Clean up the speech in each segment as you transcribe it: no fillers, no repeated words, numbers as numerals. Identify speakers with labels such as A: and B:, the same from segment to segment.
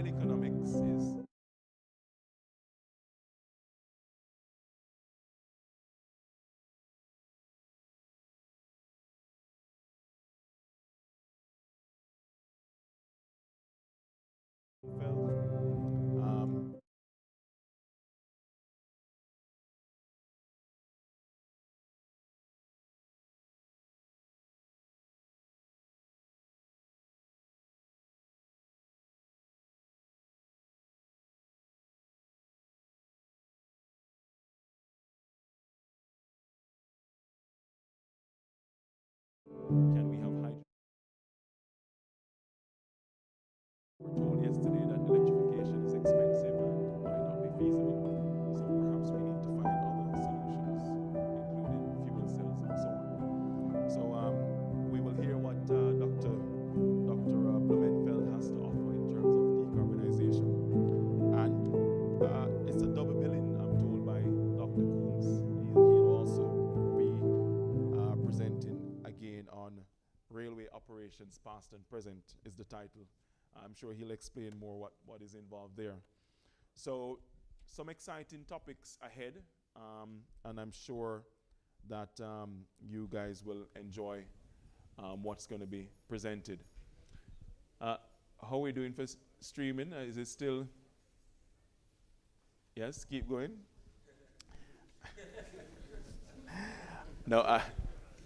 A: in economics is um, can we have hydrogen? We were told yesterday that electrification is expensive and might not be feasible. So perhaps we need to find other solutions, including fuel cells and so on. So we will hear what Dr. Blumenfeld has to offer in terms of decarbonization. And it's a double billing, I'm told, by Dr. Coombes. He'll also be presenting again on railway operations, past and present is the title. I'm sure he'll explain more what is involved there. So some exciting topics ahead, and I'm sure that you guys will enjoy what's going to be presented. How are we doing for streaming? Is it still? Yes, keep going. No,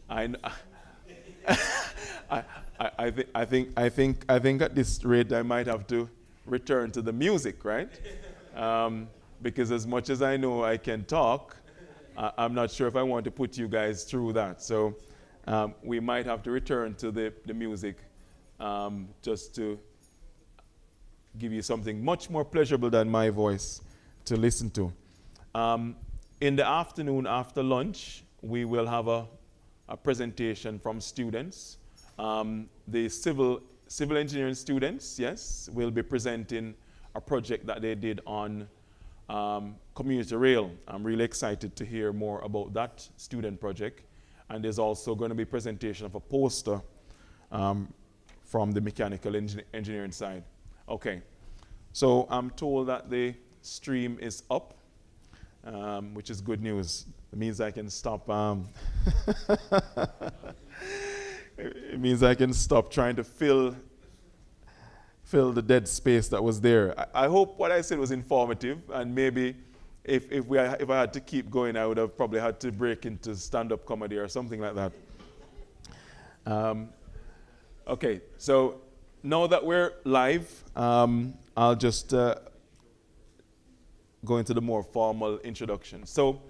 A: I think at this rate I might have to return to the music, right? Because as much as I know I can talk, I'm not sure if I want to put you guys through that. So we might have to return to the music just to give you something much more pleasurable than my voice to listen to. In the afternoon after lunch, we will have a presentation from students. The civil engineering students, yes, will be presenting a project that they did on community rail. I'm really excited to hear more about that student project. And there's also going to be a presentation of a poster from the mechanical engineering side. Okay, so I'm told that the stream is up, which is good news. It means I can stop. It means I can stop trying to fill the dead space that was there. I hope what I said was informative, and maybe if I had to keep going, I would have probably had to break into stand-up comedy or something like that. Okay, so now that we're live, I'll just go into the more formal introduction. So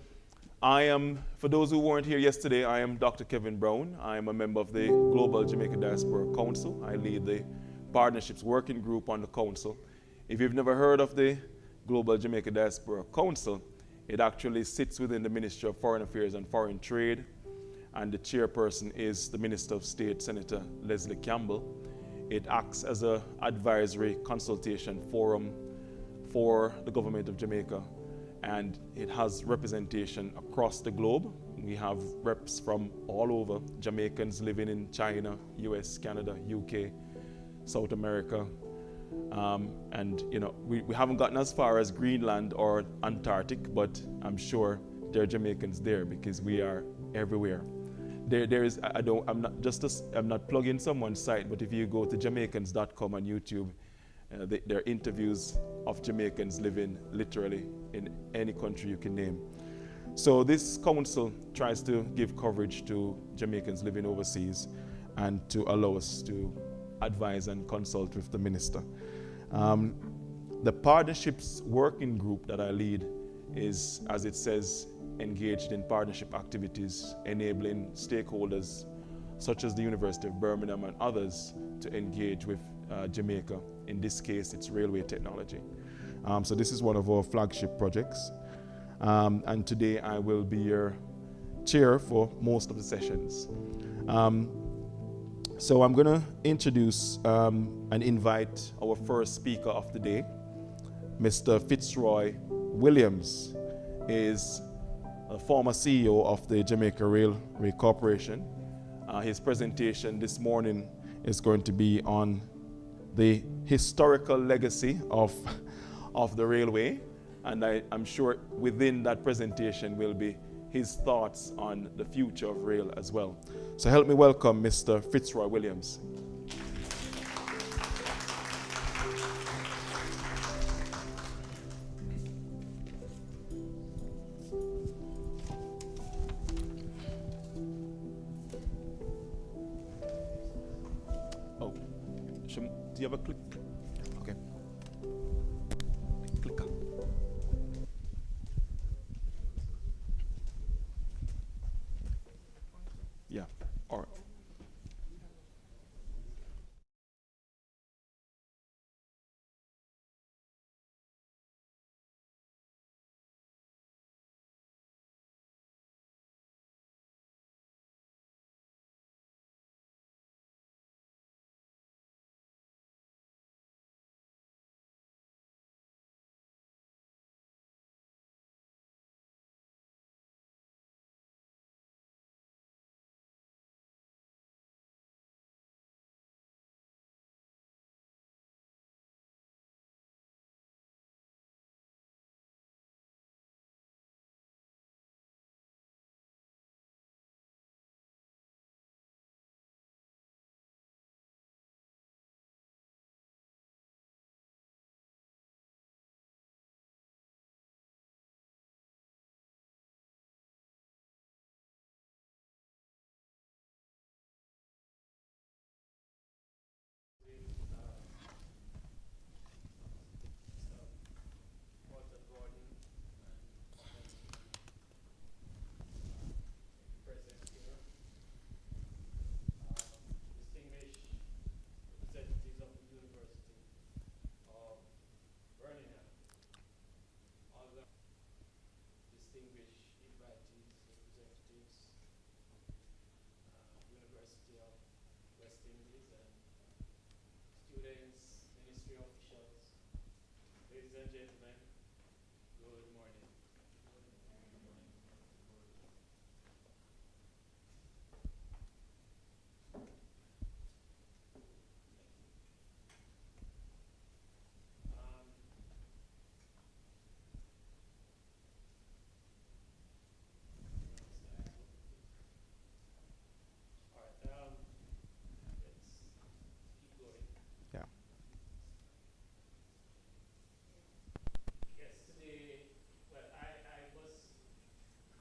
A: I am, for those who weren't here yesterday, I am Dr. Kevin Brown. I am a member of the Global Jamaica Diaspora Council. I lead the Partnerships Working Group on the Council. If you've never heard of the Global Jamaica Diaspora Council, it actually sits within the Ministry of Foreign Affairs and Foreign Trade, and the chairperson is the Minister of State, Senator Leslie Campbell. It acts as an advisory consultation forum for the government of Jamaica, and it has representation across the globe. We have reps from all over, Jamaicans living in China, US, Canada, UK, South America, and you know, we haven't gotten as far as Greenland or Antarctic, but I'm sure there are Jamaicans there because we are everywhere. There is, I'm not plugging someone's site, but if you go to Jamaicans.com on YouTube, there are interviews of Jamaicans living literally in any country you can name. So this council tries to give coverage to Jamaicans living overseas and to allow us to advise and consult with the minister. The Partnerships Working Group that I lead is, as it says, engaged in partnership activities, enabling stakeholders such as the University of Birmingham and others to engage with Jamaica. In this case, it's railway technology. So this is one of our flagship projects. And today I will be your chair for most of the sessions. So I'm going to introduce and invite our first speaker of the day. Mr. Fitzroy Williams is a former CEO of the Jamaica Railway Corporation. His presentation this morning is going to be on the historical legacy of the railway. And I'm sure within that presentation will be his thoughts on the future of rail as well. So help me welcome Mr. Fitzroy Williams. Oh, do you have a click? Okay. Clicker. Yeah, all right.
B: Representatives of the University of Birmingham, other distinguished invitees, representatives, University of West Indies, and students, ministry officials, ladies and gentlemen, good morning.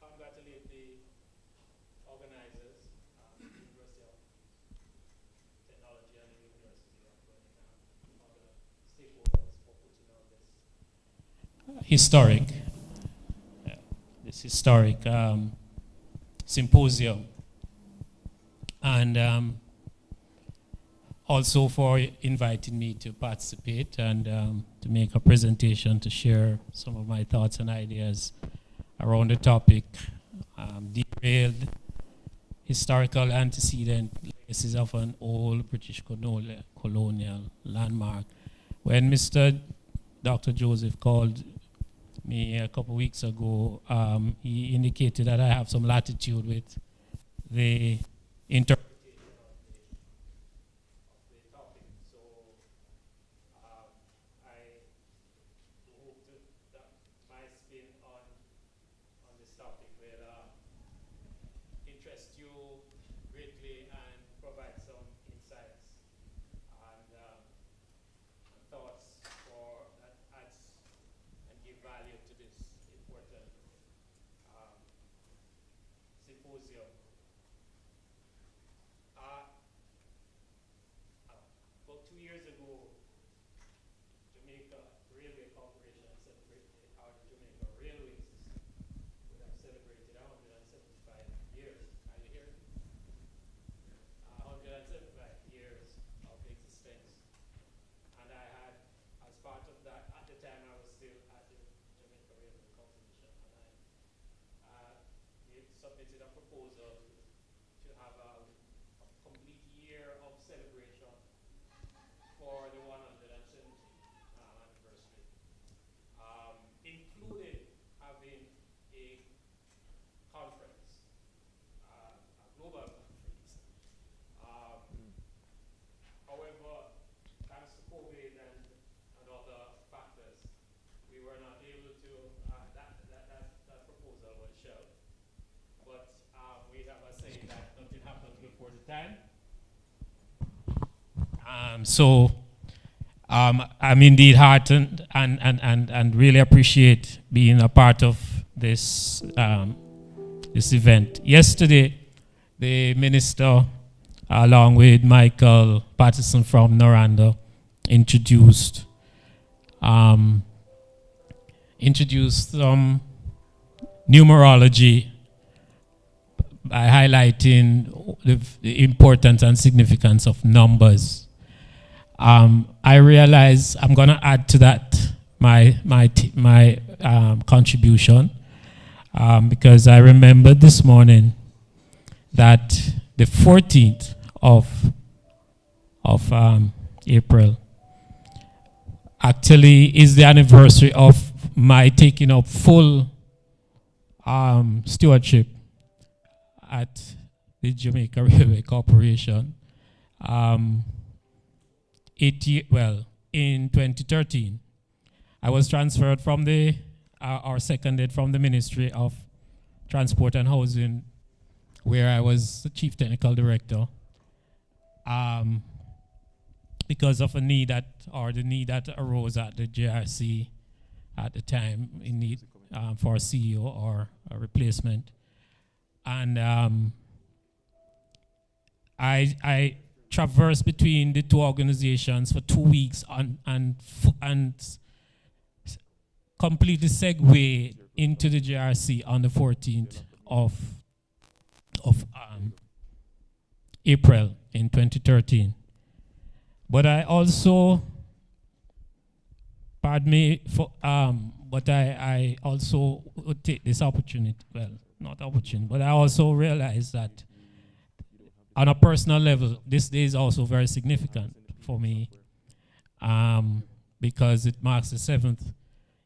B: Congratulate the organizers, University of Technology and the University of Birmingham, other stakeholders for putting on this historic symposium, and also for inviting me to participate and to make a presentation to share some of my thoughts and ideas around the topic, derailed historical antecedent legacies of an old British colonial landmark. When Mr. Dr. Joseph called me a couple of weeks ago, he indicated that I have some latitude with the interpretation of the topic. So I hope that my spin on this topic will interest you greatly and provide some insights and thoughts for that adds and give value to this important symposium. About 2 years ago, Jamaica Railway Corporation celebrated our Jamaica Railway System. We have celebrated 175 years. Are you here? 175 years of existence. And I had, as part of that, at the time I was still at the Jamaica Railway Corporation, and I submitted a proposal to have a complete year of celebration for the 170th anniversary, including having a conference, a global conference. However, thanks to were not able to, that proposal was shelved. But we have a saying that nothing happens before the time. I'm indeed heartened and really appreciate being a part of this this event. Yesterday, the minister, along with Michael Patterson from Noranda, introduced some numerology by highlighting the importance and significance of numbers. I realize I'm going to add to that my contribution because I remembered this morning that the 14th of April actually is the anniversary of my taking up full stewardship at the Jamaica Railway Corporation. In 2013, I was transferred from or seconded from the Ministry of Transport and Housing, where I was the Chief Technical Director, because of the need that arose at the JRC at the time in need for a CEO or a replacement. And I traversed between the two organizations for 2 weeks and completely segued into the JRC on the 14th of April in 2013. But I also, pardon me, but I also would take this opportunity, well, not opportunity, but I also realized that on a personal level, this day is also very significant for me because it marks the 7th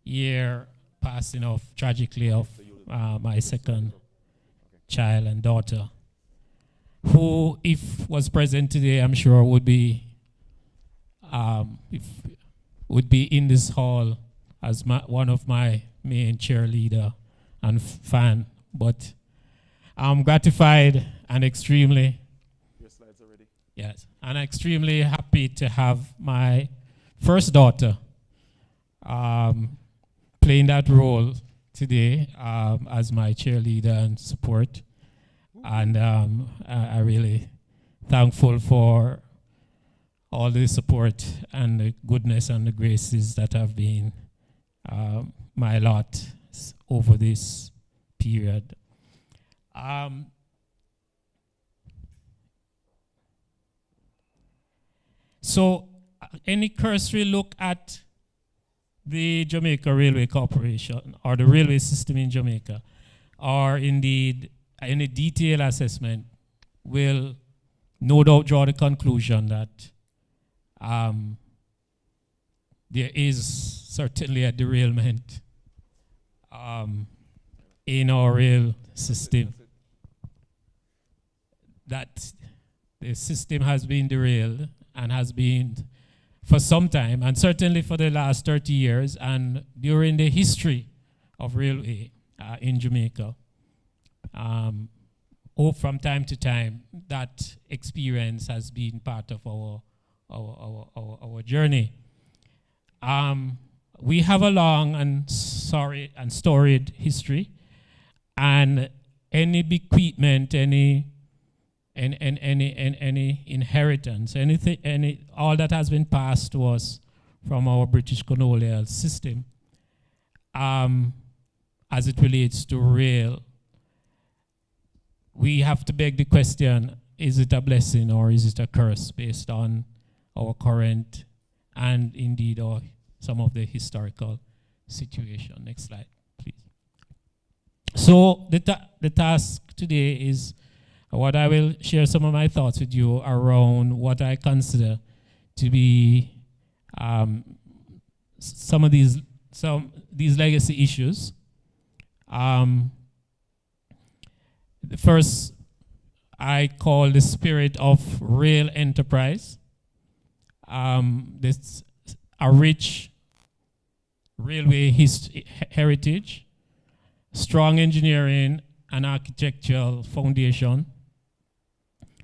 B: year passing off, tragically, of my second child and daughter, who, if was present today, I'm sure would be in this hall as one of my main cheerleader and fan. But I'm gratified and extremely,
A: your slides already?
B: Yes, and extremely happy to have my first daughter playing that role today as my cheerleader and support. And I really thankful for all the support and the goodness and the graces that have been my lot over this period. So any cursory look at the Jamaica Railway Corporation or the railway system in Jamaica, or indeed any detailed assessment, will no doubt draw the conclusion that there is certainly a derailment in our rail system. That the system has been derailed and has been for some time, and certainly for the last 30 years, and during the history of railway in Jamaica. From time to time, that experience has been part of our journey. We have a long and storied history, and any bequeathment, any inheritance, all that has been passed to us from our British colonial system, as it relates to rail, we have to beg the question: is it a blessing or is it a curse, based on our current and indeed some of the historical situation? Next slide, please. So the task today is what I will share some of my thoughts with you around what I consider to be some of these legacy issues. The first I call the spirit of rail enterprise. This a rich railway heritage, strong engineering and architectural foundation,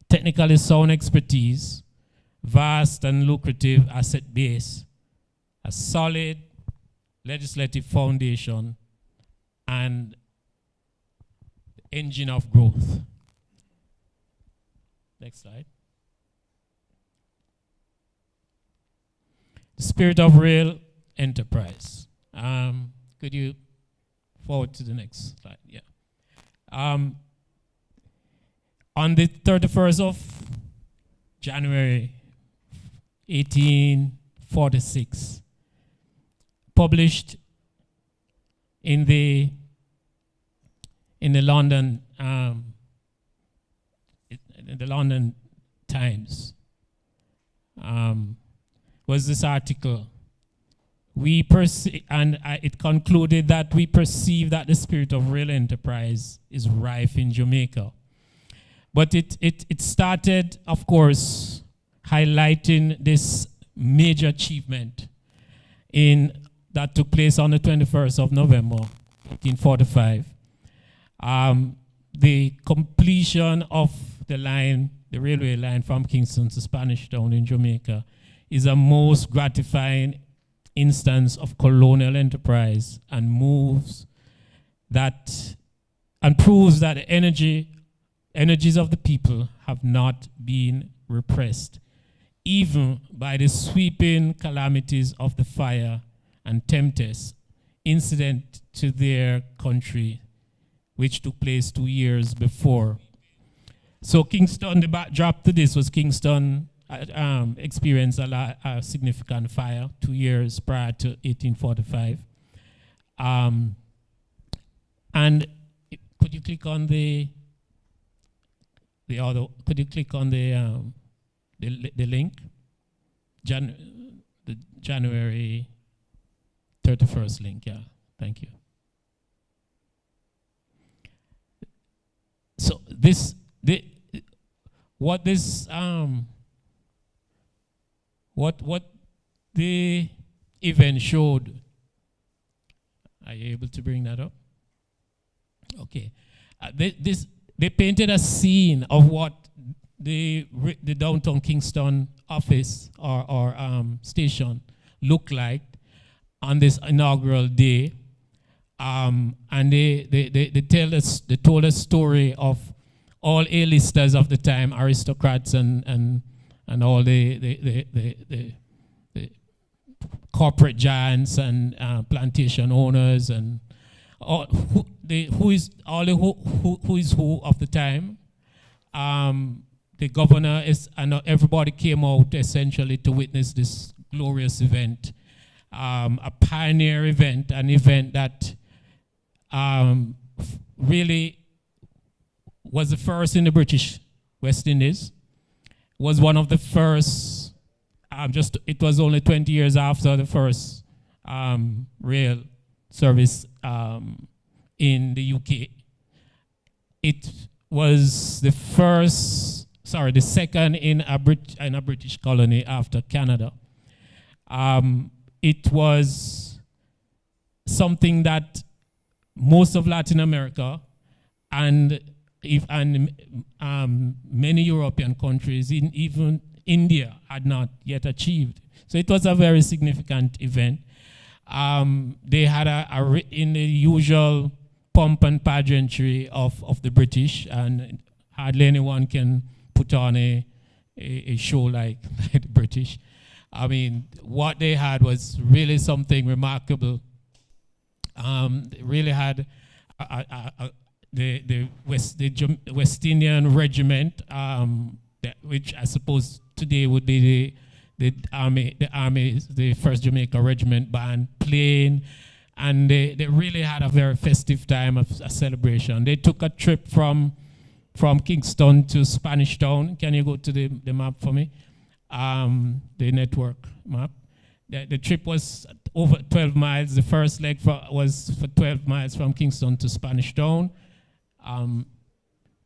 B: technically sound expertise, vast and lucrative asset base, a solid legislative foundation, and engine of growth. Next slide. The spirit of rail enterprise. Could you forward to the next slide? Yeah. On the 31st of January 1846, published in the London Times, was this article. It concluded that we perceive that the spirit of rail enterprise is rife in Jamaica. But it started, of course, highlighting this major achievement that took place on the 21st of November, 1845. The completion of the railway line from Kingston to Spanish Town in Jamaica is a most gratifying instance of colonial enterprise and proves that the energies of the people have not been repressed, even by the sweeping calamities of the fire and tempest incident to their country, which took place 2 years before. So Kingston, the backdrop to this was Kingston experienced a significant fire 2 years prior to 1845. And could you click on the link? The January 31st link, yeah, thank you. So what the event showed, are you able to bring that up? Okay. They painted a scene of what the downtown Kingston office or station looked like on this inaugural day. And they told a story of all A-listers of the time, aristocrats and all the corporate giants and plantation owners and who is who of the time. The governor and everybody came out essentially to witness this glorious event, a pioneer event, an event that really was the first in the British West Indies, was one of the first, it was only 20 years after the first rail service in the UK. It was the second in a British colony after Canada. It was something that most of Latin America and many European countries, even India, had not yet achieved. So it was a very significant event. They had in the usual pomp and pageantry of the British, and hardly anyone can put on a show like the British. I mean, what they had was really something remarkable. They really had the West Indian Regiment, which I suppose today would be the army, the 1st Jamaica Regiment band playing, and they really had a very festive time of a celebration. They took a trip from Kingston to Spanish Town. Can you go to the map for me? The network map. The trip was over 12 miles. The first leg was for 12 miles from Kingston to Spanish Town.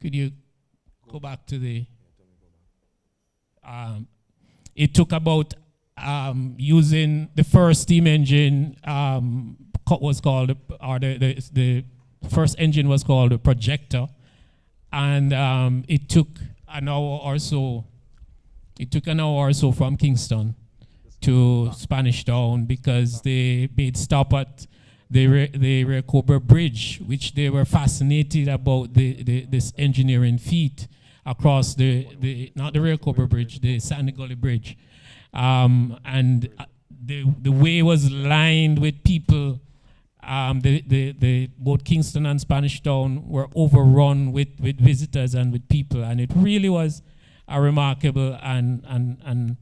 B: Could you go back to the... it took about using the first steam engine was called, or the first engine was called the projector, and it took an hour or so. It took an hour or so from Kingston to Spanish Town because they made stop at the Recober Bridge, which they were fascinated about this engineering feat across not the Recober Bridge, the Sandy Gully Bridge. And the way was lined with people. Both Kingston and Spanish Town were overrun with visitors and with people, and it really was a remarkable and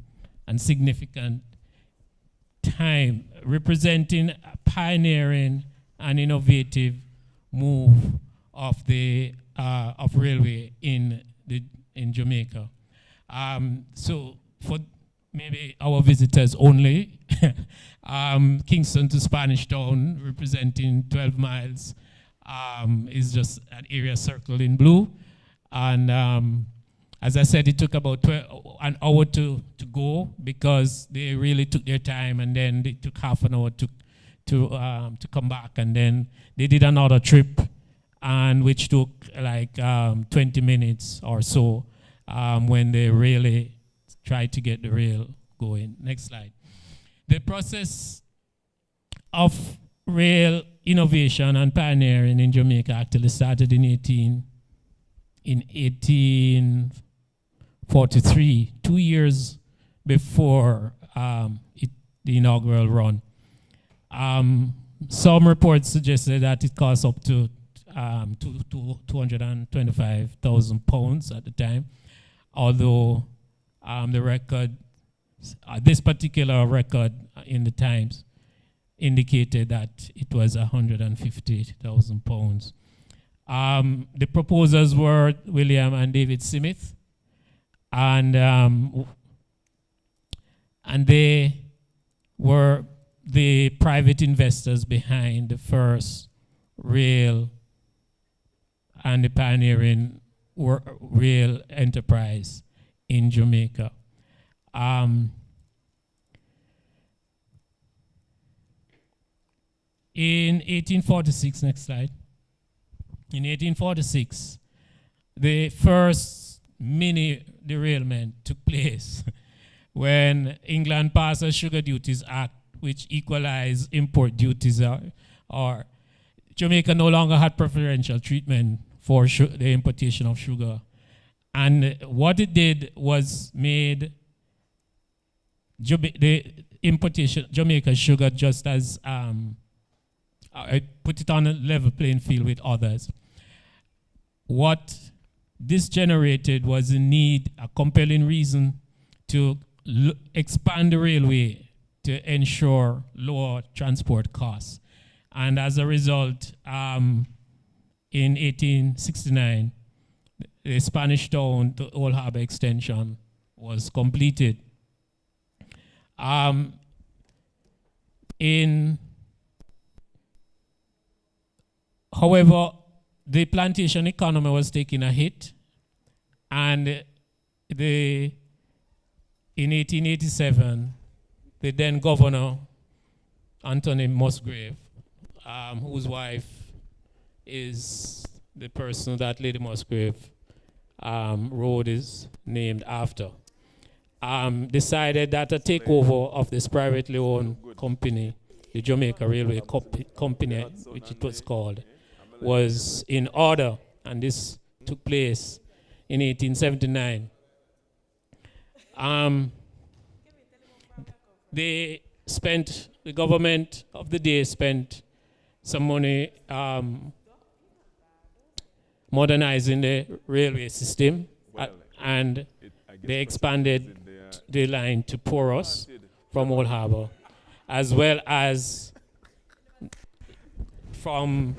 B: significant time, representing a pioneering and innovative move of railway in Jamaica. So for maybe our visitors only, Kingston to Spanish Town, representing 12 miles, is just an area circled in blue. And as I said, it took about an hour to go because they really took their time, and then they took half an hour to come back, and then they did another trip, and which took like 20 minutes or so when they really tried to get the rail going. Next slide. The process of rail innovation and pioneering in Jamaica actually started in 1843, 2 years before the inaugural run. Some reports suggested that it cost up to £225,000 at the time, although the record, this particular record in the Times indicated that it was £150,000. The proposers were William and David Smith, and they were the private investors behind the first rail and the pioneering rail enterprise in Jamaica. In 1846, next slide. In 1846, the first mini derailment took place when England passed a Sugar Duties Act, which equalized import duties, or Jamaica no longer had preferential treatment for the importation of sugar. And what it did was made the importation Jamaica sugar just as put it on a level playing field with others. What this generated was a need, a compelling reason to expand the railway to ensure lower transport costs. And as a result, in 1869, the Spanish Town to Old Harbour extension was completed. However, the plantation economy was taking a hit, and in 1887, the then governor, Anthony Musgrave, whose wife is the person that Lady Musgrave road is named after, decided that a takeover of this privately owned company, the Jamaica Railway Company, which it was called, was in order, and this took place in 1879. The government of the day spent some money modernizing the railway system, and they expanded the line to Poros from Old Harbour, as well as from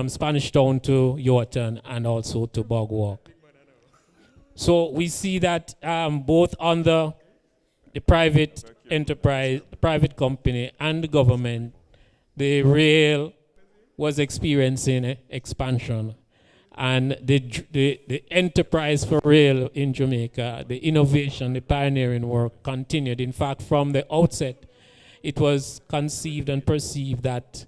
B: Spanish Town to Yorkton and also to Bog Walk. So we see that both under the private enterprise, private company, and the government, the rail was experiencing expansion. And the enterprise for rail in Jamaica, the innovation, the pioneering work continued. In fact, from the outset, it was conceived and perceived that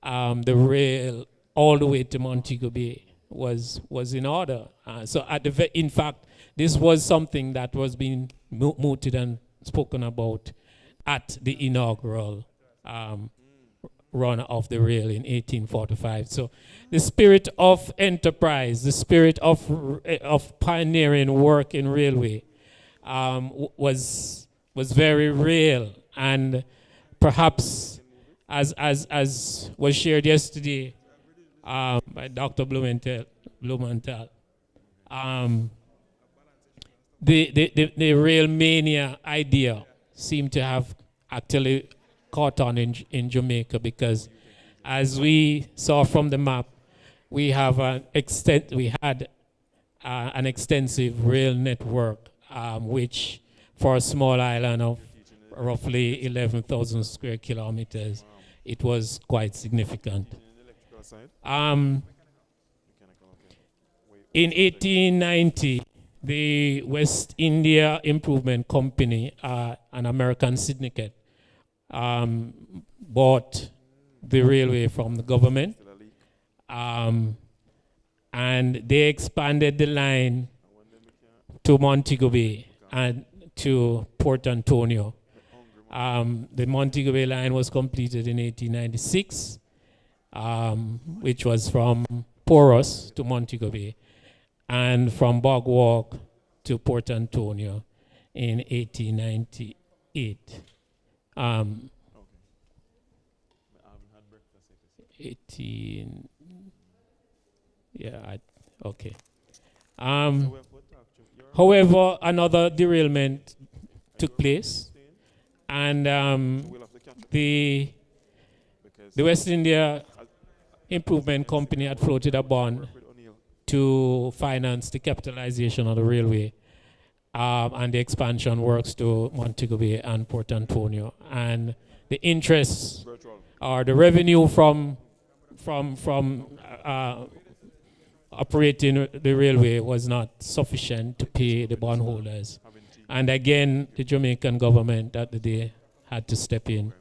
B: the rail all the way to Montego Bay was in order. So in fact, this was something that was being mooted and spoken about at the inaugural run of the rail in 1845. So the spirit of enterprise, the spirit of pioneering work in railway was very real, and perhaps as was shared yesterday by Dr. Blumenfeld, the rail mania idea seemed to have actually caught on in Jamaica, because as we saw from the map, we had an extensive rail network, which for a small island of roughly 11,000 square kilometers, it was quite significant. In 1890, the West India Improvement Company, an American syndicate, bought the railway from the government, and they expanded the line to Montego Bay and to Port Antonio. The Montego Bay line was completed in 1896, which was from Poros to Montego Bay, and from Bog Walk to Port Antonio in 1898. 18, yeah, okay. However, another derailment took place, and the West India Improvement Company had floated a bond to finance the capitalization of the railway and the expansion works to Montego Bay and Port Antonio. And the interest or the revenue from operating the railway was not sufficient to pay the bondholders. And again, the Jamaican government at the day had to step in.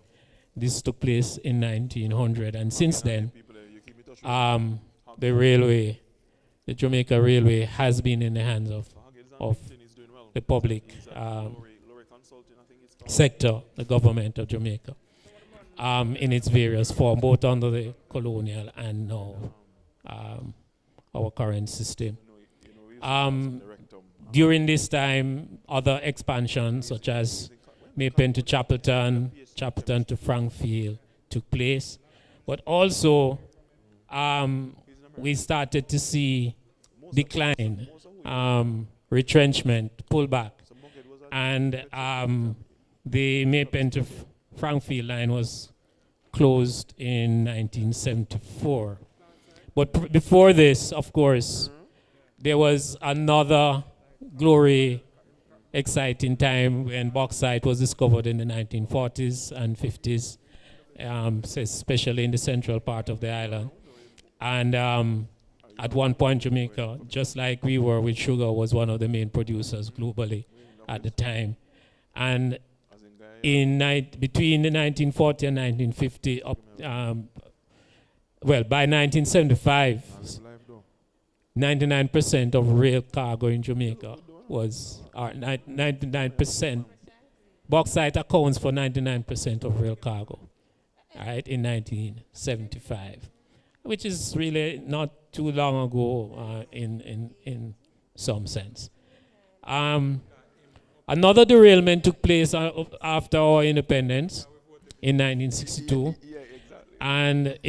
B: This took place in 1900, and since then, the Jamaica Railway has been in the hands of the public sector, the government of Jamaica, in its various forms, both under the colonial and now our current system. During this time, other expansions such as Maypen to Chapelton, Chapelton to Frankfield took place, but also we started to see decline, retrenchment, pullback, and the Maypen to Frankfield line was closed in 1974. But before this, of course, there was another glory, exciting time when bauxite was discovered in the 1940s and 50s, especially in the central part of the island. And at one point, Jamaica, just like we were with sugar, was one of the main producers globally at the time. And between the 1940 and 1950, by 1975, 99% of rail cargo in Jamaica was 99%. Bauxite accounts for 99% of rail cargo, right, in 1975, which is really not too long ago in some sense. Another derailment took place after our independence in 1962, and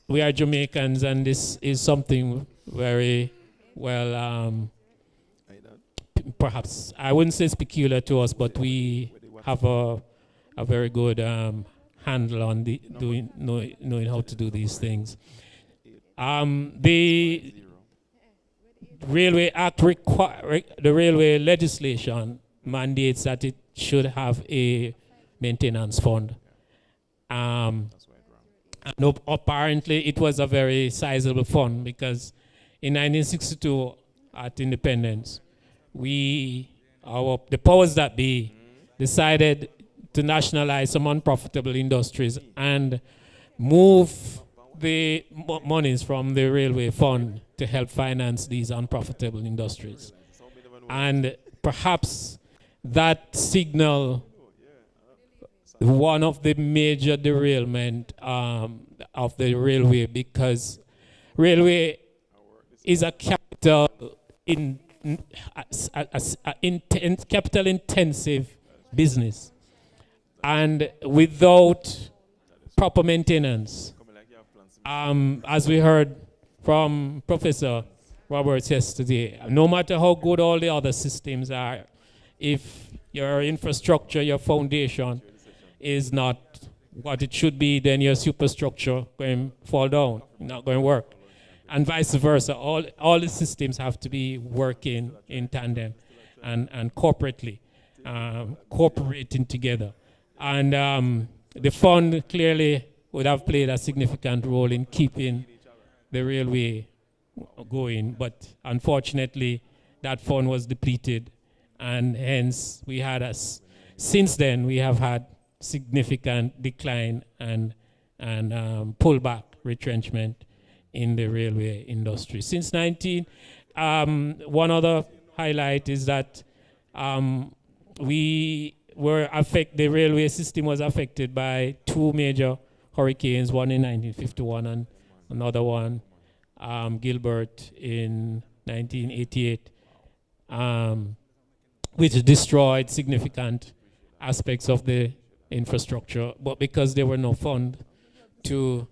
B: we are Jamaicans, and this is something very well, perhaps I wouldn't say it's peculiar to us, but we have a very good handle on knowing how to do these things. The Railway Act the railway legislation mandates that it should have a maintenance fund. And apparently it was a very sizable fund, because In 1962, at independence, the powers that be decided to nationalize some unprofitable industries and move the monies from the railway fund to help finance these unprofitable industries. And perhaps that signal one of the major derailment of the railway, because railway is a capital intensive business, and without proper maintenance, as we heard from Professor Roberts yesterday, no matter how good all the other systems are, if your infrastructure, your foundation is not what it should be, then your superstructure going to fall down, not going to work. And vice versa. All the systems have to be working in tandem and corporately, cooperating together. And the fund clearly would have played a significant role in keeping the railway going, but unfortunately that fund was depleted, and hence we had since then we have had significant decline and pullback, retrenchment in the railway industry. Since one other highlight is that the railway system was affected by two major hurricanes, one in 1951 and another one, Gilbert, in 1988, which destroyed significant aspects of the infrastructure, but because there were no funds to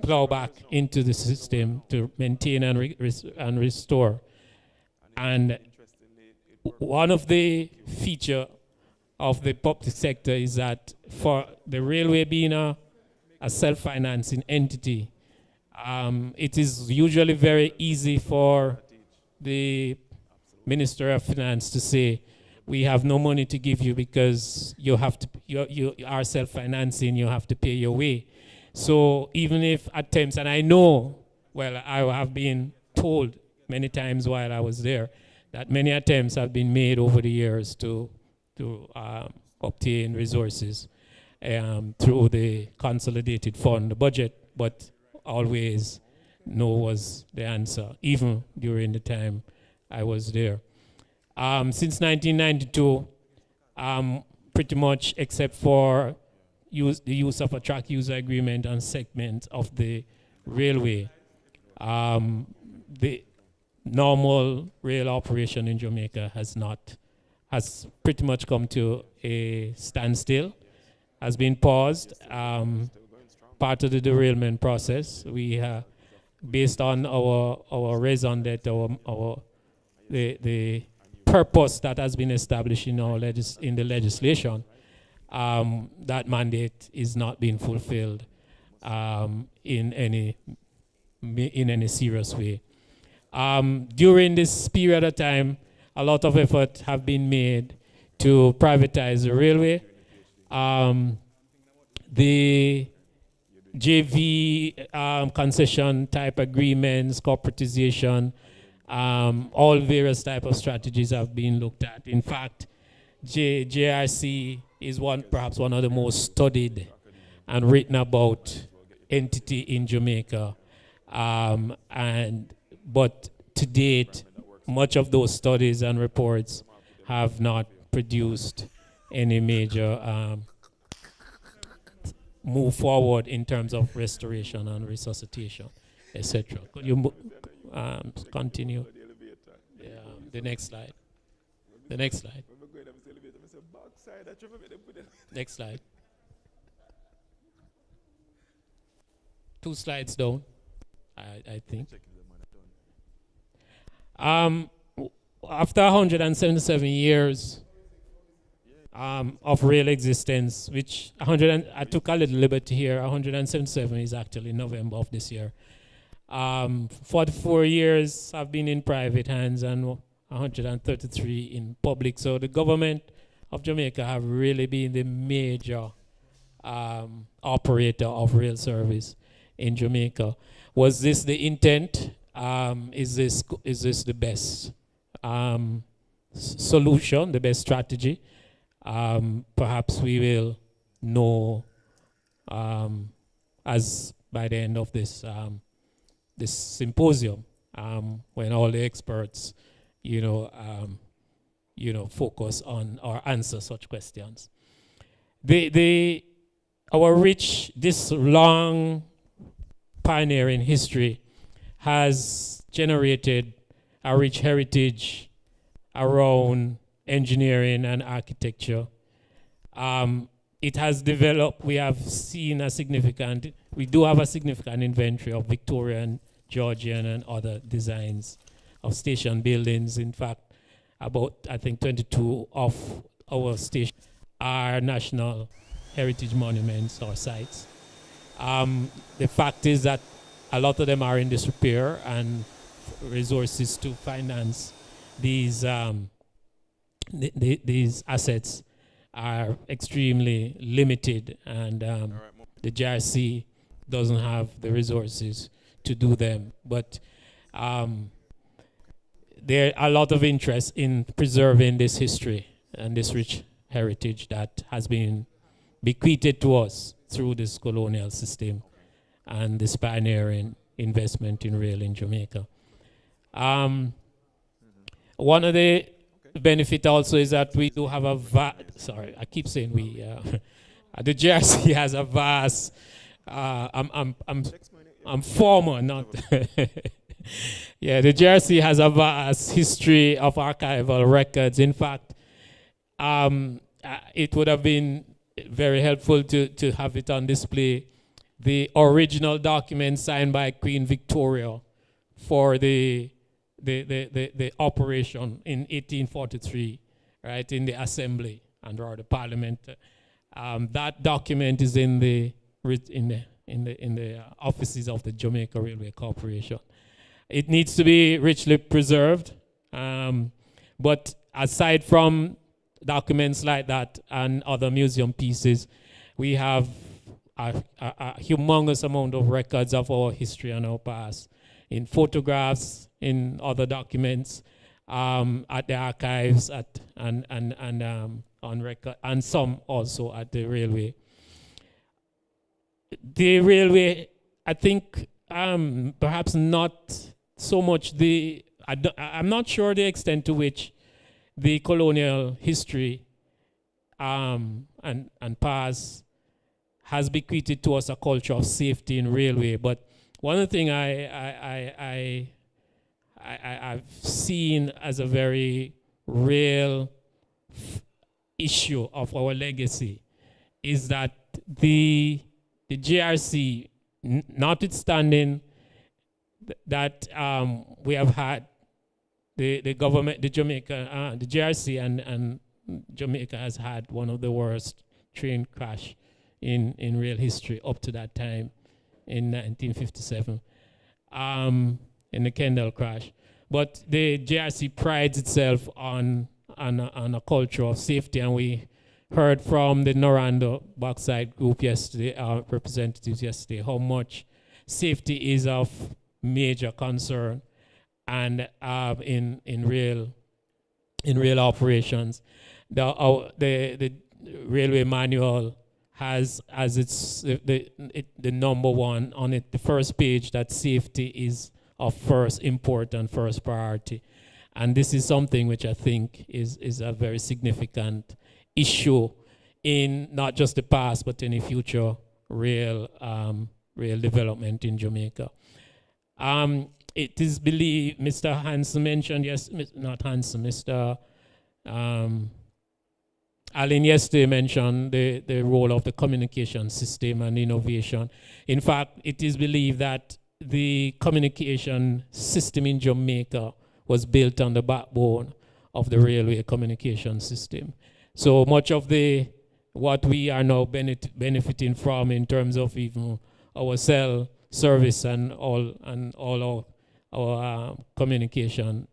B: plow back into the system to maintain and restore. And one of the features of the public sector is that for the railway being a self-financing entity, it is usually very easy for the Minister of Finance to say, we have no money to give you because you are self-financing, you have to pay your way. So even if attempts, and I know, well, I have been told many times while I was there, that many attempts have been made over the years to obtain resources through the consolidated fund, the budget, but always no was the answer, even during the time I was there. Since 1992, pretty much except for the use of a track user agreement on segments of the railway, the normal rail operation in Jamaica has pretty much come to a standstill, has been paused. Part of the derailment process, we based on our raison d'etre, the purpose that has been established in the legislation, that mandate is not being fulfilled in any serious way. During this period of time, a lot of effort have been made to privatize the railway. The JV concession type agreements, corporatization, all various type of strategies have been looked at. In fact, JRC is perhaps one of the most studied and written about entity in Jamaica. But to date, much of those studies and reports have not produced any major move forward in terms of restoration and resuscitation, etc. Could you continue? Yeah, the next slide. The next slide. Next slide. 2 slides down, I think. After 177 years of rail existence, which I took a little liberty here, 177 is actually November of this year. 44 years have been in private hands and 133 in public. So the government of Jamaica have really been the major operator of rail service in Jamaica. Was this the intent is this the best solution, the best strategy? Perhaps we will know as by the end of this this symposium, when all the experts, focus on or answer such questions. This long pioneering history has generated a rich heritage around engineering and architecture. It has developed, we do have a significant inventory of Victorian, Georgian, and other designs of station buildings. In fact, about, I think, 22 of our stations are national heritage monuments or sites. The fact is that a lot of them are in disrepair, and resources to finance these assets are extremely limited, and the JRC doesn't have the resources to do them. But there are a lot of interest in preserving this history and this rich heritage that has been bequeathed to us through this colonial system and this pioneering investment in rail in Jamaica. One of the benefit also is that we do have a sorry, I keep saying we. The JRC has a vast. I'm former, not. Yeah, the JRC has a vast history of archival records. In fact, it would have been very helpful to have it on display. The original document signed by Queen Victoria for the operation in 1843, right, in the Assembly or the Parliament. That document is in the offices of the Jamaica Railway Corporation. It needs to be richly preserved, but aside from documents like that and other museum pieces, we have a humongous amount of records of our history and our past, in photographs, in other documents, at the archives, on record, and some also at the railway. The railway, I think, perhaps not so much I'm not sure the extent to which the colonial history and past has bequeathed to us a culture of safety in railway. But one thing I've seen as a very real issue of our legacy is that the JRC, notwithstanding that we have had the government, the JRC and Jamaica has had one of the worst train crash in rail history up to that time in 1957, in the Kendall crash. But the JRC prides itself on a culture of safety, and we heard from the Norando Bauxite Group yesterday, our representatives yesterday, how much safety is of major concern, and in rail operations. The railway manual has as the number one on it, the first page, that safety is of first important, first priority. And this is something which I think is a very significant issue in not just the past, but in the future rail development in Jamaica. It is believed, Mr. Hansen mentioned, Mr. Allen yesterday mentioned the role of the communication system and innovation. In fact, it is believed that the communication system in Jamaica was built on the backbone of the railway communication system. So much of what we are now benefiting from in terms of even our cell service and all our communication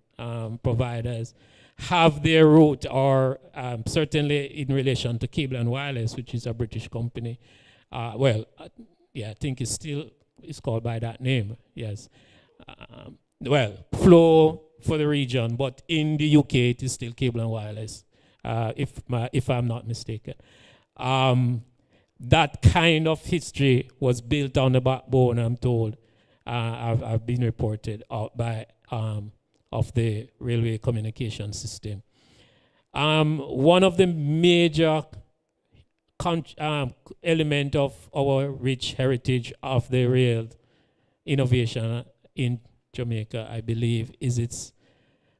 B: providers have their root, or certainly in relation to Cable and Wireless, which is a British company. I think it's called by that name, yes. well, flow for the region, but in the UK it is still cable and wireless, if I'm not mistaken. That kind of history was built on the backbone, I'm told, I've been reported out by of the railway communication system. One of the major element of our rich heritage of the rail innovation in Jamaica, I believe, is its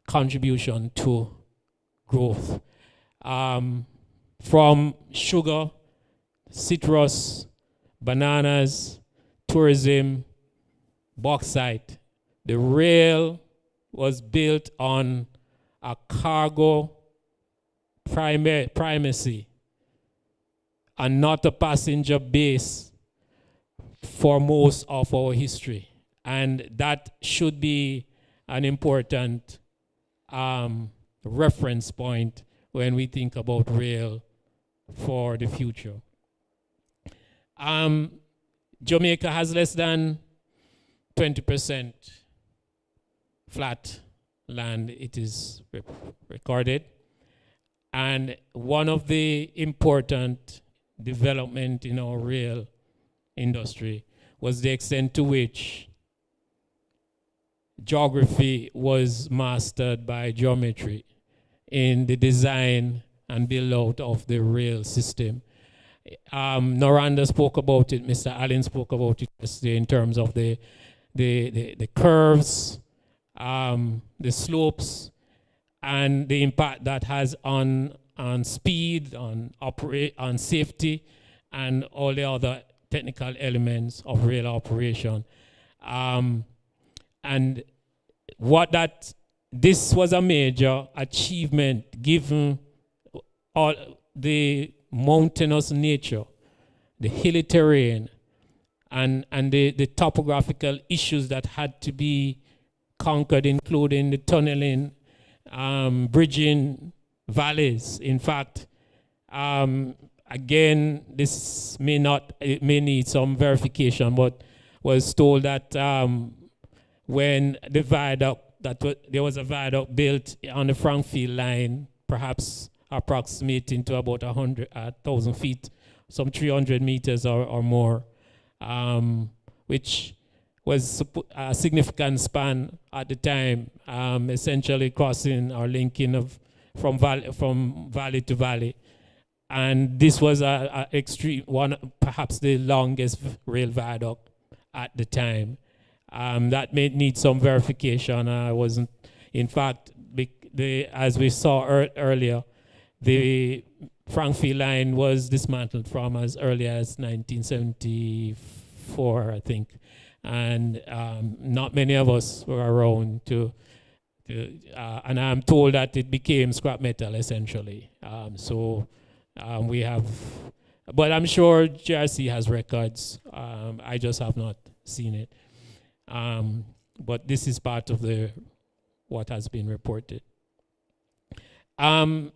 B: contribution to growth. From sugar, citrus, bananas, tourism, bauxite, the rail was built on a cargo primacy and not a passenger base for most of our history. And that should be an important reference point when we think about rail for the future. Jamaica has less than 20% flat land, it is recorded. And one of the important development in our rail industry was the extent to which geography was mastered by geometry in the design and build out of the rail system. Noranda spoke about it, Mr. Allen spoke about it yesterday in terms of the curves, the slopes, and the impact that has on speed, on safety, and all the other technical elements of rail operation. And this was a major achievement given all the mountainous nature, the hilly terrain, and the topographical issues that had to be conquered, including the tunneling, bridging valleys. In fact, again, this may need some verification, but was told that when the viaduct, there was a viaduct built on the Frankfield line, perhaps approximating to about 1,000 feet, some 300 meters or more, which was a significant span at the time, essentially crossing or linking from valley to valley. And this was a extreme one, perhaps the longest rail viaduct at the time. That may need some verification. I wasn't, in fact, as we saw earlier, the Frankfield line was dismantled from as early as 1974, I think. And not many of us were around and I'm told that it became scrap metal essentially. We have, but I'm sure GRC has records. I just have not seen it. But this is part of what has been reported. With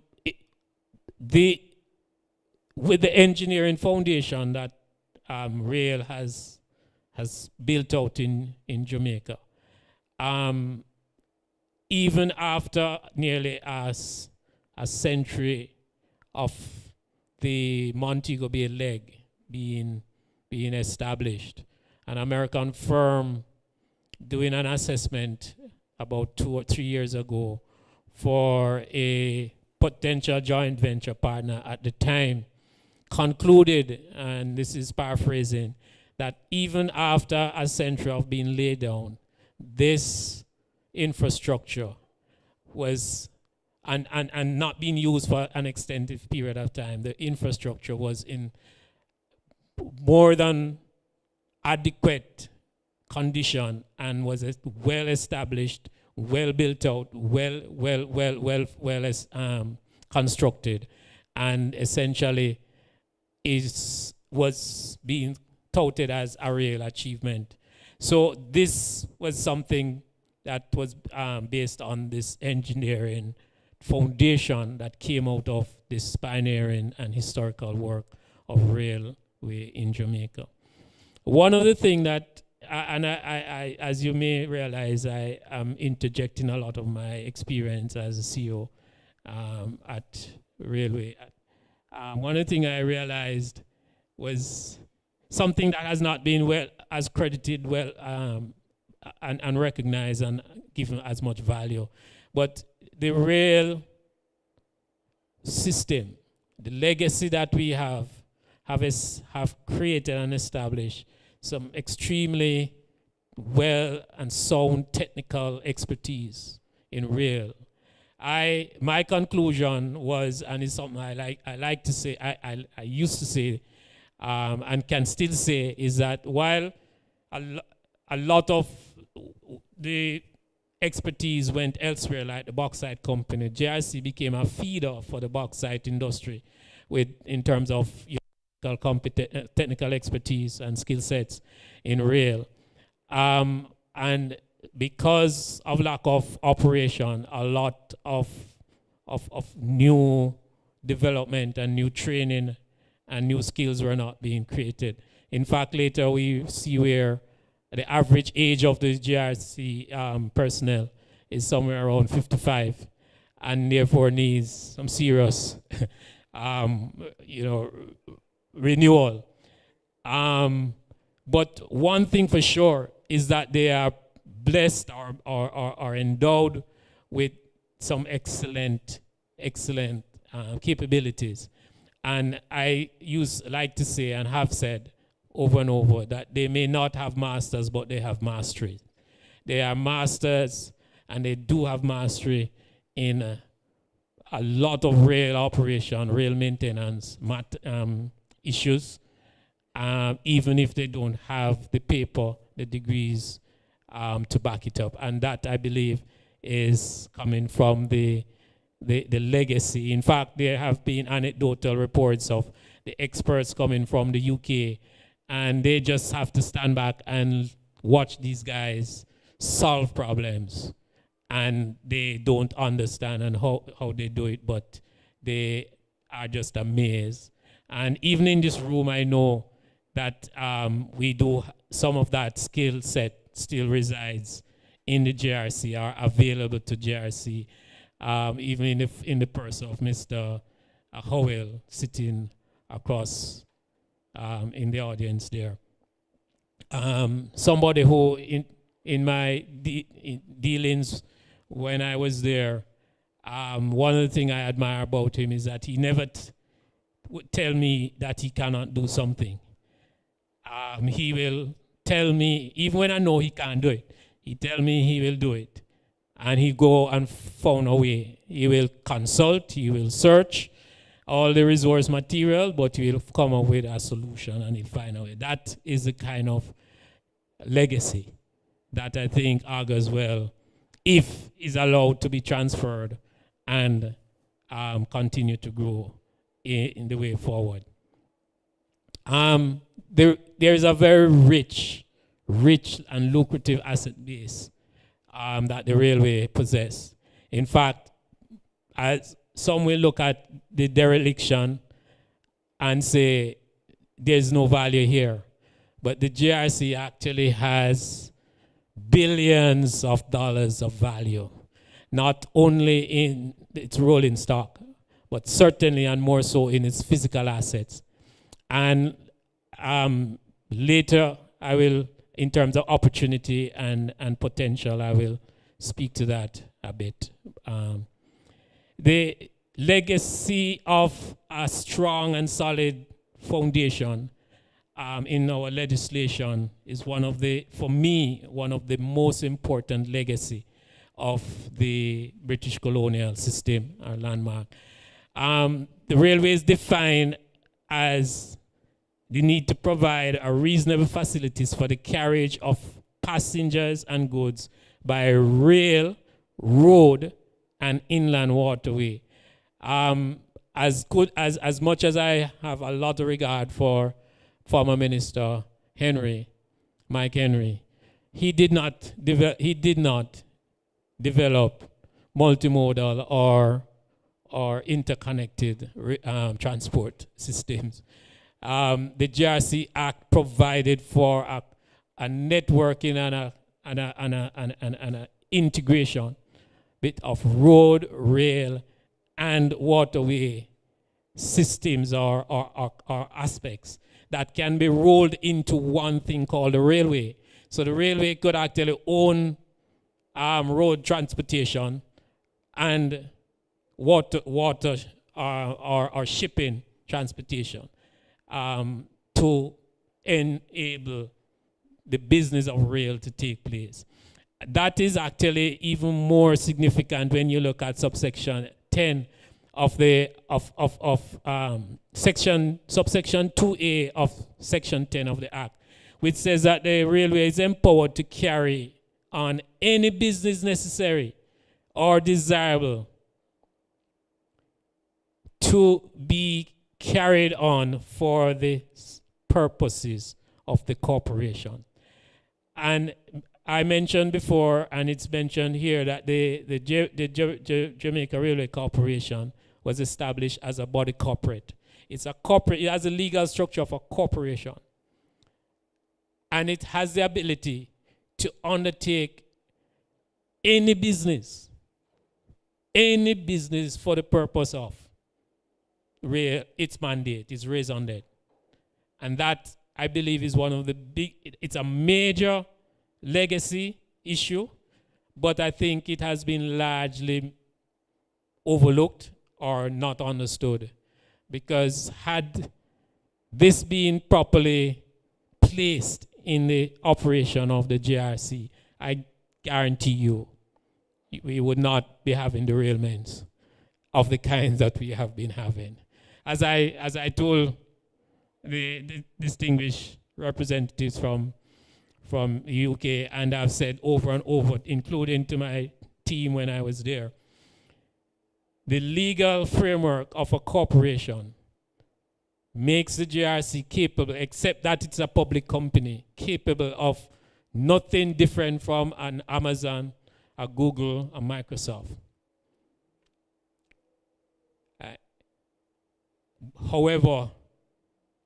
B: the engineering foundation that rail has built out in Jamaica, even after nearly a century of the Montego Bay leg being established, an American firm doing an assessment about 2 or 3 years ago for a potential joint venture partner at the time concluded, and this is paraphrasing, that even after a century of being laid down, this infrastructure was and not being used for an extended period of time. The infrastructure was in more than adequate condition and was well established, well built out, well constructed, and essentially was being touted as a real achievement. So this was something that was based on this engineering foundation that came out of this pioneering and historical work of railway in Jamaica. One of the things that as you may realize, I am interjecting a lot of my experience as a CEO at Railway. One of the things I realized was something that has not been well as credited well and recognized and given as much value. But the rail system, the legacy that we have created and established some extremely well and sound technical expertise in rail. My conclusion was, and it's something I like to say, I used to say, and can still say, is that while a lot of the expertise went elsewhere, like the bauxite company, JRC became a feeder for the bauxite industry in terms of technical expertise and skill sets in rail. And because of lack of operation, a lot of new development and new training and new skills were not being created. In fact, later we see where the average age of the GRC personnel is somewhere around 55, and therefore needs some serious, renewal. But one thing for sure is that they are blessed or endowed with some excellent capabilities. And I like to say and have said over and over that they may not have masters, but they have mastery. They are masters, and they do have mastery in a lot of rail operation, rail maintenance issues, even if they don't have the paper, the degrees to back it up. And that, I believe, is coming from the legacy. In fact, there have been anecdotal reports of the experts coming from the UK, and they just have to stand back and watch these guys solve problems. And they don't understand and how they do it, but they are just amazed. And even in this room, I know that we do, some of that skill set still resides in the JRC, are available to JRC, even in the person of Mr. Howell sitting across in the audience there. Somebody who in my dealings when I was there, one of the things I admire about him is that he never would tell me that he cannot do something. He will tell me, even when I know he can't do it, he tell me he will do it. And he go and found a way. He will consult, he will search all the resource material, but he will come up with a solution and he'll find a way. That is the kind of legacy that I think augurs well, if is allowed to be transferred and continue to grow in the way forward. There is a very rich and lucrative asset base that the railway possess. In fact, as some will look at the dereliction and say there's no value here, but the JRC actually has billions of dollars of value, not only in its rolling stock, but certainly and more so in its physical assets. And later, I will, in terms of opportunity and potential, I will speak to that a bit. The legacy of a strong and solid foundation in our legislation is for me, one of the most important legacy of the British colonial system, our landmark. The railway is defined as the need to provide a reasonable facilities for the carriage of passengers and goods by rail, road, and inland waterway. As much as I have a lot of regard for former Minister Mike Henry, he did not develop multimodal or interconnected transport systems. The JRC Act provided for networking and a integration bit of road, rail, and waterway systems or aspects that can be rolled into one thing called the railway. So the railway could actually own road transportation and water or shipping transportation to enable the business of rail to take place. That is actually even more significant when you look at subsection 10 of the subsection 2A of section 10 of the Act, which says that the railway is empowered to carry on any business necessary or desirable to be carried on for the purposes of the corporation. And I mentioned before, and it's mentioned here, that the Jamaica Railway Corporation was established as a body corporate. It's a corporate, it has a legal structure of a corporation. And it has the ability to undertake any business for the purpose of its mandate, its raison d'etre. And that, I believe, is one of the it's a major legacy issue, but I think it has been largely overlooked or not understood, because had this been properly placed in the operation of the JRC, I guarantee you we would not be having derailments of the kinds that we have been having. As I told the distinguished representatives from the UK, and I've said over and over, including to my team when I was there, the legal framework of a corporation makes the JRC capable, except that it's a public company, capable of nothing different from an Amazon, a Google, a Microsoft. However,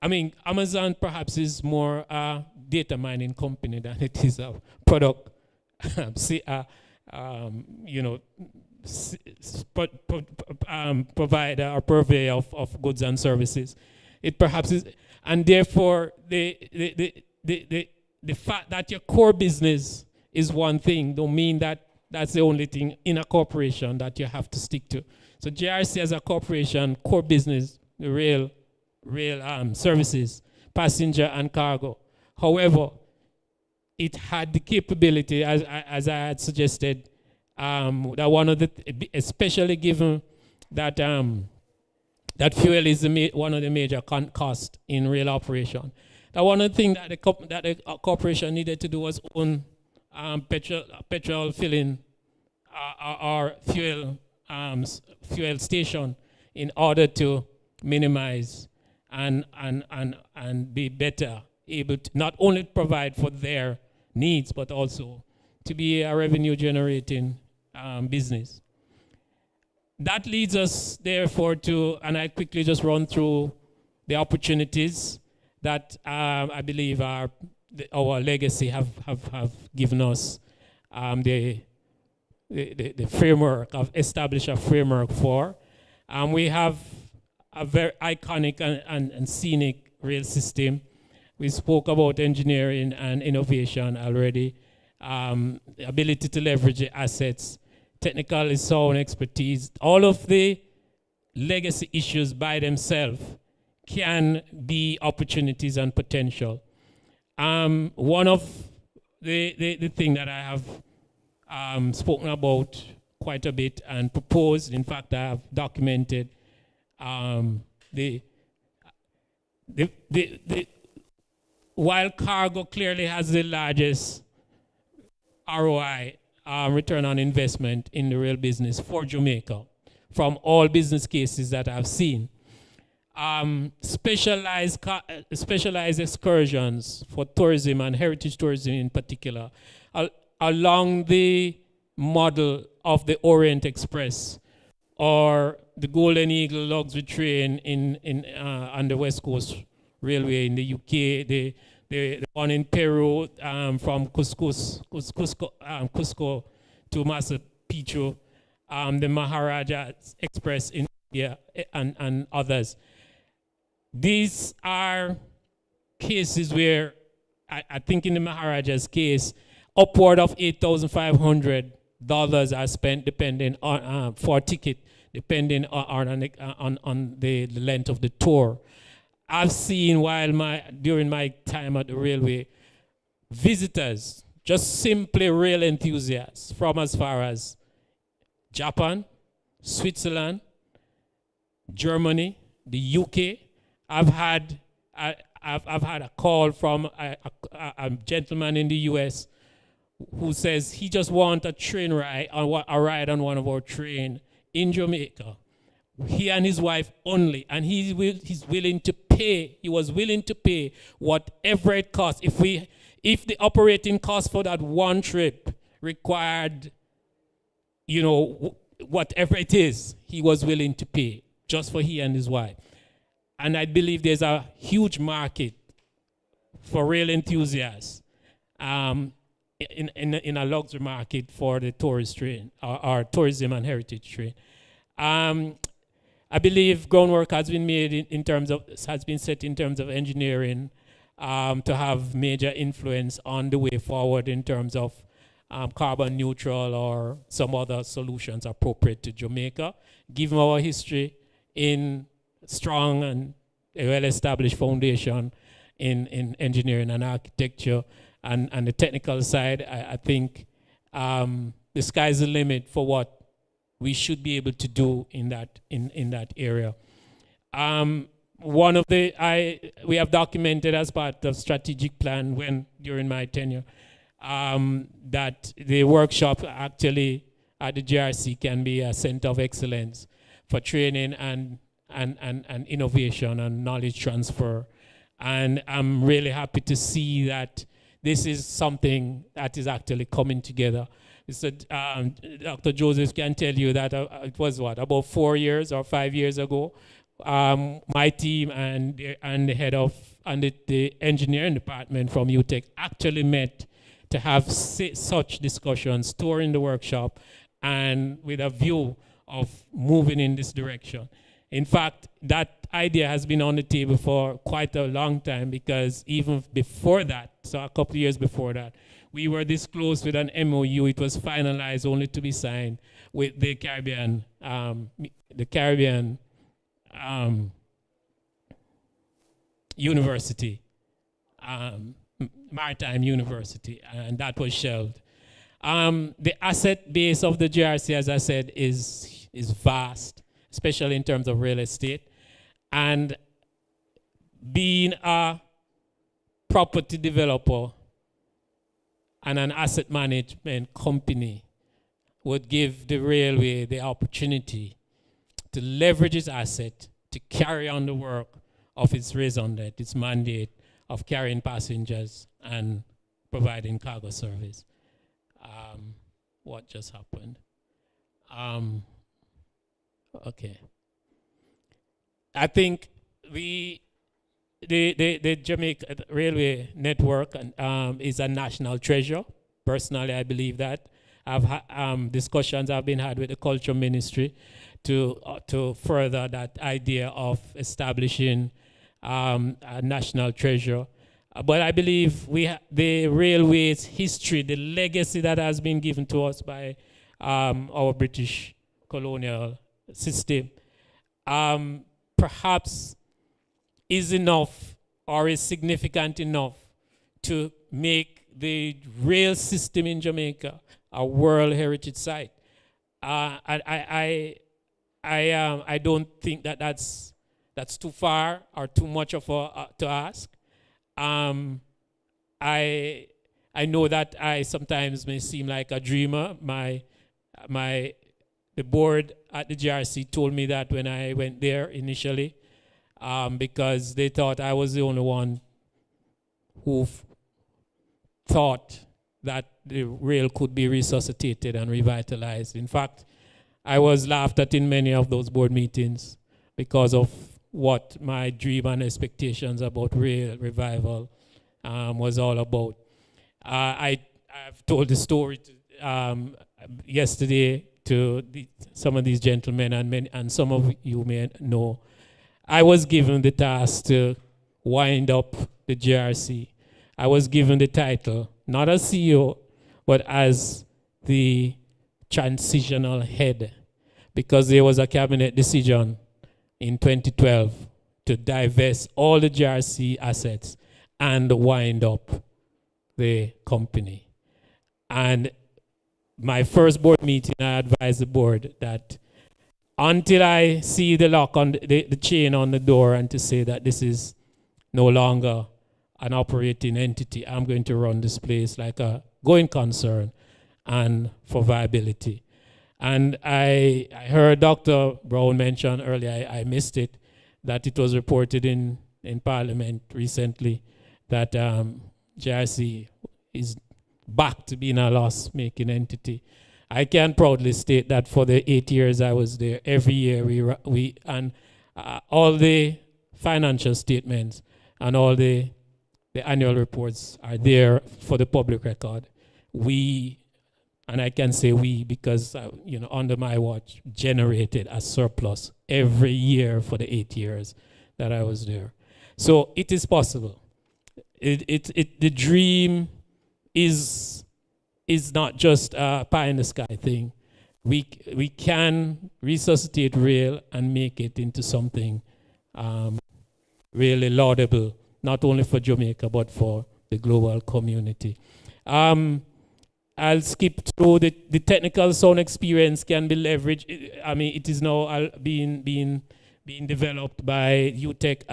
B: I mean, Amazon perhaps is more a data mining company than it is a product, provider or purveyor of goods and services. It perhaps is, and therefore the fact that your core business is one thing don't mean that that's the only thing in a corporation that you have to stick to. So JRC as a corporation, core business, the rail services, passenger and cargo. However, it had the capability, as I had suggested, that one of the, especially given that that fuel is one of the major costs in rail operation. That one of the things that the corporation needed to do was own petrol filling or fuel station in order to minimize and be better able to not only provide for their needs, but also to be a revenue generating business. That leads us therefore to, and I quickly just run through the opportunities that I believe our legacy have given us the framework, of establish a framework for. We have a very iconic and scenic rail system. We spoke about engineering and innovation already. Ability to leverage the assets, technical sound expertise. All of the legacy issues by themselves can be opportunities and potential. One of the thing that I have spoken about quite a bit and proposed, in fact I have documented, while cargo clearly has the largest ROI, return on investment in the rail business for Jamaica, from all business cases that I've seen. Specialized excursions for tourism and heritage tourism in particular, along the model of the Orient Express or the Golden Eagle luxury train on the West Coast Railway in the UK, the the one in Peru, from Cusco to Machu Picchu, the Maharaja Express in India, and others. These are cases where I think in the Maharaja's case, upward of $8,500 are spent depending on for a ticket, depending on the length of the tour. I've seen during my time at the railway, visitors, just simply rail enthusiasts from as far as Japan, Switzerland, Germany, the UK. I've had a call from a gentleman in the US who says he just wants a train ride, a ride on one of our trains in Jamaica. He and his wife only, and he was willing to pay whatever it costs. If the operating cost for that one trip required, whatever it is, he was willing to pay just for he and his wife. And I believe there's a huge market for rail enthusiasts in a luxury market for the tourist train, or tourism and heritage train. I believe groundwork has been made has been set in terms of engineering to have major influence on the way forward in terms of carbon neutral or some other solutions appropriate to Jamaica, given our history in strong and well-established foundation in engineering and architecture, and the technical side. I think the sky's the limit for what we should be able to do in that area. One of we have documented as part of strategic plan during my tenure that the workshop actually at the GRC can be a center of excellence for training and innovation and knowledge transfer. And I'm really happy to see that this is something that is actually coming together. So, Dr. Joseph can tell you that it was about 4 years or 5 years ago, my team and the head of the engineering department from UTech actually met to have such discussions, touring the workshop, and with a view of moving in this direction. In fact, that idea has been on the table for quite a long time, because even before that, so a couple of years before that, we were this close with an MOU. It was finalized only to be signed with the Caribbean University, Maritime University, and that was shelved. The asset base of the GRC, as I said, is vast, especially in terms of real estate. And being a property developer and an asset management company would give the railway the opportunity to leverage its asset to carry on the work of its raison d'etre, its mandate of carrying passengers and providing cargo service. What just happened? Okay. I think the Jamaica Railway Network is a national treasure. Personally, I believe that. Discussions have been had with the Culture Ministry to further that idea of establishing a national treasure. But I believe the railway's history, the legacy that has been given to us by our British colonial system, perhaps is enough or is significant enough to make the rail system in Jamaica a World Heritage Site. I don't think that's too far or too much of to ask. I know that I sometimes may seem like a dreamer. The board at the GRC told me that when I went there initially, because they thought I was the only one who thought that the rail could be resuscitated and revitalized. In fact, I was laughed at in many of those board meetings because of what my dream and expectations about rail revival was all about. I've told the story yesterday to some of these gentlemen, and some of you may know. I was given the task to wind up the JRC. I was given the title, not as CEO, but as the transitional head, because there was a cabinet decision in 2012 to divest all the JRC assets and wind up the company. And my first board meeting, I advised the board that until I see the lock on the chain on the door and to say that this is no longer an operating entity, I'm going to run this place like a going concern and for viability. And I heard Dr. Brown mention earlier, I missed it, that it was reported in Parliament recently that JRC is back to being a loss-making entity. I can proudly state that for the 8 years I was there, every year we all the financial statements and all the annual reports are there for the public record. We, and I can say we because under my watch, generated a surplus every year for the 8 years that I was there. So it is possible. The dream is not just a pie in the sky thing. We can resuscitate rail and make it into something really laudable, not only for Jamaica, but for the global community. I'll skip through the technical sound experience can be leveraged. I mean, it is now being developed by UTech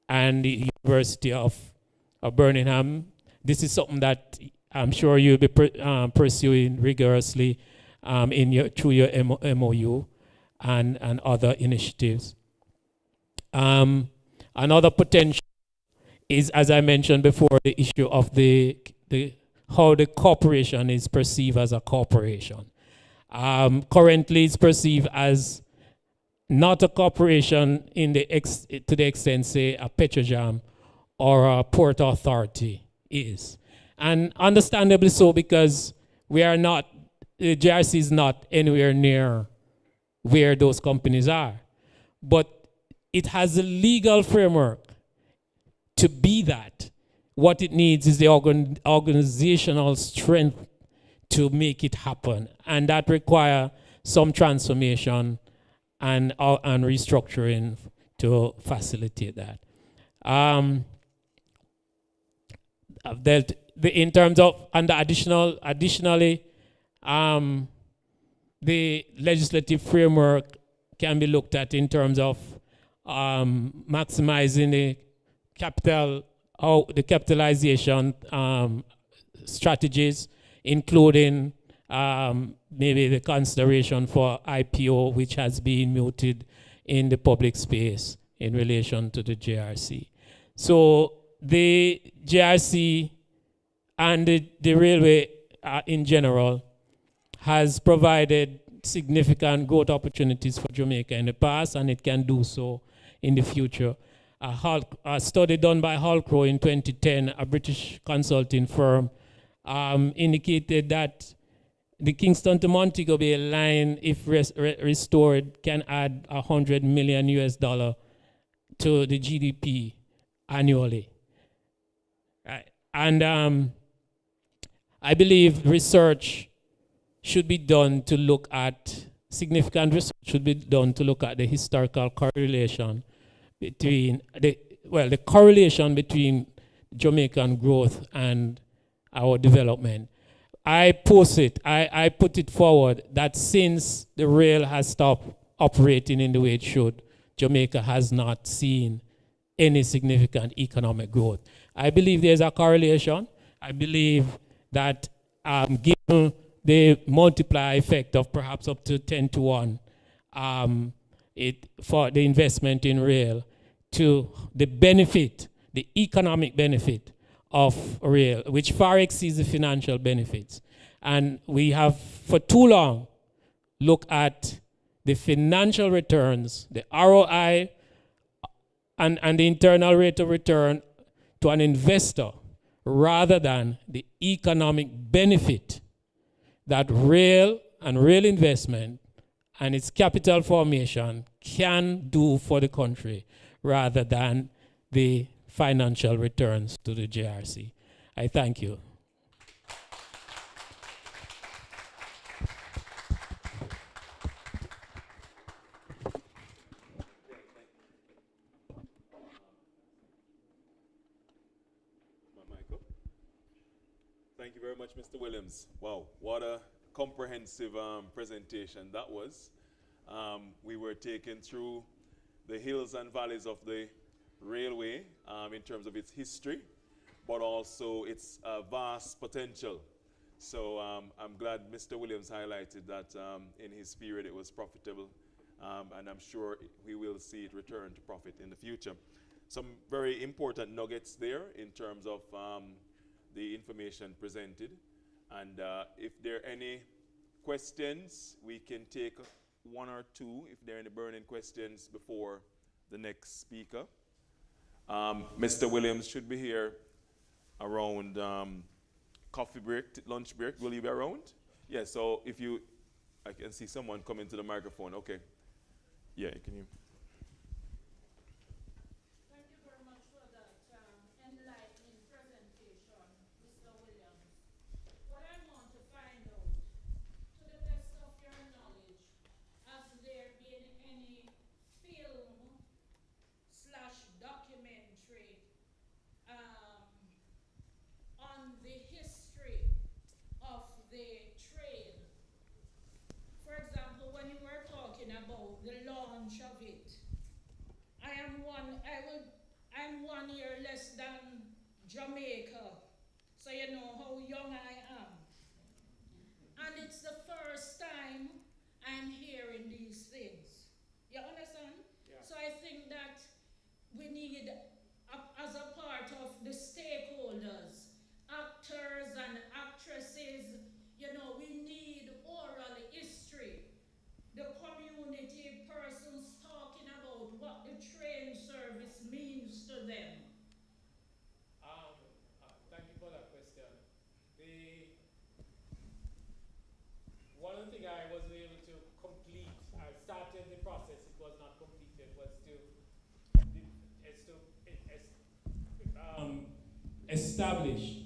B: and the University of Birmingham. This is something that I'm sure you'll be pursuing rigorously through your MOU and other initiatives. Another potential is, as I mentioned before, the issue of how the corporation is perceived as a corporation. Currently, it's perceived as not a corporation to the extent, say, a Petrojam or a port authority is. And understandably so, because the JRC is not anywhere near where those companies are. But it has a legal framework to be that. What it needs is the organizational strength to make it happen. And that requires some transformation and restructuring to facilitate that. I've dealt in terms of, and additionally, the legislative framework can be looked at in terms of maximizing the capitalization strategies, including maybe the consideration for IPO, which has been mooted in the public space in relation to the JRC. So the JRC and the railway in general has provided significant growth opportunities for Jamaica in the past, and it can do so in the future. A study done by Halcro in 2010, a British consulting firm, indicated that the Kingston to Montego Bay line, if restored, can add $100 million to the GDP annually. Right. And I believe research should be done to look at, significant research should be done to look at the historical correlation between, the correlation between Jamaican growth and our development. I put it forward that since the rail has stopped operating in the way it should, Jamaica has not seen any significant economic growth. I believe there's a correlation. I believe that given the multiplier effect of perhaps up to 10 to 1 for the investment in rail to the benefit, the economic benefit of rail, which far exceeds the financial benefits. And we have for too long looked at the financial returns, the ROI, and the internal rate of return to an investor rather than the economic benefit that rail and rail investment and its capital formation can do for the country rather than the financial returns to the JRC. I thank you.
A: Thank you very much, Mr. Williams. Wow, what a comprehensive presentation that was. We were taken through the hills and valleys of the railway in terms of its history, but also its vast potential. So I'm glad Mr. Williams highlighted that in his period it was profitable, and I'm sure we will see it return to profit in the future. Some very important nuggets there in terms of the information presented. And if there are any questions, we can take one or two if there are any burning questions before the next speaker. Mr. Williams should be here around coffee break, lunch break. Will you be around? Yeah, so if you, I can see someone coming to the microphone. Okay. Yeah, can you?
C: Thank you very much for that enlightening presentation, Mr. Williams. What I want to find out, to the best of your knowledge, has there been any film/documentary on the history of the train? For example, when you were talking about the launch of it, I'm 1 year less than Jamaica, so you know how young I am. And it's the first time I'm hearing these things. You understand? Yeah. So I think that we need, as a part of the stakeholders, actors and actresses, you know, we need oral history. The community persons talking about what the train service means to them.
B: Thank you for that question. One of the things I wasn't able to complete, I started the process, it was not completed, was to establish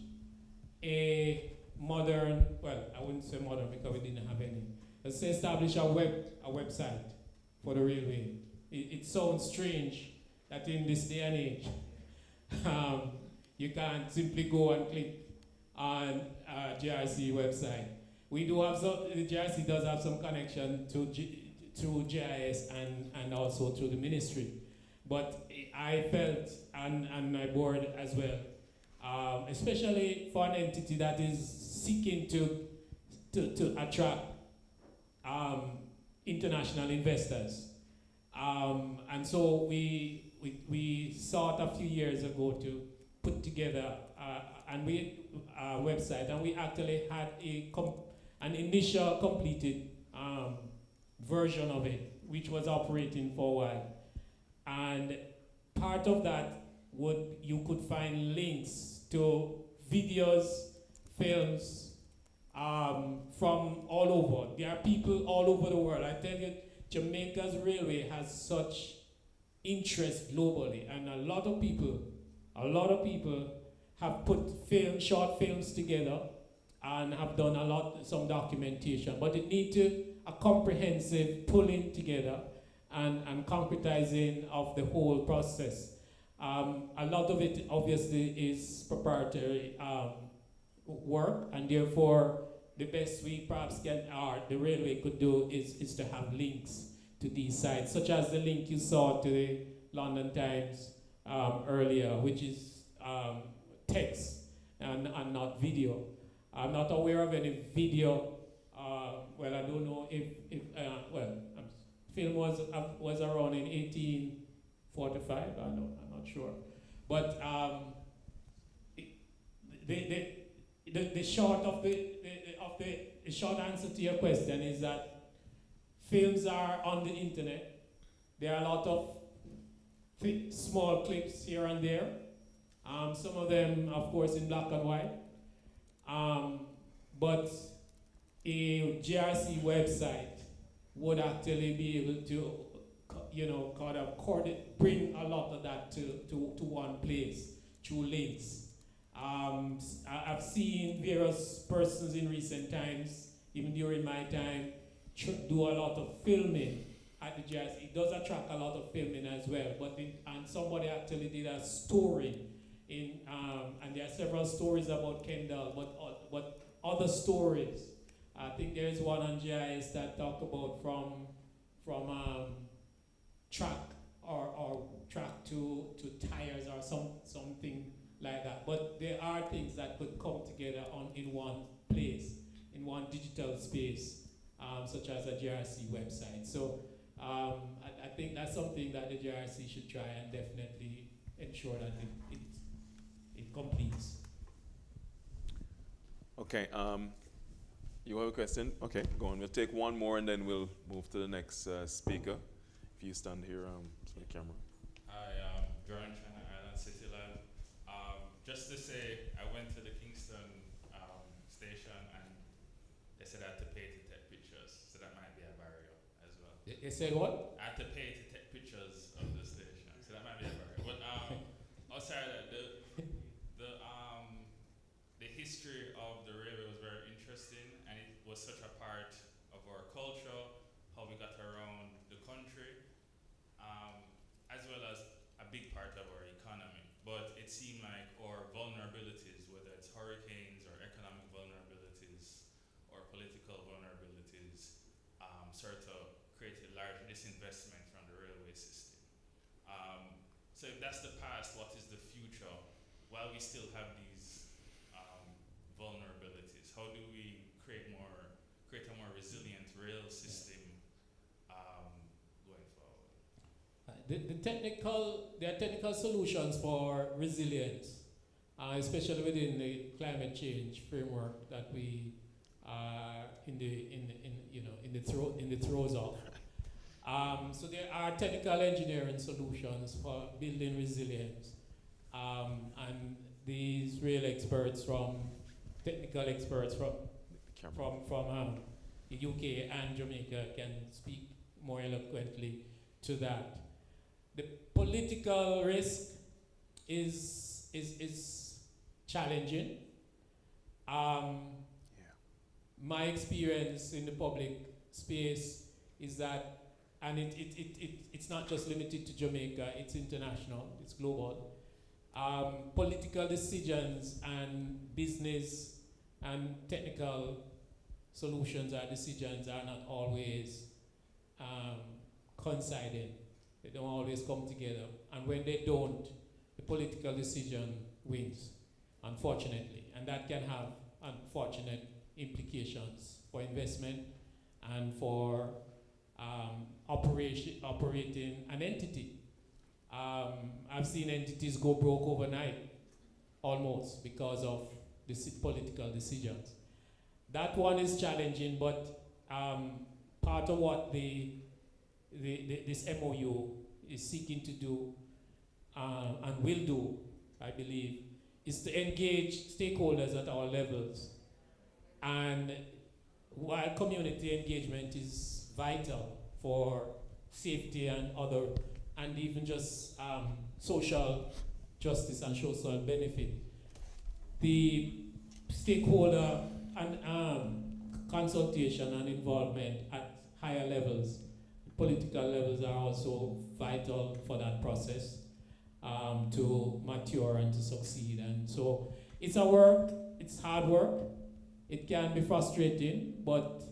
B: a modern, well, I wouldn't say modern because we didn't have any. Let's say establish a website for the railway. It sounds strange that in this day and age, you can't simply go and click on a JRC website. We do have some, the JRC does have some connection to through GIS and also through the ministry. But I felt, and my board as well, especially for an entity that is seeking to attract international investors. And so we sought a few years ago to put together a website, and we actually had an initial completed version of it, which was operating for a while. And part of that you could find links to videos, films from all over. There are people all over the world. I tell you, Jamaica's railway has such interest globally, and a lot of people have put short films together and have done some documentation, but it needs a comprehensive pulling together and concretizing of the whole process. A lot of it obviously is proprietary work, and therefore the best we perhaps the railway could do is to have links to these sites, such as the link you saw to the London Times earlier, which is text and not video. I'm not aware of any video. Well, I don't know if film was around in 1845. I'm not sure, but the short answer to your question is that films are on the internet. There are a lot of small clips here and there, Some of them, of course, in black and white. But a GRC website would actually be able to, kind of bring a lot of that to one place through links. I've seen various persons in recent times, even during my time, do a lot of filming at the GRC. It does attract a lot of filming as well, and somebody actually did a story and there are several stories about Kendall, but other stories. I think there is one on GIS that talk about from track or track to tires or something like that. But there are things that could come together in one place, in one digital space, such as a GRC website. So I think that's something that the GRC should try and definitely ensure that it completes.
A: Okay, you have a question? Okay, go on. We'll take one more and then we'll move to the next speaker. If you stand here to the camera.
D: Hi, Jordan China, Island City Lab. Just to say, I went to the Kingston station and they said I had to pay to take pictures, so that might be a barrier as well.
B: They said what?
D: I had to pay to take pictures of the station, so that might be a barrier. But outside of that, the history of the railway was very interesting, and it was such a part of our culture, how we got around the country, as well as a big part of our economy. But it seemed like our vulnerabilities, whether it's hurricanes or economic vulnerabilities or political vulnerabilities, sort of created large disinvestment from the railway system. So if that's the past, what is the future? While we still have these vulnerabilities, how do we create a more resilient rail system going forward?
B: There are technical solutions for resilience, especially within the climate change framework that we are in the throes of. So there are technical engineering solutions for building resilience, and these rail experts technical experts from the UK and Jamaica can speak more eloquently to that. The political risk is challenging. My experience in the public space is that, and it's not just limited to Jamaica, it's international, it's global. Political decisions and business and technical solutions or decisions are not always coinciding. They don't always come together. And when they don't, the political decision wins, unfortunately. And that can have unfortunate implications for investment and for operating an entity. I've seen entities go broke overnight, almost, because of political decisions. That one is challenging, but part of what this MOU is seeking to do and will do, I believe, is to engage stakeholders at all levels. And while community engagement is vital for safety and even just social justice and social benefit, the stakeholder and consultation and involvement at higher levels, political levels, are also vital for that process to mature and to succeed. And so it's hard work. It can be frustrating, but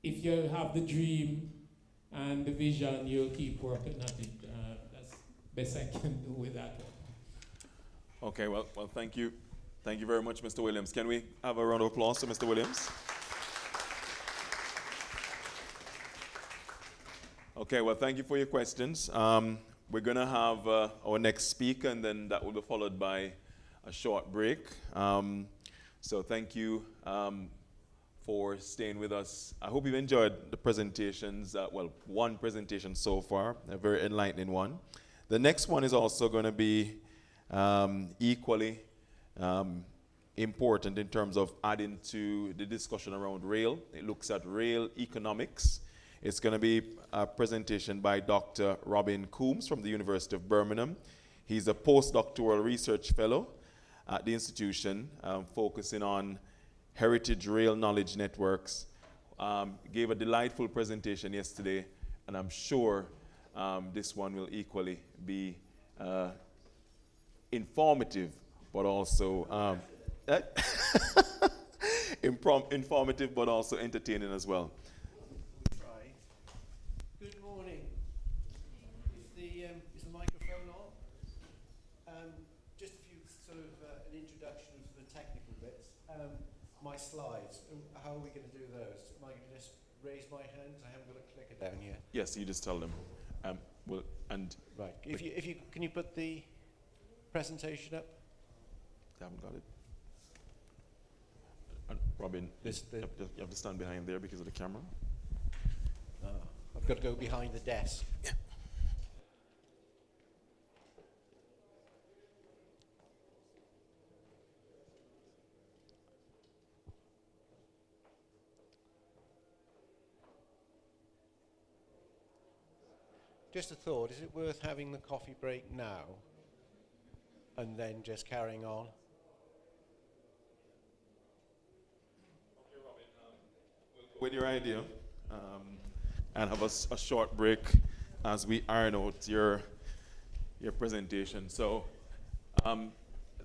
B: if you have the dream and the vision, you'll keep working at it. That's the best I can do with that.
A: Okay, well, thank you. Thank you very much, Mr. Williams. Can we have a round of applause to Mr. Williams? Okay, well, thank you for your questions. We're going to have our next speaker, and then that will be followed by a short break. So thank you for staying with us. I hope you've enjoyed the presentations. One presentation so far, a very enlightening one. The next one is also going to be equally important in terms of adding to the discussion around rail. It looks at rail economics. It's going to be a presentation by Dr. Robin Coombes from the University of Birmingham. He's a postdoctoral research fellow at the institution, focusing on heritage rail knowledge networks. Gave a delightful presentation yesterday, and I'm sure this one will equally be informative, but also informative, but also entertaining as well.
E: Right. Good morning. Is the microphone on? Just a few sort of an introduction of the technical bits. My slides. How are we going to do those? Am I going to just raise my hand? I haven't got a clicker down yet.
A: Yes, you just tell them.
E: Right. If you can you put the presentation up?
A: I haven't got it. Robin, you have to stand behind there because of the camera.
E: I've got to go behind the desk.
A: Yeah.
E: Just a thought, is it worth having the coffee break now and then just carrying on?
A: With your idea, and have a short break as we iron out your presentation. So,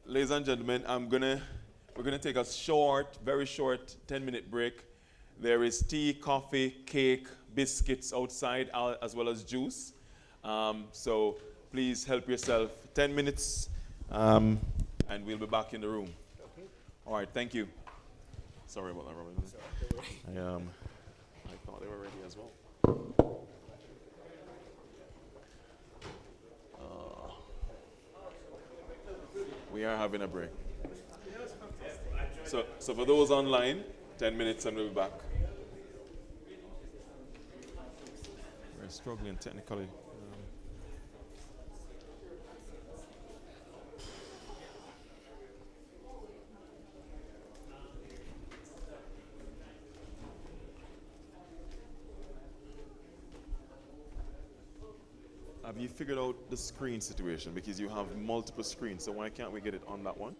A: ladies and gentlemen, we're gonna take a short, very short 10-minute break. There is tea, coffee, cake, biscuits outside, as well as juice. So please help yourself. 10 minutes, and we'll be back in the room.
E: Okay.
A: All right, thank you. Sorry about that, Robin. I thought they were ready as well. We are having a break. So for those online, 10 minutes and we'll be back. We're struggling technically. Have you figured out the screen situation? Because you have multiple screens, so why can't we get it on that one?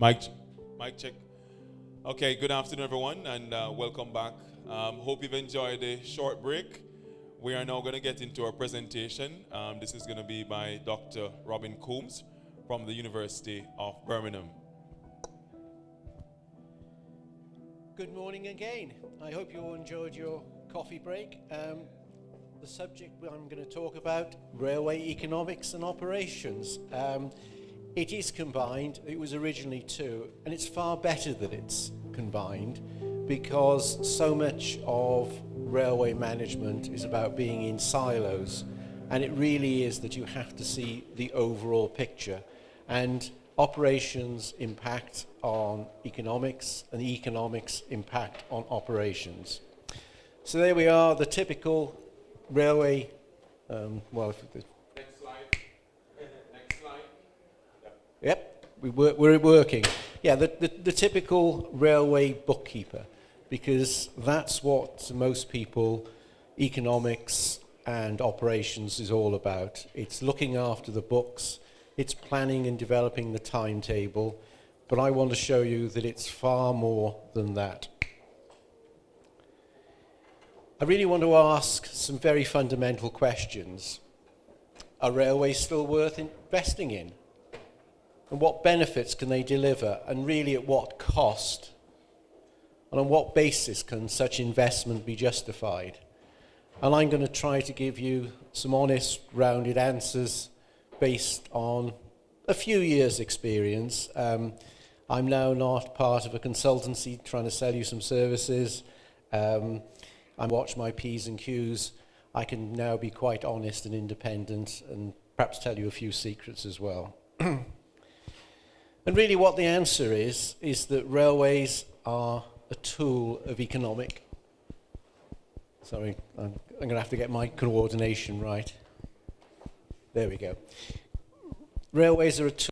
A: Mic check. Okay, good afternoon, everyone, and welcome back. Hope you've enjoyed the short break. We are now going to get into our presentation. This is going to be by Dr. Robin Coombes from the University of Birmingham.
E: Good morning again. I hope you all enjoyed your coffee break. The subject I'm going to talk about, railway economics and operations. It is combined. It was originally two, and it's far better that it's combined because so much of railway management is about being in silos, and it really is that you have to see the overall picture, and operations impact on economics and the economics impact on operations. So there we are, the typical railway,
A: Next slide. Next slide.
E: Yep, we're working. Yeah, the typical railway bookkeeper, because that's what most people, economics and operations is all about. It's looking after the books, it's planning and developing the timetable, but I want to show you that it's far more than that. I really want to ask some very fundamental questions. Are railways still worth investing in? And what benefits can they deliver? And really at what cost? And on what basis can such investment be justified? And I'm going to try to give you some honest, rounded answers based on a few years' experience. I'm now not part of a consultancy trying to sell you some services. I watch my P's and Q's. I can now be quite honest and independent and perhaps tell you a few secrets as well. And really what the answer is that railways are a tool of economic. Sorry, I'm going to have to get my coordination right. There we go. Railways are a tool.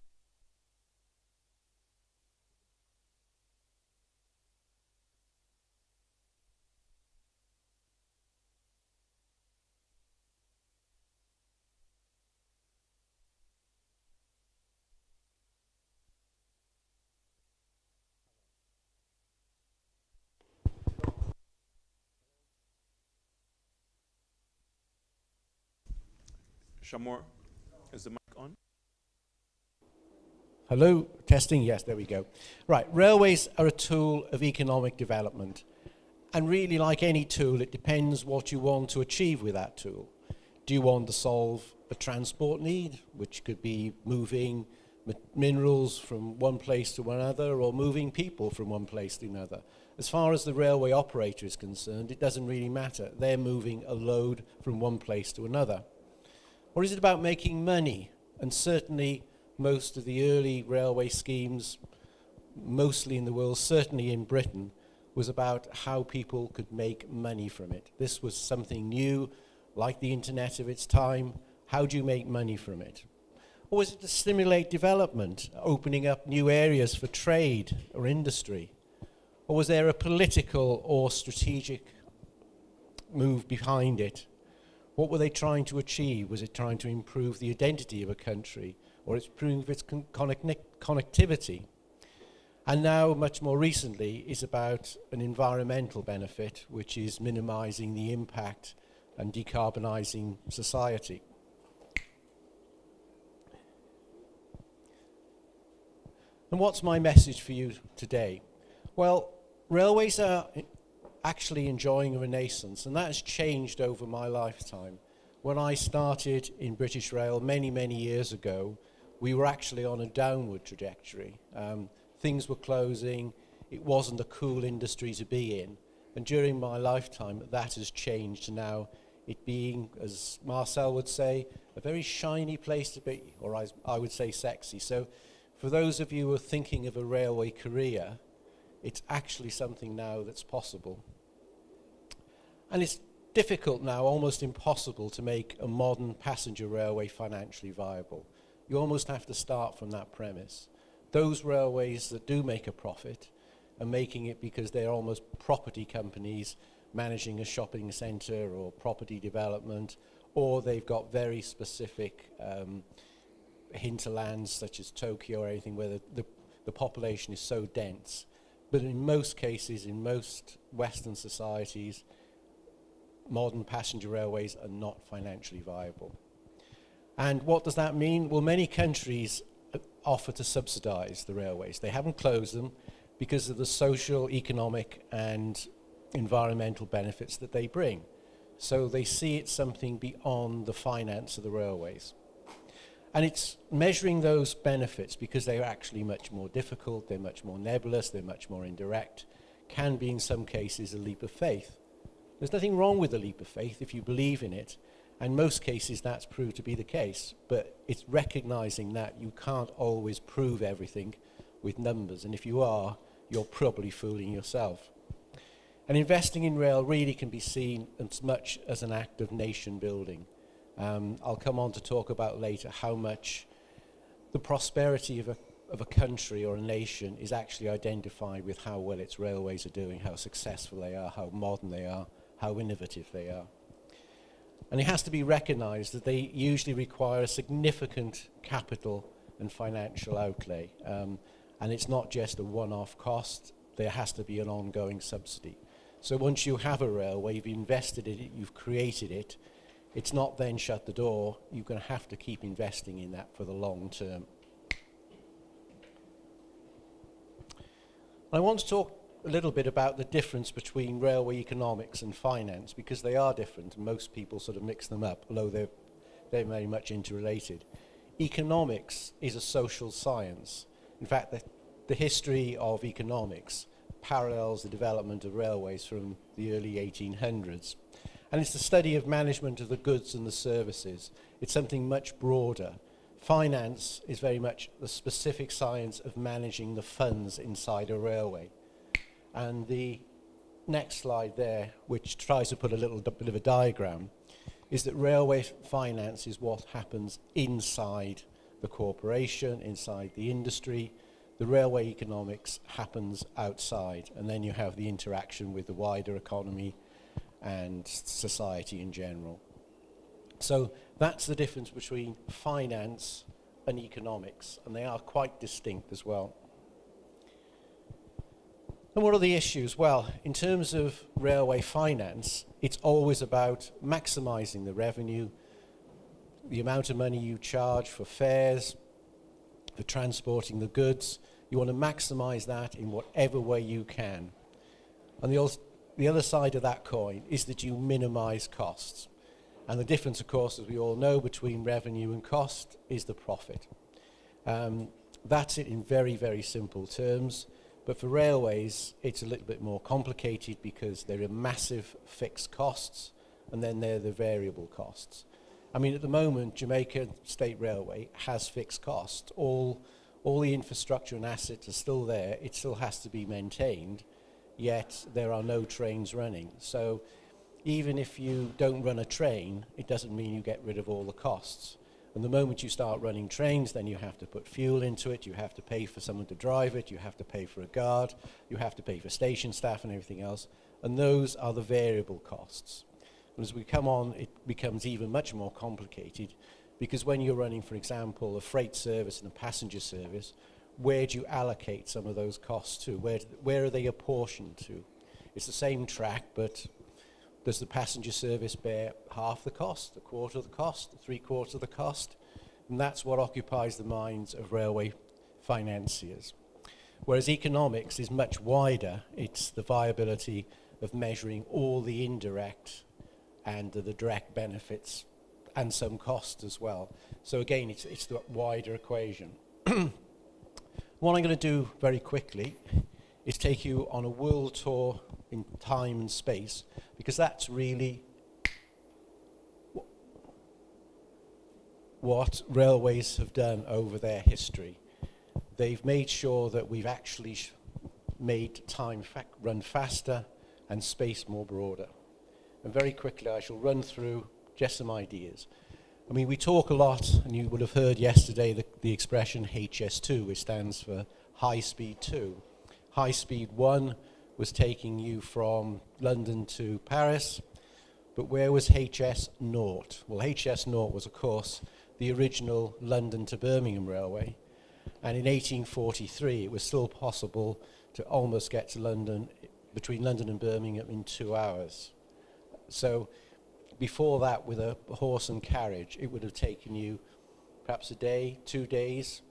A: Shamor, is the mic on?
E: Hello, testing, yes, there we go. Right, railways are a tool of economic development. And really, like any tool, it depends what you want to achieve with that tool. Do you want to solve a transport need, which could be moving minerals from one place to another or moving people from one place to another? As far as the railway operator is concerned, it doesn't really matter. They're moving a load from one place to another. Or is it about making money? And certainly most of the early railway schemes, mostly in the world, certainly in Britain, was about how people could make money from it. This was something new, like the internet of its time. How do you make money from it? Or was it to stimulate development, opening up new areas for trade or industry? Or was there a political or strategic move behind it? What were they trying to achieve? Was it trying to improve the identity of a country, or improve its connectivity? And now, much more recently, is about an environmental benefit, which is minimizing the impact and decarbonizing society. And what's my message for you today? Well, railways are actually enjoying a renaissance, and that has changed over my lifetime. When I started in British Rail many, many years ago, we were actually on a downward trajectory. Things were closing, it wasn't a cool industry to be in, and during my lifetime that has changed to now it being, as Marcel would say, a very shiny place to be, or I would say sexy. So for those of you who are thinking of a railway career, it's actually something now that's possible. And it's difficult now, almost impossible, to make a modern passenger railway financially viable. You almost have to start from that premise. Those railways that do make a profit are making it because they're almost property companies managing a shopping centre or property development, or they've got very specific hinterlands such as Tokyo or anything where the population is so dense. But in most cases, in most Western societies, modern passenger railways are not financially viable. And what does that mean? Well, many countries offer to subsidize the railways. They haven't closed them because of the social, economic, and environmental benefits that they bring. So they see it something beyond the finance of the railways. And it's measuring those benefits, because they're actually much more difficult, they're much more nebulous, they're much more indirect, can be in some cases a leap of faith. There's nothing wrong with a leap of faith if you believe in it, and most cases that's proved to be the case, but it's recognizing that you can't always prove everything with numbers, and if you are, you're probably fooling yourself. And investing in rail really can be seen as much as an act of nation building. I'll come on to talk about later how much the prosperity of a country or a nation is actually identified with how well its railways are doing, how successful they are, how modern they are, how innovative they are. And it has to be recognized that they usually require a significant capital and financial outlay. And it's not just a one-off cost, there has to be an ongoing subsidy. So once you have a railway, you've invested in it, you've created it, it's not then shut the door, you're going to have to keep investing in that for the long term. I want to talk a little bit about the difference between railway economics and finance, because they are different, and most people sort of mix them up, although they're very much interrelated. Economics is a social science. In fact, the history of economics parallels the development of railways from the early 1800s. And it's the study of management of the goods and the services. It's something much broader. Finance is very much the specific science of managing the funds inside a railway. And the next slide there, which tries to put a little bit of a diagram, is that railway finance is what happens inside the corporation, inside the industry. The railway economics happens outside, and then you have the interaction with the wider economy and society in general. So that's the difference between finance and economics, and they are quite distinct as well. And what are the issues? Well, in terms of railway finance, it's always about maximizing the revenue, the amount of money you charge for fares, for transporting the goods. You want to maximize that in whatever way you can. And the other side of that coin is that you minimize costs. And the difference, of course, as we all know, between revenue and cost is the profit. That's it in very, very simple terms. But for railways, it's a little bit more complicated because there are massive fixed costs, and then there are the variable costs. I mean, at the moment, Jamaica State Railway has fixed costs. All the infrastructure and assets are still there. It still has to be maintained, yet there are no trains running. So even if you don't run a train, it doesn't mean you get rid of all the costs. And the moment you start running trains, then you have to put fuel into it, you have to pay for someone to drive it, you have to pay for a guard, you have to pay for station staff and everything else. And those are the variable costs. And as we come on, it becomes even much more complicated, because when you're running, for example, a freight service and a passenger service, where do you allocate some of those costs to? Where are they apportioned to? It's the same track, but does the passenger service bear half the cost, a quarter of the cost, 3/4 of the cost? And that's what occupies the minds of railway financiers. Whereas economics is much wider. It's the viability of measuring all the indirect and the direct benefits and some costs as well. So again, it's the wider equation. What I'm going to do very quickly is take you on a world tour in time and space, because that's really what railways have done over their history. They've made sure that we've actually made time run faster and space more broader. And very quickly I shall run through just some ideas. I mean, we talk a lot, and you would have heard yesterday the expression HS2, which stands for High Speed 2. High Speed 1 was taking you from London to Paris, but where was HS0? Well, HS0 was, of course, the original London to Birmingham railway, And in 1843, it was still possible to almost get to London, between London and Birmingham, in 2 hours. So before that, with a horse and carriage, it would have taken you perhaps a day, 2 days.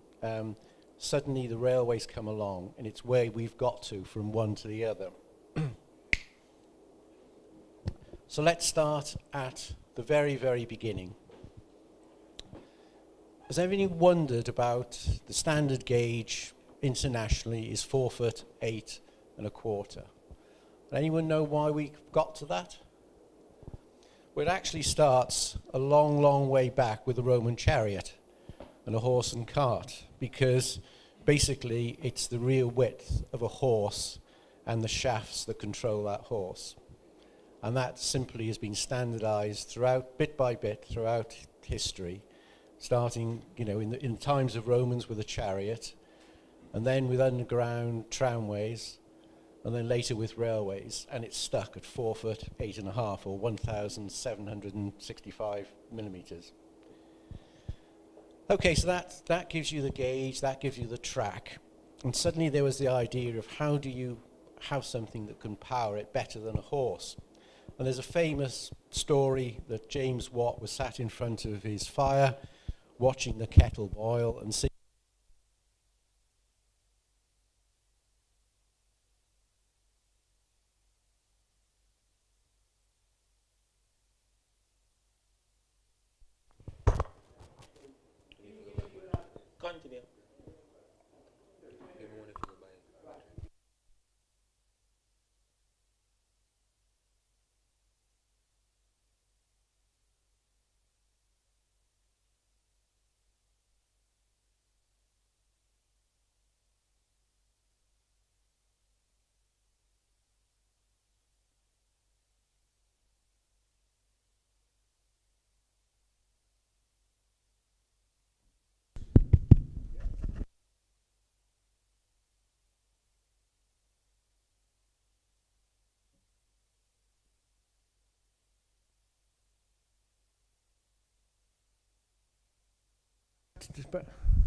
E: Suddenly the railways come along, and it's where we've got to from one to the other. So let's start at the very, very beginning. Has anyone wondered about the standard gauge internationally is 4 foot 8 1/4? Anyone know why we got to that? Well, it actually starts a long, long way back with the Roman chariot and a horse and cart, because basically it's the real width of a horse and the shafts that control that horse. And that simply has been standardized throughout, bit by bit, throughout history, starting, in times of Romans with a chariot, and then with underground tramways, and then later with railways, and it's stuck at 4 foot 8 1/2, or 1,765 millimeters. Okay, so that gives you the gauge, that gives you the track. And suddenly there was the idea of how do you have something that can power it better than a horse? And there's a famous story that James Watt was sat in front of his fire, watching the kettle boil and singing.
F: Continue.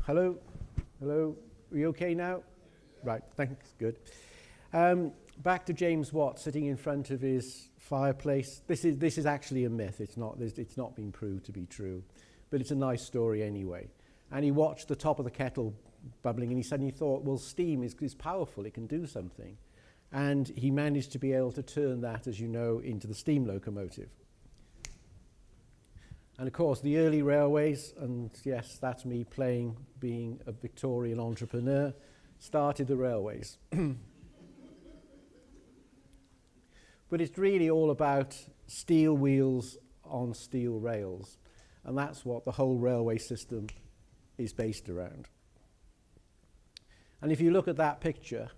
E: Hello? Hello? Are you okay now? Right, thanks, good. Back to James Watt sitting in front of his fireplace. This is actually a myth. It's not been proved to be true, but it's a nice story anyway. And he watched the top of the kettle bubbling, and he suddenly thought, well, steam is powerful. It can do something. And he managed to be able to turn that, as you know, into the steam locomotive. And of course, the early railways, and yes, that's me being a Victorian entrepreneur, started the railways. But it's really all about steel wheels on steel rails. And that's what the whole railway system is based around. And if you look at that picture,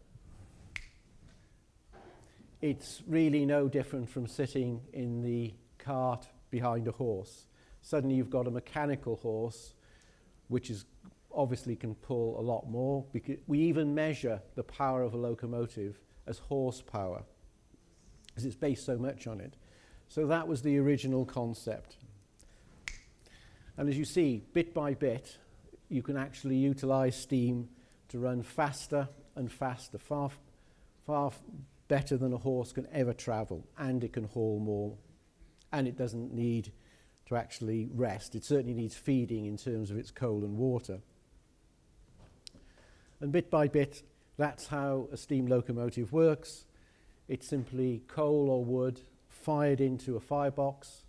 E: it's really no different from sitting in the cart behind a horse. Suddenly you've got a mechanical horse, which is obviously can pull a lot more. Because we even measure the power of a locomotive as horsepower, because it's based so much on it. So that was the original concept. And as you see, bit by bit, you can actually utilize steam to run faster and faster, far better than a horse can ever travel, and it can haul more, and it doesn't need to actually rest. It certainly needs feeding in terms of its coal and water. And bit by bit, that's how a steam locomotive works. It's simply coal or wood fired into a firebox.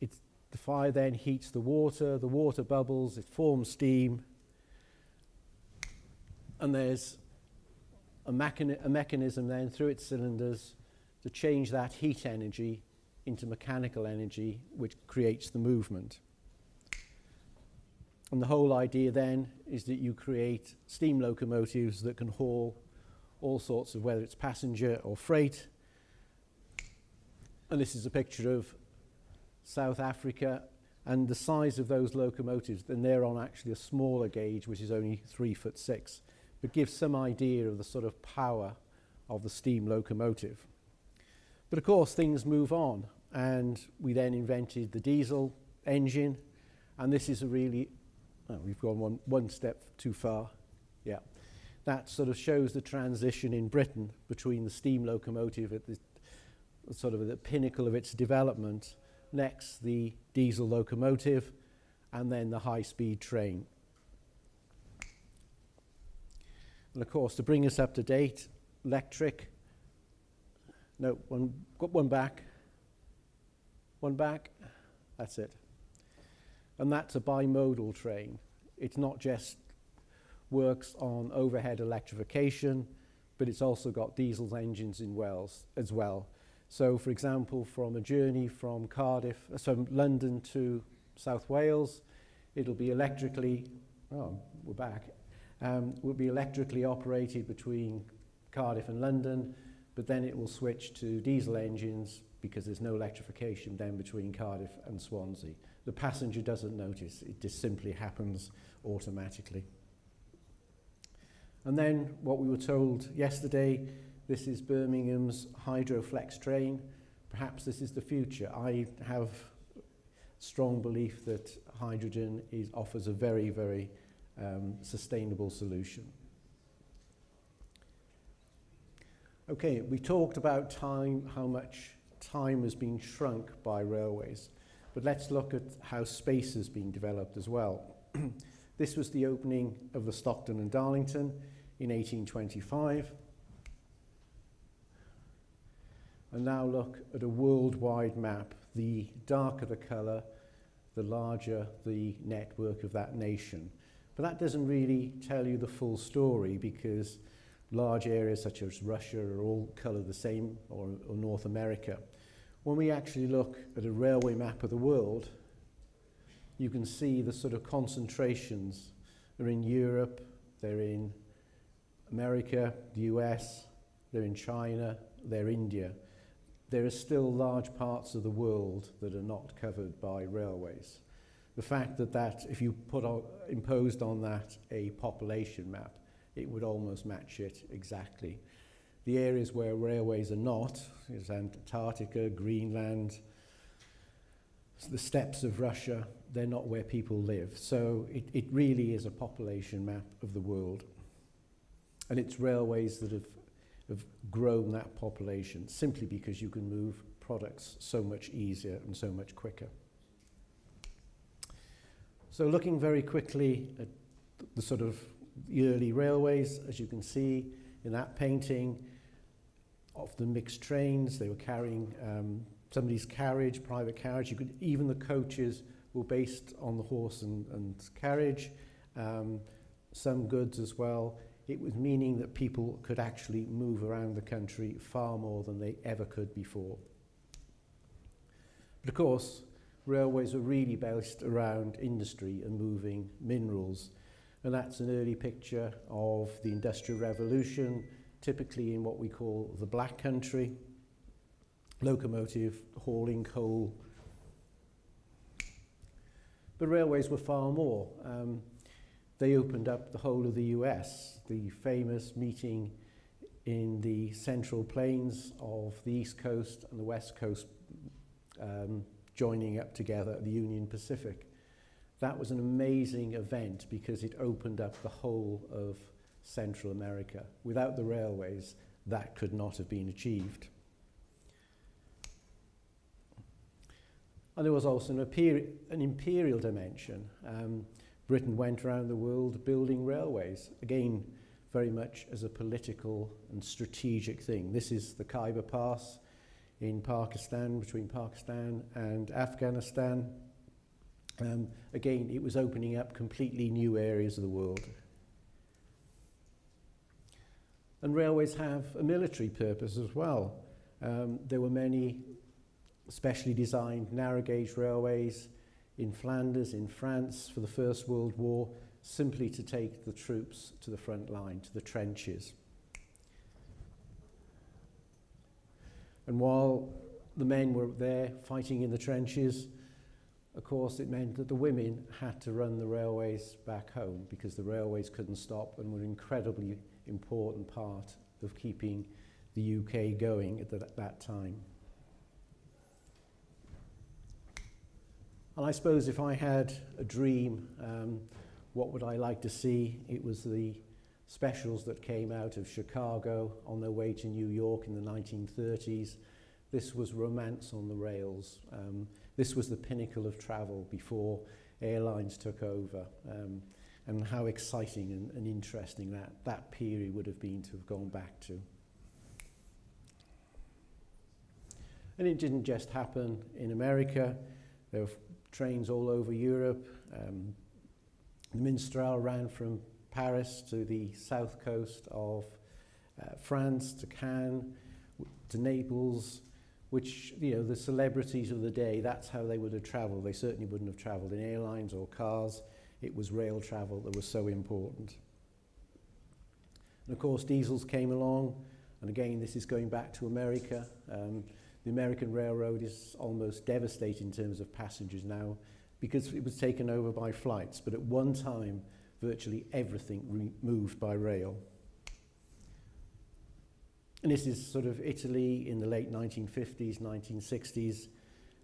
E: The fire then heats the water bubbles, it forms steam, and there's a mechanism then through its cylinders to change that heat energy into mechanical energy, which creates the movement. And the whole idea then is that you create steam locomotives that can haul all sorts of, whether it's passenger or freight. And this is a picture of South Africa, and the size of those locomotives, then they're on actually a smaller gauge, which is only 3'6", but gives some idea of the sort of power of the steam locomotive. But of course, things move on, and we then invented the diesel engine, and this is a really Oh, we've gone one step too far. Yeah. That sort of shows the transition in Britain between the steam locomotive at the sort of the pinnacle of its development, next the diesel locomotive, and then the high-speed train. And of course, to bring us up to date, electric. No, one back. One back. That's it. And that's a bimodal train. It's not just works on overhead electrification, but it's also got diesel engines in Wales as well. So, for example, from a journey from London to South Wales, it'll be electrically, we're back, will be electrically operated between Cardiff and London, but then it will switch to diesel engines because there's no electrification then between Cardiff and Swansea. The passenger doesn't notice, it just simply happens automatically. And then what we were told yesterday, this is Birmingham's Hydroflex train. Perhaps this is the future. I have strong belief that hydrogen offers a very, very sustainable solution. Okay, we talked about time, how much time has been shrunk by railways, but let's look at how space has been developed as well. This was the opening of the Stockton and Darlington in 1825. And now look at a worldwide map. The darker the colour, the larger the network of that nation. But that doesn't really tell you the full story, because large areas such as Russia are all coloured the same, or North America. When we actually look at a railway map of the world, you can see the sort of concentrations. They're in Europe, they're in America, the US, they're in China, they're India. There are still large parts of the world that are not covered by railways. The fact that if you imposed on that a population map, it would almost match it exactly. The areas where railways are not is Antarctica, Greenland, the steppes of Russia. They're not where people live. So it really is a population map of the world. And it's railways that have grown that population simply because you can move products so much easier and so much quicker. So looking very quickly at the sort of early railways, as you can see in that painting, of the mixed trains, they were carrying somebody's carriage, private carriage. Even the coaches were based on the horse and carriage, some goods as well. It was meaning that people could actually move around the country far more than they ever could before. But of course, railways were really based around industry and moving minerals. And that's an early picture of the Industrial Revolution, typically in what we call the Black Country. Locomotive hauling coal. But railways were far more. They opened up the whole of the US. The famous meeting in the central plains of the East Coast and the West Coast joining up together at the Union Pacific. That was an amazing event because it opened up the whole of Central America. Without the railways, that could not have been achieved. And there was also an imperial dimension. Britain went around the world building railways, again, very much as a political and strategic thing. This is the Khyber Pass in Pakistan, between Pakistan and Afghanistan. Again, it was opening up completely new areas of the world. And railways have a military purpose as well. There were many specially designed narrow gauge railways in Flanders, in France, for the First World War, simply to take the troops to the front line, to the trenches. And while the men were there fighting in the trenches, of course, it meant that the women had to run the railways back home because the railways couldn't stop and were an incredibly important part of keeping the UK going at that time. And I suppose if I had a dream, What would I like to see? It was the specials that came out of Chicago on their way to New York in the 1930s. This was romance on the rails. This was the pinnacle of travel before airlines took over. And how exciting and interesting that period would have been to have gone back to. And it didn't just happen in America. There were trains all over Europe. The Minstrel ran from Paris to the south coast of France, to Cannes, to Naples, which, you know, the celebrities of the day, that's how they would have travelled. They certainly wouldn't have travelled in airlines or cars. It was rail travel that was so important. And of course, diesels came along, and again, this is going back to America. The American railroad is almost devastated in terms of passengers now because it was taken over by flights, but at one time, virtually everything moved by rail. And this is sort of Italy in the late 1950s, 1960s.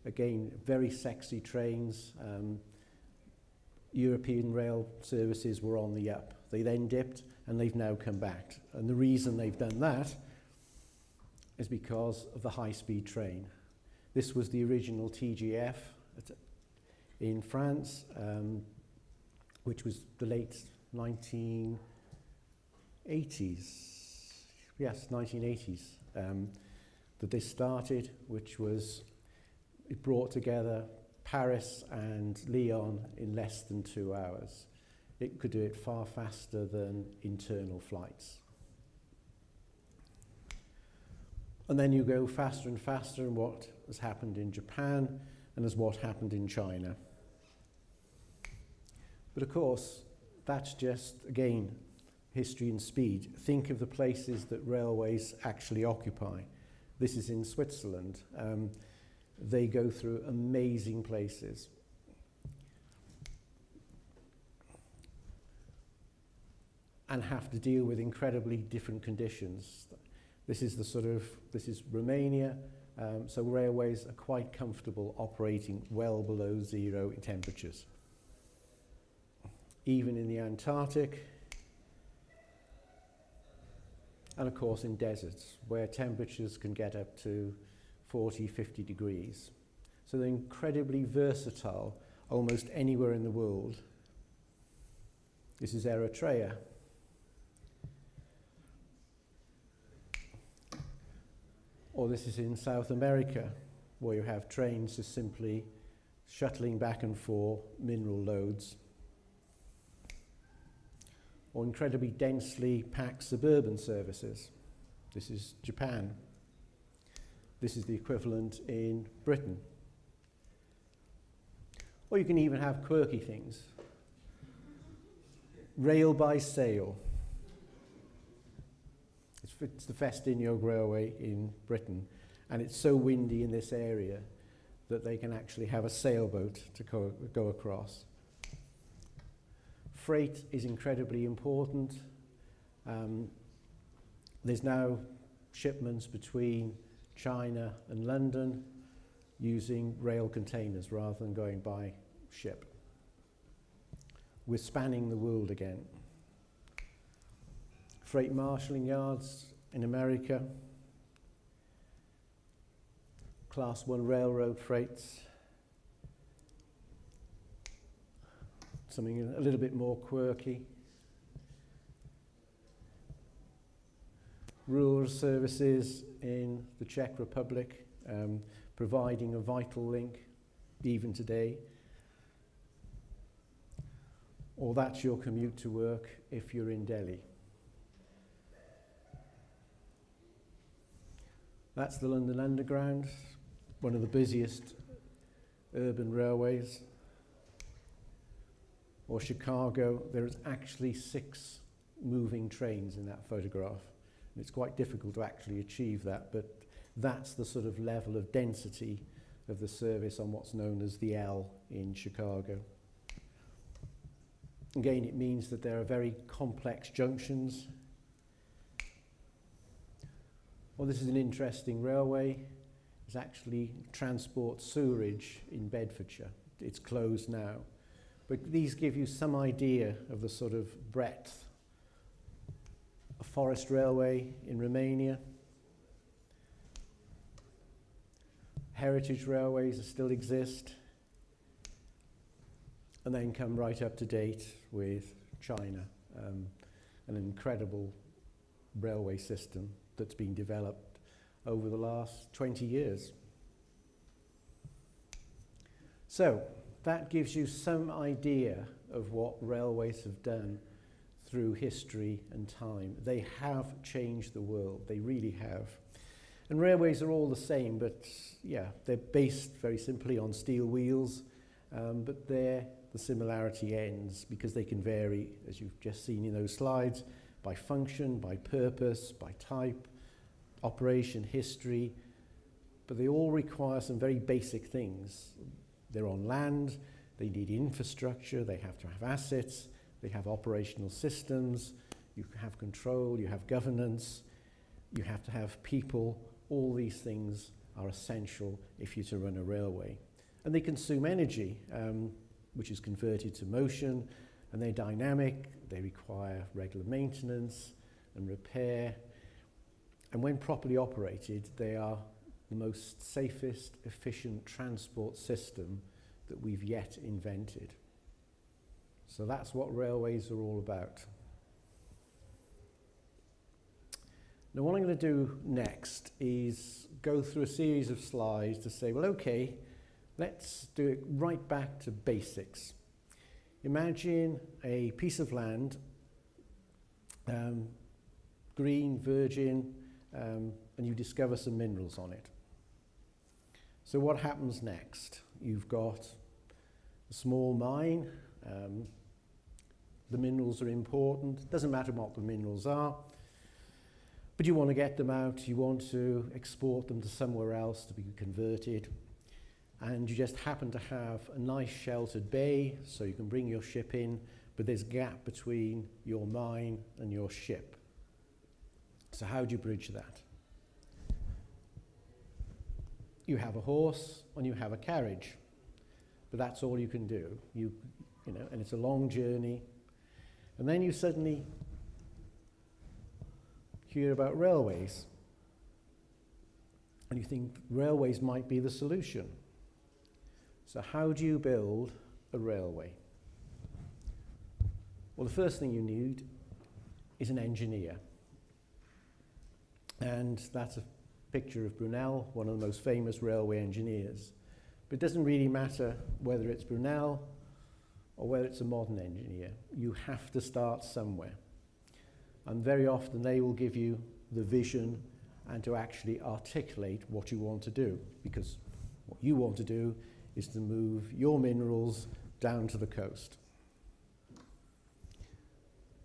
E: Again, very sexy trains. European rail services were on the up. They then dipped, and they've now come back. And the reason they've done that is because of the high-speed train. This was the original TGF in France, which was the late 1980s. Yes, 1980s, that this started, which was, it brought together Paris and Lyon in less than 2 hours. It could do it far faster than internal flights. And then you go faster and faster, and what has happened in Japan and as what happened in China. But of course, that's just, again, history and speed. Think of the places that railways actually occupy. This is in Switzerland. They go through amazing places. And have to deal with incredibly different conditions. This is Romania, so railways are quite comfortable operating well below zero in temperatures. Even in the Antarctic, and of course in deserts, where temperatures can get up to 40, 50 degrees. So they're incredibly versatile, almost anywhere in the world. This is Eritrea. Or this is in South America, where you have trains just simply shuttling back and forth mineral loads. Or incredibly densely packed suburban services. This is Japan. This is the equivalent in Britain. Or you can even have quirky things. Rail by sail. It's the Festiniog Railway in Britain, and it's so windy in this area that they can actually have a sailboat to go across. Freight is incredibly important. There's now shipments between China and London using rail containers rather than going by ship. We're spanning the world again. Freight marshalling yards in America, Class 1 railroad freights, something a little bit more quirky. Rural services in the Czech Republic, providing a vital link even today. Or that's your commute to work if you're in Delhi. That's the London Underground, one of the busiest urban railways. Or Chicago, there's actually 6 moving trains in that photograph. And it's quite difficult to actually achieve that, but that's the sort of level of density of the service on what's known as the L in Chicago. Again, it means that there are very complex junctions. Well, this is an interesting railway. It actually transports sewerage in Bedfordshire. It's closed now. But these give you some idea of the sort of breadth. A forest railway in Romania. Heritage railways that still exist. And then come right up to date with China, an incredible railway system that's been developed over the last 20 years. So that gives you some idea of what railways have done through history and time. They have changed the world, they really have. And railways are all the same, but yeah, they're based very simply on steel wheels, but there the similarity ends because they can vary, as you've just seen in those slides, by function, by purpose, by type, operation, history, but they all require some very basic things. They're on land, they need infrastructure, they have to have assets, they have operational systems, you have control, you have governance, you have to have people. All these things are essential if you're to run a railway. And they consume energy, which is converted to motion, and they're dynamic, they require regular maintenance and repair. And when properly operated, they are the most safest, efficient transport system that we've yet invented. So that's what railways are all about. Now what I'm going to do next is go through a series of slides to say, well, okay, let's do it right back to basics. Imagine a piece of land, green, virgin, and you discover some minerals on it. So what happens next? You've got a small mine. The minerals are important. It doesn't matter what the minerals are, but you want to get them out. You want to export them to somewhere else to be converted. And you just happen to have a nice sheltered bay, so you can bring your ship in, but there's a gap between your mine and your ship. So how do you bridge that? You have a horse and you have a carriage, but that's all you can do. You know, and it's a long journey. And then you suddenly hear about railways, and you think railways might be the solution. So how do you build a railway? Well, the first thing you need is an engineer. And that's a picture of Brunel, one of the most famous railway engineers. But it doesn't really matter whether it's Brunel or whether it's a modern engineer. You have to start somewhere. And very often they will give you the vision and to actually articulate what you want to do, because what you want to do is to move your minerals down to the coast.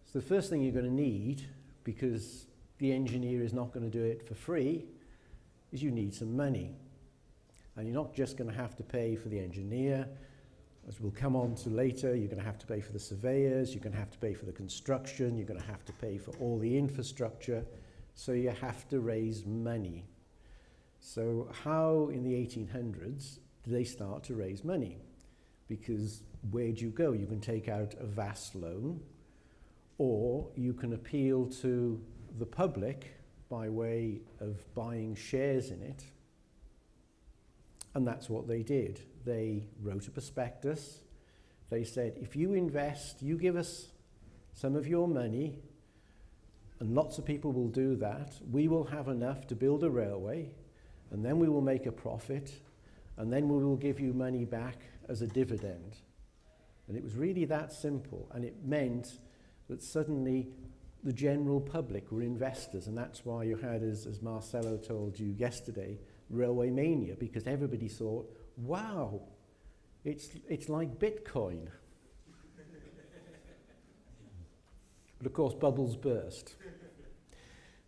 E: So the first thing you're going to need, because the engineer is not going to do it for free, is you need some money. And you're not just going to have to pay for the engineer. As we'll come on to later, you're going to have to pay for the surveyors, you're going to have to pay for the construction, you're going to have to pay for all the infrastructure. So you have to raise money. So how in the 1800s do they start to raise money? Because where do you go? You can take out a vast loan, or you can appeal to the public by way of buying shares in it. And that's what they did. They wrote a prospectus. They said, if you invest, you give us some of your money, and lots of people will do that, we will have enough to build a railway, and then we will make a profit, and then we will give you money back as a dividend. And it was really that simple, and it meant that suddenly the general public were investors, and that's why you had, as Marcelo told you yesterday, railway mania, because everybody thought, wow, it's like Bitcoin. But of course, bubbles burst.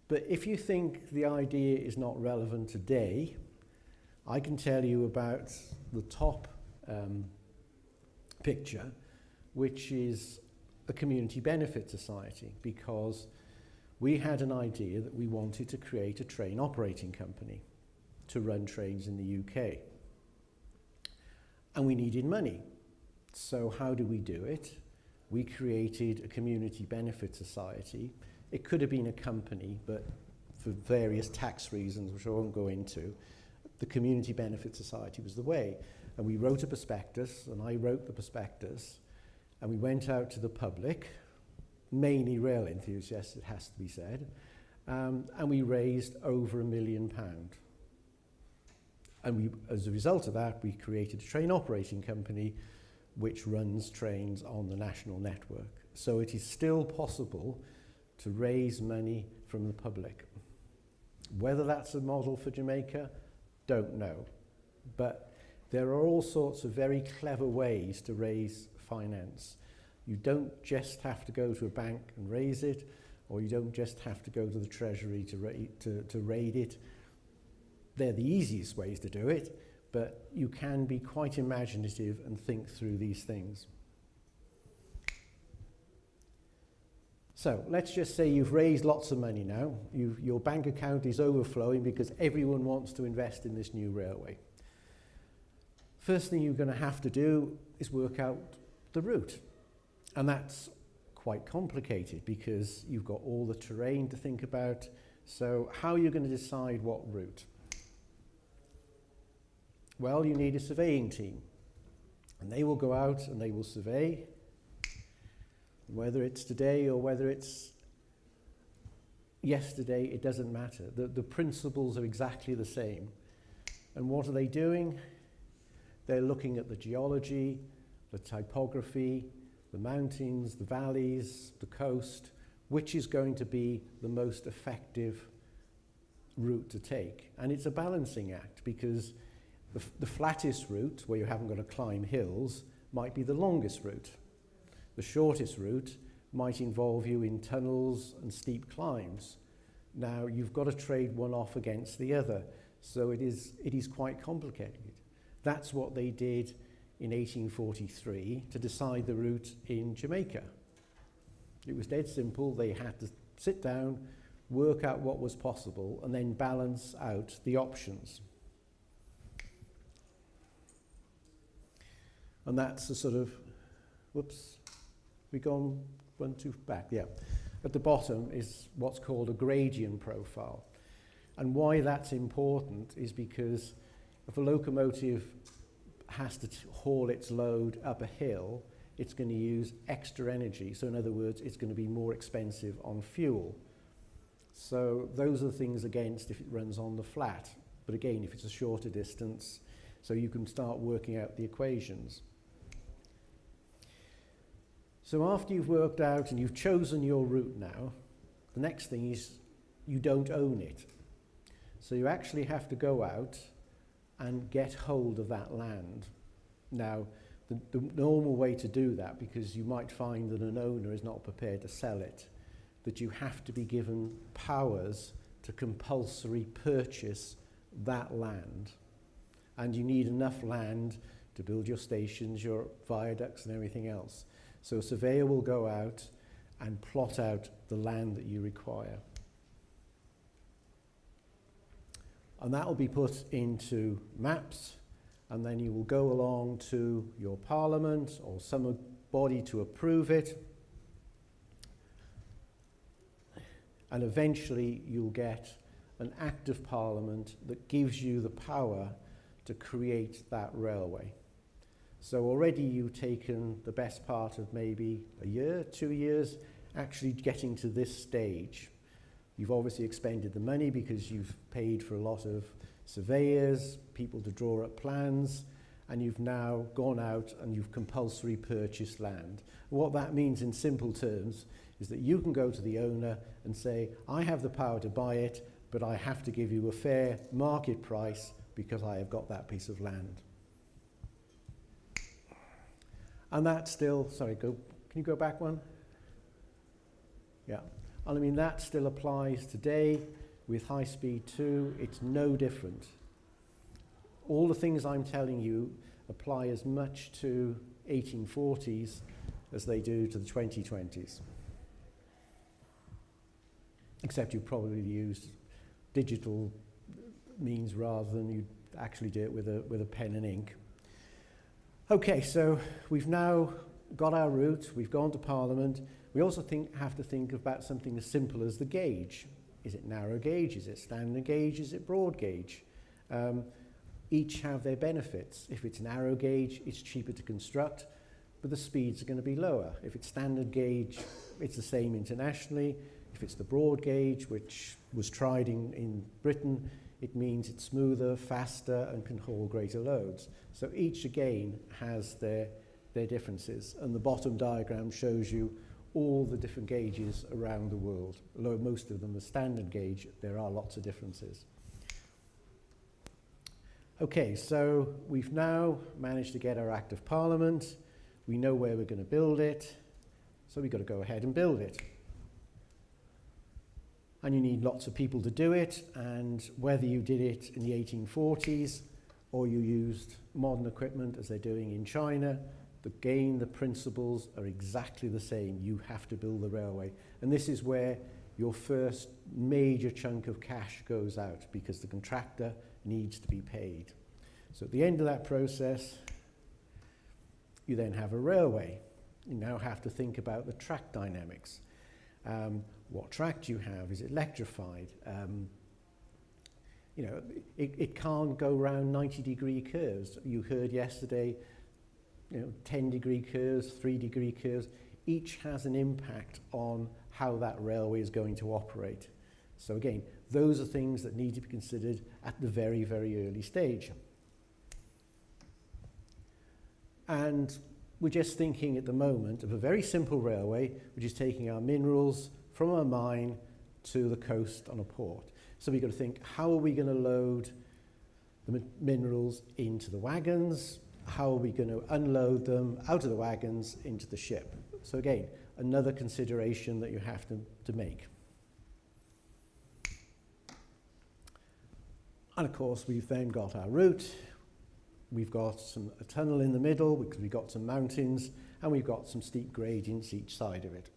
E: But if you think the idea is not relevant today, I can tell you about the top picture, which is a community benefit society, because we had an idea that we wanted to create a train operating company to run trains in the UK. And we needed money. So how do we do it? We created a community benefit society. It could have been a company, but for various tax reasons, which I won't go into, the community benefit society was the way. And we wrote a prospectus, and I wrote the prospectus, and we went out to the public, mainly rail enthusiasts, it has to be said, and we raised over £1 million. And we, as a result of that, we created a train operating company which runs trains on the national network. So it is still possible to raise money from the public. Whether that's a model for Jamaica, don't know. But there are all sorts of very clever ways to raise finance. You don't just have to go to a bank and raise it, or you don't just have to go to the Treasury to raid it. They're the easiest ways to do it, but you can be quite imaginative and think through these things. So let's just say you've raised lots of money now. Your bank account is overflowing because everyone wants to invest in this new railway. First thing you're going to have to do is work out the route. And that's quite complicated because you've got all the terrain to think about. So how are you going to decide what route? Well, you need a surveying team. And they will go out and they will survey. Whether it's today or whether it's yesterday, it doesn't matter. The principles are exactly the same. And what are they doing? They're looking at the geology, the typography, the mountains, the valleys, the coast, which is going to be the most effective route to take. And it's a balancing act because the flattest route, where you haven't got to climb hills, might be the longest route. The shortest route might involve you in tunnels and steep climbs. Now, you've got to trade one off against the other, so it is quite complicated. That's what they did in 1843 to decide the route in Jamaica. It was dead simple. They had to sit down, work out what was possible, and then balance out the options. And that's a sort of, whoops, we gone one too back, yeah. At the bottom is what's called a gradient profile. And why that's important is because if a locomotive has to haul its load up a hill, it's going to use extra energy. So in other words, it's going to be more expensive on fuel. So those are the things against if it runs on the flat. But again, if it's a shorter distance, so you can start working out the equations. So after you've worked out and you've chosen your route now, the next thing is you don't own it. So you actually have to go out and get hold of that land. Now, the normal way to do that, because you might find that an owner is not prepared to sell it, that you have to be given powers to compulsory purchase that land. And you need enough land to build your stations, your viaducts and everything else. So a surveyor will go out and plot out the land that you require. And that will be put into maps, and then you will go along to your parliament or somebody to approve it. And eventually you'll get an act of parliament that gives you the power to create that railway. So already you've taken the best part of maybe a year, 2 years, actually getting to this stage. You've obviously expended the money because you've paid for a lot of surveyors, people to draw up plans, and you've now gone out and you've compulsory purchased land. What that means in simple terms is that you can go to the owner and say, I have the power to buy it, but I have to give you a fair market price because I have got that piece of land. And that still, sorry, can you go back one? Yeah. And I mean, that still applies today with High Speed 2. It's no different. All the things I'm telling you apply as much to 1840s as they do to the 2020s. Except you probably use digital means rather than you actually do it with a pen and ink. Okay, so we've now got our route, we've gone to Parliament. We also have to think about something as simple as the gauge. Is it narrow gauge? Is it standard gauge? Is it broad gauge? Each have their benefits. If it's narrow gauge, it's cheaper to construct, but the speeds are going to be lower. If it's standard gauge, it's the same internationally. If it's the broad gauge, which was tried in Britain, it means it's smoother, faster, and can haul greater loads. So each, again, has their differences. And the bottom diagram shows you all the different gauges around the world. Although most of them are standard gauge, there are lots of differences. Okay, so we've now managed to get our Act of Parliament. We know where we're going to build it, so we've got to go ahead and build it. And you need lots of people to do it, and whether you did it in the 1840s or you used modern equipment as they're doing in China, again, the principles are exactly the same. You have to build the railway. And this is where your first major chunk of cash goes out, because the contractor needs to be paid. So at the end of that process, you then have a railway. You now have to think about the track dynamics. What track do you have? Is it electrified? You know, it can't go around 90-degree curves. You heard yesterday, you know, 10-degree curves, 3-degree curves. Each has an impact on how that railway is going to operate. So again, those are things that need to be considered at the very, very early stage. And we're just thinking at the moment of a very simple railway, which is taking our minerals from a mine to the coast on a port. So we've got to think, how are we going to load the minerals into the wagons? How are we going to unload them out of the wagons into the ship? So again, another consideration that you have to make. And of course, we've then got our route. We've got a tunnel in the middle because we've got some mountains, and we've got some steep gradients each side of it.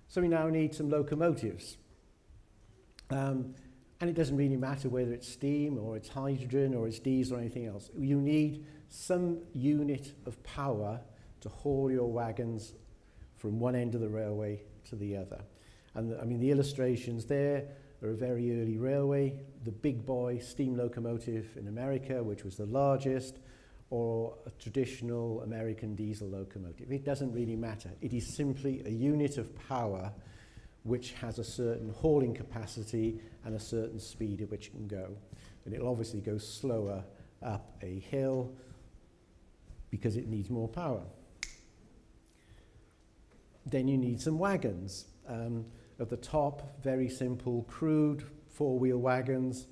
E: So we now need some locomotives. And it doesn't really matter whether it's steam or it's hydrogen or it's diesel or anything else. You need some unit of power to haul your wagons from one end of the railway to the other. And I mean, the illustrations there are a very early railway, the big boy steam locomotive in America, which was the largest, or a traditional American diesel locomotive. It doesn't really matter. It is simply a unit of power which has a certain hauling capacity and a certain speed at which it can go. And it'll obviously go slower up a hill because it needs more power. Then you need some wagons. At the top, very simple, crude four-wheel wagons,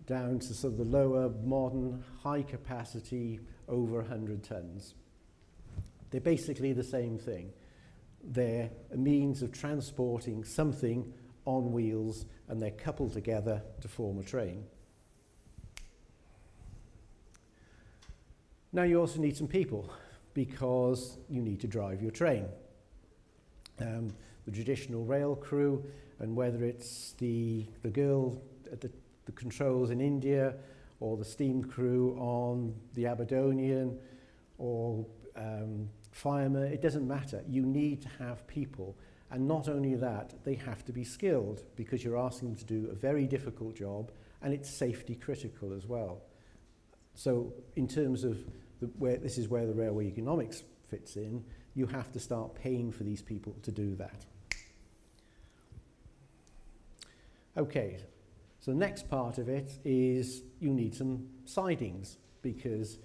E: down to sort of the lower, modern, high-capacity, over 100 tons. They're basically the same thing. They're a means of transporting something on wheels, and they're coupled together to form a train. Now you also need some people, because you need to drive your train. The traditional rail crew, and whether it's the girl at the controls in India, or the steam crew on the Aberdonian, or firemen, it doesn't matter. You need to have people. And not only that, they have to be skilled, because you're asking them to do a very difficult job, and it's safety critical as well. So in terms of this is where the railway economics fits in, you have to start paying for these people to do that. Okay, so the next part of it is you need some sidings, because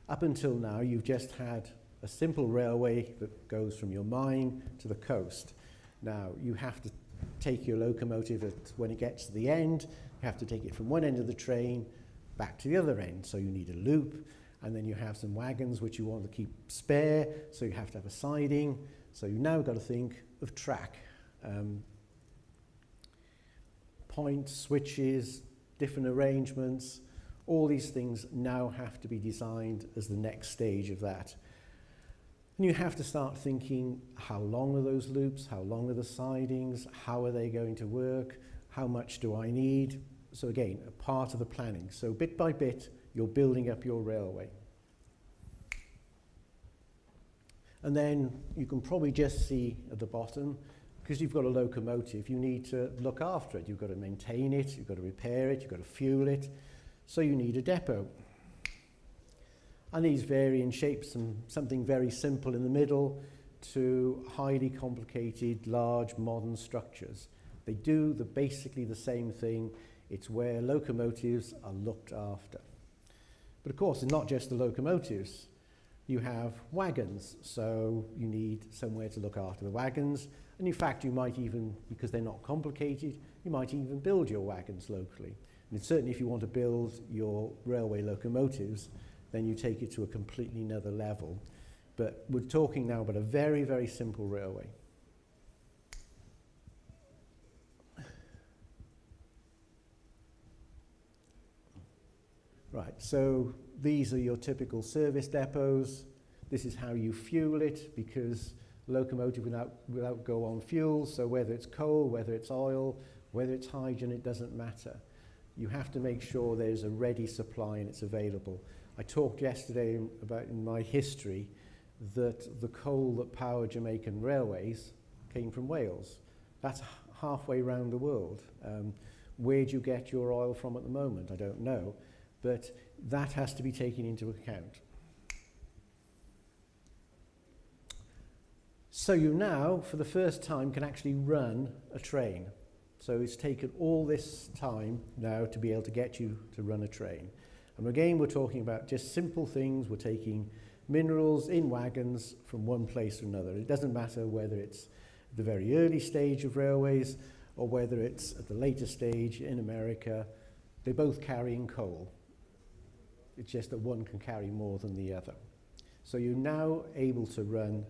E: up until now you've just had a simple railway that goes from your mine to the coast. Now you have to take your locomotive when it gets to the end, you have to take it from one end of the train back to the other end. So you need a loop, and then you have some wagons which you want to keep spare, so you have to have a siding. So you've now got to think of track. Points, switches, different arrangements, all these things now have to be designed as the next stage of that. And you have to start thinking, how long are those loops? How long are the sidings? How are they going to work? How much do I need? So again, a part of the planning. So bit by bit, you're building up your railway. And then you can probably just see at the bottom, because you've got a locomotive, you need to look after it. You've got to maintain it, you've got to repair it, you've got to fuel it. So you need a depot. And these vary in shapes from something very simple in the middle to highly complicated, large, modern structures. They do basically the same thing. It's where locomotives are looked after. But of course, it's not just the locomotives. You have wagons, so you need somewhere to look after the wagons. And in fact, you might even, because they're not complicated, you might even build your wagons locally. And certainly if you want to build your railway locomotives, then you take it to a completely another level. But we're talking now about a very, very simple railway. Right, so these are your typical service depots. This is how you fuel it, because locomotive without go on fuel, so whether it's coal, whether it's oil, whether it's hydrogen, it doesn't matter. You have to make sure there's a ready supply and it's available. I talked yesterday about in my history that the coal that powered Jamaican railways came from Wales. That's halfway around the world. Where do you get your oil from at the moment? I don't know. But that has to be taken into account. So you now, for the first time, can actually run a train. So it's taken all this time now to be able to get you to run a train. And again, we're talking about just simple things. We're taking minerals in wagons from one place to another. It doesn't matter whether it's the very early stage of railways or whether it's at the later stage in America. They're both carrying coal. It's just that one can carry more than the other. So you're now able to run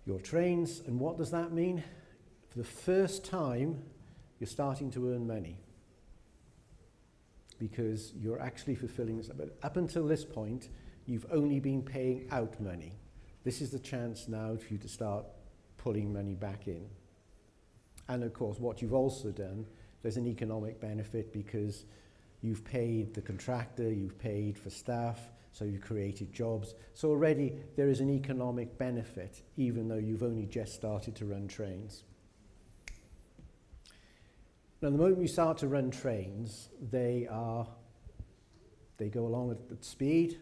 E: your trains. And what does that mean? For the first time, you're starting to earn money, because you're actually fulfilling this. But up until this point, you've only been paying out money. This is the chance now for you to start pulling money back in. And of course, what you've also done, there's an economic benefit, because you've paid the contractor, you've paid for staff, so you've created jobs. So already there is an economic benefit, even though you've only just started to run trains. Now, the moment you start to run trains, they go along at speed,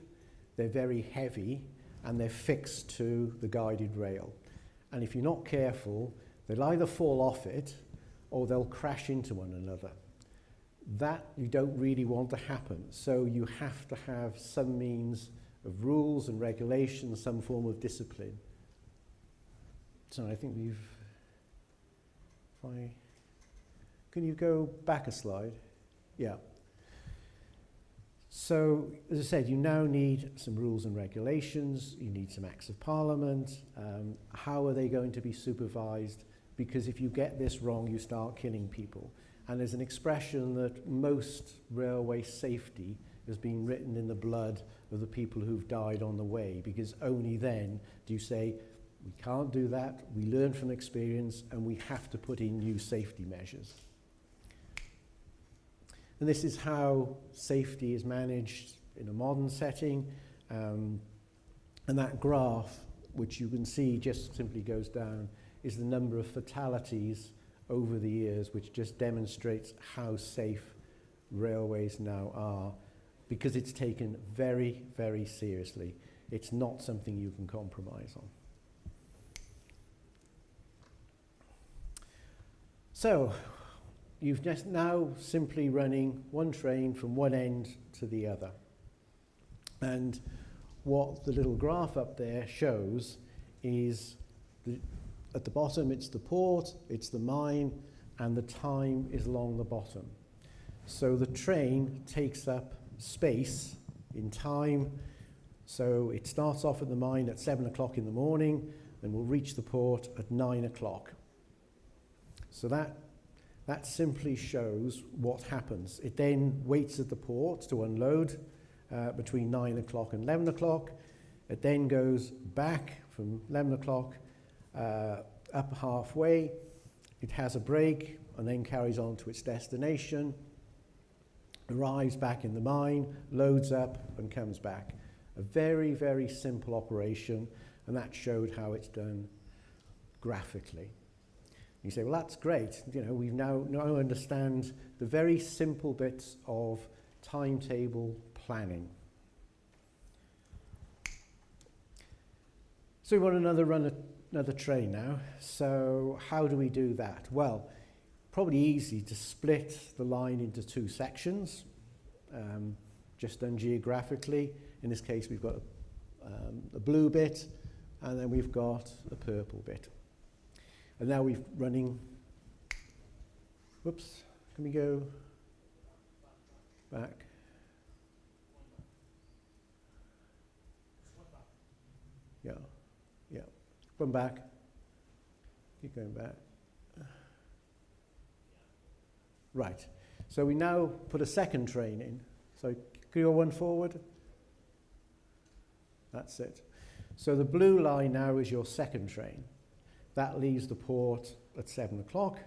E: they're very heavy, and they're fixed to the guided rail. And if you're not careful, they'll either fall off it, or they'll crash into one another. That you don't really want to happen. So you have to have some means of rules and regulations, some form of discipline. So I think can you go back a slide? Yeah. So, as I said, you now need some rules and regulations, you need some acts of parliament. How are they going to be supervised? Because if you get this wrong, you start killing people. And there's an expression that most railway safety has been written in the blood of the people who've died on the way, because only then do you say, we can't do that, we learn from experience, and we have to put in new safety measures. And this is how safety is managed in a modern setting. And that graph, which you can see just simply goes down, is the number of fatalities over the years, which just demonstrates how safe railways now are, because it's taken very, very seriously. It's not something you can compromise on. So, you've just now simply running one train from one end to the other. And what the little graph up there shows is at the bottom it's the port, it's the mine, and the time is along the bottom. So the train takes up space in time. So it starts off at the mine at 7 o'clock in the morning, and will reach the port at 9 o'clock. So that simply shows what happens. It then waits at the port to unload between 9 o'clock and 11 o'clock. It then goes back from 11 o'clock up halfway. It has a break and then carries on to its destination. arrives back in the mine, loads up and comes back. A very, very simple operation, and that showed how it's done graphically. You say, well, that's great. You know, we now understand the very simple bits of timetable planning. So we want to run another train now. So how do we do that? Well, probably easy to split the line into two sections, just done geographically. In this case, we've got a blue bit, and then we've got a purple bit. And now we're running, whoops, can we go back? Yeah, yeah, one back, keep going back. Right, so we now put a second train in. So can you go one forward? That's it. So the blue line now is your second train. That leaves the port at 7 o'clock,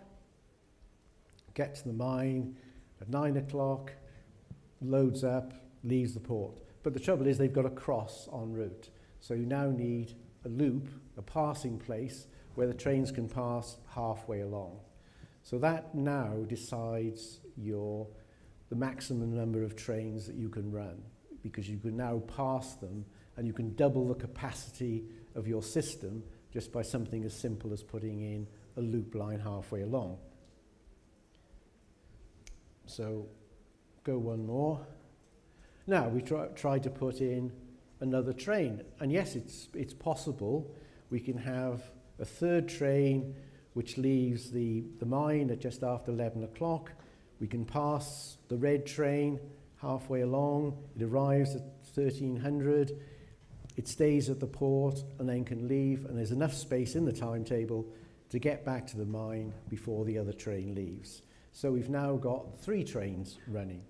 E: gets to the mine at 9 o'clock, loads up, leaves the port. But the trouble is they've got to cross en route. So you now need a loop, a passing place, where the trains can pass halfway along. So that now decides the maximum number of trains that you can run, because you can now pass them and you can double the capacity of your system just by something as simple as putting in a loop line halfway along. So go one more. Now we try to put in another train, and yes, it's possible. We can have a third train which leaves the mine at just after 11 o'clock. We can pass the red train halfway along. It arrives at 1300. It stays at the port and then can leave, and there's enough space in the timetable to get back to the mine before the other train leaves. So we've now got 3 trains running.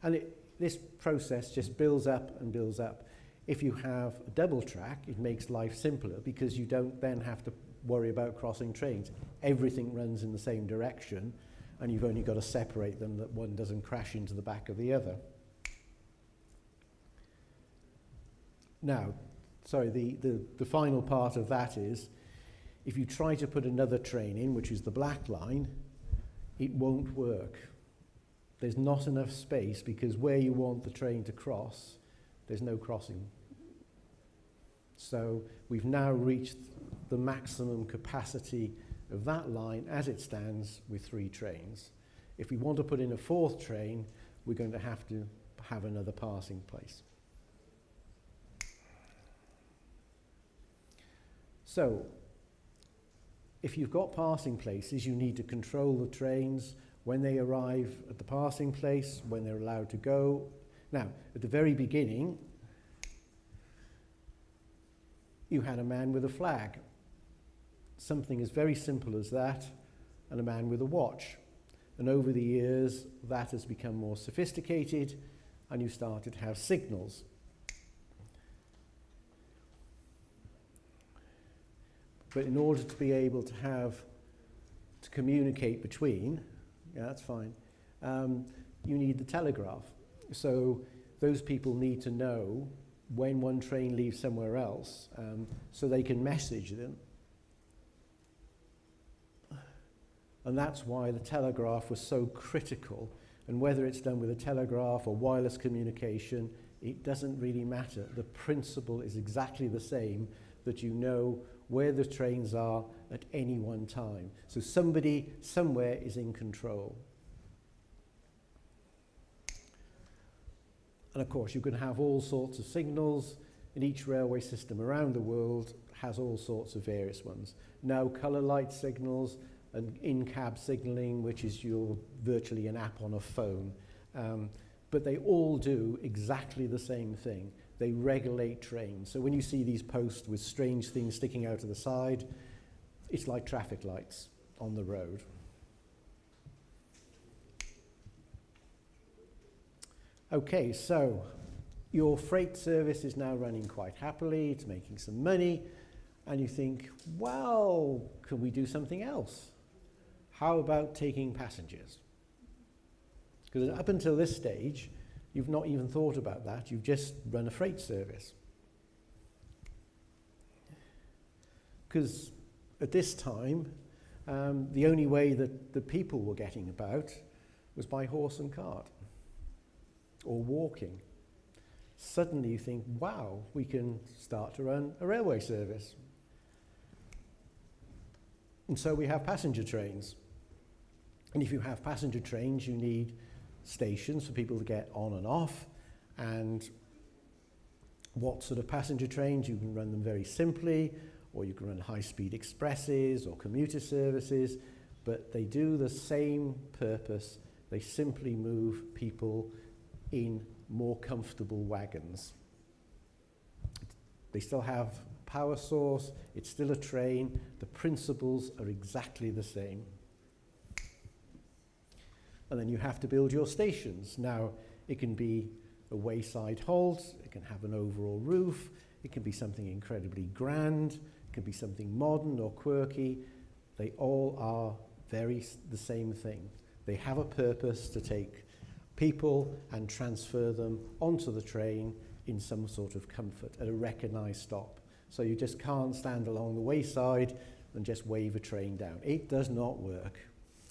E: And this process just builds up and builds up. If you have a double track, it makes life simpler because you don't then have to worry about crossing trains. Everything runs in the same direction, and you've only got to separate them that one doesn't crash into the back of the other. Now, sorry, the final part of that is, if you try to put another train in, which is the black line, it won't work. There's not enough space because where you want the train to cross, there's no crossing. So we've now reached the maximum capacity of that line as it stands with 3 trains. If we want to put in a 4th train, we're going to have another passing place. So, if you've got passing places, you need to control the trains when they arrive at the passing place, when they're allowed to go. Now, at the very beginning, you had a man with a flag. Something as very simple as that, and a man with a watch. And over the years, that has become more sophisticated, and you started to have signals. But in order to be able to communicate between, yeah, that's fine, you need the telegraph. So those people need to know when one train leaves somewhere else, so they can message them. And that's why the telegraph was so critical. And whether it's done with a telegraph or wireless communication, it doesn't really matter. The principle is exactly the same, that you know where the trains are at any one time. So somebody somewhere is in control. And of course, you can have all sorts of signals, and each railway system around the world has all sorts of various ones. Now, colour light signals and in-cab signalling, which is virtually an app on a phone. But they all do exactly the same thing. They regulate trains. So when you see these posts with strange things sticking out of the side, it's like traffic lights on the road. Okay, so your freight service is now running quite happily, it's making some money, and you think, well, can we do something else? How about taking passengers? Because up until this stage, you've not even thought about that. You've just run a freight service. Because at this time, the only way that the people were getting about was by horse and cart or walking. Suddenly you think, wow, we can start to run a railway service. And so we have passenger trains. And if you have passenger trains, you need stations for people to get on and off. And what sort of passenger trains? You can run them very simply, or you can run high-speed expresses or commuter services, but they do the same purpose. They simply move people in more comfortable wagons. They still have power source, it's still a train, the principles are exactly the same. And then you have to build your stations. Now, it can be a wayside halt, it can have an overall roof, it can be something incredibly grand, it can be something modern or quirky. They all are the same thing. They have a purpose to take people and transfer them onto the train in some sort of comfort at a recognised stop. So you just can't stand along the wayside and just wave a train down. It does not work.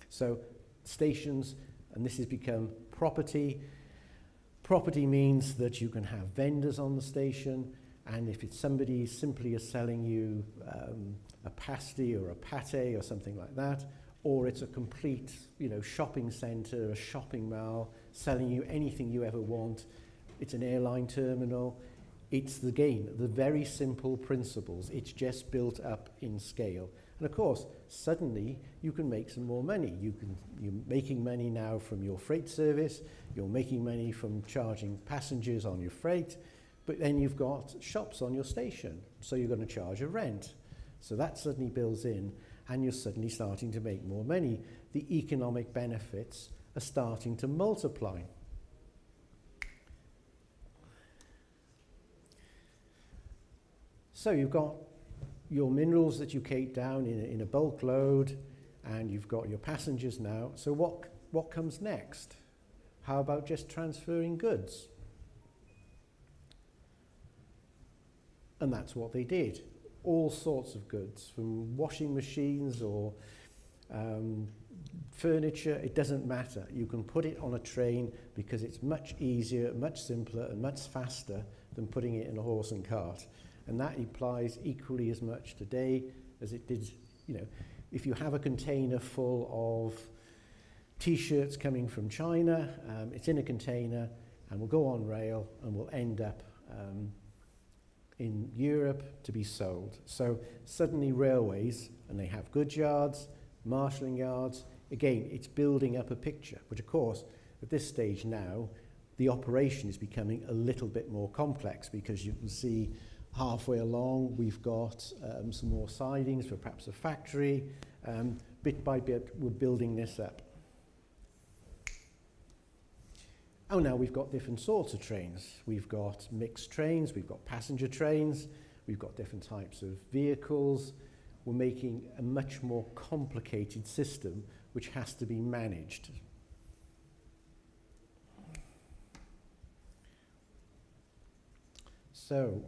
E: So stations, and this has become property. Property means that you can have vendors on the station, and if it's somebody simply is selling you a pasty or a pate or something like that, or it's a complete, shopping centre, a shopping mall, selling you anything you ever want. It's an airline terminal. It's the very simple principles. It's just built up in scale. And of course, suddenly you can make some more money. You're making money now from your freight service. You're making money from charging passengers on your freight. But then you've got shops on your station. So you're going to charge a rent. So that suddenly builds in, and you're suddenly starting to make more money. The economic benefits are starting to multiply. So you've got your minerals that you take down in a bulk load, and you've got your passengers now. So what comes next? How about just transferring goods? And that's what they did. All sorts of goods, from washing machines or furniture, it doesn't matter. You can put it on a train because it's much easier, much simpler, and much faster than putting it in a horse and cart. And that applies equally as much today as it did, if you have a container full of T-shirts coming from China, it's in a container and will go on rail and will end up in Europe to be sold. So suddenly railways, and they have goods yards, marshalling yards, again, it's building up a picture, which of course, at this stage now, the operation is becoming a little bit more complex, because you can see halfway along we've got some more sidings for perhaps a factory. Bit by bit, we're building this up. Oh, now we've got different sorts of trains. We've got mixed trains, we've got passenger trains, we've got different types of vehicles. We're making a much more complicated system which has to be managed. So,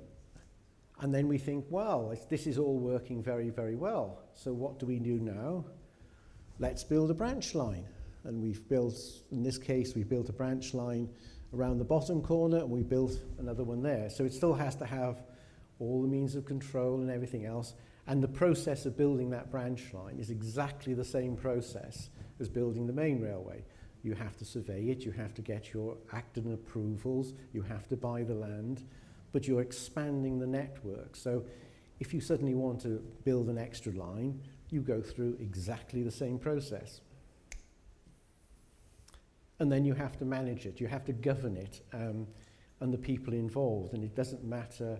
E: and then we think, well, this is all working very, very well. So what do we do now? Let's build a branch line. And we've built, in this case, we built a branch line around the bottom corner, and we built another one there. So it still has to have all the means of control and everything else. And the process of building that branch line is exactly the same process as building the main railway. You have to survey it, you have to get your Acton approvals, you have to buy the land, but you're expanding the network. So if you suddenly want to build an extra line, you go through exactly the same process. And then you have to manage it, you have to govern it, and the people involved. And it doesn't matter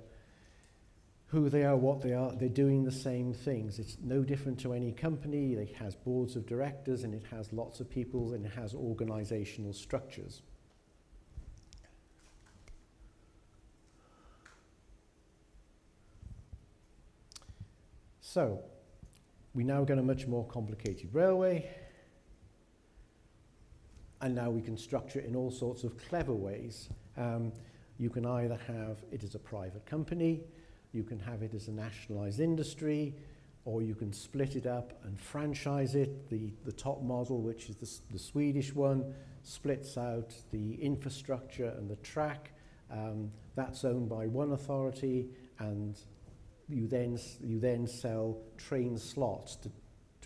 E: who they are, what they are, they're doing the same things. It's no different to any company. It has boards of directors, and it has lots of people, and it has organizational structures. So, we now get a much more complicated railway. And now we can structure it in all sorts of clever ways. You can either have it as a private company, you can have it as a nationalized industry, or you can split it up and franchise it. The top model, which is the Swedish one, splits out the infrastructure and the track. That's owned by one authority, and you then sell train slots to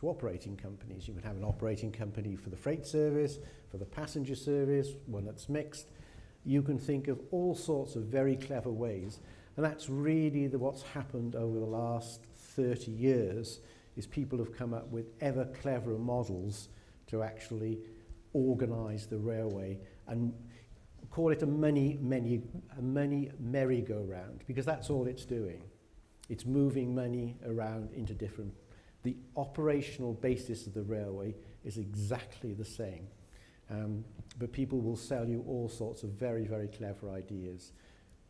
E: operating companies. You can have an operating company for the freight service, for the passenger service, one that's mixed. You can think of all sorts of very clever ways, and that's really what's happened over the last 30 years, is people have come up with ever cleverer models to actually organise the railway and call it a money merry-go-round, because that's all it's doing. It's moving money around into different. The operational basis of the railway is exactly the same, but people will sell you all sorts of very, very clever ideas.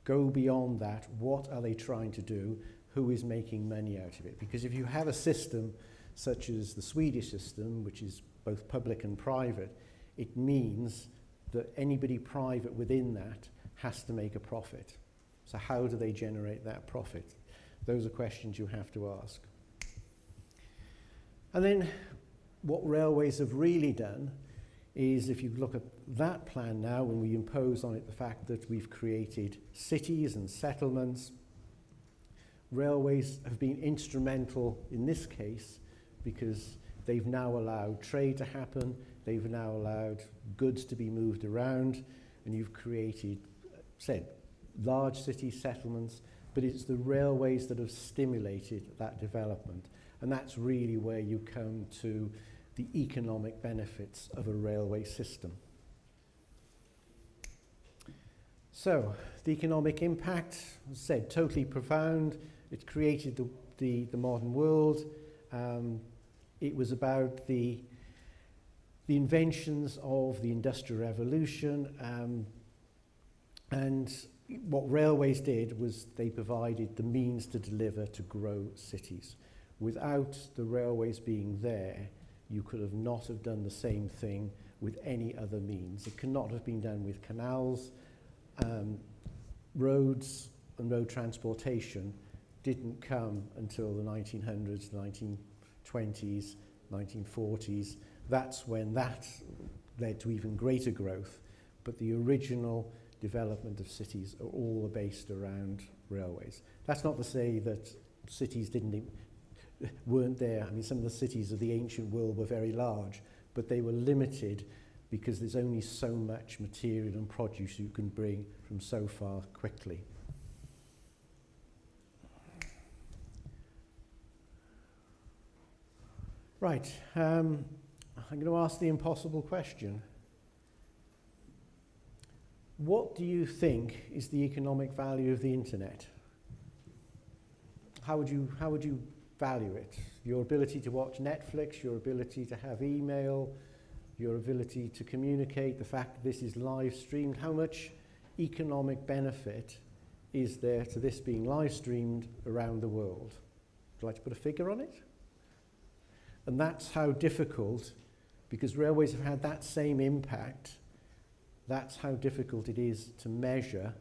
E: Go beyond that. What are they trying to do? Who is making money out of it? Because if you have a system such as the Swedish system, which is both public and private, it means that anybody private within that has to make a profit. So how do they generate that profit? Those are questions you have to ask. And then what railways have really done is, if you look at that plan now, when we impose on it the fact that we've created cities and settlements, railways have been instrumental in this case because they've now allowed trade to happen, they've now allowed goods to be moved around, and you've created, large city settlements, but it's the railways that have stimulated that development. And that's really where you come to the economic benefits of a railway system. So, the economic impact, as I said, totally profound. It created the modern world. It was about the inventions of the Industrial Revolution, and what railways did was they provided the means to deliver, to grow cities. Without the railways being there, you could have not have done the same thing with any other means. It cannot have been done with canals. Roads and road transportation didn't come until the 1900s, 1920s, 1940s. That's when that led to even greater growth. But the original development of cities are all based around railways. That's not to say that cities weren't there. I mean, some of the cities of the ancient world were very large, but they were limited because there's only so much material and produce you can bring from so far quickly. Right, I'm going to ask the impossible question. What do you think is the economic value of the internet? How would you value it? Your ability to watch Netflix, your ability to have email, your ability to communicate, the fact that this is live streamed. How much economic benefit is there to this being live streamed around the world? Would you like to put a figure on it? And that's how difficult, because railways have had that same impact, that's how difficult it is to measure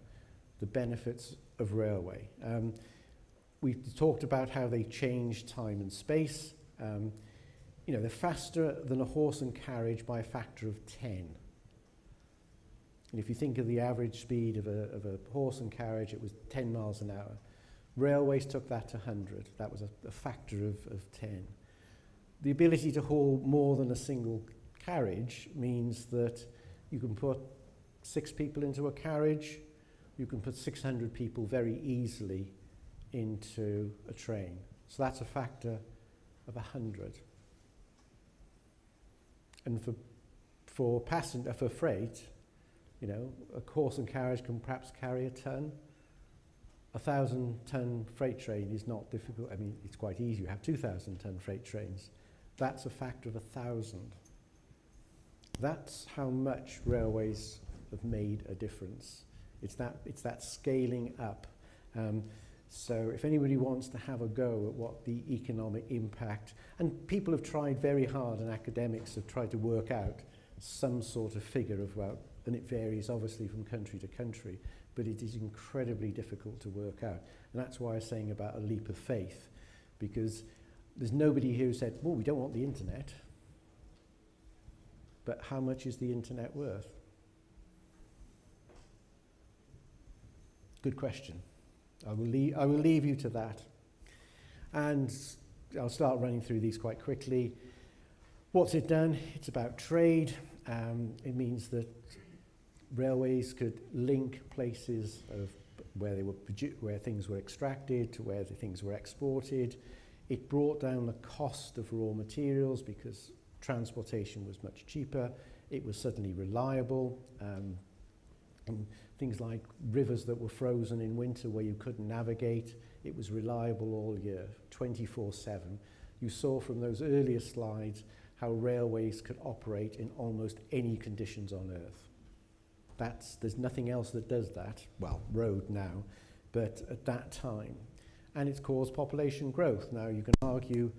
E: the benefits of railway. We've talked about how they change time and space. You know, they're faster than a horse and carriage by a factor of 10. And if you think of the average speed of a horse and carriage, it was 10 miles an hour. Railways took that to 100. That was a factor of 10. The ability to haul more than a single carriage means that you can put 6 people into a carriage, you can put 600 people very easily into a train. So that's a factor of 100. And for freight, you know, a horse and carriage can perhaps carry a ton. A 1,000-ton freight train is not difficult. I mean, it's quite easy. You have 2,000-ton freight trains. That's a factor of 1,000. That's how much railways have made a difference. It's that scaling up. So if anybody wants to have a go at what the economic impact, and people have tried very hard, and academics have tried to work out some sort of figure of, well, and it varies obviously from country to country, but it is incredibly difficult to work out. And that's why I was saying about a leap of faith, because there's nobody here who said, well, we don't want the internet, but how much is the internet worth? Good question. I will leave you to that. And I'll start running through these quite quickly. What's it done? It's about trade. It means that railways could link places of where things were extracted to where the things were exported. It brought down the cost of raw materials because transportation was much cheaper. It was suddenly reliable. And things like rivers that were frozen in winter where you couldn't navigate, it was reliable all year, 24/7. You saw from those earlier slides how railways could operate in almost any conditions on Earth. There's nothing else that does that. Well, road now, but at that time. And it's caused population growth. Now, you can argue,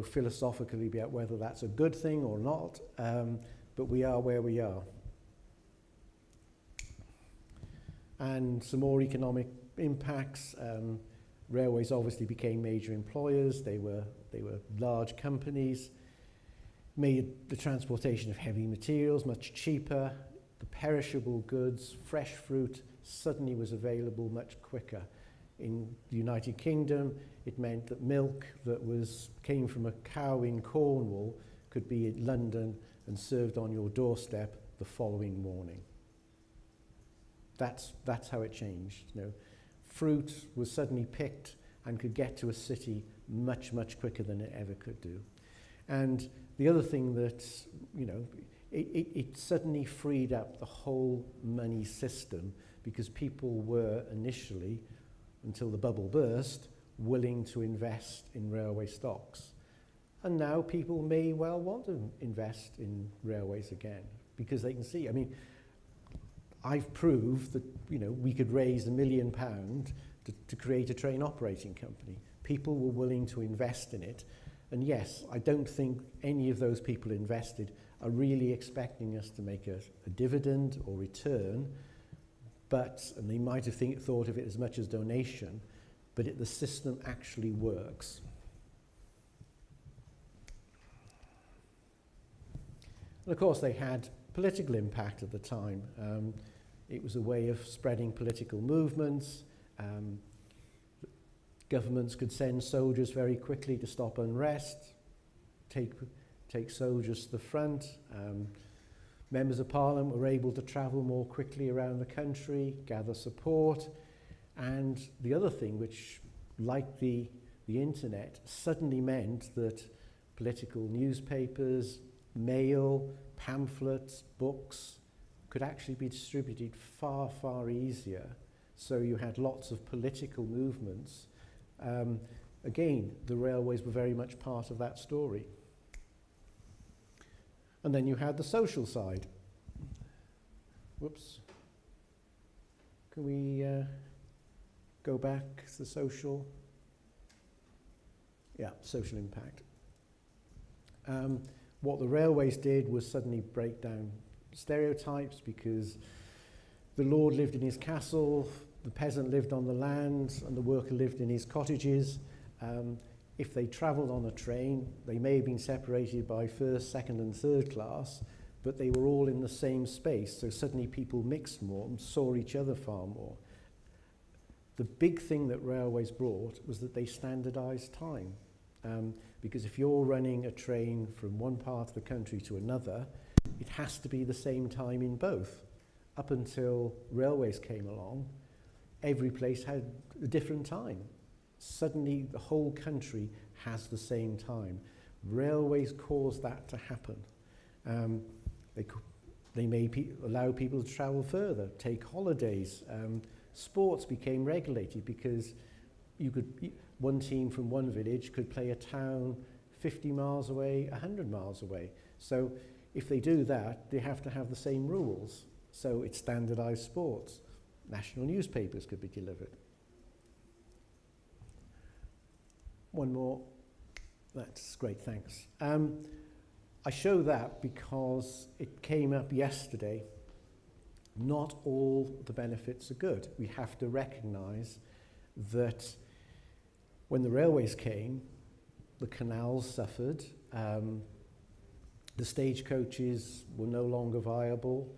E: philosophically about whether that's a good thing or not, but we are where we are. And some more economic impacts. Railways obviously became major employers. They were large companies. Made the transportation of heavy materials much cheaper. The perishable goods, fresh fruit, suddenly was available much quicker. In the United Kingdom, it meant that milk that came from a cow in Cornwall could be in London and served on your doorstep the following morning. That's how it changed. Fruit was suddenly picked and could get to a city much, much quicker than it ever could do. And the other thing that, it suddenly freed up the whole money system because people were initially, until the bubble burst, willing to invest in railway stocks. And now people may well want to invest in railways again because they can see, I've proved that, we could raise £1 million to create a train operating company. People were willing to invest in it. And yes, I don't think any of those people invested are really expecting us to make a dividend or return, and they might have thought of it as much as donation, but the system actually works. And of course, they had political impact at the time. It was a way of spreading political movements. Governments could send soldiers very quickly to stop unrest, take soldiers to the front. Members of Parliament were able to travel more quickly around the country, gather support. And the other thing, which, like the internet, suddenly meant that political newspapers, mail, pamphlets, books could actually be distributed far, far easier. So you had lots of political movements. Again, the railways were very much part of that story. And then you had the social side. Whoops. Can we go back to the social? Yeah, social impact. What the railways did was suddenly break down stereotypes because the lord lived in his castle, the peasant lived on the land, and the worker lived in his cottages. If they travelled on a train, they may have been separated by first, second and third class, but they were all in the same space, so suddenly people mixed more and saw each other far more. The big thing that railways brought was that they standardised time. Because if you're running a train from one part of the country to another, it has to be the same time in both. Up until railways came along, every place had a different time. Suddenly the whole country has the same time. Railways caused that to happen. They may allow people to travel further, take holidays. Sports became regulated because one team from one village could play a town 50 miles away, 100 miles away. So if they do that, they have to have the same rules. So it's standardized sports. National newspapers could be delivered. One more. That's great, thanks. I show that because it came up yesterday. Not all the benefits are good. We have to recognise that when the railways came, the canals suffered, the stagecoaches were no longer viable,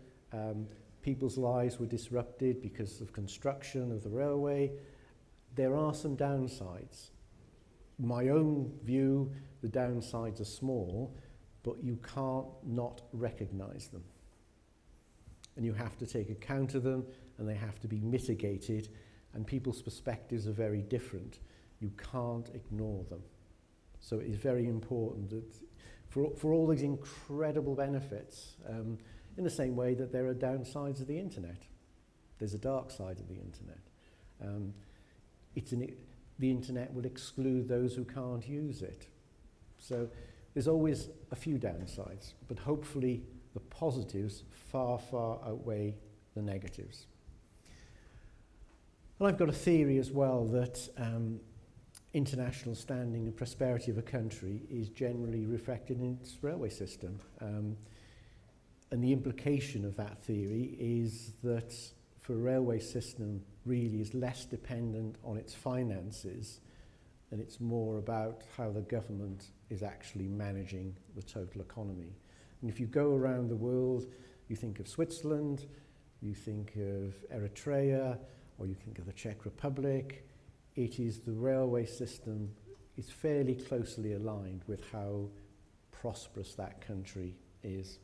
E: people's lives were disrupted because of construction of the railway. There are some downsides. My own view, the downsides are small, but you can't not recognise them. And you have to take account of them, and they have to be mitigated, and people's perspectives are very different. You can't ignore them. So it is very important that for all these incredible benefits, in the same way that there are downsides of the internet. There's a dark side of the internet. The internet will exclude those who can't use it. So there's always a few downsides, but hopefully the positives far, far outweigh the negatives. And I've got a theory as well that international standing and prosperity of a country is generally reflected in its railway system. And the implication of that theory is that for a railway system really is less dependent on its finances, and it's more about how the government is actually managing the total economy. And if you go around the world, you think of Switzerland, you think of Eritrea, or you think of the Czech Republic, it is the railway system is fairly closely aligned with how prosperous that country is.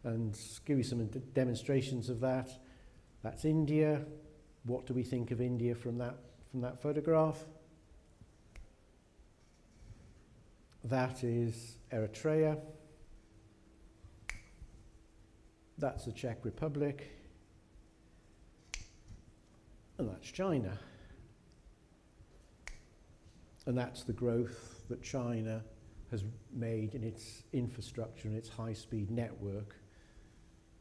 E: And to give you some demonstrations of that, that's India. What do we think of India from that photograph? That is Eritrea. That's the Czech Republic. And that's China. And that's the growth that China has made in its infrastructure and its high-speed network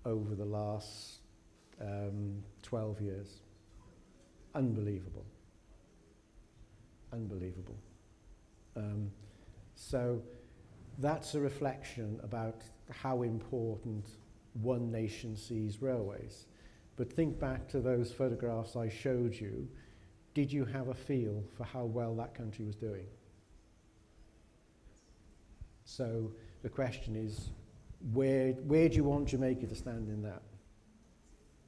E: over the last 12 years. Unbelievable. Unbelievable. So that's a reflection about how important one nation sees railways. But think back to those photographs I showed you. Did you have a feel for how well that country was doing? So the question is, where do you want Jamaica to stand in that?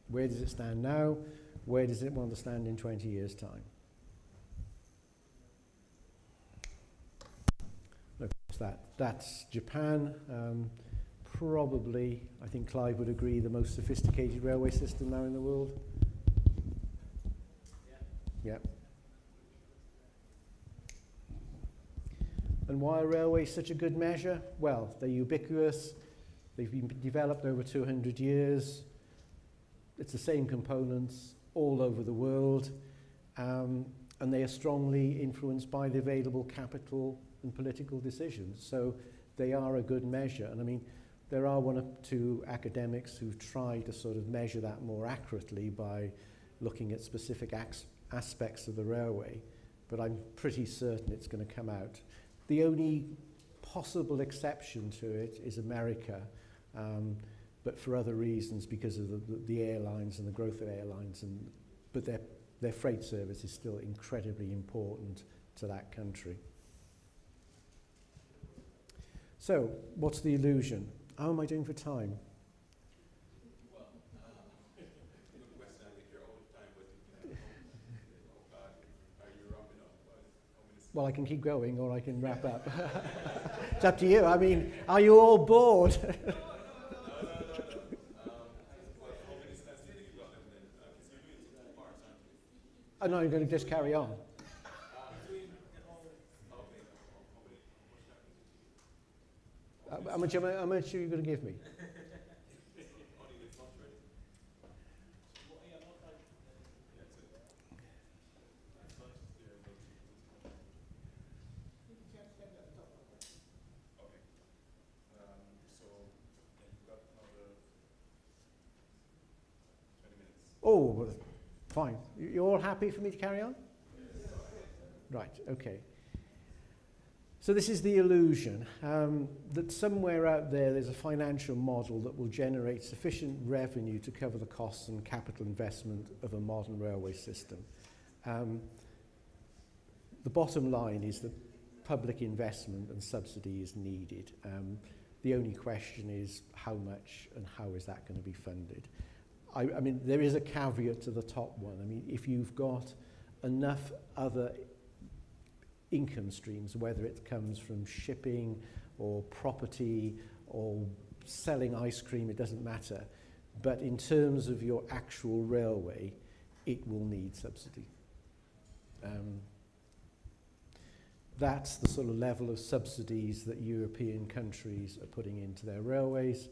E: Where does it stand now? Where does it want to stand in 20 years' time? Of course, that's Japan. Probably, I think Clive would agree, the most sophisticated railway system now in the world. Yeah. And why are railways such a good measure? Well, they're ubiquitous. They've been developed over 200 years. It's the same components all over the world. And they are strongly influenced by the available capital and political decisions. So they are a good measure. And I mean, there are one or two academics who try to sort of measure that more accurately by looking at specific aspects of the railway, but I'm pretty certain it's going to come out. The only possible exception to it is America, but for other reasons, because of the airlines and the growth of airlines, but their freight service is still incredibly important to that country. So, what's the illusion? How am I doing for time?
A: Well, good question. I think you're out of time, but are you wrapping up?
E: Well, I can keep going or I can wrap up. It's up to you. I mean, are you all bored?
A: No. Well, how many slides do you think you've got left then? Because you're doing two parts, aren't you?
E: Oh, no, I'm going to just carry on. How much are you going to give me? Oh, well, fine. You're all happy for me to carry on? Right, okay. So this is the illusion that somewhere out there's a financial model that will generate sufficient revenue to cover the costs and capital investment of a modern railway system. The bottom line is that public investment and subsidy is needed. The only question is how much and how is that going to be funded. I mean, there is a caveat to the top one. I mean, if you've got enough other income streams, whether it comes from shipping or property or selling ice cream, it doesn't matter. But in terms of your actual railway, it will need subsidy. That's the sort of level of subsidies that European countries are putting into their railways.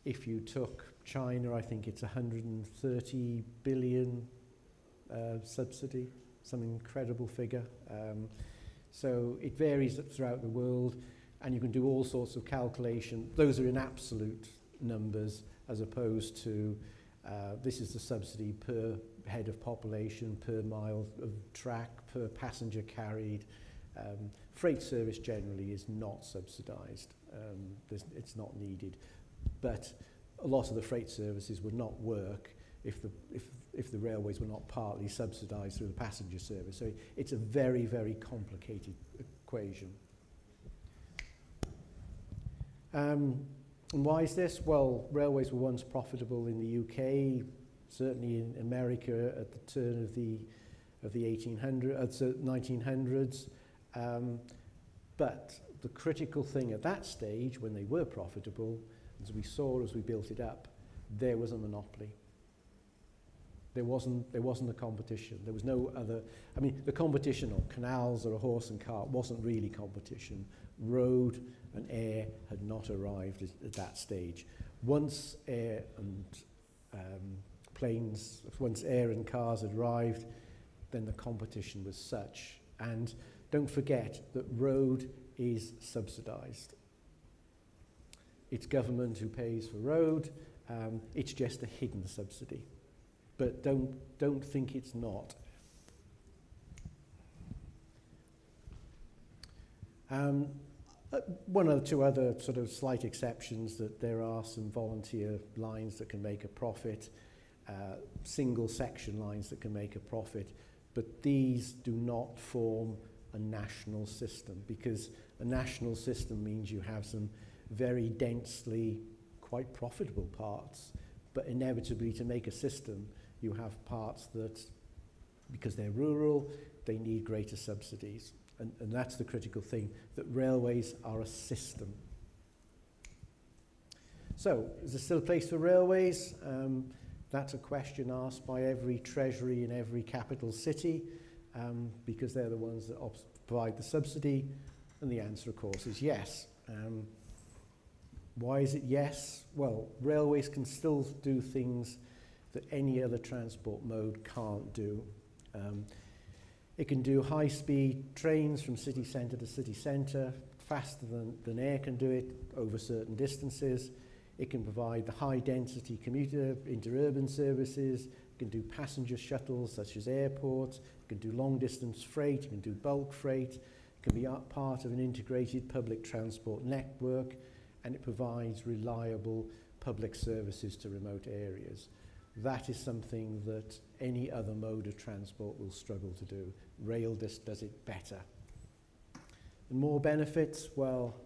E: If you took China, I think it's 130 billion subsidy, some incredible figure. So it varies throughout the world, and you can do all sorts of calculation. Those are in absolute numbers, as opposed to this is the subsidy per head of population, per mile of track, per passenger carried. Freight service generally is not subsidised. It's not needed. But a lot of the freight services would not work if the railways were not partly subsidised through the passenger service. So it's a very, very complicated equation. And why is this? Well, railways were once profitable in the UK, certainly in America at the turn of the 1900s. But the critical thing at that stage, when they were profitable, as we saw as we built it up, there was a monopoly. There wasn't a competition. There was no other. I mean, the competition on canals or a horse and cart wasn't really competition. Road and air had not arrived at that stage. Once air and once air and cars had arrived, then the competition was such. And don't forget that road is subsidised. It's government who pays for road. It's just a hidden subsidy. But don't think it's not. One or two other sort of slight exceptions, that there are some volunteer lines that can make a profit, single section lines that can make a profit, but these do not form a national system, because a national system means you have some very densely quite profitable parts, but inevitably to make a system you have parts that, because they're rural, they need greater subsidies. And that's the critical thing, that railways are a system. So, is there still a place for railways? That's a question asked by every treasury in every capital city, because they're the ones that provide the subsidy. And the answer, of course, is yes. Why is it yes? Well, railways can still do things that any other transport mode can't do. It can do high-speed trains from city centre to city centre, faster than air can do it over certain distances. It can provide the high-density commuter interurban services. It can do passenger shuttles such as airports. It can do long-distance freight. It can do bulk freight. It can be part of an integrated public transport network, and it provides reliable public services to remote areas. That is something that any other mode of transport will struggle to do. Rail just does it better. And more benefits, well,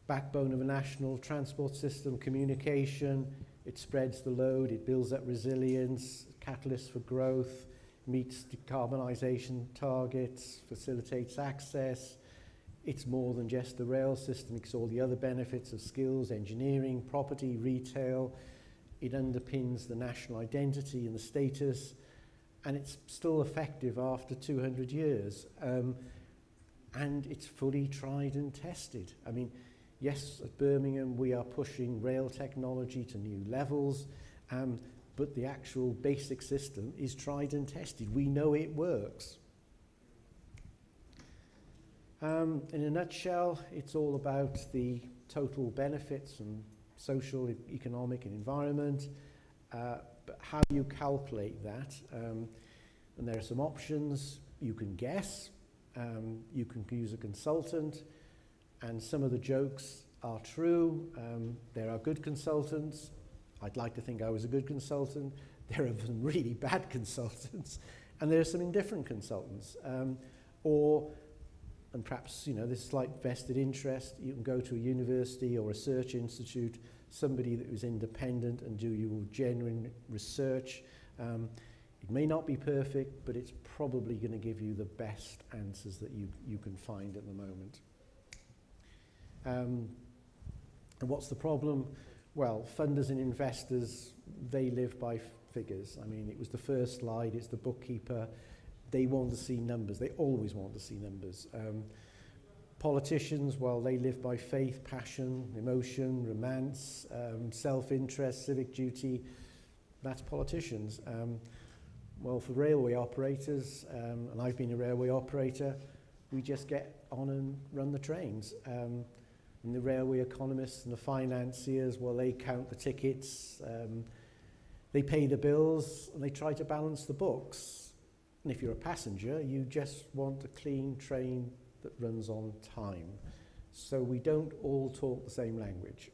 E: backbone of a national transport system, communication, it spreads the load, it builds up resilience, catalyst for growth, meets decarbonisation targets, facilitates access. It's more than just the rail system. It's all the other benefits of skills, engineering, property, retail. It underpins the national identity and the status, and it's still effective after 200 years. And it's fully tried and tested. I mean, yes, at Birmingham we are pushing rail technology to new levels, but the actual basic system is tried and tested. We know it works. In a nutshell, it's all about the total benefits and social, economic and environment, but how you calculate that. And there are some options. You can guess, you can use a consultant, and some of the jokes are true. There are good consultants. I'd like to think I was a good consultant. There are some really bad consultants, and there are some indifferent consultants. And perhaps, you know, this slight vested interest, you can go to a university or a research institute, somebody that is independent and do your genuine research. It may not be perfect, but it's probably going to give you the best answers that you can find at the moment. And what's the problem? Well, funders and investors, they live by figures. I mean, it was the first slide, it's the bookkeeper. They want to see numbers. They always want to see numbers. Politicians, well, they live by faith, passion, emotion, romance, self-interest, civic duty. That's politicians. Well, for railway operators, and I've been a railway operator, we just get on and run the trains. And the railway economists and the financiers, well, they count the tickets, they pay the bills, and they try to balance the books. And if you're a passenger, you just want a clean train that runs on time. So we don't all talk the same language.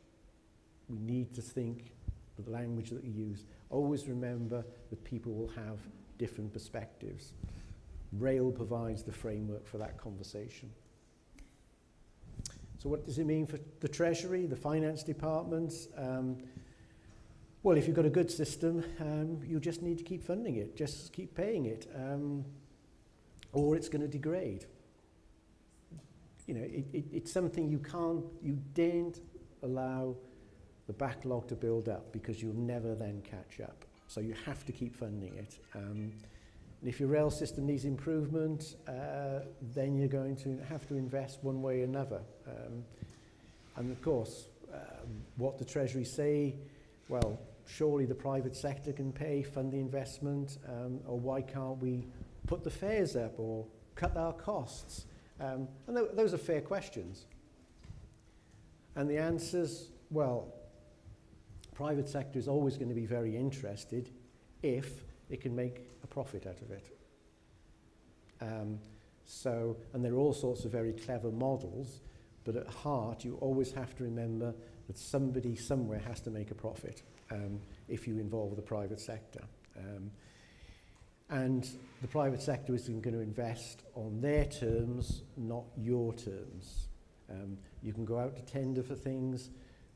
E: We need to think the language that we use. Always remember that people will have different perspectives. Rail provides the framework for that conversation. So what does it mean for the Treasury, the finance department? Well, if you've got a good system, you just need to keep funding it, just keep paying it, or it's going to degrade. You know, it's something you daren't allow the backlog to build up, because you'll never then catch up. So you have to keep funding it. And if your rail system needs improvement, then you're going to have to invest one way or another. And of course, what the Treasury say, well, surely the private sector can fund the investment, or why can't we put the fares up or cut our costs? And those are fair questions. And the answers, well, private sector is always going to be very interested if it can make a profit out of it. And there are all sorts of very clever models, but at heart you always have to remember that somebody somewhere has to make a profit if you involve the private sector. And the private sector isn't going to invest on their terms, not your terms. You can go out to tender for things,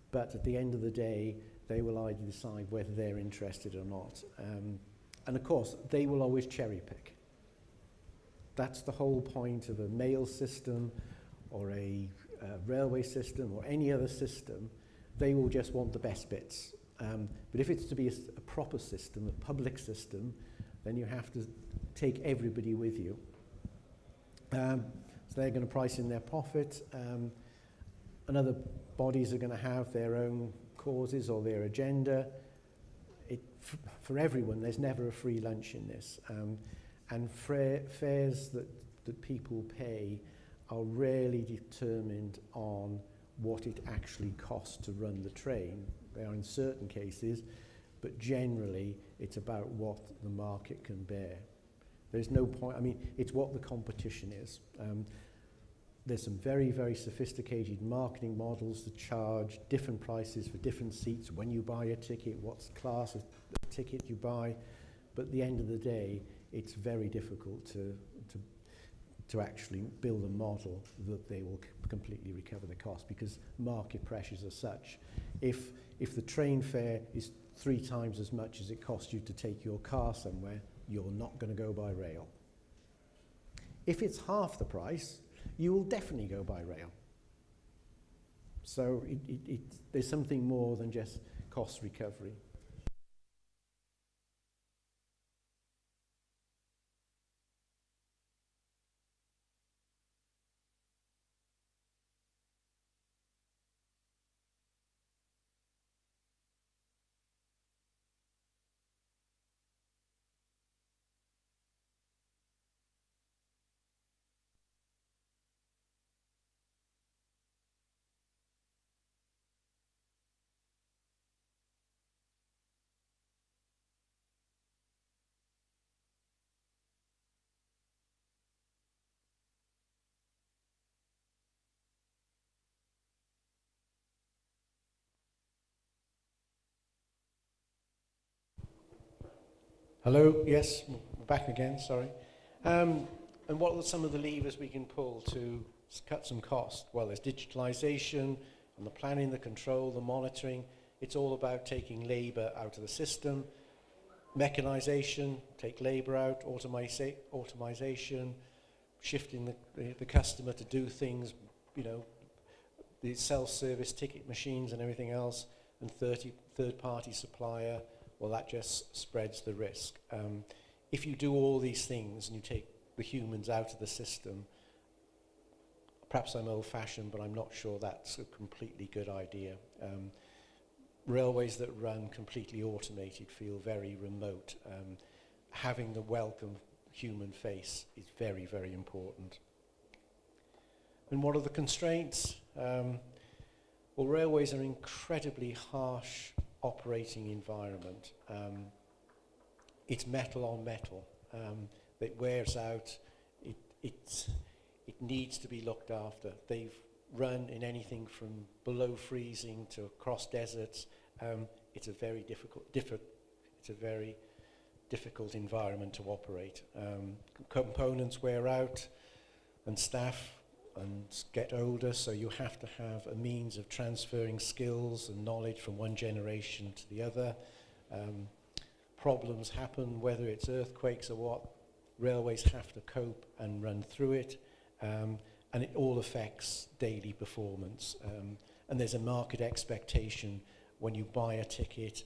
E: but at the end of the day, they will either decide whether they're interested or not. And of course, they will always cherry pick. That's the whole point of a mail system or a railway system or any other system. They will just want the best bits. But if it's to be a proper system, a public system, then you have to take everybody with you. So they're going to price in their profit, and other bodies are going to have their own causes or their agenda. For everyone, there's never a free lunch in this. And fares that people pay are rarely determined on what it actually costs to run the train. They are in certain cases, but generally it's about what the market can bear. There's no point, I mean, it's what the competition is. There's some very, very sophisticated marketing models that charge different prices for different seats when you buy a ticket, what class of ticket you buy. But at the end of the day, it's very difficult to actually build a model that they will completely recover the cost, because market pressures are such. If the train fare is 3 times as much as it costs you to take your car somewhere, you're not going to go by rail. If it's half the price, you will definitely go by rail. So there's something more than just cost recovery. Hello, yes, we're back again, sorry. And what are some of the levers we can pull to cut some cost? Well, there's digitalisation, and the planning, the control, the monitoring. It's all about taking labour out of the system. Mechanisation, take labour out, automisation, shifting the customer to do things, you know, the self-service ticket machines and everything else, and third-party supplier, well, that just spreads the risk. If you do all these things and you take the humans out of the system, perhaps I'm old-fashioned, but I'm not sure that's a completely good idea. Railways that run completely automated feel very remote. Having the welcome human face is very, very important. And what are the constraints? Well, railways are an incredibly harsh operating environment. It's metal on metal. It wears out. It needs to be looked after. They've run in anything from below freezing to across deserts. It's a very difficult environment to operate. Components wear out, and staff get older, so you have to have a means of transferring skills and knowledge from one generation to the other. Problems happen, whether it's earthquakes or what, railways have to cope and run through it, and it all affects daily performance. And there's a market expectation when you buy a ticket,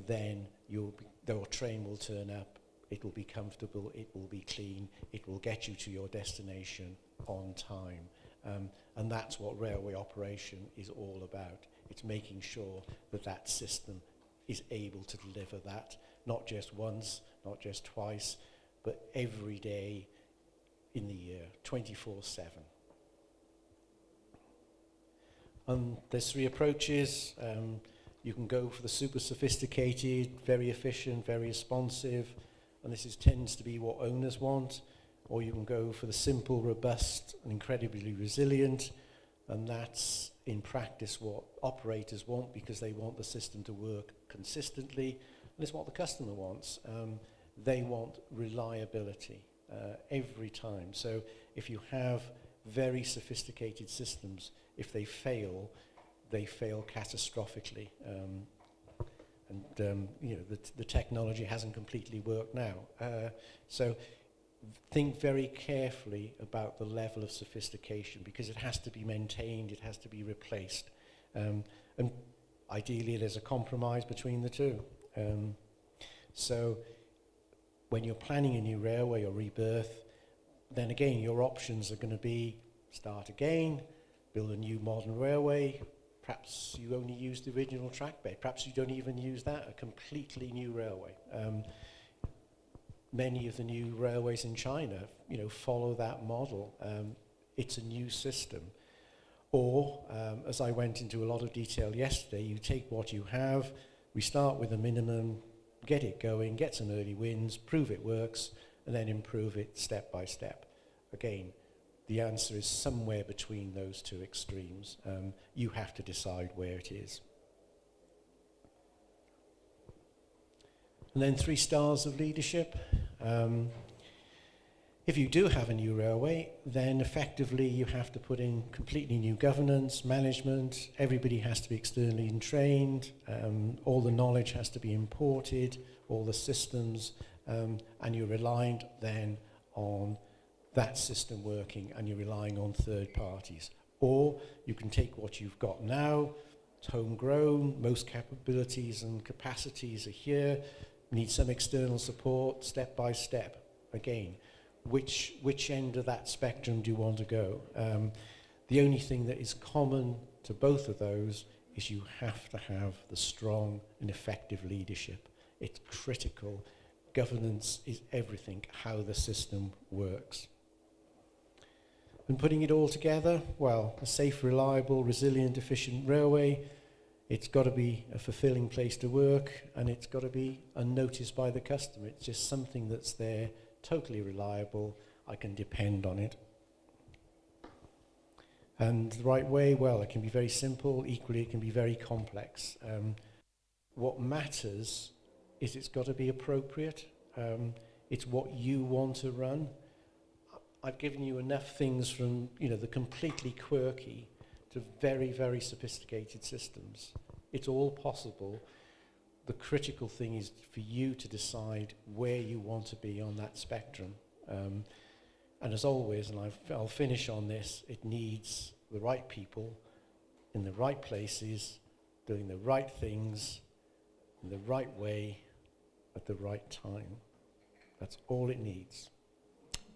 E: then the train will turn up, it will be comfortable, it will be clean, it will get you to your destination on time. And that's what railway operation is all about. It's making sure that that system is able to deliver that, not just once, not just twice, but every day in the year, 24/7. And there's three approaches. You can go for the super sophisticated, very efficient, very responsive, and this tends to be what owners want. Or you can go for the simple, robust, and incredibly resilient, and that's in practice what operators want, because they want the system to work consistently, and it's what the customer wants. They want reliability every time. So if you have very sophisticated systems, if they fail catastrophically. You know, the technology hasn't completely worked now. So think very carefully about the level of sophistication, because it has to be maintained, it has to be replaced. And ideally there's a compromise between the two. So when you're planning a new railway or rebirth, then again your options are going to be start again, build a new modern railway. Perhaps you only use the original track bed. Perhaps you don't even use that, a completely new railway. Many of the new railways in China, you know, follow that model. It's a new system. Or, as I went into a lot of detail yesterday, you take what you have, we start with a minimum, get it going, get some early wins, prove it works, and then improve it step by step. Again, the answer is somewhere between those two extremes. You have to decide where it is. And then 3 stars of leadership. If you do have a new railway, then effectively you have to put in completely new governance, management, everybody has to be externally trained, all the knowledge has to be imported, all the systems, and you're reliant then on that system working, and you're relying on third parties. Or you can take what you've got now, it's homegrown, most capabilities and capacities are here, need some external support, step by step. Again, which end of that spectrum do you want to go? The only thing that is common to both of those is you have to have the strong and effective leadership. It's critical. Governance is everything, how the system works. And putting it all together, well, a safe, reliable, resilient, efficient railway, it's got to be a fulfilling place to work, and it's got to be unnoticed by the customer. It's just something that's there, totally reliable, I can depend on it. And the right way, well, it can be very simple, equally it can be very complex. What matters is it's got to be appropriate, It's what you want to run. I've given you enough things from, the completely quirky to very, very sophisticated systems. It's all possible. The critical thing is for you to decide where you want to be on that spectrum. And as always, and I'll finish on this, it needs the right people in the right places, doing the right things in the right way at the right time. That's all it needs.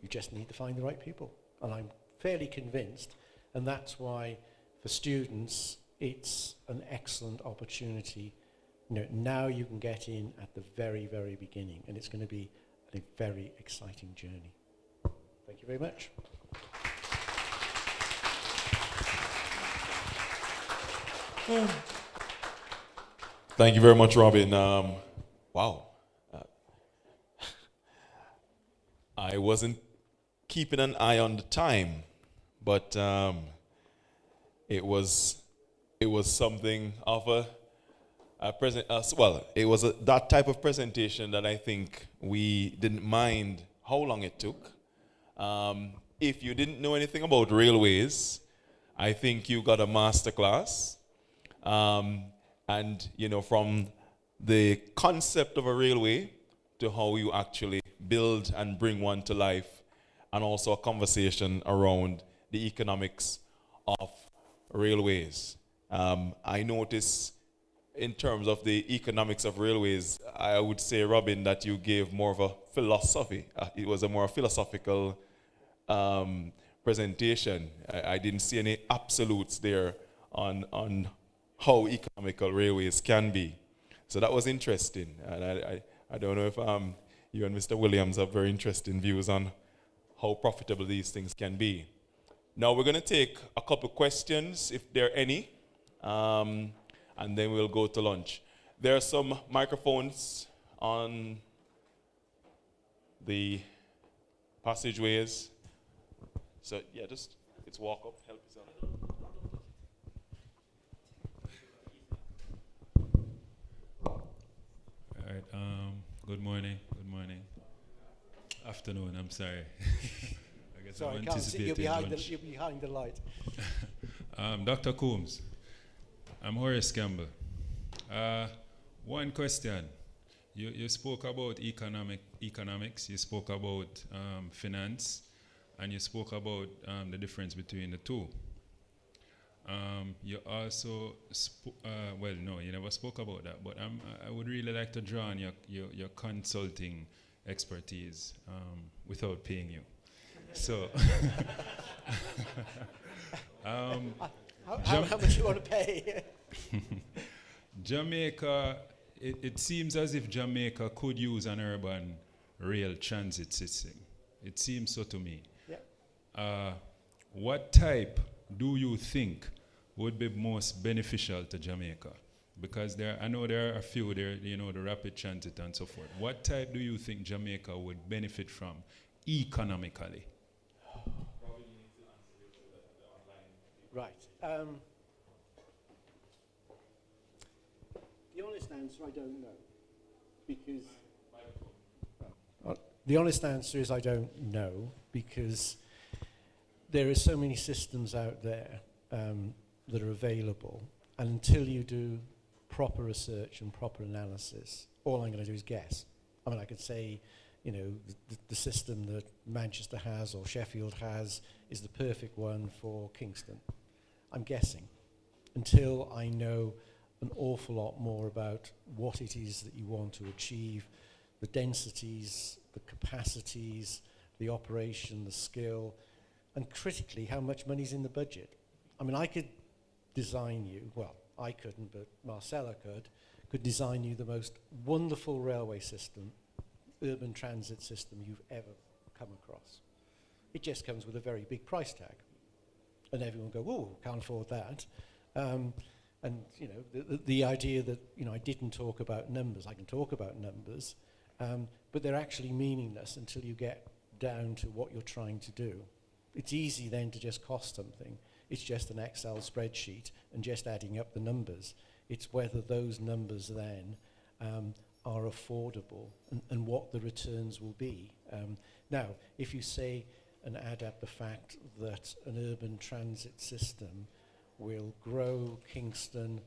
E: You just need to find the right people. And I'm fairly convinced, and that's why for students it's an excellent opportunity. Now you can get in at the very, very beginning, and it's going to be a very exciting journey. Thank you very much.
A: Thank you very much, Robin. Wow. I wasn't keeping an eye on the time, but it was something of a present. It was that type of presentation that I think we didn't mind how long it took. If you didn't know anything about railways, I think you got a master class. And from the concept of a railway to how you actually build and bring one to life, and also a conversation around the economics of railways. I notice in terms of the economics of railways, I would say, Robin, that you gave more of a philosophy. It was a more philosophical presentation. I didn't see any absolutes there on how economical railways can be. So that was interesting. And I don't know if you and Mr. Williams have very interesting views on how profitable these things can be. Now we're going to take a couple questions, if there are any, and then we'll go to lunch. There are some microphones on the passageways. So yeah, it's walk up, help yourself.
F: All right, good morning. Afternoon, I'm sorry. I guess
E: Sorry,
F: I'm
E: I can't see. You're
F: anticipating
E: behind the light.
F: Dr. Coombes, I'm Horace Campbell. One question. You spoke about economics, you spoke about finance, and you spoke about the difference between the two. You also, you never spoke about that, but I would really like to draw on your consulting expertise without paying you. So,
E: how much do you want to pay?
F: Jamaica, it seems as if Jamaica could use an urban rail transit system. It seems so to me. Yeah. What type do you think would be most beneficial to Jamaica? Because I know there are a few there, the rapid transit and so forth. What type do you think Jamaica would benefit from economically?
E: Right. The honest answer, I don't know. Because the honest answer is I don't know, because there are so many systems out there that are available, and until you do proper research and proper analysis, all I'm going to do is guess. I mean, I could say, the system that Manchester has or Sheffield has is the perfect one for Kingston. I'm guessing until I know an awful lot more about what it is that you want to achieve, the densities, the capacities, the operation, the skill, and critically, how much money's in the budget. I mean, I could design you, well, I couldn't, but Marcelo could design you the most wonderful railway system, urban transit system you've ever come across. It just comes with a very big price tag. And everyone will go, oh, can't afford that. And the idea that, I didn't talk about numbers. I can talk about numbers, but they're actually meaningless until you get down to what you're trying to do. It's easy then to just cost something. It's just an Excel spreadsheet and just adding up the numbers. It's whether those numbers then are affordable and what the returns will be. Now, if you say and add up the fact that an urban transit system will grow Kingston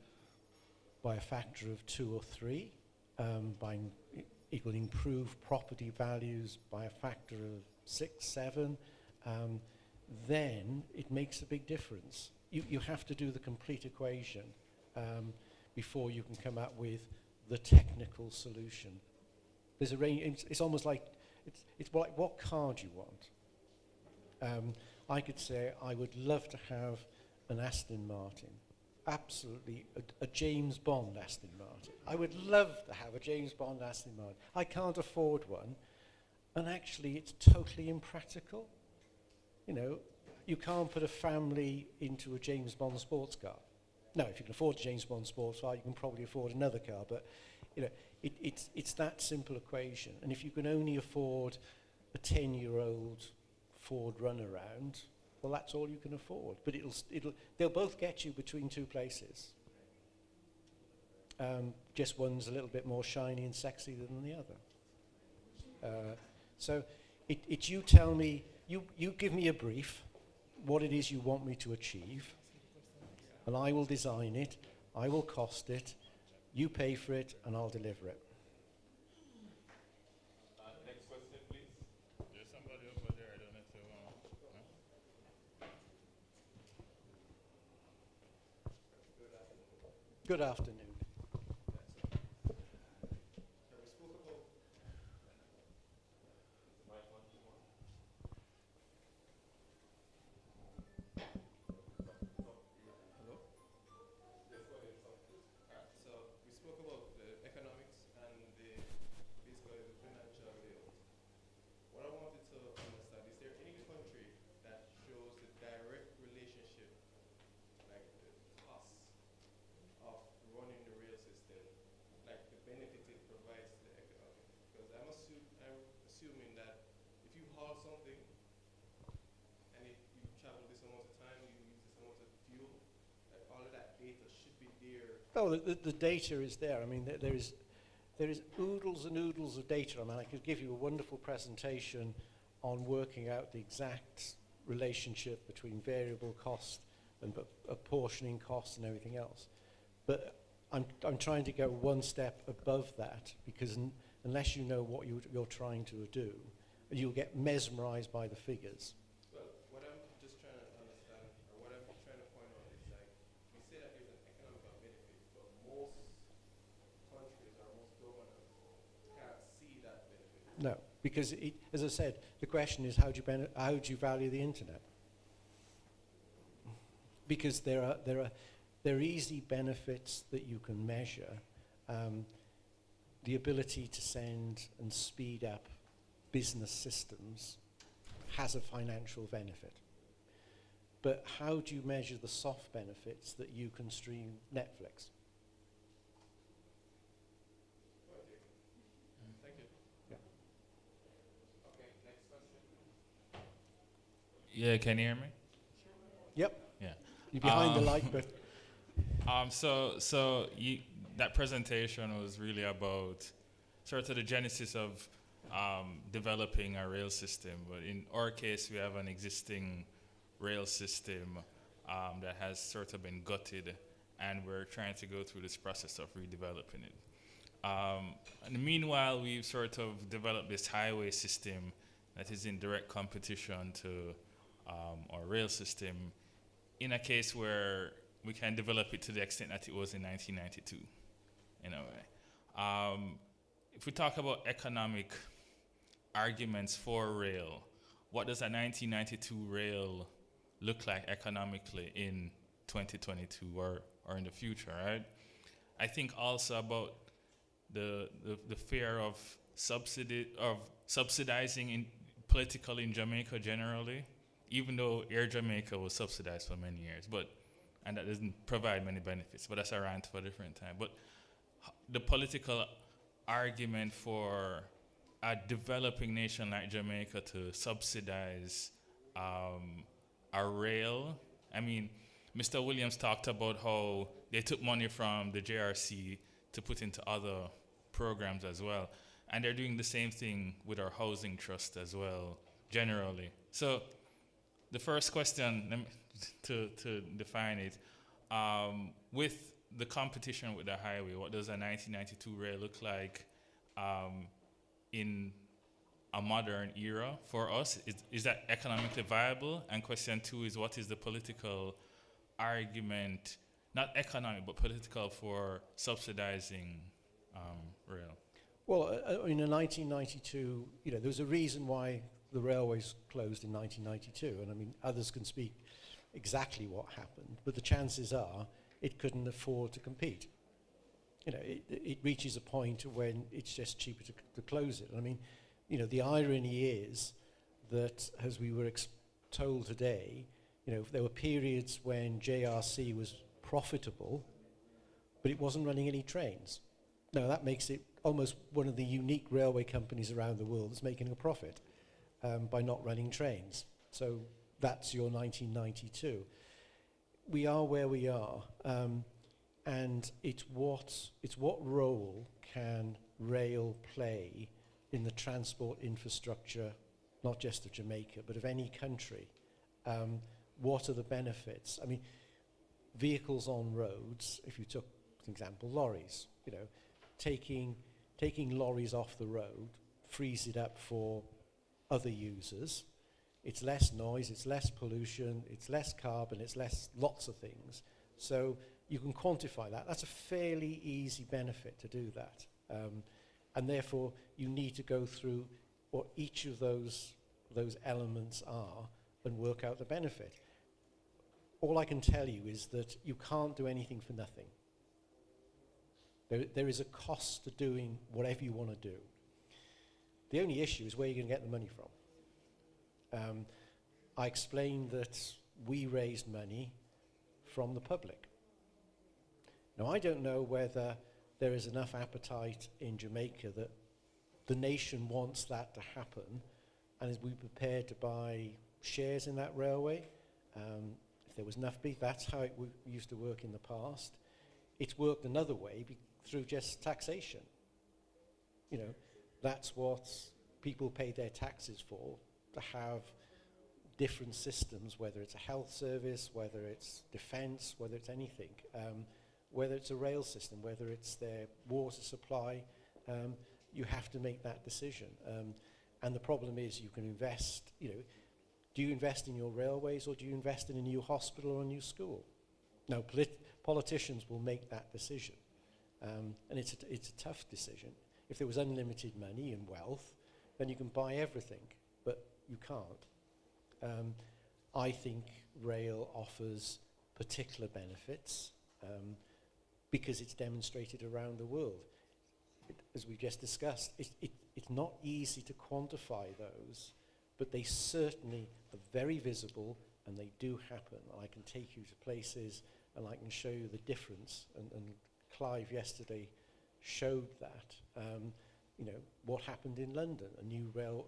E: by a factor of 2 or 3, it will improve property values by a factor of 6, 7, then it makes a big difference. You have to do the complete equation before you can come up with the technical solution. There's a range. It's almost like it's like what car do you want? I could say I would love to have an Aston Martin, absolutely a James Bond Aston Martin. I would love to have a James Bond Aston Martin. I can't afford one, and actually it's totally impractical. You know, you can't put a family into a James Bond sports car. No, if you can afford a James Bond sports car, you can probably afford another car, but you know, it's that simple equation. And if you can only afford a 10-year-old Ford Runaround, well, that's all you can afford. But they'll both get you between 2 places. Just one's a little bit more shiny and sexy than the other. So it's you tell me, you give me a brief, what it is you want me to achieve, and I will design it, I will cost it, you pay for it, and I'll deliver it.
A: Next question, please.
D: There's somebody over there, I don't know if they want.
E: Good afternoon. Oh, the data is there. I mean, there is oodles and oodles of data. I mean, I could give you a wonderful presentation on working out the exact relationship between variable cost and apportioning costs and everything else. But I'm trying to go one step above that, because unless you know what you're trying to do, you'll get mesmerized by the figures.
G: Well, what I'm just trying to understand, or what I'm trying to point out is, like, you say that there's an economical benefit, but most countries or most governments can't see that benefit.
E: No, because as I said, the question is how do you value the internet? Because there are easy benefits that you can measure. The ability to send and speed up business systems has a financial benefit. But how do you measure the soft benefits that you can stream Netflix?
G: Thank you.
E: Yeah.
G: Okay, next question.
D: Yeah, can you hear me?
E: Yep.
D: Yeah.
E: You're behind the light, but
D: So that presentation was really about sort of the genesis of developing a rail system. But in our case, we have an existing rail system that has sort of been gutted, and we're trying to go through this process of redeveloping it. And meanwhile, we've sort of developed this highway system that is in direct competition to our rail system, in a case where we can develop it to the extent that it was in 1992, in a way. If we talk about economic arguments for rail, what does a 1992 rail look like economically in 2022 or in the future, right? I think also about the fear of subsidizing politically in Jamaica generally, even though Air Jamaica was subsidized for many years, and that doesn't provide many benefits, but that's a rant for a different time. But the political argument for a developing nation like Jamaica to subsidize a rail. I mean, Mr. Williams talked about how they took money from the JRC to put into other programs as well. And they're doing the same thing with our housing trust as well, generally. So the first question, to define it, with the competition with the highway, what does a 1992 rail look like in a modern era for us? Is that economically viable? And question two is, what is the political argument, not economic, but political, for subsidizing rail?
E: Well, in 1992, there was a reason why the railways closed in 1992, and I mean, others can speak exactly what happened, but the chances are it couldn't afford to compete. It reaches a point when it's just cheaper to close it. I mean, the irony is that, as we were told today, there were periods when JRC was profitable, but it wasn't running any trains. Now, that makes it almost one of the unique railway companies around the world that's making a profit by not running trains. So that's your 1992. We are where we are, and it's what role can rail play in the transport infrastructure, not just of Jamaica, but of any country. What are the benefits? I mean, vehicles on roads, if you took, for example, lorries, taking lorries off the road frees it up for other users. It's less noise, it's less pollution, it's less carbon, it's less lots of things. So you can quantify that. That's a fairly easy benefit to do that. And therefore, you need to go through what each of those elements are and work out the benefit. All I can tell you is that you can't do anything for nothing. There is a cost to doing whatever you want to do. The only issue is where you're going to get the money from. I explained that we raised money from the public. Now, I don't know whether there is enough appetite in Jamaica that the nation wants that to happen, and is we prepared to buy shares in that railway. If there was enough beef, that's how it used to work in the past. It's worked another way through just taxation. That's what people pay their taxes for, to have different systems, whether it's a health service, whether it's defense, whether it's anything, whether it's a rail system, whether it's their water supply. You have to make that decision. And the problem is, you can invest, do you invest in your railways, or do you invest in a new hospital or a new school? Now, politicians will make that decision. And it's a tough decision. If there was unlimited money and wealth, then you can buy everything, but you can't. I think rail offers particular benefits because it's demonstrated around the world. As we just discussed, it's not easy to quantify those, but they certainly are very visible, and they do happen. I can take you to places, and I can show you the difference. And Clive yesterday showed that. What happened in London, a new rail,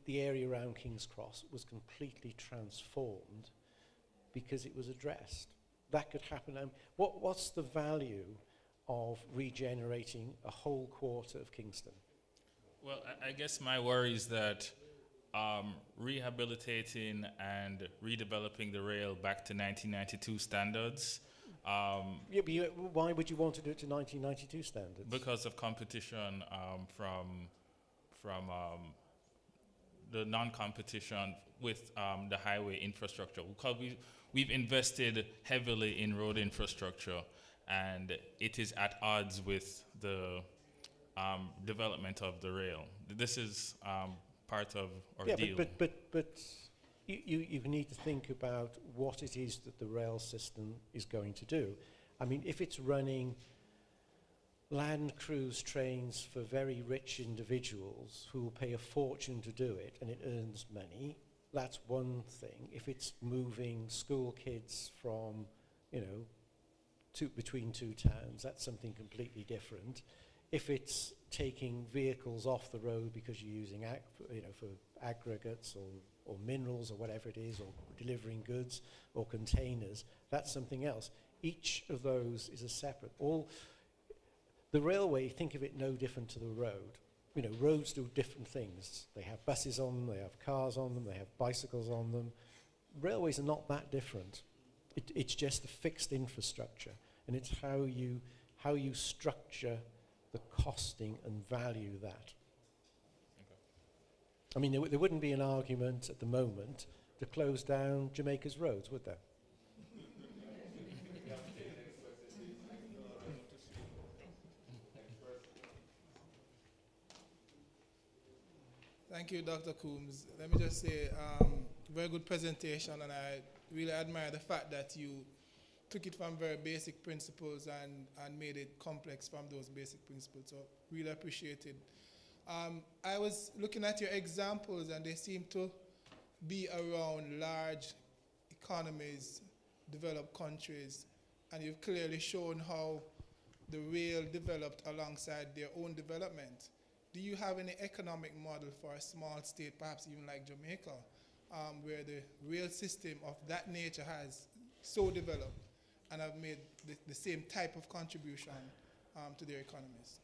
E: the area around King's Cross was completely transformed because it was addressed. That could happen. What's the value of regenerating a whole quarter of Kingston?
D: Well, I guess my worry is that rehabilitating and redeveloping the rail back to 1992 standards.
E: But why would you want to do it to 1992 standards?
D: Because of competition from the non-competition with the highway infrastructure. Because we've invested heavily in road infrastructure, and it is at odds with the development of the rail. This is part of our deal.
E: But you need to think about what it is that the rail system is going to do. I mean, if it's running land cruise trains for very rich individuals who will pay a fortune to do it, and it earns money, that's one thing. If it's moving school kids from, between two towns, that's something completely different. If it's taking vehicles off the road because you're using, for aggregates or minerals or whatever it is, or delivering goods or containers, that's something else. Each of those is a separate. The railway, think of it no different to the road. You know, roads do different things. They have buses on them, they have cars on them, they have bicycles on them. Railways are not that different. It's just a fixed infrastructure, and it's how you structure the costing and value that.
D: Okay.
E: I mean, there wouldn't be an argument at the moment to close down Jamaica's roads, would there?
H: Thank you, Dr. Coombes. Let me just say, very good presentation, and I really admire the fact that you took it from very basic principles and made it complex from those basic principles. So really appreciated. I was looking at your examples, and they seem to be around large economies, developed countries, and you've clearly shown how the rail developed alongside their own development. Do you have any economic model for a small state, perhaps even like Jamaica, where the rail system of that nature has so developed and have made the same type of contribution to their economies?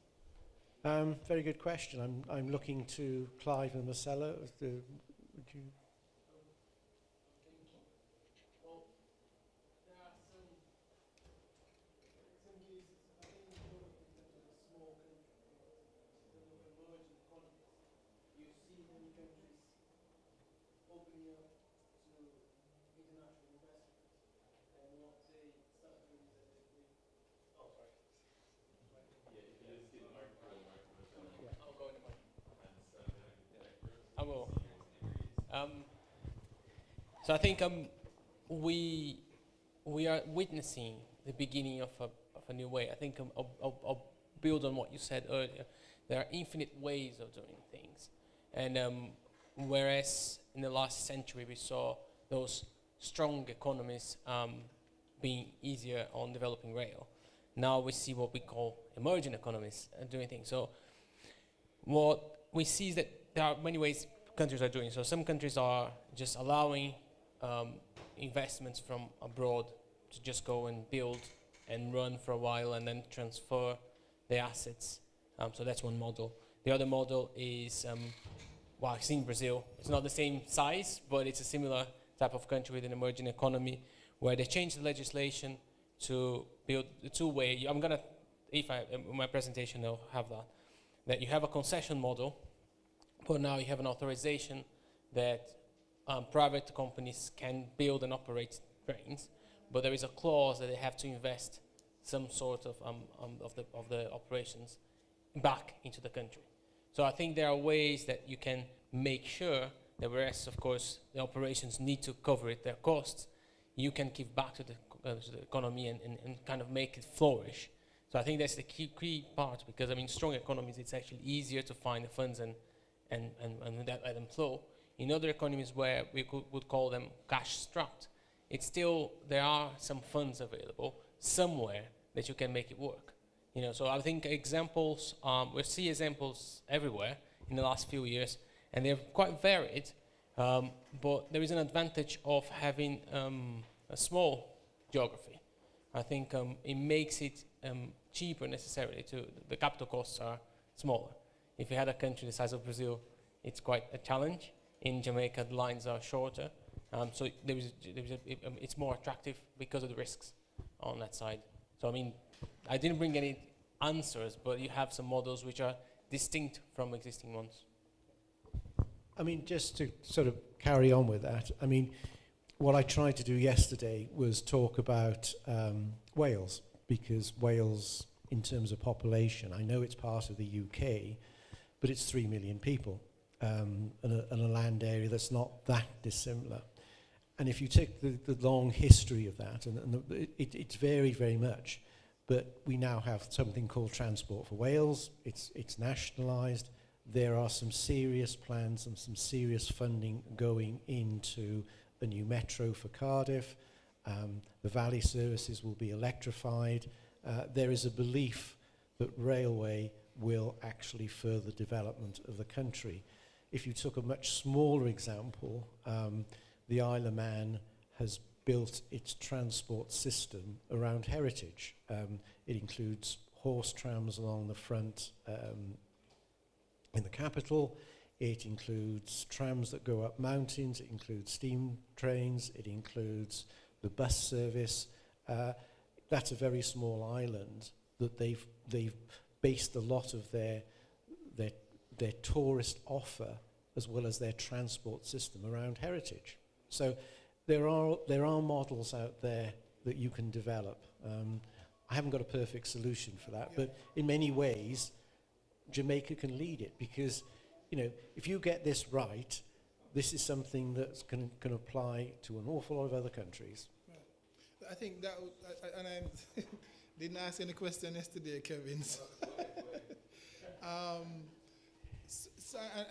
E: Very good question. I'm looking to Clive and Marcelo. Would you?
I: I will. So I think we are witnessing the beginning of a new way. I think I'll build on what you said earlier. There are infinite ways of doing things, and whereas in the last century we saw those strong economies being easier on developing rail, now we see what we call emerging economies doing things. So what we see is that there are many ways countries are doing. So some countries are just allowing investments from abroad to just go and build and run for a while and then transfer the assets. So that's one model. The other model is, well, it's in Brazil. It's not the same size, but it's a similar type of country with an emerging economy where they changed the legislation to build the two-way. I'm going to, if I, in my presentation, I'll have that you have a concession model, but now you have an authorization that private companies can build and operate trains, but there is a clause that they have to invest some sort of the operations back into the country. So I think there are ways that you can make sure that, whereas of course the operations need to cover their costs, you can give back to the economy and kind of make it flourish. So I think that's the key part, because I mean, strong economies, it's actually easier to find the funds and let them flow. In other economies where we would call them cash-strapped, it's still, there are some funds available somewhere that you can make it work. You know, so I think examples, we see examples everywhere in the last few years, and they're quite varied, but there is an advantage of having a small geography. I think it makes it cheaper necessarily the capital costs are smaller. If you had a country the size of Brazil, it's quite a challenge. In Jamaica, the lines are shorter, so it's more attractive because of the risks on that side. So I mean, I didn't bring any answers, but you have some models which are distinct from existing ones.
E: I mean, just to sort of carry on with that, I mean, what I tried to do yesterday was talk about Wales, because Wales, in terms of population, I know it's part of the UK, but it's 3 million people, and a land area that's not that dissimilar. And if you take the long history of that, it's very, very much, but we now have something called Transport for Wales. It's nationalised. There are some serious plans and some serious funding going into a new metro for Cardiff. The Valley services will be electrified. There is a belief that railway will actually further development of the country. If you took a much smaller example, the Isle of Man has built its transport system around heritage. It includes horse trams along the front in the capital. It includes trams that go up mountains. It includes steam trains. It includes the bus service. That's a very small island that they've based a lot of their tourist offer as well as their transport system around heritage. So there are models out there that you can develop. I haven't got a perfect solution for that, but in many ways, Jamaica can lead it because, you know, if you get this right, this is something that can apply to an awful lot of other countries.
H: I think that, and I didn't ask any question yesterday, Kevin.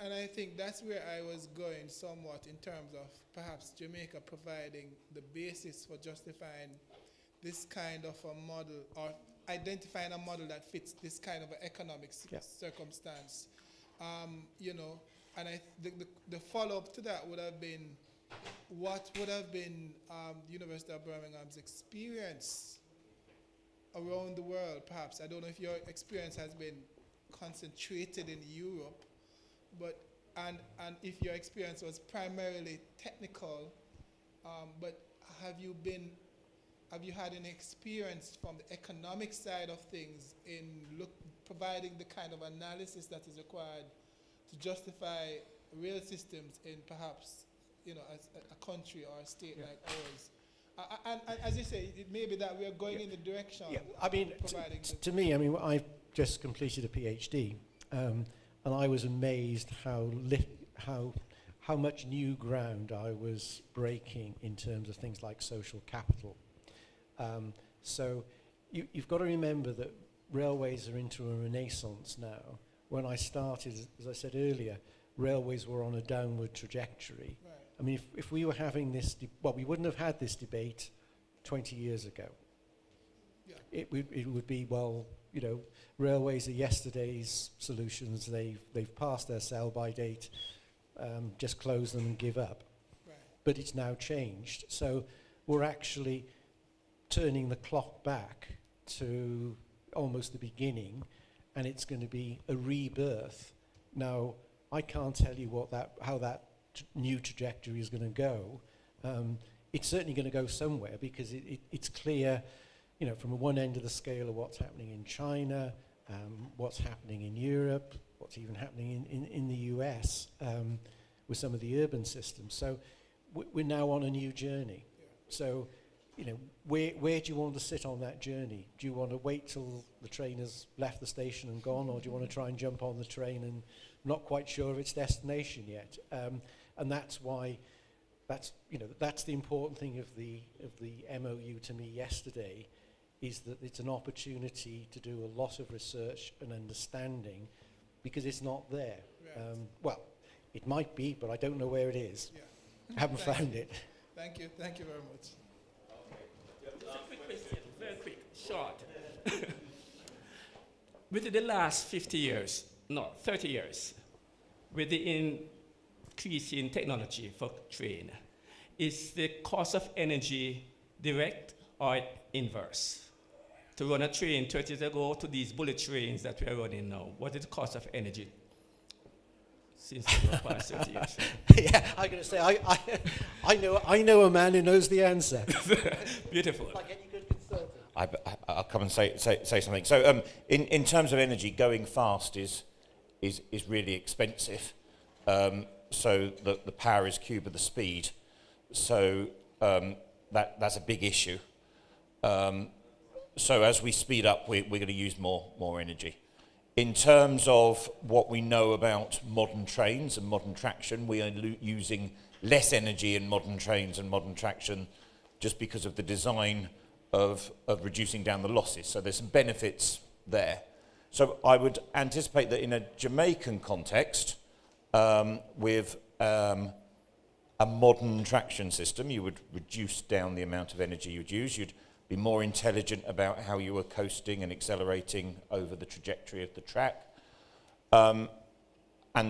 H: And I think that's where I was going somewhat in terms of perhaps Jamaica providing the basis for justifying this kind of a model or identifying a model that fits this kind of an economic circumstance. You know, and the follow-up to that would have been what would have been the University of Birmingham's experience around the world, perhaps. I don't know if your experience has been concentrated in Europe, but and if your experience was primarily technical, but have you had any experience from the economic side of things in providing the kind of analysis that is required to justify real systems in perhaps, you know, as a country or a state like ours? And as you say, it may be that we are going in the direction. Yeah, I mean,
E: to me, I mean, I've just completed a PhD, and I was amazed how much new ground I was breaking in terms of things like social capital. So you've got to remember that railways are into a renaissance now. When I started, as I said earlier, railways were on a downward trajectory. Right. I mean, if we were having this, we wouldn't have had this debate 20 years ago. Yeah. It would be, well, you know, railways are yesterday's solutions. They've passed their sell-by date. Just close them and give up. Right. But it's now changed. So we're actually turning the clock back to almost the beginning, and it's going to be a rebirth. Now, I can't tell you how that new trajectory is going to go. It's certainly going to go somewhere because it's clear, you know, from one end of the scale of what's happening in China, what's happening in Europe, what's even happening in the US with some of the urban systems. So we're now on a new journey. Yeah. So, you know, where do you want to sit on that journey? Do you want to wait till the train has left the station and gone, or do you want to try and jump on the train and not quite sure of its destination yet? And that's why, that's the important thing of the MOU to me yesterday, is that it's an opportunity to do a lot of research and understanding, because it's not there. Right. Well, it might be, but I don't know where it is. Yeah. I haven't found it.
H: Thank you very much.
J: Just a quick question, very quick, short. Within the last 30 years, with the increase in technology for train, is the cost of energy direct or inverse? To run a train 30 years ago to these bullet trains that we are running now, what is the cost of energy since the past 30 years?
E: Yeah, I'm going to say, I know a man who knows the answer.
J: Beautiful.
E: Like any good consultant.
K: I'll come and say something. So in terms of energy, going fast is really expensive. So the power is cube of the speed. So that's a big issue. So as we speed up, we're going to use more energy. In terms of what we know about modern trains and modern traction, we are using less energy in modern trains and modern traction just because of the design of reducing down the losses. So there's some benefits there. So I would anticipate that in a Jamaican context, with a modern traction system, you would reduce down the amount of energy you'd use. You'd be more intelligent about how you were coasting and accelerating over the trajectory of the track. And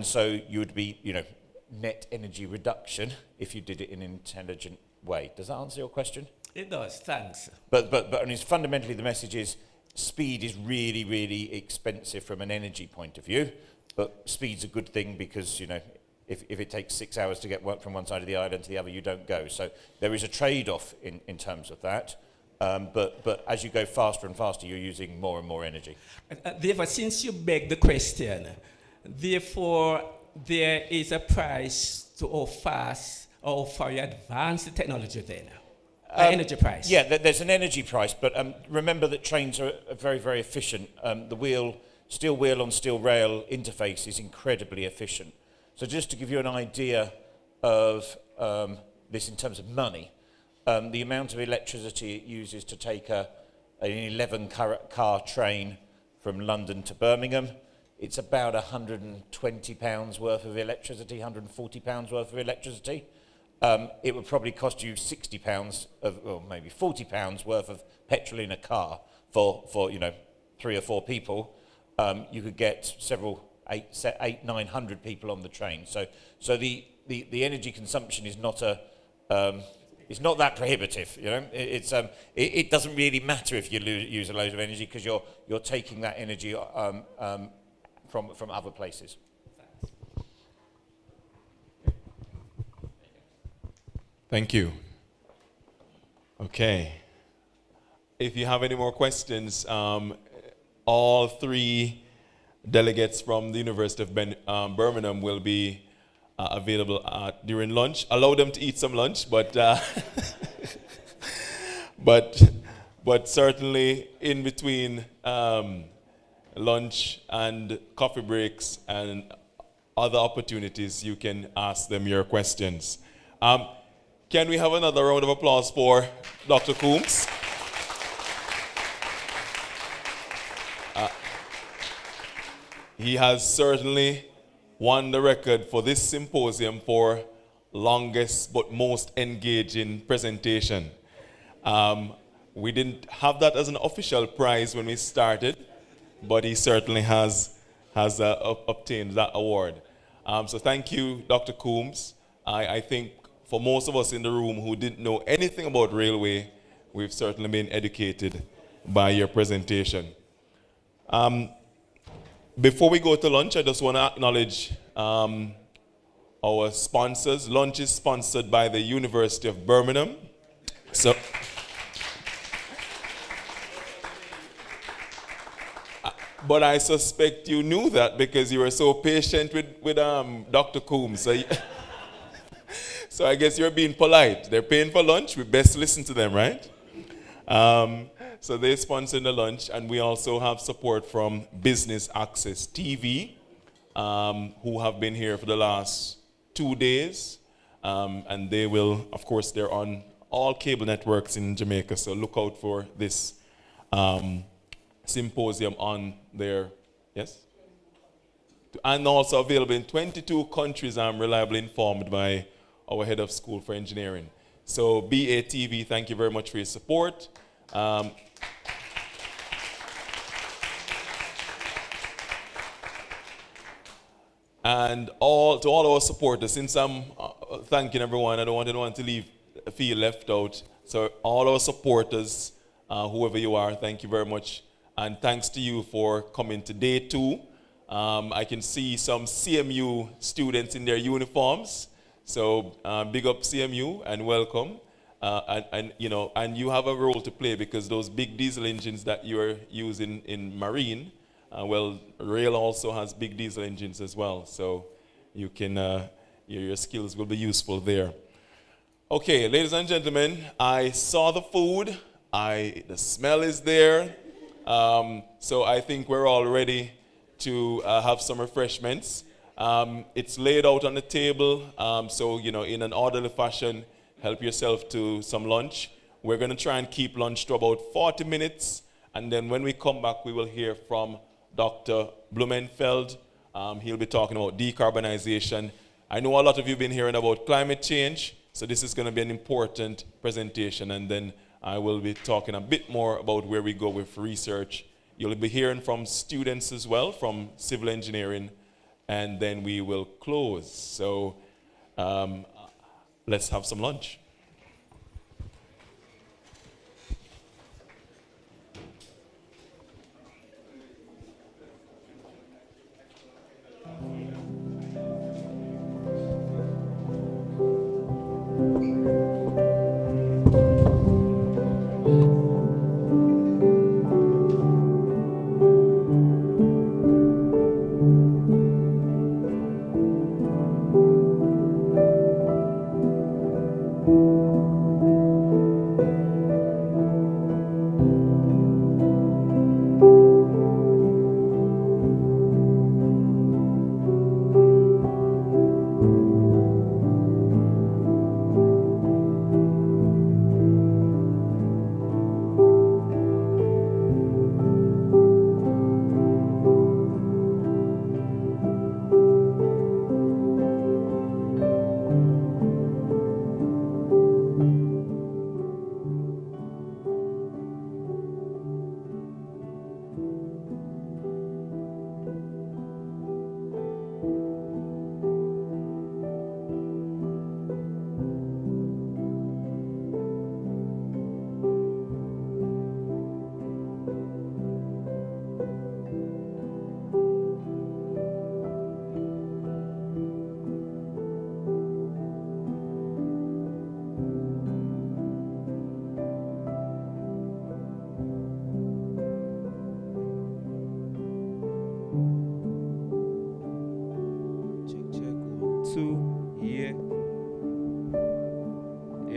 K: so you would be, you know, net energy reduction if you did it in an intelligent way. Does that answer your question?
J: It does, thanks.
K: But I mean, fundamentally the message is speed is really, really expensive from an energy point of view, but speed's a good thing because, you know, if it takes 6 hours to get work from one side of the island to the other, you don't go. So there is a trade-off in terms of that. But as you go faster and faster, you're using more and more energy.
J: Therefore, since you beg the question, therefore, there is a price to how fast or how far you advance the technology then? Energy price?
K: Yeah, there's an energy price, but remember that trains are very, very efficient. The steel wheel on steel rail interface is incredibly efficient. So just to give you an idea of this in terms of money, the amount of electricity it uses to take an 11-car train from London to Birmingham, it's about £120 worth of electricity, £140 worth of electricity. It would probably cost you £60 or maybe £40 worth of petrol in a car for 3 or 4 people. You could get 900 people on the train. So the energy consumption is not it's not that prohibitive, you know. It doesn't really matter if you use a load of energy because you're taking that energy from other places.
A: Thank you. Okay. If you have any more questions, all 3 delegates from the University of Birmingham will be available during lunch. Allow them to eat some lunch, but but certainly in between lunch and coffee breaks and other opportunities, you can ask them your questions. Can we have another round of applause for Dr. Coombes? He has certainly won the record for this symposium for longest but most engaging presentation. We didn't have that as an official prize when we started, but he certainly has obtained that award. So thank you, Dr. Coombes. I think for most of us in the room who didn't know anything about railway, we've certainly been educated by your presentation. Before we go to lunch, I just want to acknowledge our sponsors. Lunch is sponsored by the University of Birmingham. So, but I suspect you knew that because you were so patient with Dr. Coombes. So I guess you're being polite. They're paying for lunch. We best listen to them, right? So they sponsored the lunch, and we also have support from Business Access TV, who have been here for the last 2 days. And they will, of course, they're on all cable networks in Jamaica, so look out for this symposium on their, yes? And also available in 22 countries, I'm reliably informed by our head of school for engineering. So BATV, thank you very much for your support. And to all our supporters, since I'm thanking everyone, I don't want anyone to feel left out. So all our supporters, whoever you are, thank you very much. And thanks to you for coming to day 2. I can see some CMU students in their uniforms. So big up CMU and welcome. And you have a role to play because those big diesel engines that you're using in marine, rail also has big diesel engines as well. So you can, your skills will be useful there. Okay, ladies and gentlemen, I saw the food. The smell is there. So I think we're all ready to have some refreshments. It's laid out on the table. So, in an orderly fashion, help yourself to some lunch. We're going to try and keep lunch to about 40 minutes. And then when we come back, we will hear from Dr. Blumenfeld. He'll be talking about decarbonization. I know a lot of you have been hearing about climate change. So this is going to be an important presentation. And then I will be talking a bit more about where we go with research. You'll be hearing from students as well, from civil engineering. And then we will close. So let's have some lunch.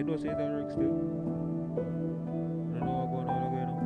L: You know, say that work still. I don't know what's going on again.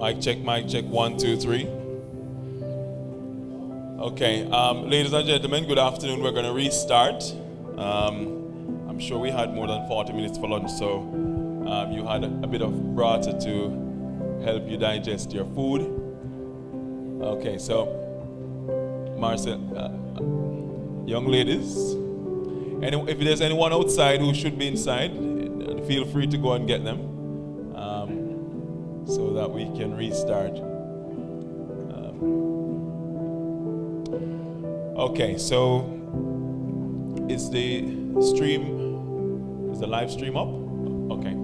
A: Mic check, 1, 2, 3. Okay, ladies and gentlemen, good afternoon. We're going to restart. I'm sure we had more than 40 minutes for lunch, so you had a bit of water to help you digest your food. Okay, so Marcel, young ladies, if there's anyone outside who should be inside, feel free to go and get them. So that we can restart. Okay, so is the live stream up? Okay.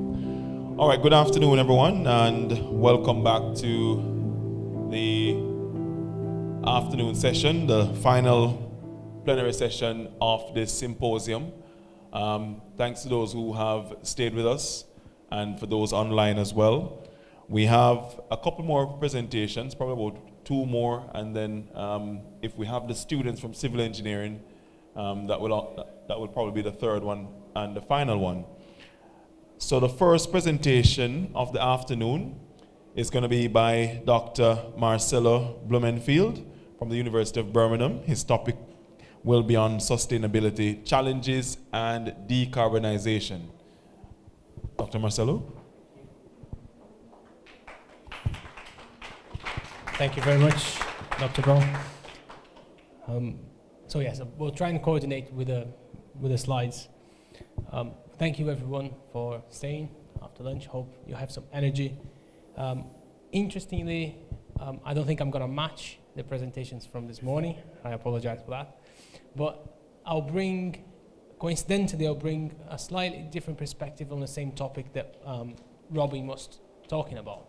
A: All right, good afternoon, everyone, and welcome back to the afternoon session, the final plenary session of this symposium. Thanks to those who have stayed with us and for those online as well. We have a couple more presentations, probably about 2 more, and then if we have the students from civil engineering, that will probably be the 3rd one and the final one. So the first presentation of the afternoon is going to be by Dr. Marcelo Blumenfeld from the University of Birmingham. His topic will be on sustainability challenges and decarbonization. Dr. Marcelo?
M: Thank you very much, Dr. Brown. So yes, we'll try and coordinate with the slides. Thank you everyone for staying after lunch. Hope you have some energy Interestingly, I don't think I'm going to match the presentations from this morning. I apologize for that. But coincidentally, I'll bring a slightly different perspective on the same topic that Robin was talking about.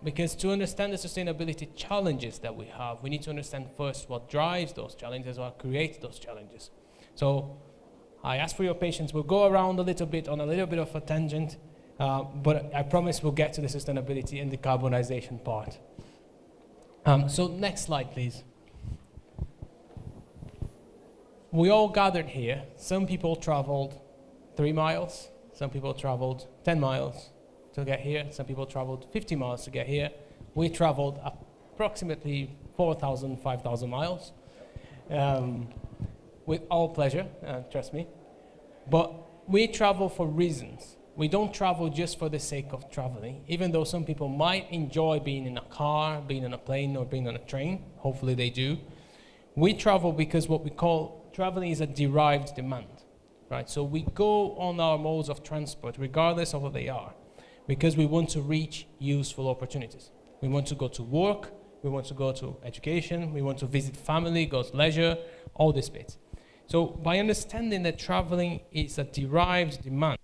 M: Because to understand the sustainability challenges that we have, we need to understand first what drives those challenges, what creates those challenges. So I ask for your patience. We'll go around a little bit on a little bit of a tangent, but I promise we'll get to the sustainability and decarbonization part. So next slide, please. We all gathered here. Some people traveled 3 miles. Some people traveled 10 miles to get here. Some people traveled 50 miles to get here. We traveled approximately 4,000, 5,000 miles. With all pleasure, trust me. But we travel for reasons. We don't travel just for the sake of traveling, even though some people might enjoy being in a car, being on a plane, or being on a train. Hopefully they do. We travel because what we call traveling is a derived demand, right? So we go on our modes of transport, regardless of what they are, because we want to reach useful opportunities. We want to go to work, we want to go to education, we want to visit family, go to leisure, all these bits. So by understanding that traveling is a derived demand,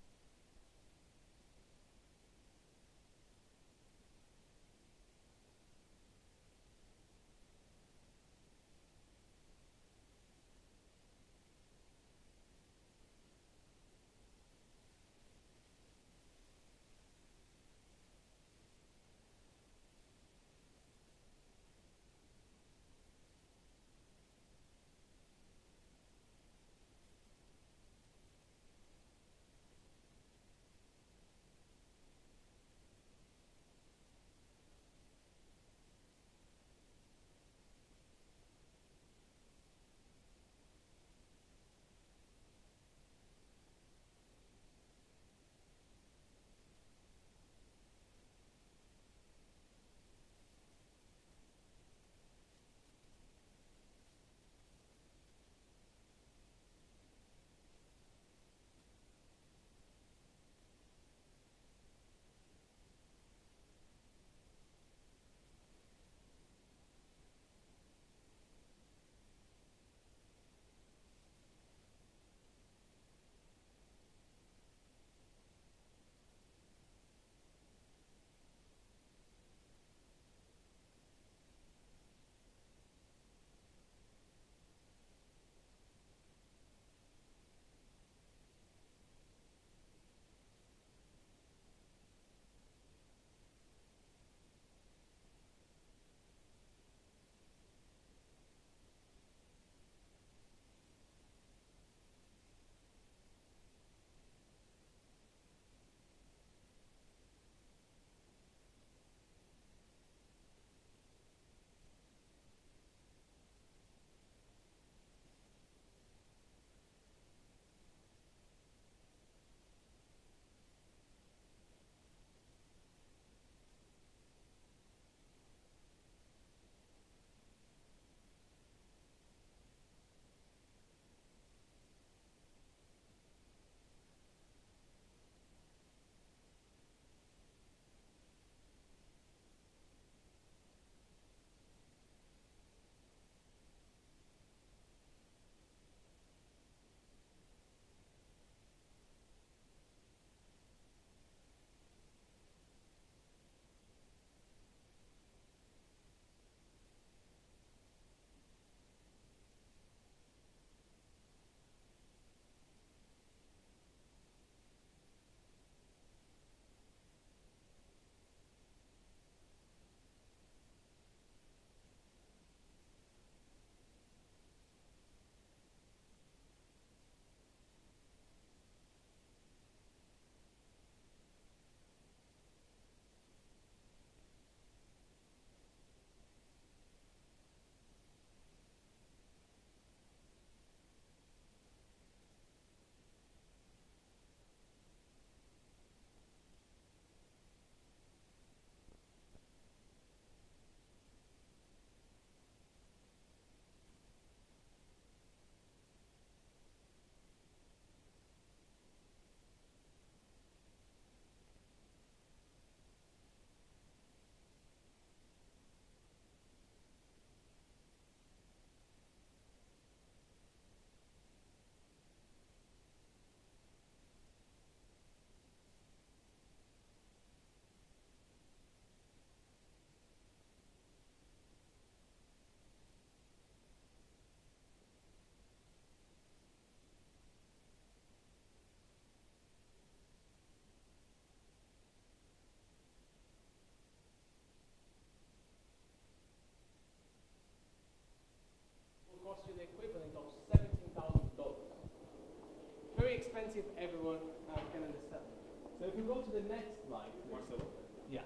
M: Yeah.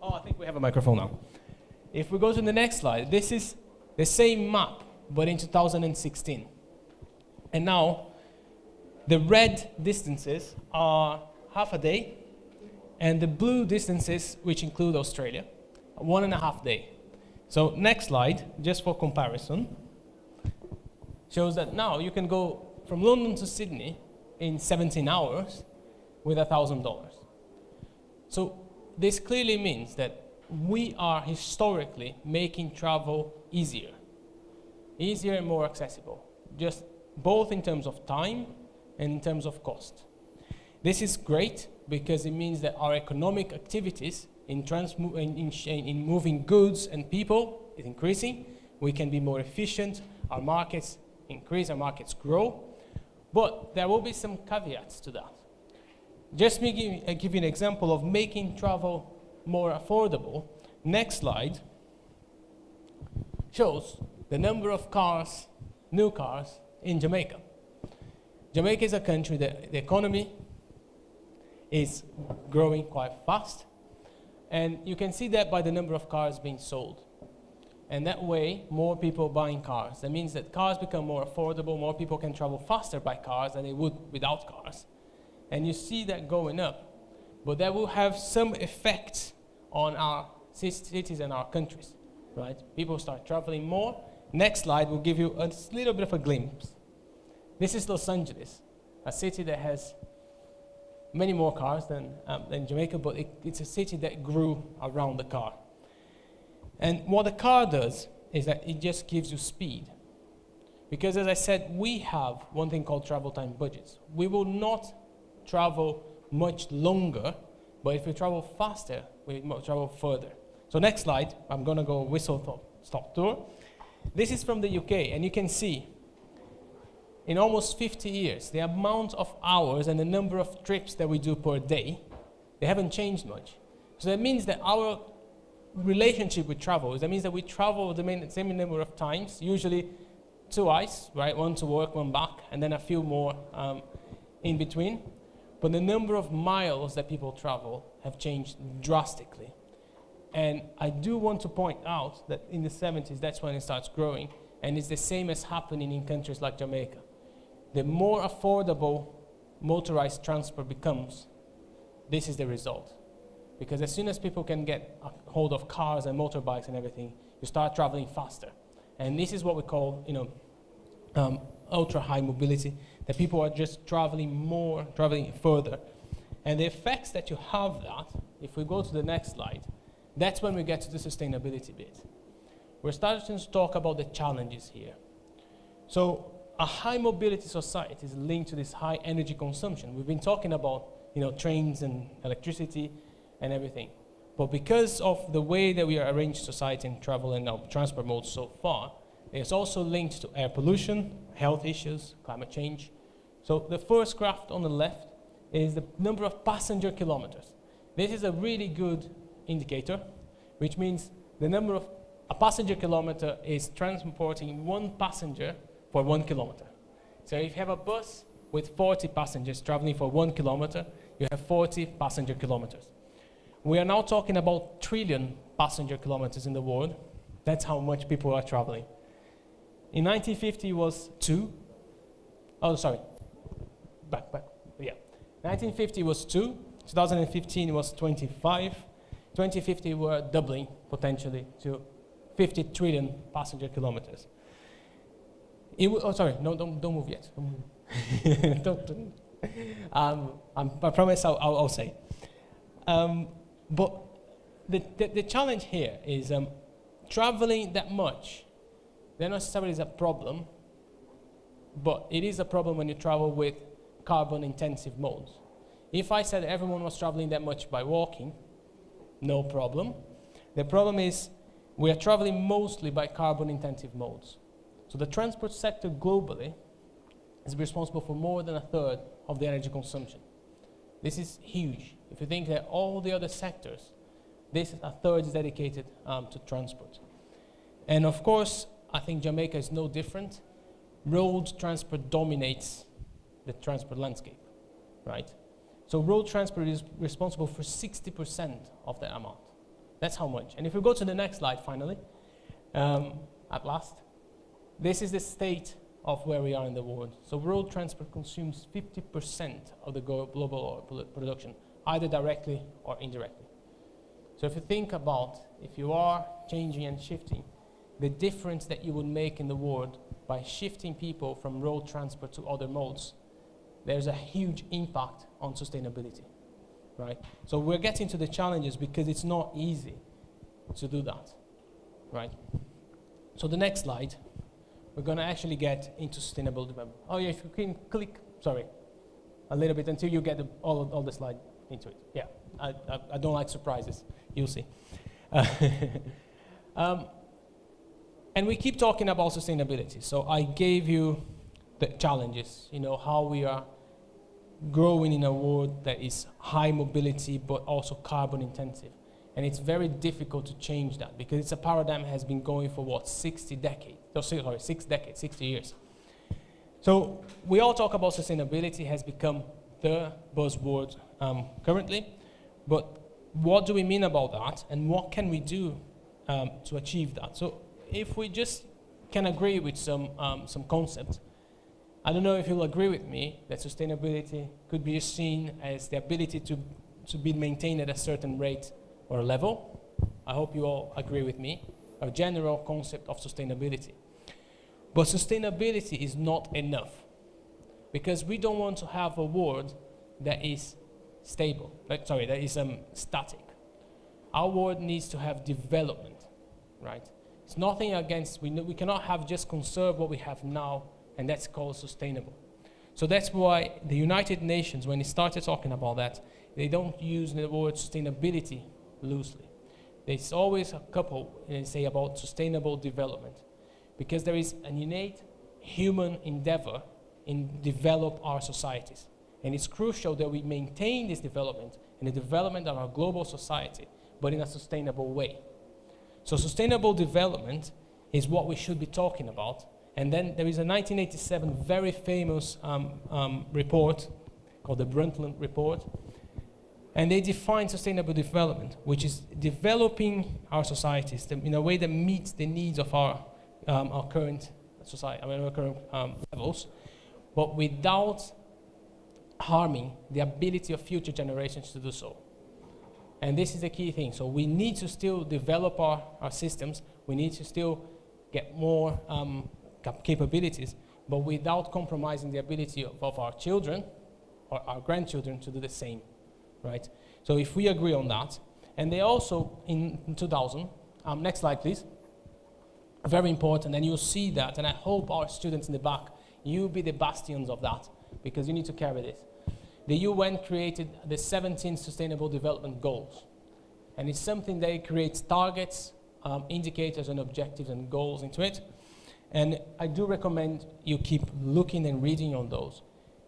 M: Oh, I think we have a microphone now. If we go to the next slide, this is the same map, but in 2016. And now, the red distances are half a day, and the blue distances, which include Australia, 1.5 day. So next slide, just for comparison, shows that now you can go from London to Sydney in 17 hours with $1,000. So this clearly means that we are historically making travel easier and more accessible, just both in terms of time and in terms of cost. This is great because it means that our economic activities in moving goods and people is increasing. We can be more efficient, our markets increase, our markets grow, but there will be some caveats to that. Just give you an example of making travel more affordable. Next slide shows the number of cars, new cars, in Jamaica. Jamaica is a country that the economy is growing quite fast, and you can see that by the number of cars being sold. And that way, more people buying cars. That means that cars become more affordable, more people can travel faster by cars than they would without cars. And you see that going up. But that will have some effect on our cities and our countries, right? People start traveling more. Next slide will give you a little bit of a glimpse. This is Los Angeles, a city that has many more cars than Jamaica, but it's a city that grew around the car. And what the car does is that it just gives you speed. Because as I said, we have one thing called travel time budgets. We will not travel much longer, but if we travel faster, we will travel further. So next slide, I'm gonna go whistle-stop tour. This is from the UK, and you can see in almost 50 years, the amount of hours and the number of trips that we do per day, they haven't changed much. So that means that our relationship with travel, that means that we travel the same number of times, usually twice, right? One to work, one back, and then a few more in between. But the number of miles that people travel have changed drastically. And I do want to point out that in the 70s, that's when it starts growing, and it's the same as happening in countries like Jamaica. The more affordable motorized transport becomes, this is the result. Because as soon as people can get a hold of cars and motorbikes and everything, you start traveling faster. And this is what we call, ultra-high mobility, that people are just traveling more, traveling further. And the effects that you have that, if we go to the next slide, that's when we get to the sustainability bit. We're starting to talk about the challenges here. So a high mobility society is linked to this high energy consumption. We've been talking about, trains and electricity and everything. But because of the way that we are arranged society and travel and our transport modes so far, it's also linked to air pollution, health issues, climate change. So the first graph on the left is the number of passenger kilometers. This is a really good indicator, which means the number of a passenger kilometer is transporting one passenger for 1 kilometer. So if you have a bus with 40 passengers traveling for 1 kilometer, you have 40 passenger kilometers. We are now talking about trillion passenger kilometers in the world. That's how much people are traveling. In 1950 it was 2. Oh, sorry. Back. Yeah. 1950 was 2. 2015 it was 25. 2050 we're doubling potentially to 50 trillion passenger kilometers. Sorry, no, don't move yet. I promise I'll say. But the challenge here is traveling that much, not necessarily is a problem, but it is a problem when you travel with carbon-intensive modes. If I said everyone was traveling that much by walking, no problem. The problem is we are traveling mostly by carbon-intensive modes. So the transport sector globally is responsible for more than 1/3 of the energy consumption. This is huge. If you think that all the other sectors, this 1/3 is dedicated to transport. And of course, I think Jamaica is no different. Road transport dominates the transport landscape, right? So road transport is responsible for 60% of the amount. That's how much. And if we go to the next slide, finally, at last, this is the state of where we are in the world. So road transport consumes 50% of the global oil production, either directly or indirectly. So if you think about, if you are changing and shifting, the difference that you would make in the world by shifting people from road transport to other modes, there's a huge impact on sustainability, right? So we're getting to the challenges because it's not easy to do that, right? So the next slide, we're going to actually get into sustainable development. Oh yeah, if you can click, sorry, a little bit until you get all the slide into it. Yeah, I don't like surprises, you'll see. And we keep talking about sustainability. So I gave you the challenges, you know, how we are growing in a world that is high mobility but also carbon intensive. And it's very difficult to change that because it's a paradigm that has been going for what, 60 decades? Oh, sorry, 6 decades, 60 years. So we all talk about sustainability has become the buzzword currently, but what do we mean about that and what can we do to achieve that? So if we just can agree with some concepts, I don't know if you'll agree with me that sustainability could be seen as the ability to be maintained at a certain rate or level. I hope you all agree with me, a general concept of sustainability. But sustainability is not enough because we don't want to have a world that is stable, that is static. Our world needs to have development, right? It's nothing against, we cannot have just conserve what we have now, and that's called sustainable. So that's why the United Nations, when they started talking about that, they don't use the word sustainability loosely. There's always a couple, and they say about sustainable development, because there is an innate human endeavor in develop our societies. And it's crucial that we maintain this development and the development of our global society, but in a sustainable way. So sustainable development is what we should be talking about. And then there is a 1987 very famous report called the Brundtland Report. And they define sustainable development, which is developing our societies in a way that meets the needs of our current society, our current levels, but without harming the ability of future generations to do so. And this is the key thing. So we need to still develop our systems. We need to still get more capabilities, but without compromising the ability of our children or our grandchildren to do the same, right? So if we agree on that, and they also, in 2000, next slide please, very important, and you'll see that, and I hope our students in the back, you'll be the bastions of that, because you need to carry this. The UN created the 17 Sustainable Development Goals, and it's something that creates targets, indicators and objectives and goals into it. And I do recommend you keep looking and reading on those.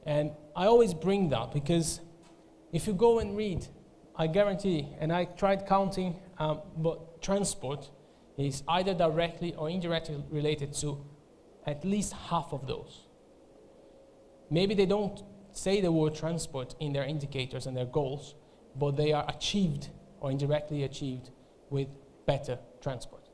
M: And I always bring that because if you go and read, I guarantee, and I tried counting, but transport is either directly or indirectly related to at least half of those. Maybe they don't say the word transport in their indicators and their goals, but they are achieved or indirectly achieved with better transport.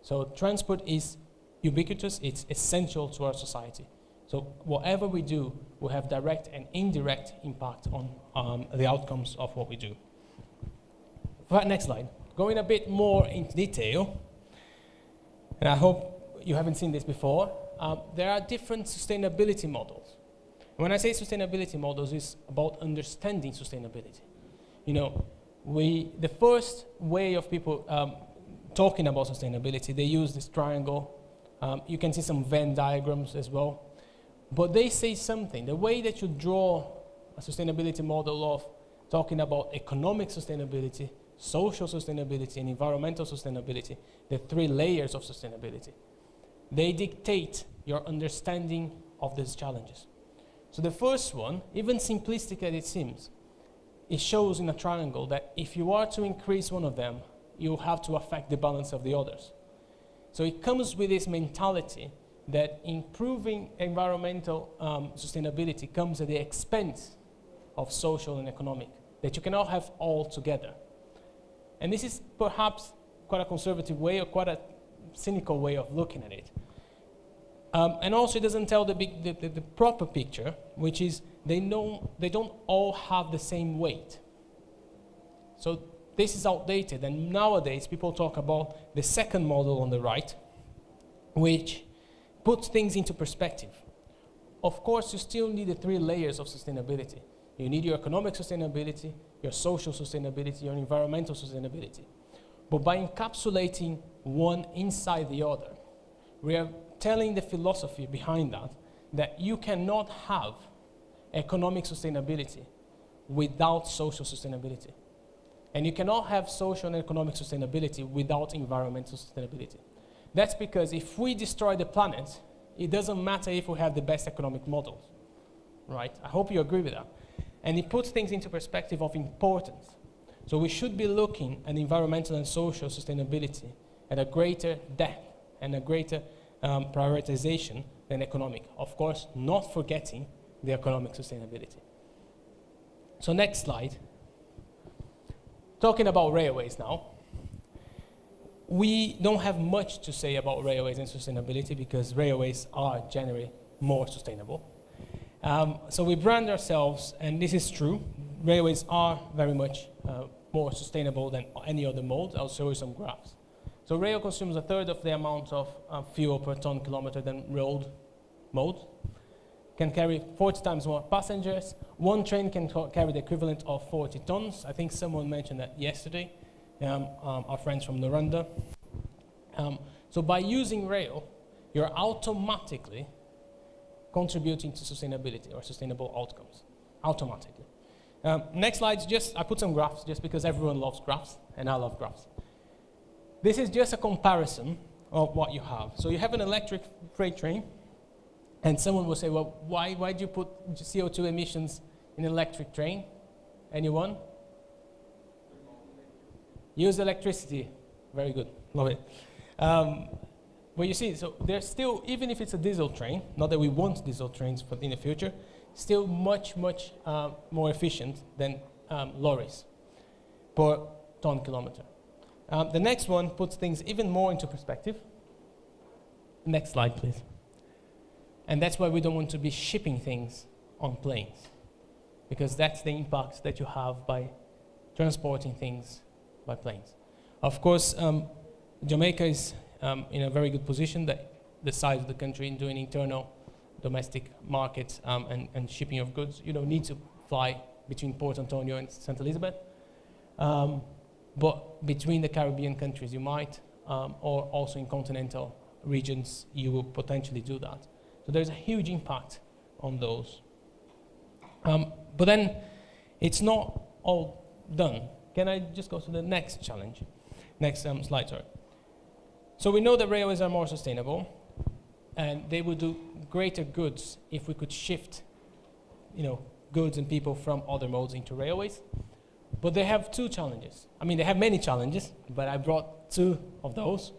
M: So transport is ubiquitous, it's essential to our society. So whatever we do will have direct and indirect impact on the outcomes of what we do. Right, next slide. Going a bit more into detail, and I hope you haven't seen this before, there are different sustainability models. When I say sustainability models, it's about understanding sustainability. You know, the first way of people talking about sustainability, they use this triangle. You can see some Venn diagrams as well. But they say something. The way that you draw a sustainability model of talking about economic sustainability, social sustainability, and environmental sustainability, the 3 layers of sustainability, they dictate your understanding of these challenges. So the first one, even simplistic as it seems, it shows in a triangle that if you are to increase one of them, you have to affect the balance of the others. So it comes with this mentality that improving environmental sustainability comes at the expense of social and economic, that you cannot have all together. And this is perhaps quite a conservative way or quite a cynical way of looking at it. And also it doesn't tell the proper picture, which is they don't all have the same weight. So this is outdated, and nowadays people talk about the second model on the right, which puts things into perspective. Of course, you still need the 3 layers of sustainability. You need your economic sustainability, your social sustainability, your environmental sustainability. But by encapsulating one inside the other, we are telling the philosophy behind that you cannot have economic sustainability without social sustainability. And you cannot have social and economic sustainability without environmental sustainability. That's because if we destroy the planet, it doesn't matter if we have the best economic models, right? I hope you agree with that. And it puts things into perspective of importance. So we should be looking at environmental and social sustainability at a greater depth and a greater prioritization than economic. Of course, not forgetting the economic sustainability. So next slide. Talking about railways now. We don't have much to say about railways and sustainability because railways are generally more sustainable. So we brand ourselves, and this is true, railways are very much more sustainable than any other mode. I'll show you some graphs. So rail consumes 1/3 of the amount of fuel per ton kilometer than road mode. Can carry 40 times more passengers. One train can carry the equivalent of 40 tons. I think someone mentioned that yesterday, our friends from Noranda. So by using rail, you're automatically contributing to sustainability or sustainable outcomes, automatically. Next slide, I put some graphs just because everyone loves graphs, and I love graphs. This is just a comparison of what you have. So you have an electric freight train, and someone will say, well, why do you put CO2 emissions in an electric train? Anyone? Use electricity. Very good, love it. Well, you see, so there's still, even if it's a diesel train, not that we want diesel trains in the future, still much more efficient than lorries per ton kilometer. The next one puts things even more into perspective. Next slide, please. And that's why we don't want to be shipping things on planes, because that's the impact that you have by transporting things by planes. Of course, Jamaica is in a very good position, that the size of the country in doing internal domestic markets and shipping of goods. You don't need to fly between Port Antonio and St. Elizabeth. But between the Caribbean countries you might, or also in continental regions you will potentially do that. So there's a huge impact on those. But then it's not all done. Can I just go to the next challenge? Next slide, sorry. So we know that railways are more sustainable, and they would do greater goods if we could shift, goods and people from other modes into railways. But they have 2 challenges. I mean, they have many challenges, but I brought 2 of those.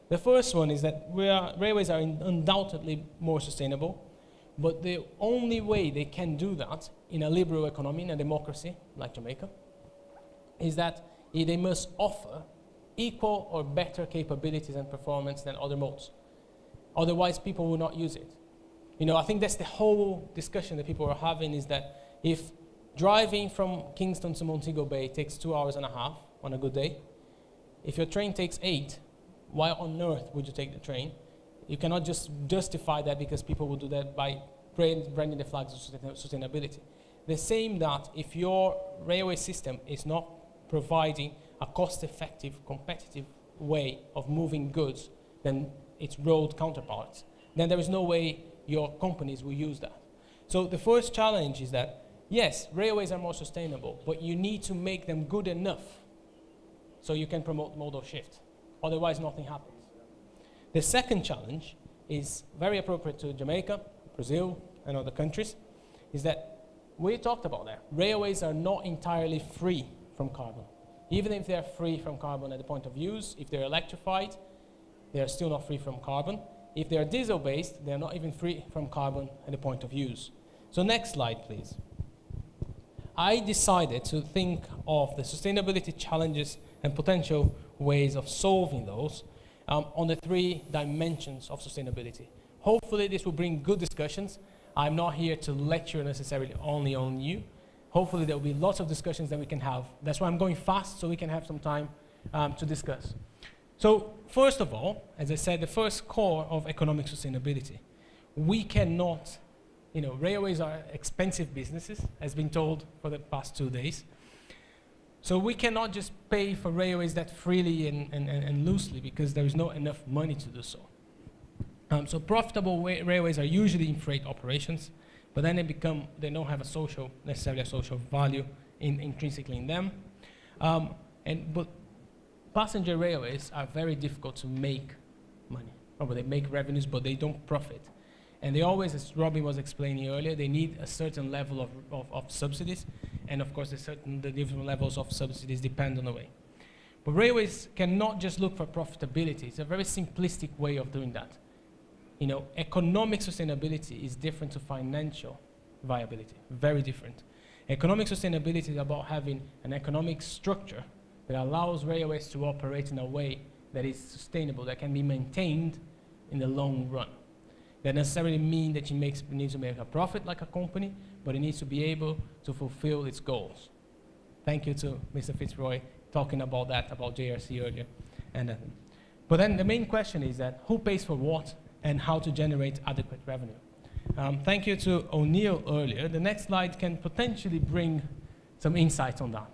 M: The first one is that railways are undoubtedly more sustainable, but the only way they can do that in a liberal economy, in a democracy like Jamaica, is that they must offer equal or better capabilities and performance than other modes. Otherwise, people will not use it. I think that's the whole discussion that people are having, is that if driving from Kingston to Montego Bay takes 2 hours and a half on a good day, if your train takes 8, why on earth would you take the train? You cannot just justify that because people will do that by branding the flags of sustainability. The same that if your railway system is not providing a cost-effective, competitive way of moving goods than its road counterparts, then there is no way your companies will use that. So the first challenge is that, yes, railways are more sustainable, but you need to make them good enough so you can promote modal shift. Otherwise, nothing happens. The second challenge is very appropriate to Jamaica, Brazil, and other countries, is that we talked about that. Railways are not entirely free from carbon. Even if they're free from carbon at the point of use, if they're electrified, they're still not free from carbon. If they're diesel-based, they're not even free from carbon at the point of use. So next slide, please. I decided to think of the sustainability challenges and potential ways of solving those on the 3 dimensions of sustainability. Hopefully this will bring good discussions. I'm not here to lecture necessarily only on you. Hopefully there will be lots of discussions that we can have. That's why I'm going fast, so we can have some time to discuss. So first of all, as I said, the first core of economic sustainability. We cannot, railways are expensive businesses, as been told for the past 2 days. So we cannot just pay for railways that freely and loosely, because there is not enough money to do so. So profitable railways are usually in freight operations, but then they don't have necessarily a social value intrinsically in them. But passenger railways are very difficult to make money. They make revenues, but they don't profit. And they always, as Robin was explaining earlier, they need a certain level of subsidies. And of course, the different levels of subsidies depend on the way. But railways cannot just look for profitability. It's a very simplistic way of doing that. Economic sustainability is different to financial viability, very different. Economic sustainability is about having an economic structure that allows railways to operate in a way that is sustainable, that can be maintained in the long run. That necessarily mean that it needs to make a profit like a company, but it needs to be able to fulfill its goals. Thank you to Mr. Fitzroy talking about that, about JRC earlier. But then the main question is that who pays for what and how to generate adequate revenue. Thank you to Oniel earlier. The next slide can potentially bring some insights on that.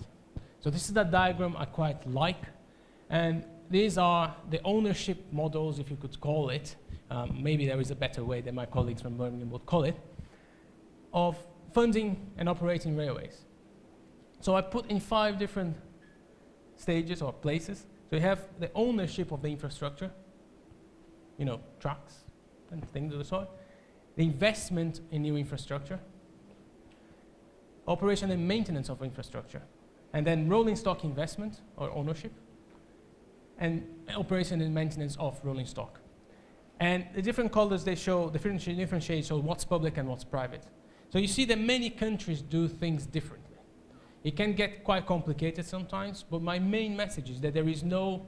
M: So this is a diagram I quite like, and these are the ownership models, if you could call it. Maybe there is a better way than my colleagues from Birmingham would call it, of funding and operating railways. So I put in 5 different stages or places. So you have the ownership of the infrastructure, tracks and things of the sort, the investment in new infrastructure, operation and maintenance of infrastructure, and then rolling stock investment or ownership, and operation and maintenance of rolling stock. And the different colors they show, different shades show what's public and what's private. So you see that many countries do things differently. It can get quite complicated sometimes, but my main message is that there is no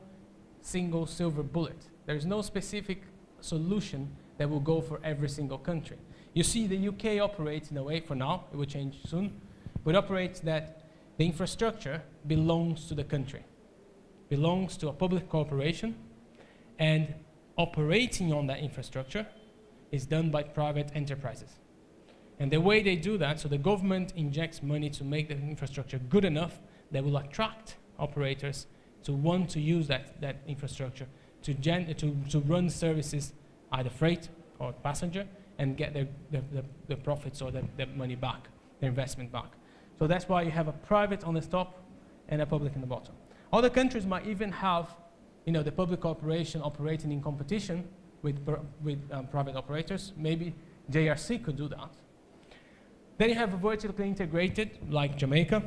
M: single silver bullet. There is no specific solution that will go for every single country. You see the UK operates in a way, for now, it will change soon, but operates that the infrastructure belongs to the country, belongs to a public corporation, and operating on that infrastructure is done by private enterprises. And the way they do that, so the government injects money to make the infrastructure good enough that will attract operators to want to use that infrastructure to run services, either freight or passenger, and get their profits or their money back, their investment back. So that's why you have a private on the top and a public in the bottom. Other countries might even have the public corporation operating in competition with private operators. Maybe JRC could do that. Then you have a vertically integrated, like Jamaica,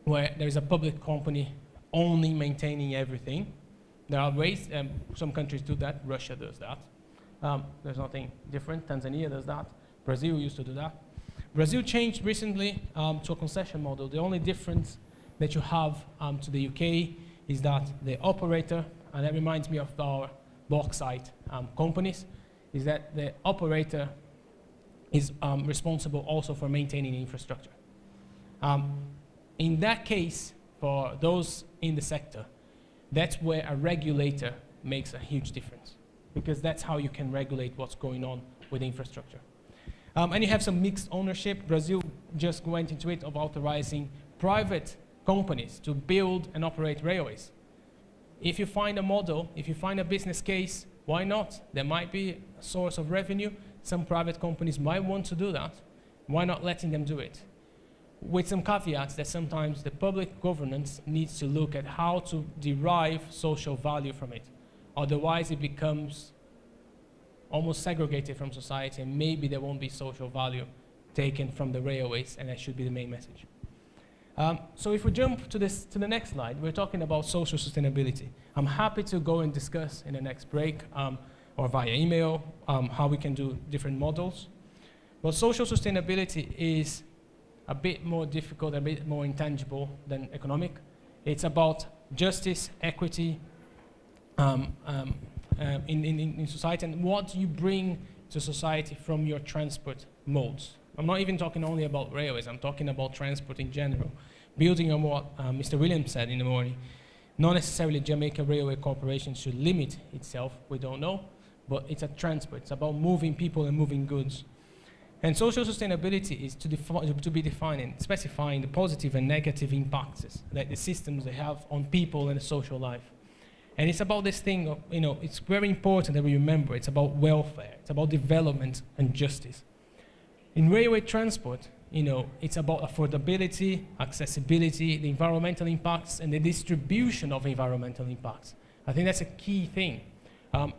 M: where there is a public company only maintaining everything. There are ways, some countries do that. Russia does that. There's nothing different. Tanzania does that. Brazil used to do that. Brazil changed recently to a concession model. The only difference that you have to the UK is that the operator, and that reminds me of our bauxite companies, is that the operator is responsible also for maintaining the infrastructure. In that case, for those in the sector, that's where a regulator makes a huge difference, because that's how you can regulate what's going on with the infrastructure. And you have some mixed ownership. Brazil just went into it of authorizing private companies to build and operate railways. If you find a model, if you find a business case, why not? There might be a source of revenue. Some private companies might want to do that. Why not letting them do it? With some caveats that sometimes the public governance needs to look at how to derive social value from it. Otherwise, it becomes almost segregated from society, and maybe there won't be social value taken from the railways, and that should be the main message. So if we jump to the next slide, we're talking about social sustainability. I'm happy to go and discuss in the next break or via email how we can do different models. But social sustainability is a bit more difficult, a bit more intangible than economic. It's about justice, equity in society, and what you bring to society from your transport modes. I'm not even talking only about railways, I'm talking about transport in general. Building on what Mr. Williams said in the morning, not necessarily Jamaica Railway Corporation should limit itself, we don't know, but it's a transport. It's about moving people and moving goods. And social sustainability is to be defining, specifying the positive and negative impacts that the systems they have on people and the social life. And it's about this thing of, it's very important that we remember, it's about welfare, it's about development and justice. In railway transport, it's about affordability, accessibility, the environmental impacts, and the distribution of environmental impacts. I think that's a key thing.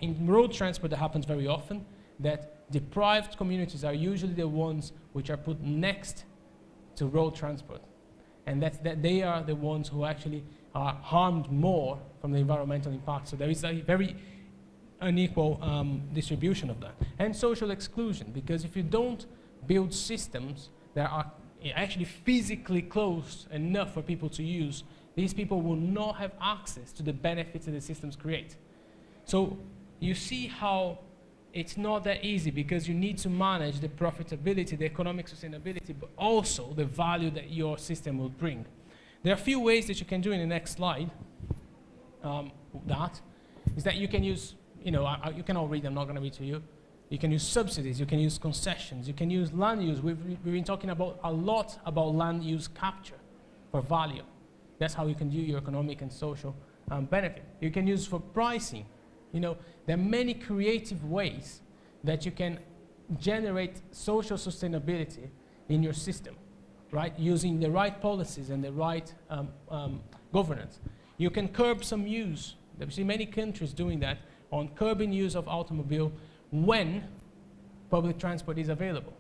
M: In road transport, that happens very often, that deprived communities are usually the ones which are put next to road transport. And that they are the ones who actually are harmed more from the environmental impact. So there is a very unequal distribution of that. And social exclusion, because if you don't build systems that are actually physically close enough for people to use, these people will not have access to the benefits that the systems create. So you see how it's not that easy, because you need to manage the profitability, the economic sustainability, but also the value that your system will bring. There are a few ways that you can do in the next slide. That is that you can use, you can all read, I'm not going to read to you. You can use subsidies, you can use concessions, you can use land use. We've been talking a lot about land use capture for value. That's how you can do your economic and social benefit. You can use for pricing. There are many creative ways that you can generate social sustainability in your system, right? Using the right policies and the right governance. You can curb some use. There see many countries doing that on curbing use of automobile when public transport is available.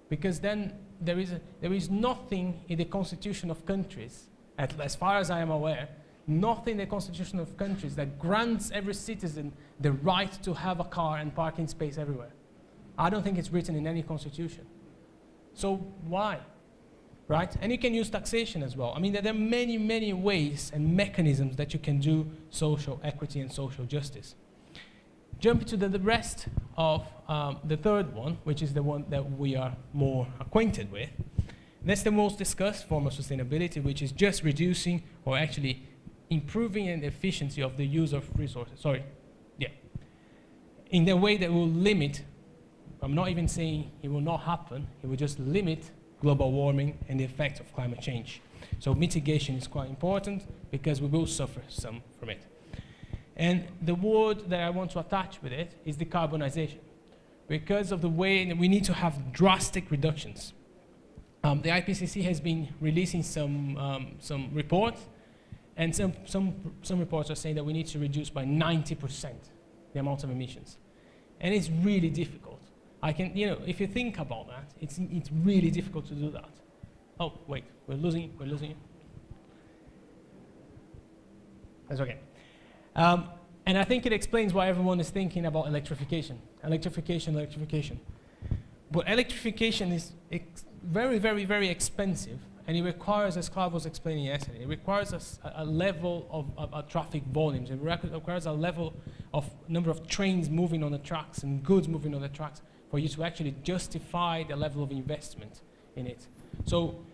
M: Because then there is nothing in the constitution of countries, as far as I am aware, nothing in the constitution of countries that grants every citizen the right to have a car and parking space everywhere. I don't think it's written in any constitution. So why? Right? And you can use taxation as well. I mean, there are many, many ways and mechanisms that you can do social equity and social justice. Jumping to the rest of the third one, which is the one that we are more acquainted with. That's the most discussed form of sustainability, which is just reducing or actually improving the efficiency of the use of resources. In the way that will limit, I'm not even saying it will not happen, it will just limit global warming and the effects of climate change. So mitigation is quite important because we will suffer some from it. And the word that I want to attach with it is decarbonization, because of the way that we need to have drastic reductions. The IPCC has been releasing some reports, and some reports are saying that we need to reduce by 90% the amount of emissions. And it's really difficult. If you think about that, it's really difficult to do that. Oh, wait, we're losing it. That's okay. And I think it explains why everyone is thinking about electrification. Electrification. But electrification is very, very, very expensive, and it requires, as Clive was explaining yesterday, it requires a level of traffic volumes. It requires a level of number of trains moving on the tracks and goods moving on the tracks for you to actually justify the level of investment in it. So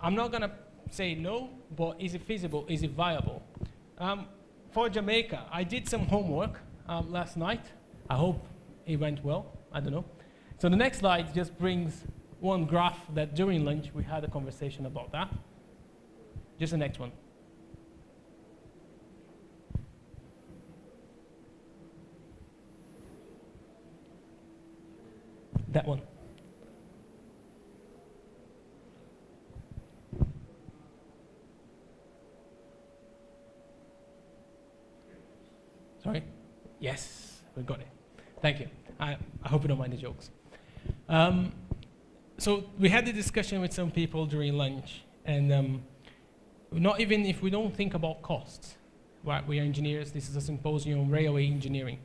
M: I'm not going to say no, but is it feasible? Is it viable? For Jamaica, I did some homework last night. I hope it went well. I don't know. So the next slide just brings one graph that during lunch we had a conversation about that. Just the next one. That one. Sorry? Yes, we got it. Thank you. I hope you don't mind the jokes. So we had the discussion with some people during lunch, and not even if we don't think about costs, right? We are engineers. This is a symposium on railway engineering.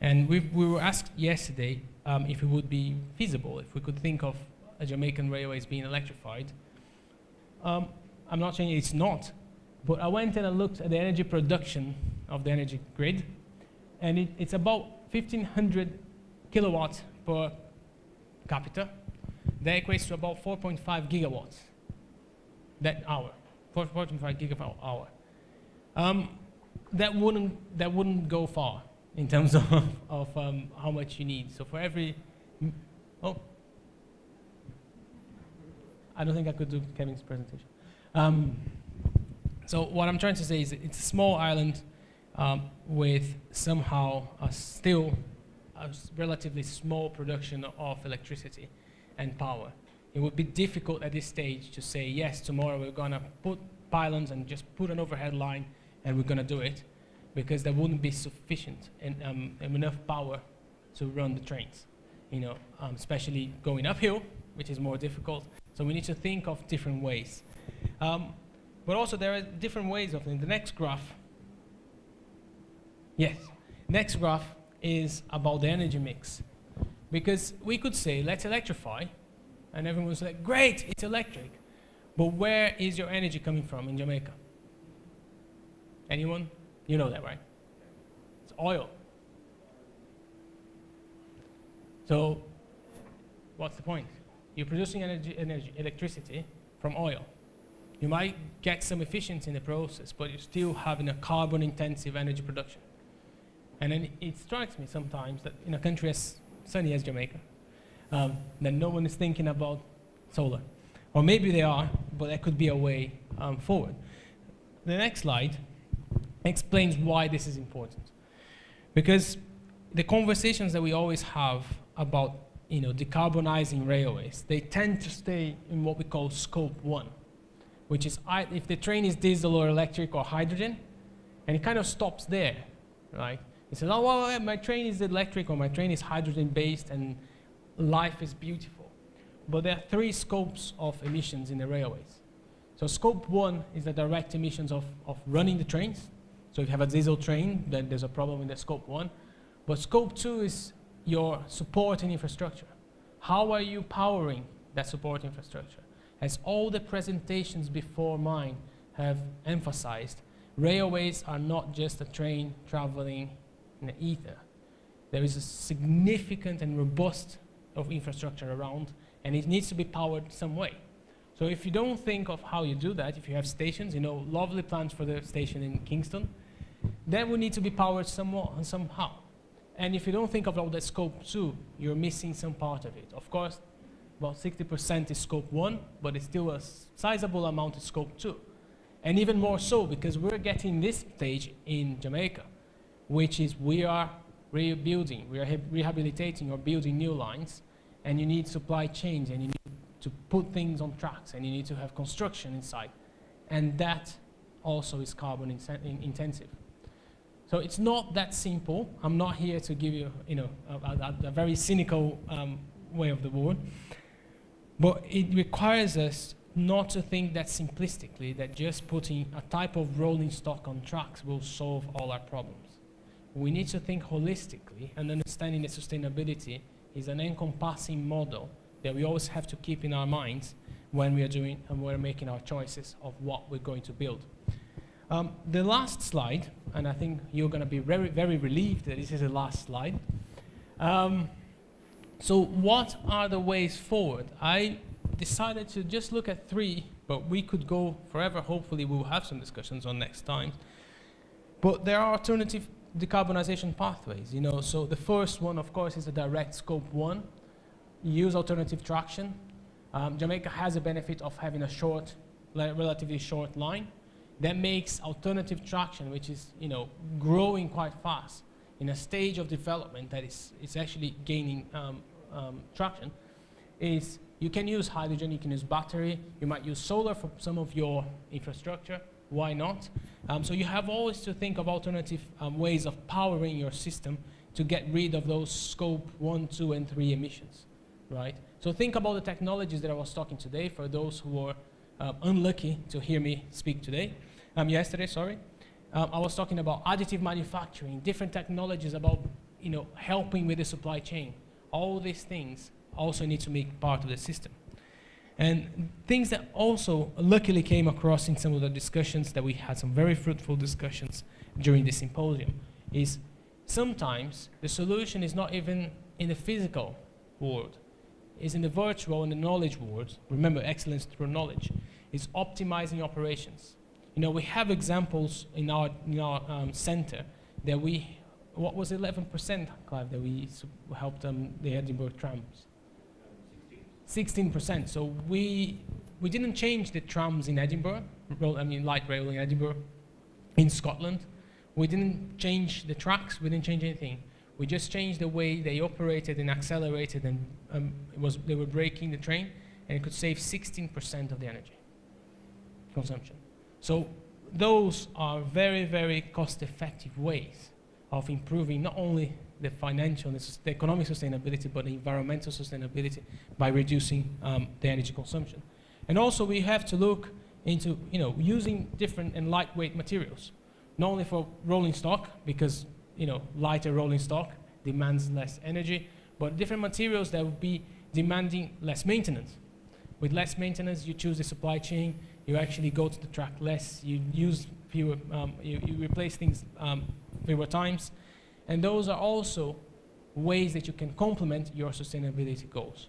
M: And we were asked yesterday if it would be feasible, if we could think of a Jamaican railway is being electrified. I'm not saying it's not, but I went and I looked at the energy production of the energy grid, and it's about 1,500 kilowatts per capita. That equates to about 4.5 gigawatts that hour, 4.5 gigawatt hour. That wouldn't go far in terms of how much you need. So for every, I don't think I could do Kevin's presentation. So what I'm trying to say is it's a small island with somehow still a relatively small production of electricity and power. It would be difficult at this stage to say, yes, tomorrow we're going to put pylons and just put an overhead line and we're going to do it, because there wouldn't be sufficient and enough power to run the trains, especially going uphill, which is more difficult. So we need to think of different ways. But also there are different ways of it. The next graph, yes, next graph is about the energy mix. Because we could say, let's electrify, and everyone's like, great, it's electric. But where is your energy coming from in Jamaica? Anyone? You know that, right? It's oil. So what's the point? You're producing electricity from oil. You might get some efficiency in the process, but you're still having a carbon-intensive energy production. And then it strikes me sometimes that in a country as sunny as Jamaica, that no one is thinking about solar. Or maybe they are, but there could be a way forward. The next slide explains why this is important. Because the conversations that we always have about decarbonizing railways, they tend to stay in what we call scope 1, which is if the train is diesel or electric or hydrogen, and it kind of stops there, right? It says, oh, well, my train is electric or my train is hydrogen-based and life is beautiful. But there are 3 scopes of emissions in the railways. So scope 1 is the direct emissions of running the trains. So if you have a diesel train, then there's a problem in the scope 1. But scope 2 is your supporting infrastructure. How are you powering that support infrastructure? As all the presentations before mine have emphasized, railways are not just a train traveling in the ether. There is a significant and robust of infrastructure around, and it needs to be powered some way. So if you don't think of how you do that, if you have stations, lovely plans for the station in Kingston, then we need to be powered somehow. And if you don't think of all that scope 2, you're missing some part of it. Of course, about 60% is scope 1, but it's still a sizable amount of scope 2. And even more so, because we're getting this stage in Jamaica, which is we are rebuilding, we are rehabilitating or building new lines, and you need supply chains, and you need to put things on tracks, and you need to have construction inside. And that also is carbon intensive. So it's not that simple. I'm not here to give you, a very cynical way of the word. But it requires us not to think that simplistically, that just putting a type of rolling stock on tracks will solve all our problems. We need to think holistically, and understanding that sustainability is an encompassing model that we always have to keep in our minds when we are doing and we're making our choices of what we're going to build. The last slide, and I think you're going to be very, very relieved that this is the last slide. So what are the ways forward? I decided to just look at 3, but we could go forever. Hopefully we'll have some discussions on next time. But there are alternative decarbonization pathways, So the first one, of course, is the direct scope 1. Use alternative traction. Jamaica has a benefit of having a relatively short line. That makes alternative traction, which is, growing quite fast in a stage of development that is actually gaining traction, is you can use hydrogen, you can use battery, you might use solar for some of your infrastructure. Why not? So you have always to think of alternative ways of powering your system to get rid of those scope 1, 2, and 3 emissions, right? So think about the technologies that I was talking today for those who are unlucky to hear me speak today. Yesterday, sorry. I was talking about additive manufacturing, different technologies about, helping with the supply chain. All these things also need to make part of the system. And things that also luckily came across in some of the discussions that we had, some very fruitful discussions during the symposium, is sometimes the solution is not even in the physical world, it's in the virtual and the knowledge world. Remember, excellence through knowledge is optimizing operations. You know, we have examples in our center that we, what was 11%, Clive, that we helped the Edinburgh trams? 16%. So we didn't change the trams in Edinburgh, light rail in Edinburgh, in Scotland. We didn't change the tracks, we didn't change anything. We just changed the way they operated and accelerated, and they were braking the train, and it could save 16% of the energy consumption. So those are very, very cost-effective ways of improving not only the financial, the economic sustainability, but the environmental sustainability by reducing the energy consumption. And also we have to look into, using different and lightweight materials, not only for rolling stock, because, lighter rolling stock demands less energy, but different materials that would be demanding less maintenance. With less maintenance, you choose the supply chain, you actually go to the track less, you use fewer, you replace things fewer times, and those are also ways that you can complement your sustainability goals.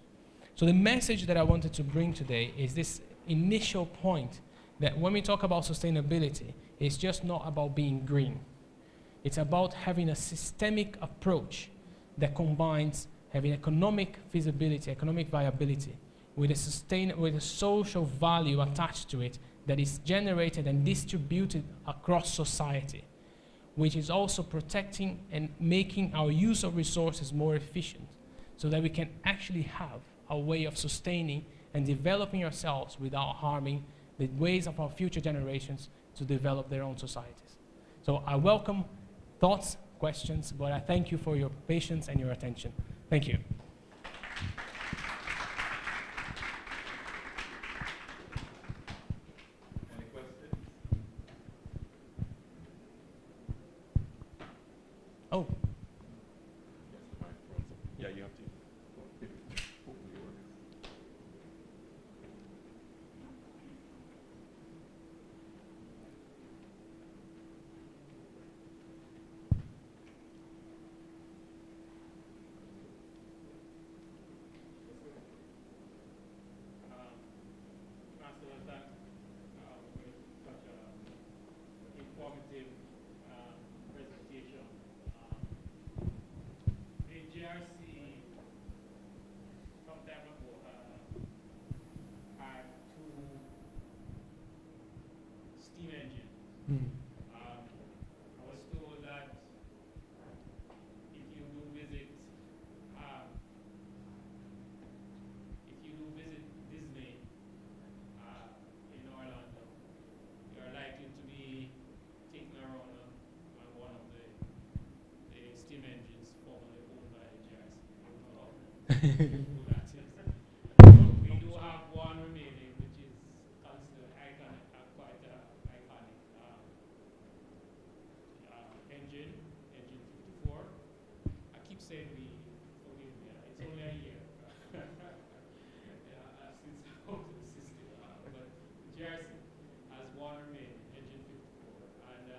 M: So the message that I wanted to bring today is this initial point that when we talk about sustainability, it's just not about being green. It's about having a systemic approach that combines having economic feasibility, economic viability, with a social value attached to it that is generated and distributed across society, which is also protecting and making our use of resources more efficient, so that we can actually have a way of sustaining and developing ourselves without harming the ways of our future generations to develop their own societies. So I welcome thoughts, questions, but I thank you for your patience and your attention. Thank you.
A: Any questions?
M: Oh.
A: Yeah, you have to.
B: I was told that if you do visit Disney in Orlando, you are likely to be taken around on one of the steam engines formerly owned by JRC. I don't know who that is. We do have one remaining, which is considered iconic, quite iconic. Engine 54. I keep saying we, forgive me, it's only a year since I was in the system, but Jersey has one remaining, engine 54, and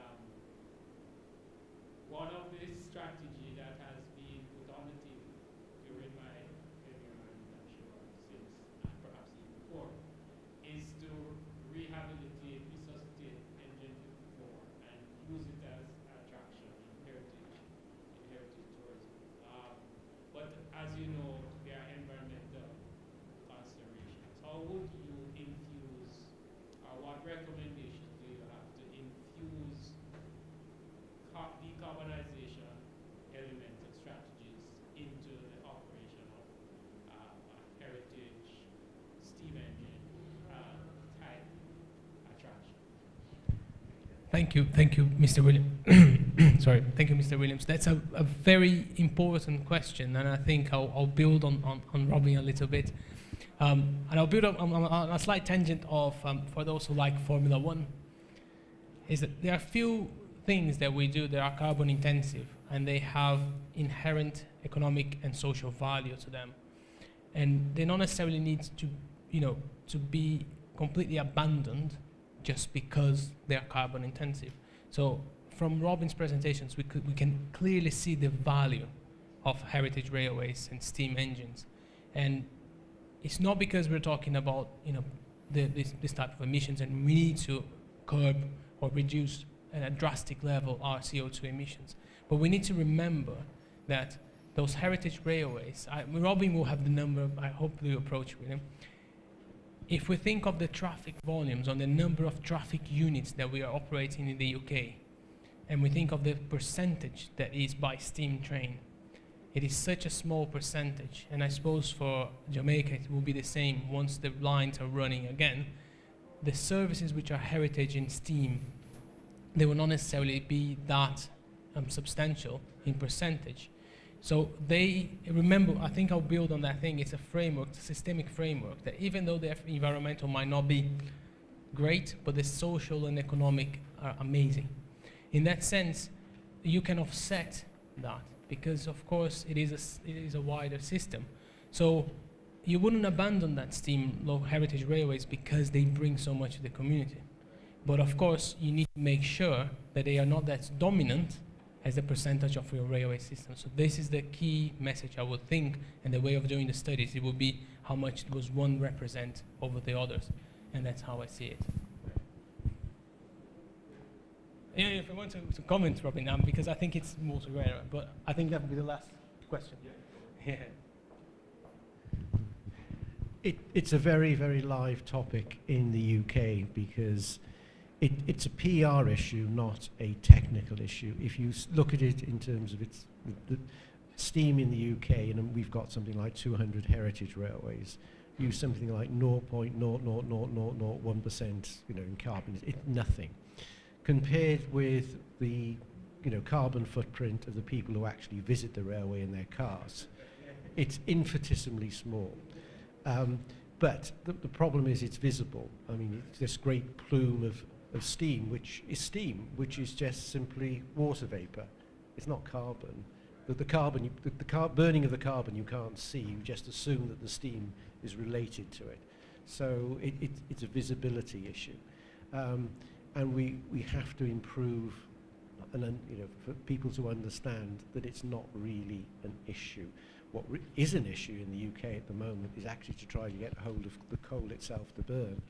B: one of the strategy that has been put on the table during my tenure, and I'm sure since, and perhaps even before, is to rehabilitate, resuscitate engine 54 and use it as attraction in heritage tourism. But as you know, there are environmental considerations. How would you infuse, or what recommendations do you have to infuse decarbonization element and strategies into the operation of heritage steam engine type attraction?
M: Thank you, Mr. Williams. Sorry, thank you, Mr. Williams. That's a very important question, and I think I'll build on Robin a little bit. And I'll build on a slight tangent of, for those who like Formula One, is that there are few things that we do that are carbon intensive, and they have inherent economic and social value to them. And they don't necessarily need to, to be completely abandoned just because they are carbon intensive. So from Robin's presentations, we can clearly see the value of heritage railways and steam engines. And it's not because we're talking about this type of emissions and we need to curb or reduce at a drastic level our CO2 emissions. But we need to remember that those heritage railways, Robin will have the number, I hope you approach with him. If we think of the traffic volumes on the number of traffic units that we are operating in the UK, and we think of the percentage that is by steam train, it is such a small percentage, and I suppose for Jamaica it will be the same once the lines are running again. The services which are heritage in steam, they will not necessarily be that substantial in percentage. So remember, I think I'll build on that thing, it's a framework, a systemic framework, that even though the environmental might not be great, but the social and economic are amazing. In that sense, you can offset that, because of course it is a wider system. So you wouldn't abandon that steam low heritage railways because they bring so much to the community. But of course, you need to make sure that they are not that dominant as the percentage of your railway system. So this is the key message I would think, and the way of doing the studies, it would be how much does one represent over the others. And that's how I see it. Yeah, if you want to comment, Robin, because I think it's more rare, but I think that would be the last question. Yeah.
E: It's a very, very live topic in the UK because it's a PR issue, not a technical issue. If you look at it in terms of the steam in the UK, and we've got something like 200 heritage railways, use something like 0.00001%, in carbon. It's nothing compared with the carbon footprint of the people who actually visit the railway in their cars. It's infinitesimally small. But the problem is it's visible. I mean, it's this great plume of steam, which is just simply water vapor. It's not carbon. The burning of the carbon you can't see. You just assume that the steam is related to it. So it's a visibility issue. And we have to improve, for people to understand that it's not really an issue. What is an issue in the UK at the moment is actually to try to get hold of the coal itself to burn.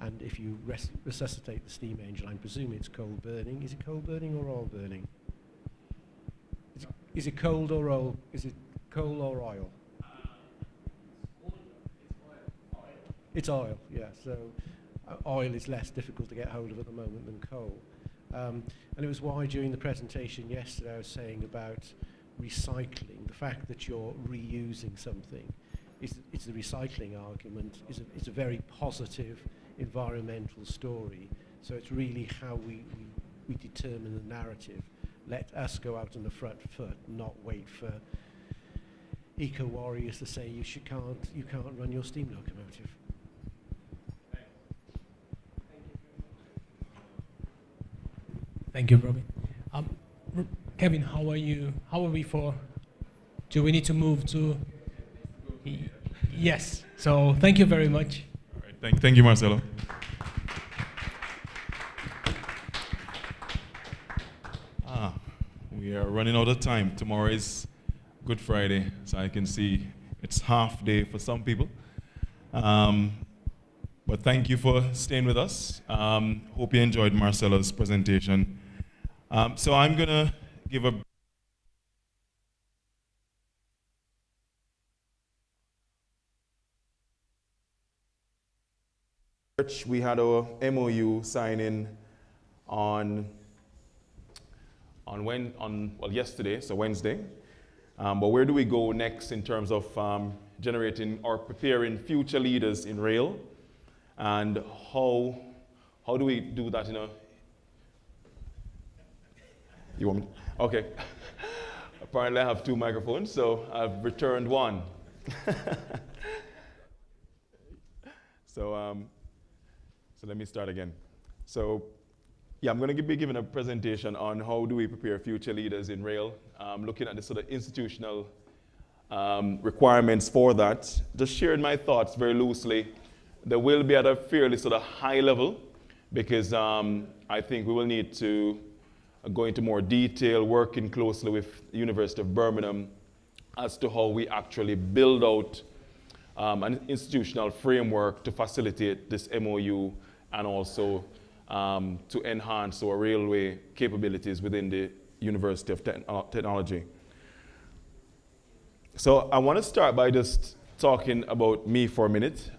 E: And if you resuscitate the steam engine, I presume it's coal burning. Is it coal burning or oil burning? Is it coal or oil? Is it coal or oil? It's oil, yeah. So oil is less difficult to get hold of at the moment than coal. And it was why during the presentation yesterday I was saying about recycling, the fact that you're reusing something, it's the recycling argument, is a very positive environmental story. So it's really how we determine the narrative. Let us go out on the front foot, not wait for eco warriors to say you can't run your steam locomotive.
M: Thank you, Robin. Kevin, how are you? How are we for? Do we need to move to? Yes. So thank you very much.
A: All right. Thank you, Marcelo. We are running out of time. Tomorrow is Good Friday, so I can see it's half day for some people. But thank you for staying with us. Hope you enjoyed Marcelo's presentation. So I'm going to give a we had our MOU signing on yesterday, so Wednesday. But where do we go next in terms of generating or preparing future leaders in rail? And how do we do that You want me? Okay. Apparently I have two microphones, so I've returned one. So let me start again. So yeah, I'm going to be giving a presentation on how do we prepare future leaders in rail, looking at the sort of institutional requirements for that. Just shared my thoughts very loosely. They will be at a fairly sort of high level because I think we will need to go into more detail, working closely with the University of Birmingham as to how we actually build out an institutional framework to facilitate this MOU and also to enhance our railway capabilities within the University of Technology. So I want to start by just talking about me for a minute,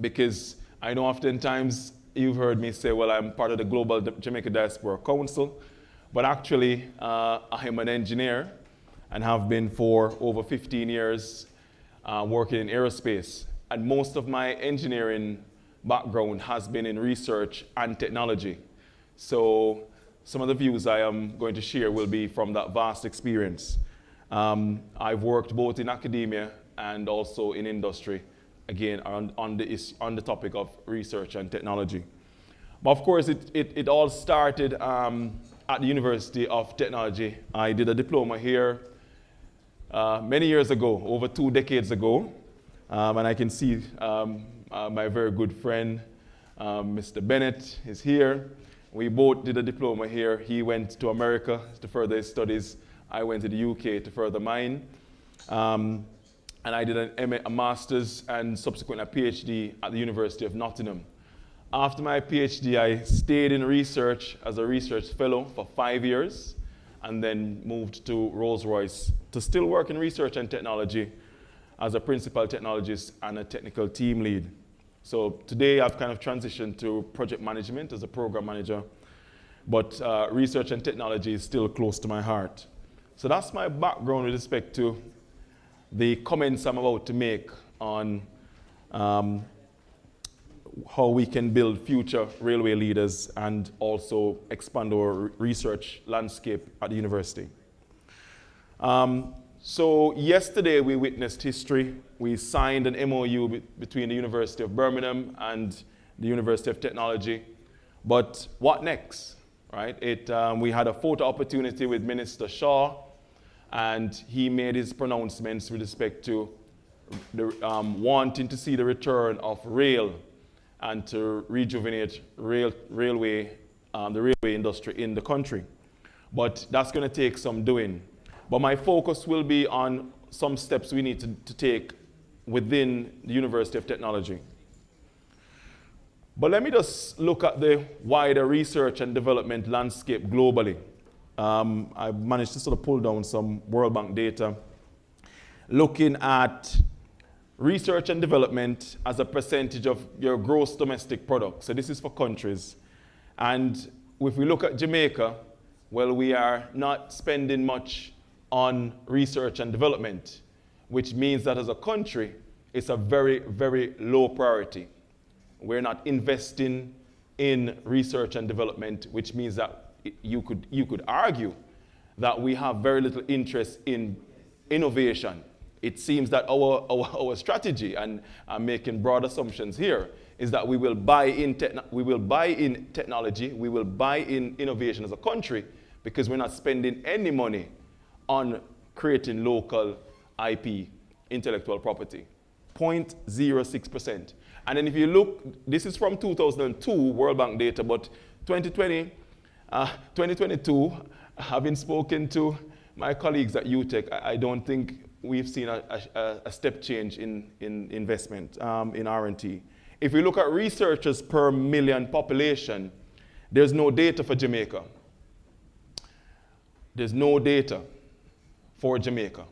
A: because I know oftentimes you've heard me say, well, I'm part of the Global Jamaica Diaspora Council, but actually I am an engineer and have been for over 15 years working in aerospace. And most of my engineering background has been in research and technology. So some of the views I am going to share will be from that vast experience. I've worked both in academia and also in industry, again, on the topic of research and technology. But of course, it all started at the University of Technology. I did a diploma here many years ago, over 2 decades ago, and I can see my very good friend, Mr. Bennett, is here. We both did a diploma here. He went to America to further his studies. I went to the UK to further mine. And I did a master's and subsequently a PhD at the University of Nottingham. After my PhD, I stayed in research as a research fellow for 5 years and then moved to Rolls-Royce to still work in research and technology as a principal technologist and a technical team lead. So today I've kind of transitioned to project management as a program manager, but research and technology is still close to my heart. So that's my background with respect to the comments I'm about to make on how we can build future railway leaders and also expand our research landscape at the university. So yesterday we witnessed history. We signed an MOU between the University of Birmingham and the University of Technology. But what next, right? We had a photo opportunity with Minister Shaw, and he made his pronouncements with respect to the, wanting to see the return of rail and to rejuvenate the railway industry in the country. But that's going to take some doing. But my focus will be on some steps we need to take within the University of Technology. But let me just look at the wider research and development landscape globally. I managed to sort of pull down some World Bank data looking at research and development as a percentage of your gross domestic product. So this is for countries. And if we look at Jamaica, well, we are not spending much on research and development, which means that as a country, it's a very, very low priority. We're not investing in research and development, which means that you could argue that we have very little interest in innovation. It seems that our strategy, and I'm making broad assumptions here, is that we will buy in technology, we will buy in innovation as a country, because we're not spending any money on creating local IP, intellectual property. 0.06%. And then if you look, this is from 2002 World Bank data, but 2022, having spoken to my colleagues at UTech, I don't think we've seen a step change in investment in R&T. If we look at researchers per million population, there's no data for Jamaica. There's no data for Jamaica,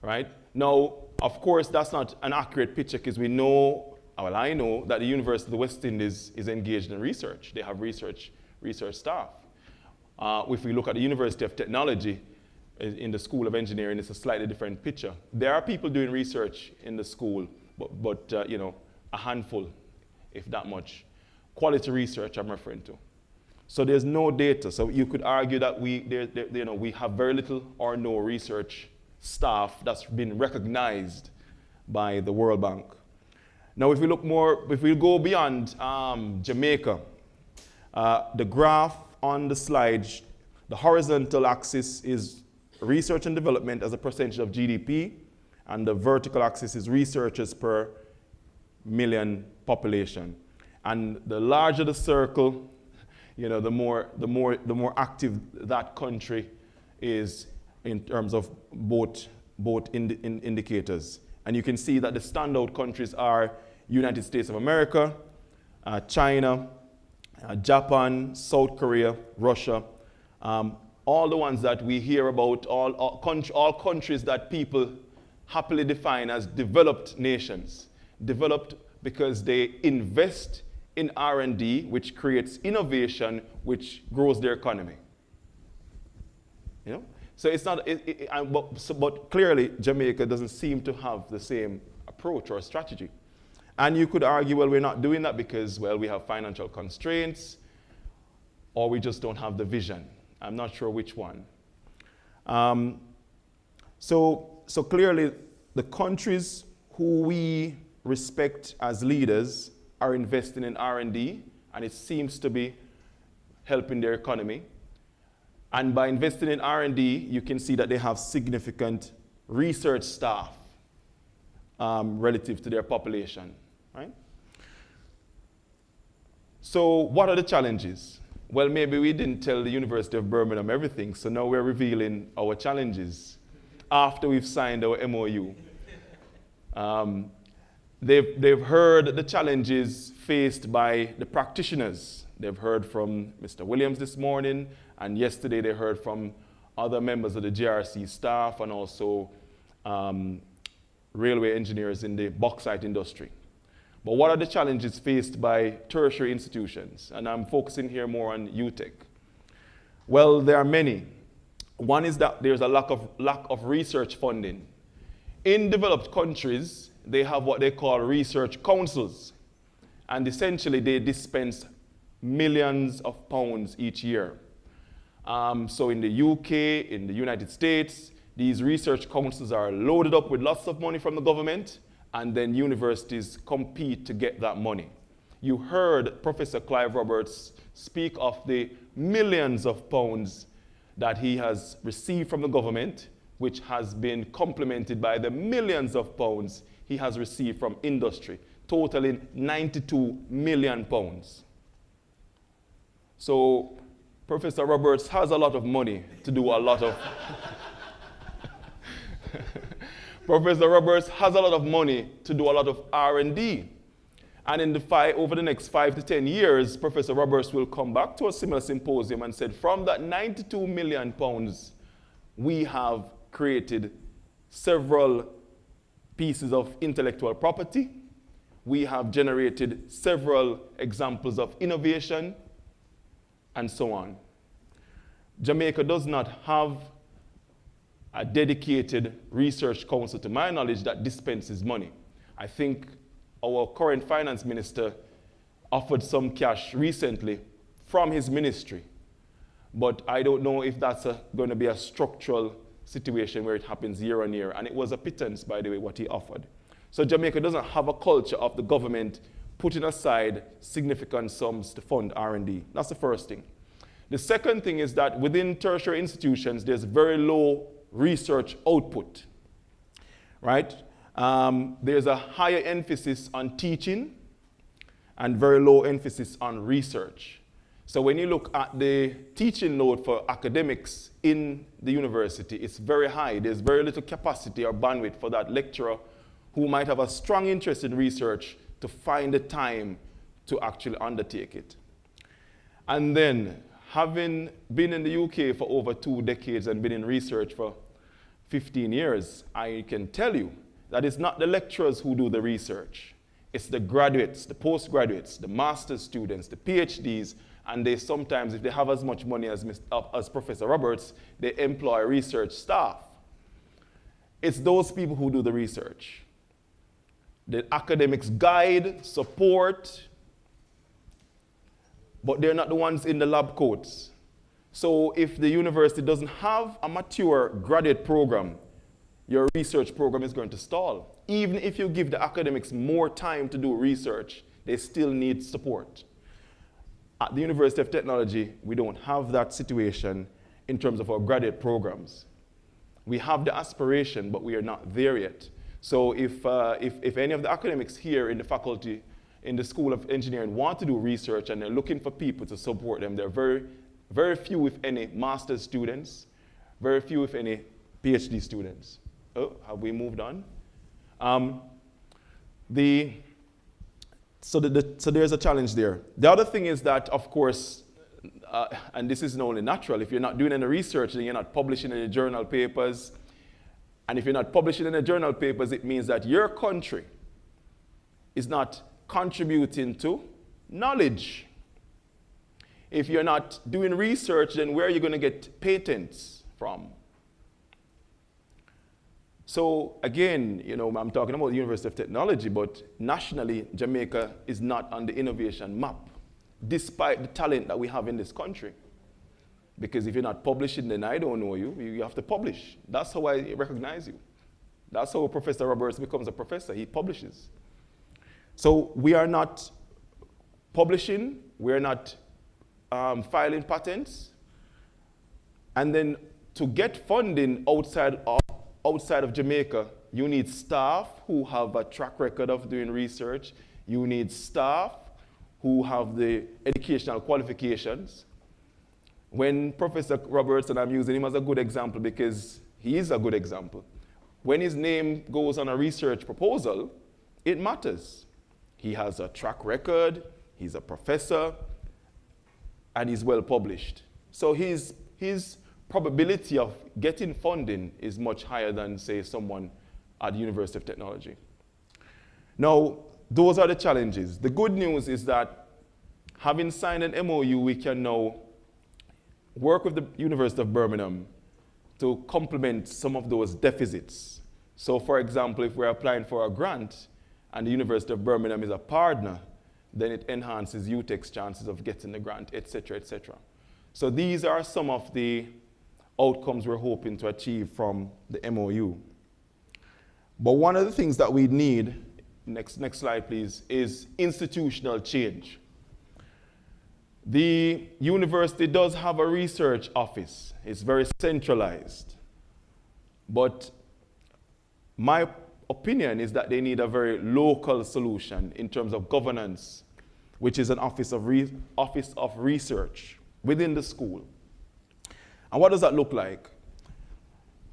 A: right? Now, of course, that's not an accurate picture because we know, well, I know that the University of the West Indies is engaged in research. They have research staff. If we look at the University of Technology, in the School of Engineering, it's a slightly different picture. There are people doing research in the school, but you know, a handful, if that much. Quality research I'm referring to. So there's no data. So you could argue that we have very little or no research staff that's been recognized by the World Bank. Now, if we look more, if we go beyond Jamaica, the graph on the slide, the horizontal axis is research and development as a percentage of GDP, and the vertical axis is researchers per million population. And the larger the circle, you know, the more active that country is in terms of both indicators. And you can see that the standout countries are United States of America, China, Japan, South Korea, Russia, all the ones that we hear about, all countries that people happily define as developed nations. Developed because they invest in R&D, which creates innovation, which grows their economy. You know? So it's not, but clearly Jamaica doesn't seem to have the same approach or strategy. And you could argue, well, we're not doing that because, well, we have financial constraints, or we just don't have the vision. I'm not sure which one. So clearly, the countries who we respect as leaders are investing in R&D, and it seems to be helping their economy. And by investing in R&D, you can see that they have significant research staff relative to their population, right? So what are the challenges? Well, maybe we didn't tell the University of Birmingham everything, so now we're revealing our challenges after we've signed our MOU. They've heard the challenges faced by the practitioners. They've heard from Mr. Williams this morning, and yesterday they heard from other members of the GRC staff and also railway engineers in the bauxite industry. But what are the challenges faced by tertiary institutions? And I'm focusing here more on UTech. Well, there are many. One is that there's a lack of research funding. In developed countries, they have what they call research councils. And essentially, they dispense millions of pounds each year. So in the UK, in the United States, these research councils are loaded up with lots of money from the government, and then universities compete to get that money. You heard Professor Clive Roberts speak of the millions of pounds that he has received from the government, which has been complemented by the millions of pounds he has received from industry, totaling 92 million pounds. So Professor Roberts has a lot of money to do a lot of Professor Roberts has a lot of money to do a lot of R&D. And over the next 5 to 10 years, Professor Roberts will come back to a similar symposium and said, from that 92 million pounds, we have created several pieces of intellectual property. We have generated several examples of innovation, and so on. Jamaica does not have a dedicated research council, to my knowledge, that dispenses money. I think our current finance minister offered some cash recently from his ministry, but I don't know if that's going to be a structural situation where it happens year on year, and it was a pittance, by the way, what he offered. So Jamaica doesn't have a culture of the government putting aside significant sums to fund R&D. That's the first thing. The second thing is that within tertiary institutions, there's very low research output, right? There's a higher emphasis on teaching and very low emphasis on research. So when you look at the teaching load for academics in the university, it's very high. There's very little capacity or bandwidth for that lecturer who might have a strong interest in research to find the time to actually undertake it. And then, having been in the UK for over 2 decades and been in research for 15 years, I can tell you that it's not the lecturers who do the research. It's the graduates, the postgraduates, the master's students, the PhDs, and they sometimes, if they have as much money as Professor Roberts, they employ research staff. It's those people who do the research. The academics guide, support, but they're not the ones in the lab coats. So if the university doesn't have a mature graduate program, your research program is going to stall. Even if you give the academics more time to do research, they still need support. At the University of Technology, we don't have that situation in terms of our graduate programs. We have the aspiration, but we are not there yet. So if any of the academics here in the faculty, in the School of Engineering want to do research and they're looking for people to support them, there are very, very few, if any, master's students, very few, if any, PhD students. Oh, have we moved on? So there's a challenge there. The other thing is that, of course, and this isn't only natural, if you're not doing any research, then you're not publishing any journal papers. And if you're not publishing any journal papers, it means that your country is not contributing to knowledge. If you're not doing research, then where are you going to get patents from? So again, you know, I'm talking about the University of Technology, but nationally, Jamaica is not on the innovation map, despite the talent that we have in this country. Because if you're not publishing, then I don't know you. You have to publish. That's how I recognize you. That's how Professor Roberts becomes a professor. He publishes. So we are not publishing. We are not filing patents. And then to get funding outside of Jamaica, you need staff who have a track record of doing research. You need staff who have the educational qualifications. When Professor Roberts, and I'm using him as a good example because he is a good example, when his name goes on a research proposal, it matters. He has a track record, he's a professor, and he's well published. So his probability of getting funding is much higher than, say, someone at the University of Technology. Now, those are the challenges. The good news is that having signed an MOU, we can now work with the University of Birmingham to complement some of those deficits. So for example, if we're applying for a grant and the University of Birmingham is a partner, then it enhances UTech's chances of getting the grant, et cetera, et cetera. So these are some of the outcomes we're hoping to achieve from the MOU. But one of the things that we need, next slide please, is institutional change. The university does have a research office. It's very centralized. But my opinion is that they need a very local solution in terms of governance, which is an office of research within the school. And what does that look like?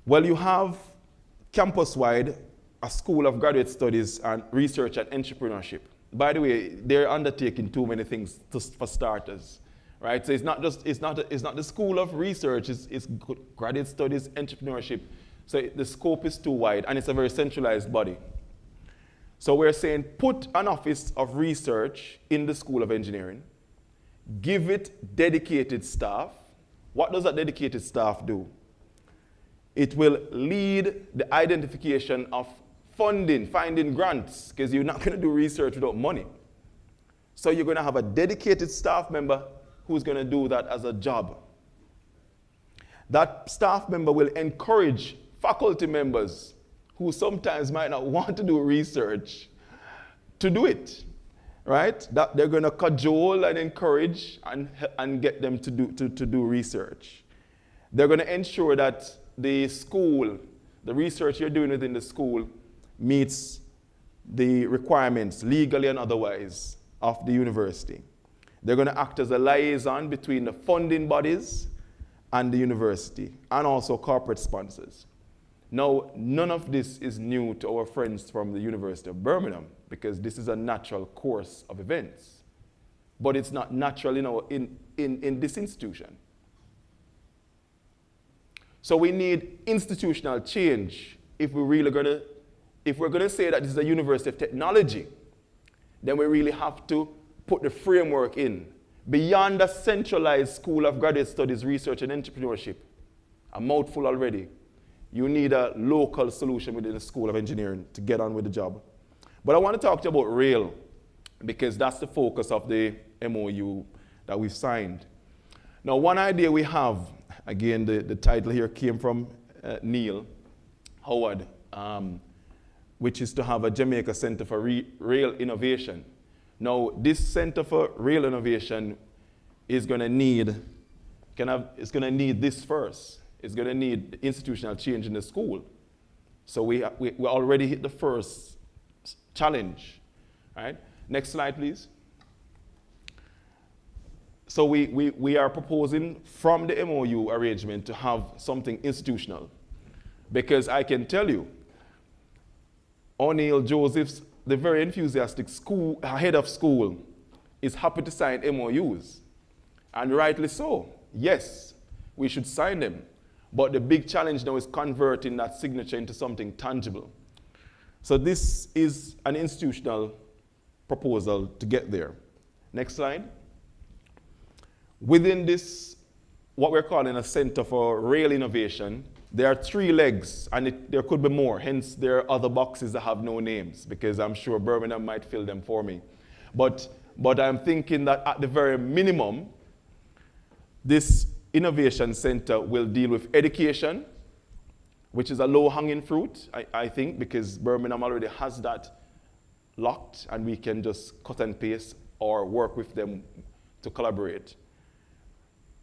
A: Well, you have campus-wide a School of Graduate Studies and Research and Entrepreneurship. By the way, they're undertaking too many things for starters, right? So it's not the School of Research, it's Graduate Studies, Entrepreneurship. So the scope is too wide, and it's a very centralized body. So we're saying put an office of research in the School of Engineering, give it dedicated staff. What does that dedicated staff do? It will lead the identification of funding, finding grants, because you're not going to do research without money. So you're going to have a dedicated staff member who's going to do that as a job. That staff member will encourage faculty members who sometimes might not want to do research to do it, right? That they're going to cajole and encourage and get them to do research. They're going to ensure that the school, the research you're doing within the school, meets the requirements, legally and otherwise, of the university. They're going to act as a liaison between the funding bodies and the university, and also corporate sponsors. Now, none of this is new to our friends from the University of Birmingham, because this is a natural course of events. But it's not natural in this institution. So we need institutional change if we're going to say that this is a University of Technology, then we really have to put the framework in. Beyond a centralized School of Graduate Studies, Research and Entrepreneurship, a mouthful already, you need a local solution within the School of Engineering to get on with the job. But I want to talk to you about rail, because that's the focus of the MOU that we've signed. Now, one idea we have, again, the title here came from Neil Howard, which is to have a Jamaica Center for Rail Innovation. Now, this Center for Rail Innovation is going to need this first. is going to need institutional change in the school. So we already hit the first challenge. Right? Next slide, please. So we are proposing from the MOU arrangement to have something institutional. Because I can tell you, Oniel Josephs, the very enthusiastic head of school, is happy to sign MOUs. And rightly so. Yes, we should sign them. But the big challenge now is converting that signature into something tangible. So this is an institutional proposal to get there. Next slide. Within this, what we're calling a Center for Rail Innovation, there are 3 legs, and there could be more. Hence, there are other boxes that have no names, because I'm sure Birmingham might fill them for me. But I'm thinking that at the very minimum, this Innovation Center will deal with education, which is a low-hanging fruit, I think, because Birmingham already has that locked, and we can just cut and paste or work with them to collaborate.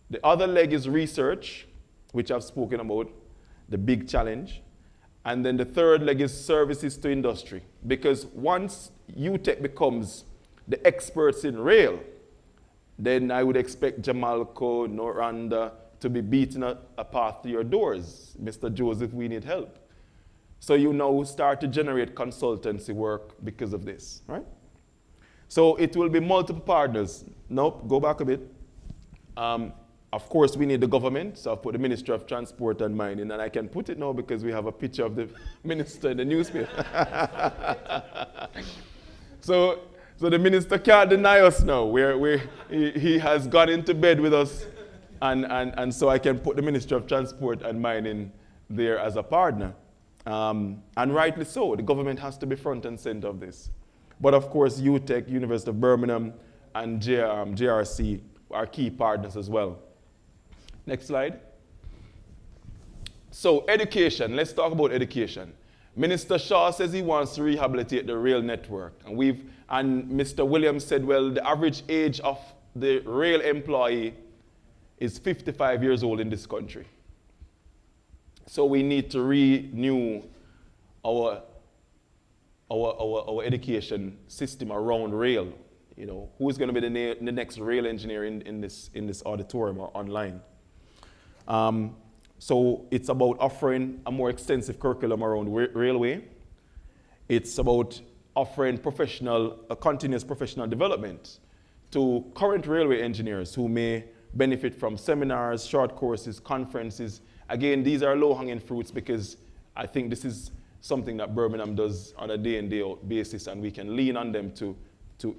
A: The other leg is research, which I've spoken about, the big challenge. And then the third leg is services to industry, because once UTech becomes the experts in rail, then I would expect Jamalco, Noranda to be beating a path to your doors. Mr. Joseph, we need help. So you now start to generate consultancy work because of this, right? So it will be multiple partners. Nope, go back a bit. Of course, we need the government, so I've put the Ministry of Transport and Mining, and I can put it now because we have a picture of the minister in the newspaper. So the minister can't deny us now. He has got into bed with us, and so I can put the Ministry of Transport and Mining there as a partner. And rightly so, the government has to be front and center of this. But of course, UTech, University of Birmingham, and JRC are key partners as well. Next slide. So education, let's talk about education. Minister Shaw says he wants to rehabilitate the rail network. And Mr. Williams said, well, the average age of the rail employee is 55 years old in this country. So we need to renew our education system around rail. You know, who is going to be the next rail engineer in this auditorium or online? So it's about offering a more extensive curriculum around railway. It's about offering continuous professional development to current railway engineers who may benefit from seminars, short courses, conferences. Again, these are low-hanging fruits because I think this is something that Birmingham does on a day-in-day basis, and we can lean on them to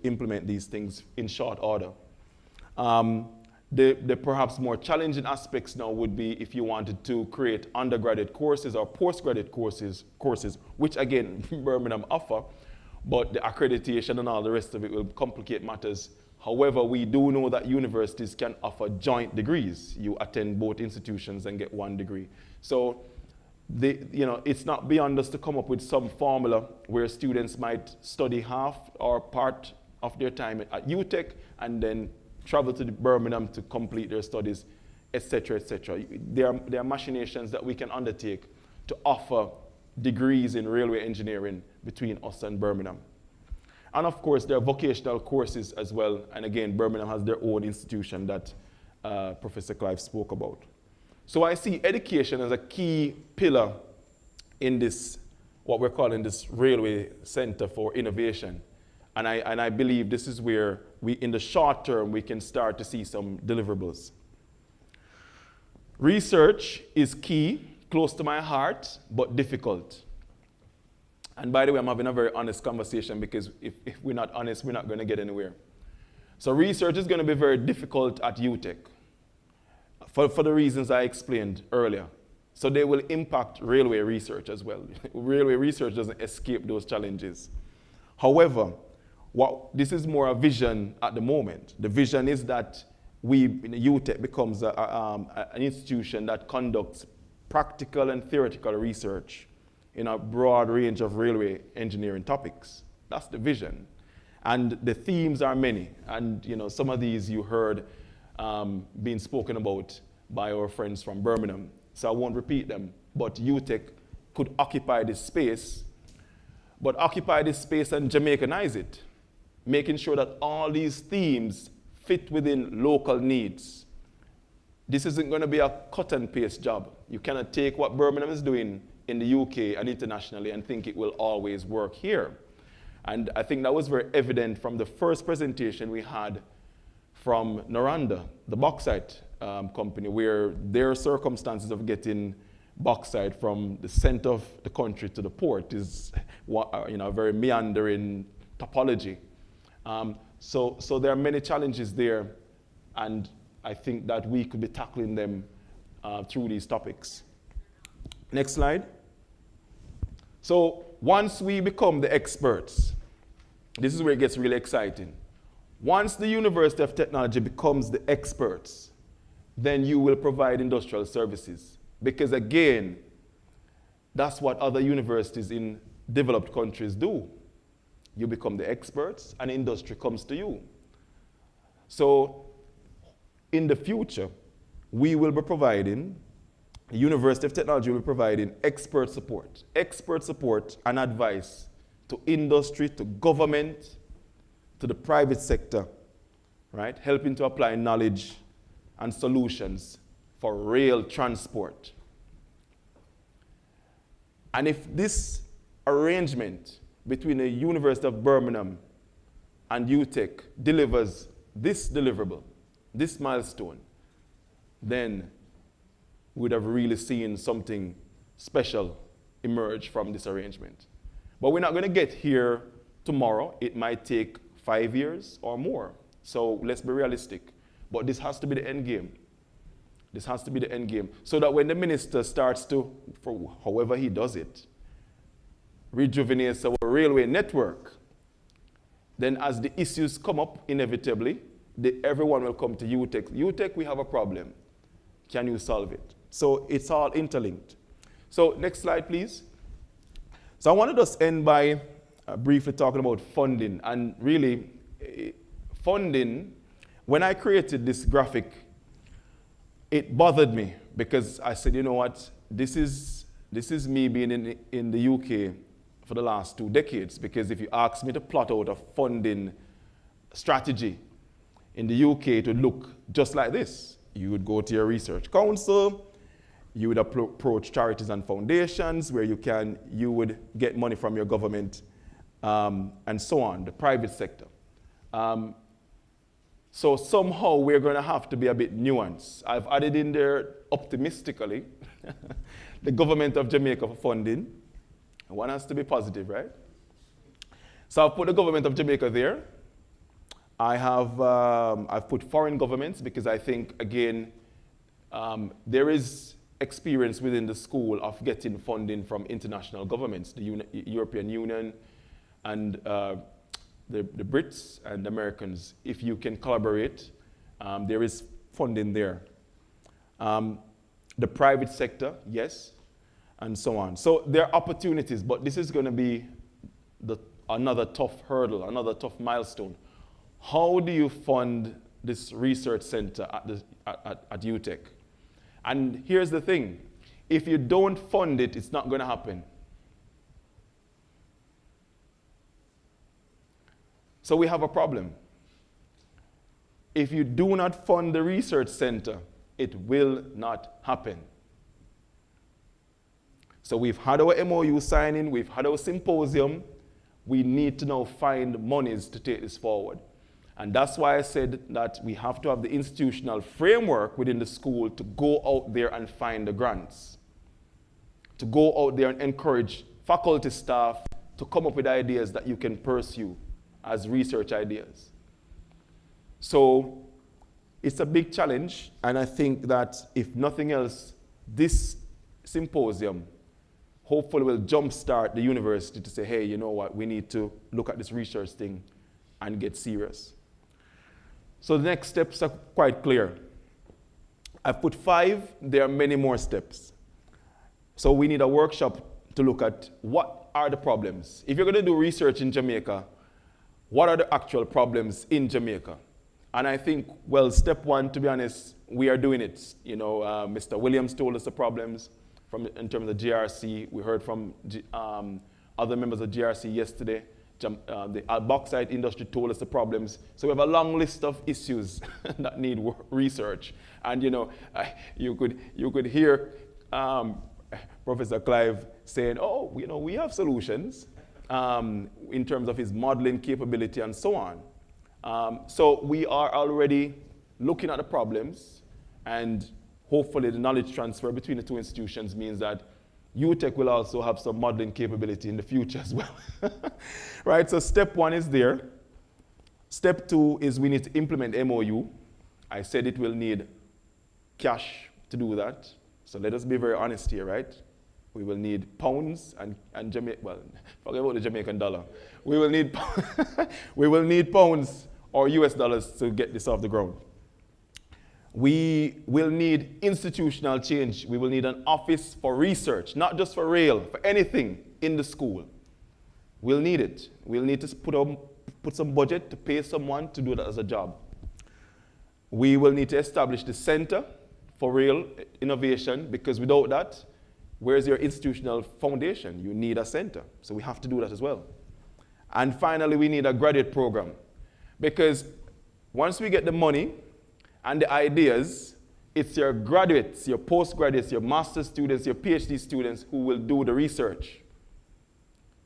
A: implement these things in short order. The perhaps more challenging aspects now would be if you wanted to create undergraduate courses or postgraduate courses, which again, Birmingham offer, but the accreditation and all the rest of it will complicate matters. However, we do know that universities can offer joint degrees. You attend both institutions and get 1 degree. So it's not beyond us to come up with some formula where students might study half or part of their time at UTech and then travel to Birmingham to complete their studies, etc., etc. There are machinations that we can undertake to offer degrees in railway engineering between us and Birmingham. And of course, there are vocational courses as well. And again, Birmingham has their own institution that Professor Clive spoke about. So I see education as a key pillar in this, what we're calling this Railway Center for Innovation. And I believe this is where in the short term, we can start to see some deliverables. Research is key, close to my heart, but difficult. And by the way, I'm having a very honest conversation because if we're not honest, we're not going to get anywhere. So research is going to be very difficult at UTech for the reasons I explained earlier. So they will impact railway research as well. Railway research doesn't escape those challenges. However, this is more a vision at the moment. The vision is that UTech becomes an institution that conducts practical and theoretical research in a broad range of railway engineering topics. That's the vision. And the themes are many. And some of these you heard being spoken about by our friends from Birmingham. so I won't repeat them. But UTech could occupy this space, but occupy this space and Jamaicanize it, making sure that all these themes fit within local needs. This isn't going to be a cut and paste job. You cannot take what Birmingham is doing in the UK and internationally and think it will always work here. And I think that was very evident from the first presentation we had from Noranda, the bauxite company, where their circumstances of getting bauxite from the center of the country to the port is a very meandering topology. So there are many challenges there, and I think that we could be tackling them through these topics. Next slide. So once we become the experts, this is where it gets really exciting. Once the University of Technology becomes the experts, then you will provide industrial services. Because again, that's what other universities in developed countries do. You become the experts and industry comes to you. So in the future, we will be providing, the University of Technology will be providing expert support and advice to industry, to government, to the private sector, right? Helping to apply knowledge and solutions for rail transport. And if this arrangement between the University of Birmingham and UTech delivers this deliverable, this milestone, then we would have really seen something special emerge from this arrangement. But we're not going to get here tomorrow. It might take 5 years or more. So let's be realistic. But this has to be the end game. This has to be the end game. So that when the minister starts to, for however he does it, rejuvenates our railway network, then as the issues come up inevitably, everyone will come to UTech. UTech, we have a problem. Can you solve it? So it's all interlinked. So next slide, please. So I want to just end by briefly talking about funding. And really, funding, when I created this graphic, it bothered me because I said, you know what, this is me being in the UK for the last 2 decades, because if you ask me to plot out a funding strategy in the UK, it would look just like this. You would go to your research council, you would approach charities and foundations where you would get money from your government, and so on, the private sector. So somehow we're going to have to be a bit nuanced. I've added in there optimistically the government of Jamaica for funding. One has to be positive, right? So I've put the government of Jamaica there. I've put foreign governments because I think, again, there is experience within the school of getting funding from international governments, the European Union and the Brits and Americans. If you can collaborate, there is funding there. The private sector, yes, and so on. So there are opportunities, but this is going to be another tough hurdle, another tough milestone. How do you fund this research center at UTech? And here's the thing. If you don't fund it, it's not going to happen. So we have a problem. If you do not fund the research center, it will not happen. So we've had our MOU signing, we've had our symposium. We need to now find monies to take this forward. And that's why I said that we have to have the institutional framework within the school to go out there and find the grants, to go out there and encourage faculty staff to come up with ideas that you can pursue as research ideas. So it's a big challenge, and I think that if nothing else, this symposium hopefully will jumpstart the university to say, hey, you know what, we need to look at this research thing and get serious. So the next steps are quite clear. I've put 5, there are many more steps. So we need a workshop to look at what are the problems. If you're going to do research in Jamaica, what are the actual problems in Jamaica? And I think, well, step 1, to be honest, we are doing it. You know, Mr. Williams told us the problems in terms of GRC. We heard from other members of GRC yesterday. The bauxite industry told us the problems. So we have a long list of issues that need research. And you know, you could hear Professor Clive saying, "Oh, you know, we have solutions," in terms of his modeling capability and so on. So we are already looking at the problems, and hopefully the knowledge transfer between the two institutions means that UTech will also have some modeling capability in the future as well. Right, so step one is there. Step two is we need to implement MOU. I said it will need cash to do that. So let us be very honest here, right? We will need pounds and Jamaican, well, forget about the Jamaican dollar. We will need, we will need pounds or US dollars to get this off the ground. We will need institutional change. We will need an office for research, not just for rail, for anything in the school. We'll need it. We'll need to put some budget to pay someone to do that as a job. We will need to establish the center for rail innovation, because without that, where's your institutional foundation? You need a center. So we have to do that as well. And finally, we need a graduate program, because once we get the money and the ideas, it's your graduates, your postgraduates, your master's students, your PhD students who will do the research.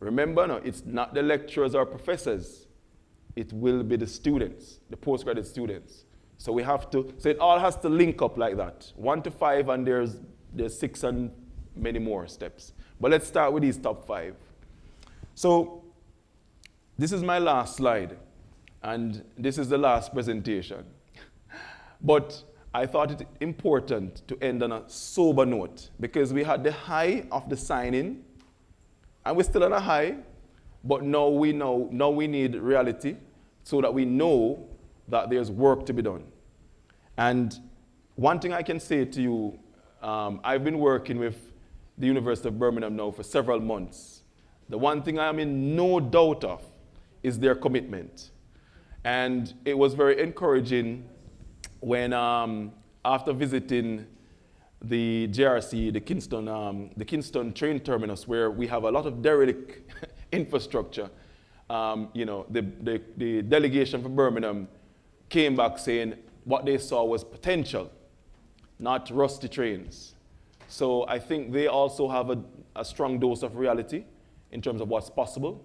A: Remember, no, it's not the lecturers or professors. It will be the students, the postgraduate students. So we have to, so it all has to link up like that. 1 to 5, and there's 6 and many more steps. But let's start with these top 5. So this is my last slide, and this is the last presentation. But I thought it important to end on a sober note, because we had the high of the sign-in, and we're still on a high, but now we need reality, so that we know that there's work to be done. And one thing I can say to you, I've been working with the University of Birmingham now for several months. The one thing I'm in no doubt of is their commitment. And it was very encouraging when, after visiting the JRC, the Kingston train terminus, where we have a lot of derelict infrastructure, you know, the delegation from Birmingham came back saying what they saw was potential, not rusty trains. So I think they also have a strong dose of reality in terms of what's possible.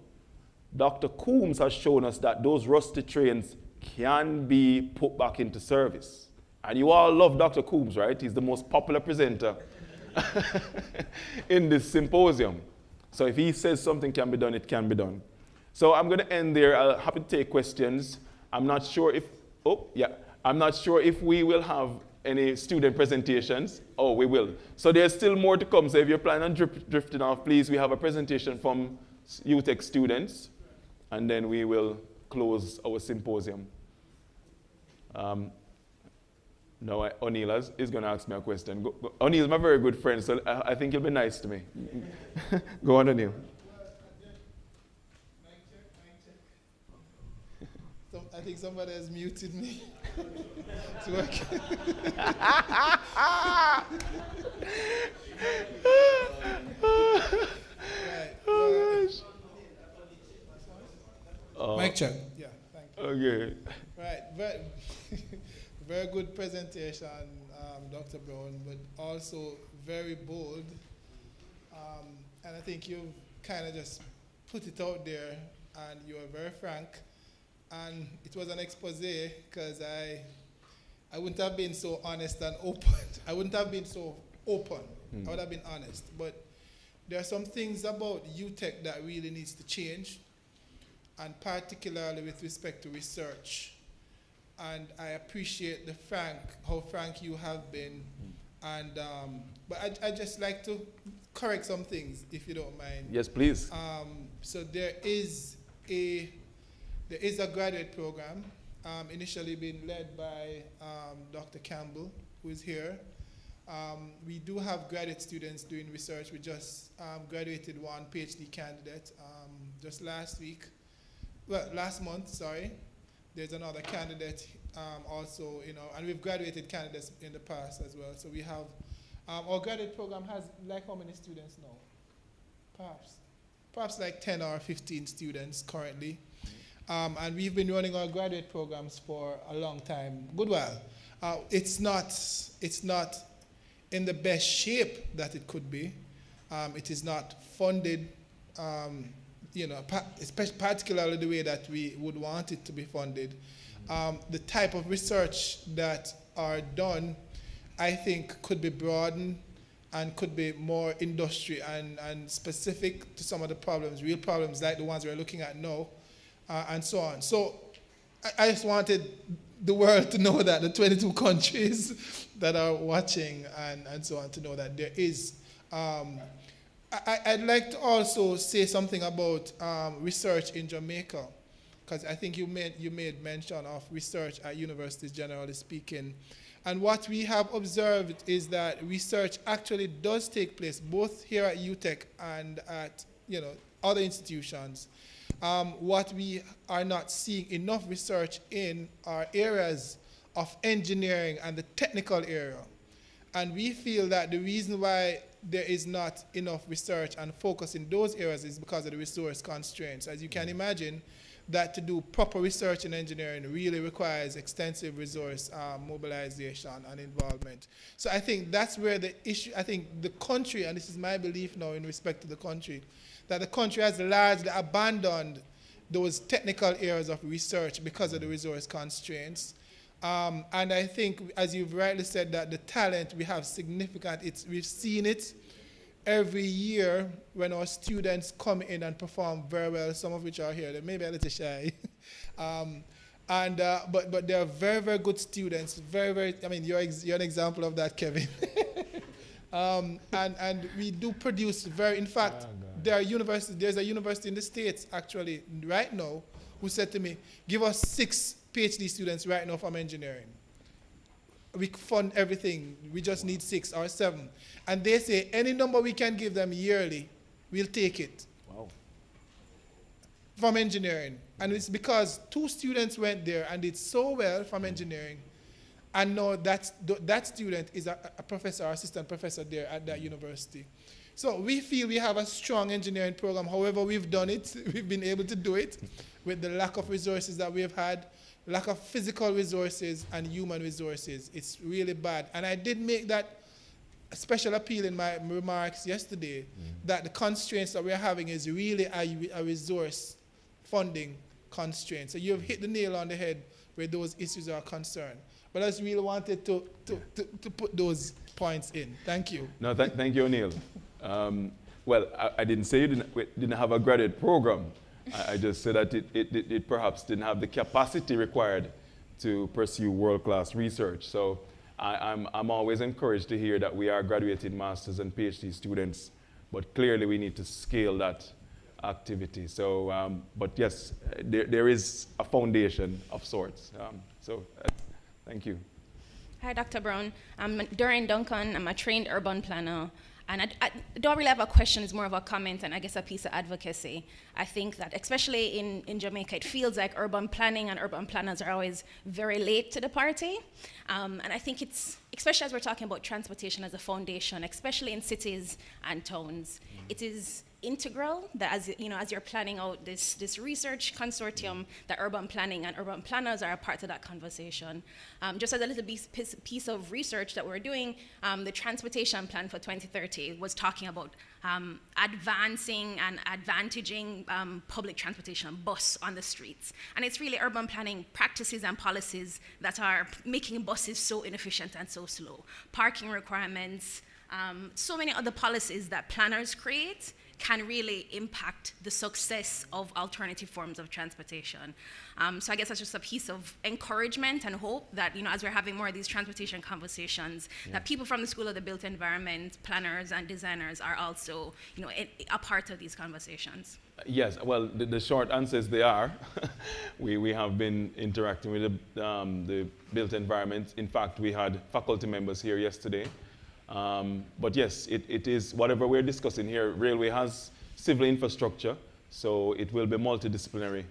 A: Dr. Coombes has shown us that those rusty trains can be put back into service. And you all love Dr. Coombes, right? He's the most popular presenter in this symposium. So if he says something can be done, it can be done. So I'm going to end there. I'll happy to take questions. I'm not sure if, I'm not sure if we will have any student presentations. Oh, we will. So there's still more to come. So if you're planning on drifting off, please, we have a presentation from UTech students, and then we will close our symposium. No, Oniel is going to ask me a question. Oniel is my very good friend, so I think he'll be nice to me. Go on, Oniel.
H: I think somebody has muted me. It's working. Mic check. Yeah, thank you.
A: Okay.
H: Right, very good presentation, Dr. Brown, but also very bold. And I think you've kind of just put it out there, and you are very frank. And it was an expose, because I wouldn't have been so honest and open. I wouldn't have been so open. I would have been honest. But there are some things about UTech that really needs to change, and particularly with respect to research. And I appreciate how frank you have been. And but I just like to correct some things, if you don't mind.
A: Yes, please.
H: So there is a graduate program, initially being led by Dr. Campbell, who is here. We do have graduate students doing research. We just graduated one PhD candidate just last month, sorry. There's another candidate also, and we've graduated candidates in the past as well. So we have, our graduate program has like how many students now? Perhaps like 10 or 15 students currently. And we've been running our graduate programs for a long time, good while. It's not in the best shape that it could be. It is not funded, particularly the way that we would want it to be funded. The type of research that are done, I think, could be broadened and could be more industry and specific to some of the problems, real problems like the ones we're looking at now, and so on. So I just wanted the world to know that, the 22 countries that are watching and so on, to know that there is. I'd like to also say something about research in Jamaica, because I think you made mention of research at universities, generally speaking. And what we have observed is that research actually does take place both here at UTech and at other institutions. What we are not seeing enough research in are areas of engineering and the technical area. And we feel that the reason why there is not enough research and focus in those areas is because of the resource constraints. As you can imagine, that to do proper research in engineering really requires extensive resource mobilization and involvement. So I think that's where the issue, I think the country, and this is my belief now in respect to the country, that the country has largely abandoned those technical areas of research because of the resource constraints. And I think, as you've rightly said, that the talent we have significant, we've seen it every year when our students come in and perform very well, some of which are here. They may be a little shy. But they are very, very good students. Very, very, I mean, you're an example of that, Kevin. And we do produce in fact, there's a university in the States, actually, right now, who said to me, give us 6 PhD students right now from engineering. We fund everything. We just need 6 or 7. And they say any number we can give them yearly, we'll take it. Wow. From engineering. And it's because 2 students went there and did so well from engineering. And now that student is a professor or assistant professor there at that university. So we feel we have a strong engineering program. However, we've done it. We've been able to do it with the lack of resources that we've had. Lack of physical resources and human resources. It's really bad. And I did make that special appeal in my remarks yesterday, that the constraints that we're having is really a resource funding constraint. So you've hit the nail on the head where those issues are concerned. But I just really wanted to put those points in. Thank you.
A: No, thank you, Oniel. Well, I didn't say you didn't have a graduate program. I just said that it perhaps didn't have the capacity required to pursue world-class research. So I'm always encouraged to hear that we are graduating masters and PhD students, but clearly we need to scale that activity. So, but yes, there is a foundation of sorts. Thank you.
N: Hi, Dr. Brown. I'm Doreen Duncan. I'm a trained urban planner. And I don't really have a question, it's more of a comment and I guess a piece of advocacy. I think that especially in Jamaica, it feels like urban planning and urban planners are always very late to the party. And I think it's, especially as we're talking about transportation as a foundation, especially in cities and towns, it is integral that as you're planning out this research consortium, that urban planning and urban planners are a part of that conversation. Just as a little piece of research that we're doing, the transportation plan for 2030 was talking about advancing and advantaging public transportation, bus on the streets. And it's really urban planning practices and policies that are making buses so inefficient and so slow. Parking requirements, so many other policies that planners create can really impact the success of alternative forms of transportation. So I guess that's just a piece of encouragement and hope that, as we're having more of these transportation conversations, that people from the School of the Built Environment, planners and designers are also, a part of these conversations.
A: Yes, well, the short answer is they are. we have been interacting with the built environment. In fact, we had faculty members here yesterday. But yes, it is, whatever we're discussing here, railway has civil infrastructure, so it will be multidisciplinary.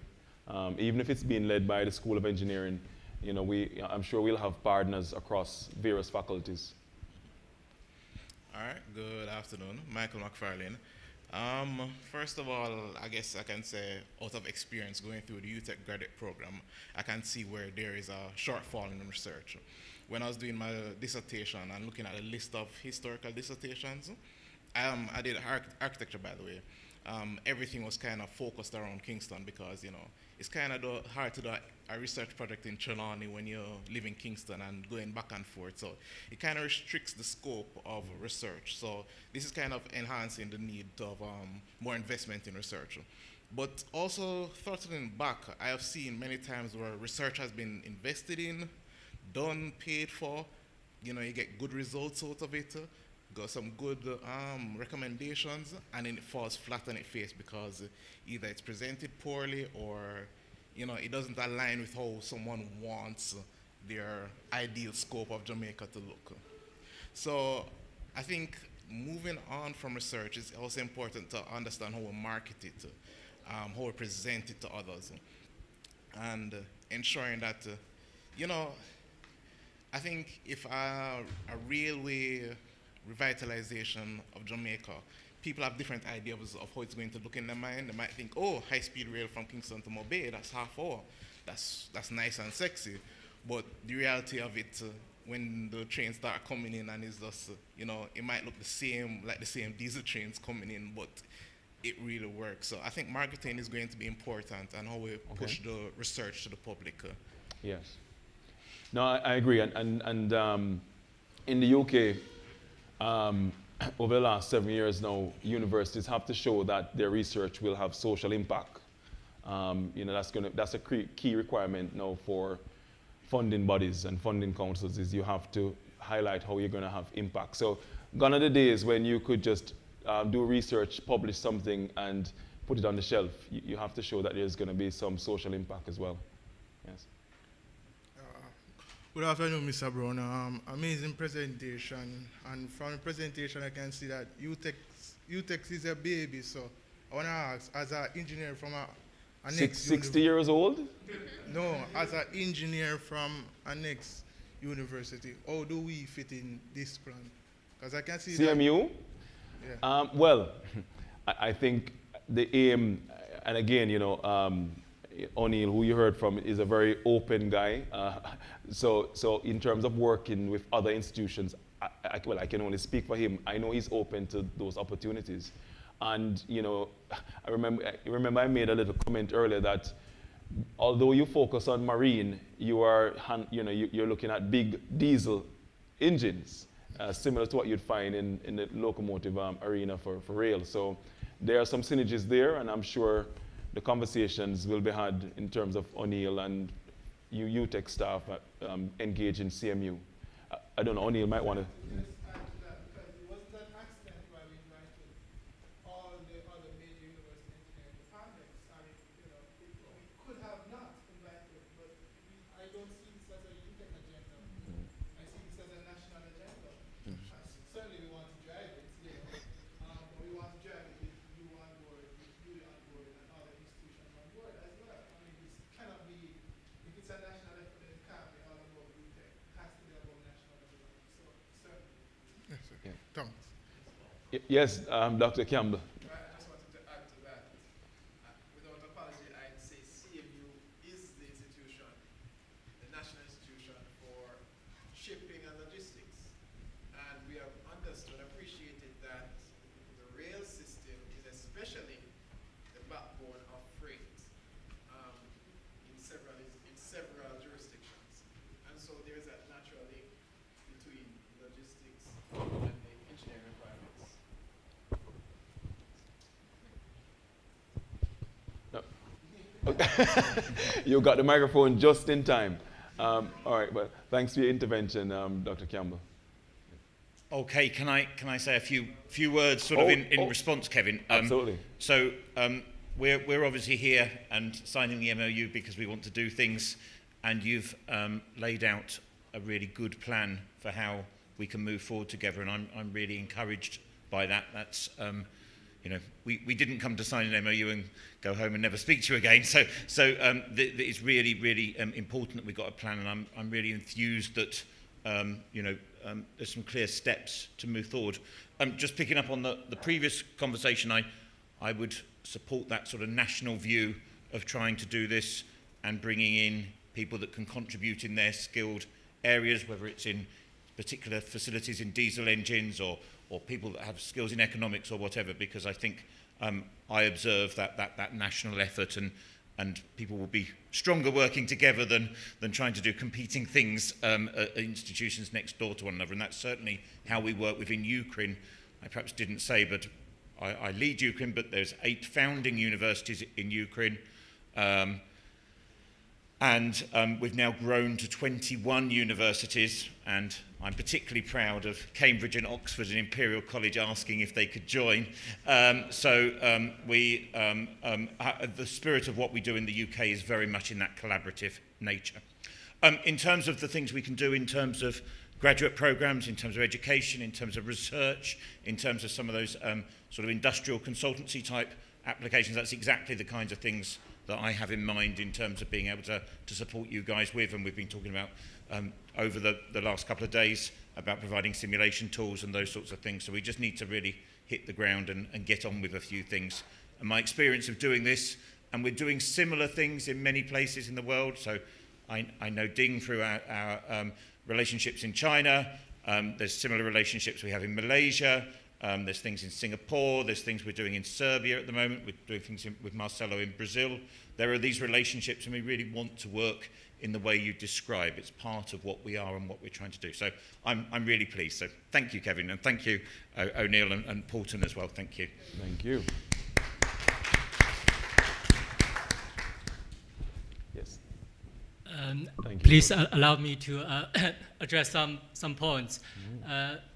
A: Even if it's being led by the School of Engineering, you know, I'm sure we'll have partners across various faculties.
O: All right, good afternoon. Michael McFarlane. First of all, I guess I can say out of experience going through the UTech graduate program, I can see where there is a shortfall in research. When I was doing my dissertation and looking at a list of historical dissertations, I did architecture, by the way. Everything was kind of focused around Kingston because, you know, it's kind of hard to do a research project in Trelawney when you live in Kingston and going back and forth. So it kind of restricts the scope of research. So this is kind of enhancing the need of more investment in research. But also, throttling back, I have seen many times where research has been invested in, done, paid for. You know, you get good results out of it, got some good recommendations, and then it falls flat on its face because either it's presented poorly or, you know, it doesn't align with how someone wants their ideal scope of Jamaica to look. So I think moving on from research is also important to understand how we market it, how we present it to others, and ensuring that, you know, I think if a railway revitalization of Jamaica, people have different ideas of how it's going to look in their mind. They might think, oh, high-speed rail from Kingston to Mobay, that's half hour. That's nice and sexy. But the reality of it, when the trains start coming in and it's just, you know, it might look the same, like the same diesel trains coming in, but it really works. So I think marketing is going to be important and how we push the research to the public.
A: Yes. No, I agree. And in the UK, over the last 7 years now, universities have to show that their research will have social impact. You know, that's a key requirement now for funding bodies and funding councils, is you have to highlight how you're going to have impact. So gone are the days when you could just do research, publish something, and put it on the shelf. You have to show that there's going to be some social impact as well. Yes.
H: Good afternoon, Mr. Brown. Amazing presentation, and from the presentation I can see that UTech is a baby, so I want to ask, as an engineer from a next
A: 60 years old?
H: No, as an engineer from a next university, how do we fit in this plan? Because I can see
A: CMU?
H: Yeah.
A: Well, I think the aim, and again, you know, Oniel, who you heard from, is a very open guy. So in terms of working with other institutions, I can only speak for him. I know he's open to those opportunities. And, you know, I remember I made a little comment earlier that although you focus on marine, you're looking at big diesel engines, similar to what you'd find in the locomotive arena for rail. So there are some synergies there, and I'm sure the conversations will be had in terms of Oniel and UTech staff engage in CMU. I don't know, Oniel might want to. Yes, Dr. Campbell.
G: I just wanted to add to that. Without apology, I'd say CMU is the institution, the national institution for shipping and logistics. And we have understood and appreciated that the rail system is especially the backbone of freight in several jurisdictions. And so there's a natural link between logistics and the engineering requirements.
A: You got the microphone just in time. All right, but thanks for your intervention, Dr. Campbell.
K: Okay, can I say a few words sort of in response, Kevin?
A: Absolutely.
K: So we're obviously here and signing the MOU because we want to do things, and you've laid out a really good plan for how we can move forward together, and I'm really encouraged by that. That's we didn't come to sign an MOU and go home and never speak to you again. So it's really, really important that we've got a plan, and I'm really enthused that there's some clear steps to move forward. Just picking up on the previous conversation, I would support that sort of national view of trying to do this and bringing in people that can contribute in their skilled areas, whether it's in particular facilities in diesel engines or people that have skills in economics or whatever, because I think I observe that national effort, and people will be stronger working together than trying to do competing things at institutions next door to one another. And that's certainly how we work within UCRIN. I perhaps didn't say, but I lead UCRIN, but there's 8 founding universities in UCRIN. And we've now grown to 21 universities, and I'm particularly proud of Cambridge and Oxford and Imperial College asking if they could join. The spirit of what we do in the UK is very much in that collaborative nature. In terms of the things we can do in terms of graduate programs, in terms of education, in terms of research, in terms of some of those sort of industrial consultancy type applications, that's exactly the kinds of things that I have in mind in terms of being able to support you guys with, and we've been talking about over the last couple of days about providing simulation tools and those sorts of things. So we just need to really hit the ground and get on with a few things. And my experience of doing this, and we're doing similar things in many places in the world, so I know Ding through our relationships in China, there's similar relationships we have in Malaysia, there's things in Singapore, there's things we're doing in Serbia at the moment, we're doing things with Marcelo in Brazil. There are these relationships, and we really want to work in the way you describe. It's part of what we are and what we're trying to do. So I'm really pleased. So thank you, Kevin, and thank you, Oniel and Paulton as well. Thank you.
A: Thank you. Yes.
P: Thank you. Please allow me to address some points.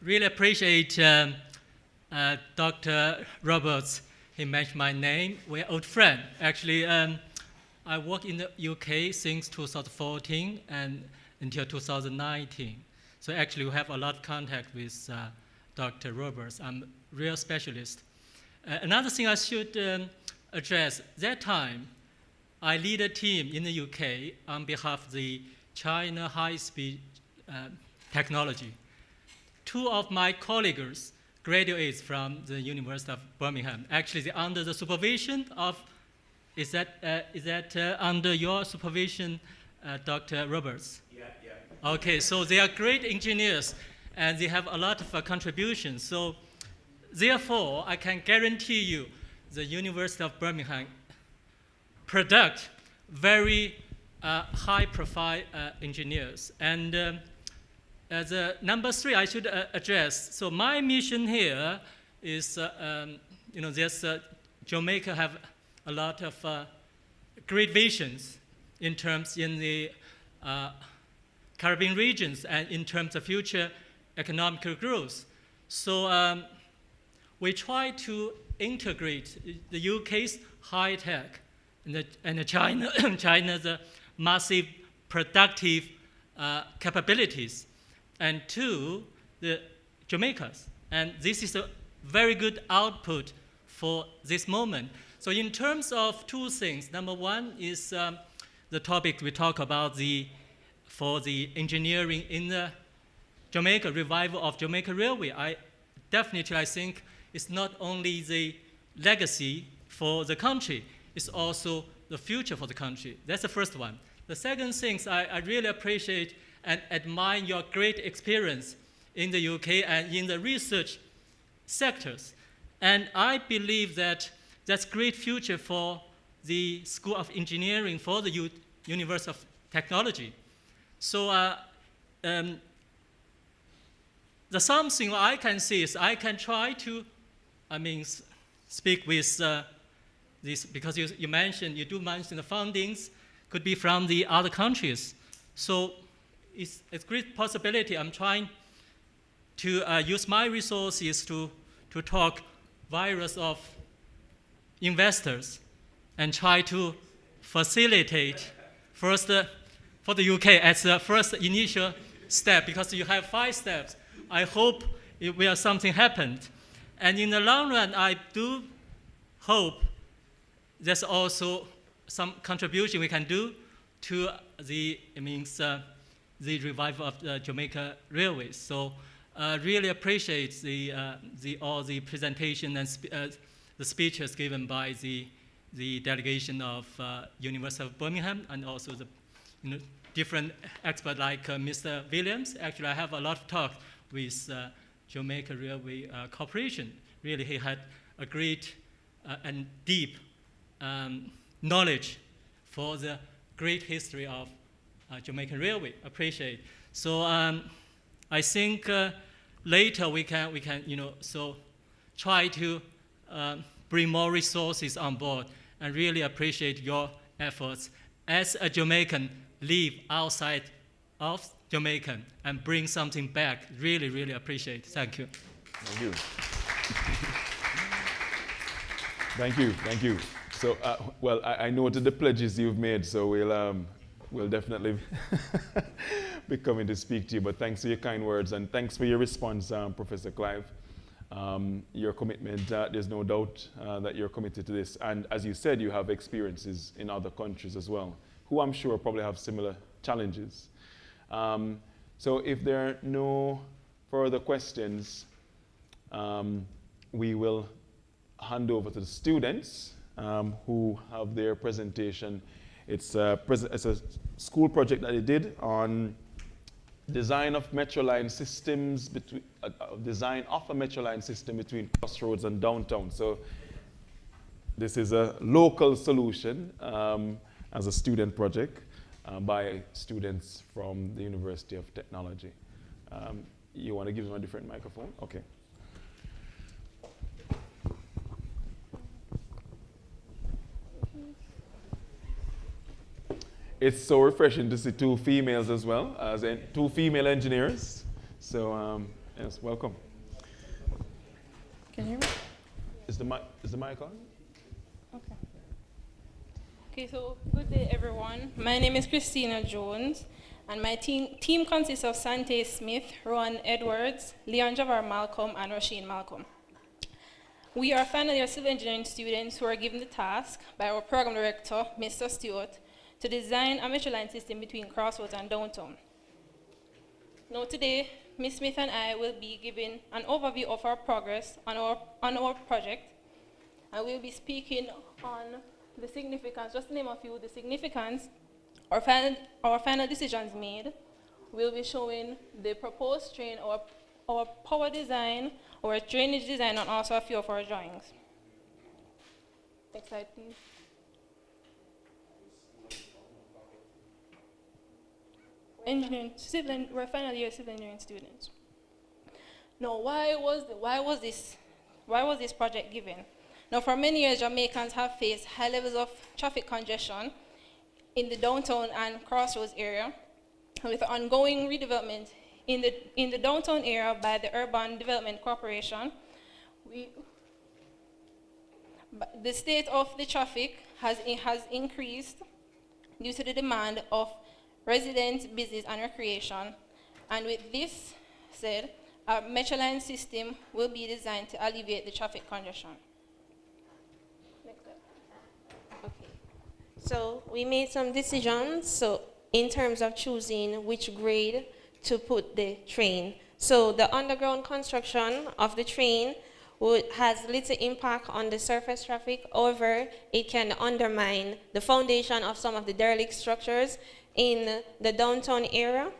P: Really appreciate Dr. Roberts. He mentioned my name. We're old friends. Actually, I work in the UK since 2014 and until 2019. So actually, we have a lot of contact with Dr. Roberts. I'm a real specialist. Another thing I should address, that time, I lead a team in the UK on behalf of the China high-speed technology. 2 of my colleagues graduates from the University of Birmingham. Actually, they're under the supervision of, is that under your supervision, Dr. Roberts?
K: Yeah.
P: Okay, so they are great engineers, and they have a lot of contributions. So therefore, I can guarantee you the University of Birmingham product very high-profile engineers. And as number 3, I should address. So my mission here is, there's Jamaica have a lot of great visions in the Caribbean regions and in terms of future economic growth. So we try to integrate the UK's high tech and China's massive productive capabilities, and to the Jamaicans. And this is a very good output for this moment. So in terms of 2 things, number 1 is the topic we talk about for the engineering in the Jamaica, revival of Jamaica Railway. I think it's not only the legacy for the country, it's also the future for the country. That's the first one. The second thing, I really appreciate and admire your great experience in the UK and in the research sectors. And I believe that that's great future for the School of Engineering, for the University of Technology. So the something I can see is I can try to, speak with this, because you do mention the fundings could be from the other countries. So it's a great possibility. I'm trying to use my resources to talk various of investors and try to facilitate first for the UK as the first initial step, because you have 5 steps. I hope something happened. And in the long run, I do hope there's also some contribution we can do to the revival of the Jamaica Railways. So really appreciate all the presentation and the speeches given by the delegation of University of Birmingham, and also the different experts like Mr. Williams. Actually, I have a lot of talk with Jamaica Railway Corporation. Really, he had a great and deep knowledge for the great history of Jamaican Railway. Appreciate. So I think later we can try to bring more resources on board, and really appreciate your efforts as a Jamaican. Live outside of Jamaican and bring something back. Really, really appreciate it. Thank you.
A: Thank you. Thank you. Thank you. So, well, I noted the pledges you've made, so we'll definitely be coming to speak to you. But thanks for your kind words, and thanks for your response, Professor Clive. Your commitment, there's no doubt that you're committed to this. And as you said, you have experiences in other countries as well, who I'm sure probably have similar challenges. So if there are no further questions, we will hand over to the students who have their presentation. It's a school project that they did on design of metro line systems, design of a metro line system between Crossroads and downtown. So this is a local solution as a student project by students from the University of Technology. You want to give them a different microphone? Okay. It's so refreshing to see two females as well, as two female engineers. So yes, welcome.
Q: Can you hear me?
A: Is the mic on?
Q: Okay. Okay, so good day, everyone. My name is Christina Jones, and my team consists of Sante Smith, Rowan Edwards, Leon Javar Malcolm, and Rasheen Malcolm. We are final year civil engineering students who are given the task by our program director, Mr. Stewart, to design a metro line system between Crossroads and downtown. Now today, Ms. Smith and I will be giving an overview of our progress on our project, and we'll be speaking on the significance, just to name a few, the significance, our final decisions made. We'll be showing the proposed train, our power design, our drainage design, and also a few of our drawings. Next slide, please. We're final year civil engineering students. Now, why was this project given? Now, for many years, Jamaicans have faced high levels of traffic congestion in the downtown and Crossroads area, with ongoing redevelopment in the downtown area by the Urban Development Corporation. The state of the traffic has increased due to the demand of residents, business, and recreation. And with this said, a metro line system will be designed to alleviate the traffic congestion. Next slide.
R: Okay. So we made some decisions. So in terms of choosing which grade to put the train. So the underground construction of the train has little impact on the surface traffic. However, it can undermine the foundation of some of the derelict structures in the downtown area.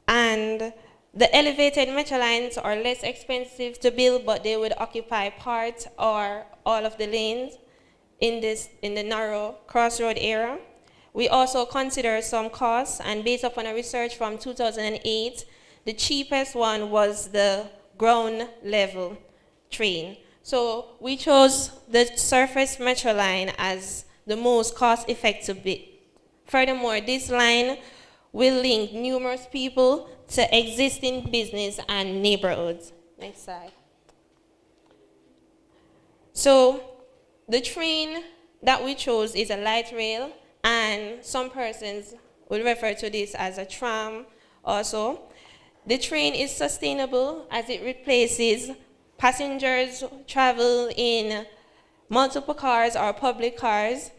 R: And the elevated metro lines are less expensive to build, but they would occupy part or all of the lanes in the narrow crossroad area. We also consider some costs, and based upon a research from 2008, the cheapest one was the ground level train. So we chose the surface metro line as the most cost-effective bit. Furthermore, this line will link numerous people to existing business and neighborhoods. Next slide. So the train that we chose is a light rail, and some persons will refer to this as a tram also. The train is sustainable as it replaces passengers travel in multiple cars or public cars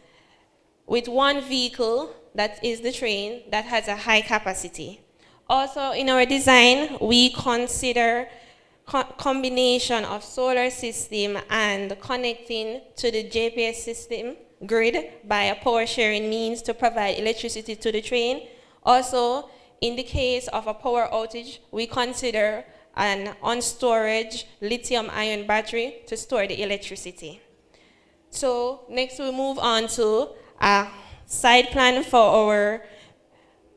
R: with one vehicle, that is the train, that has a high capacity. Also, in our design, we consider combination of solar system and connecting to the GPS system grid by a power sharing means to provide electricity to the train. Also, in the case of a power outage, we consider an on-storage lithium-ion battery to store the electricity. So next we move on to a side plan for our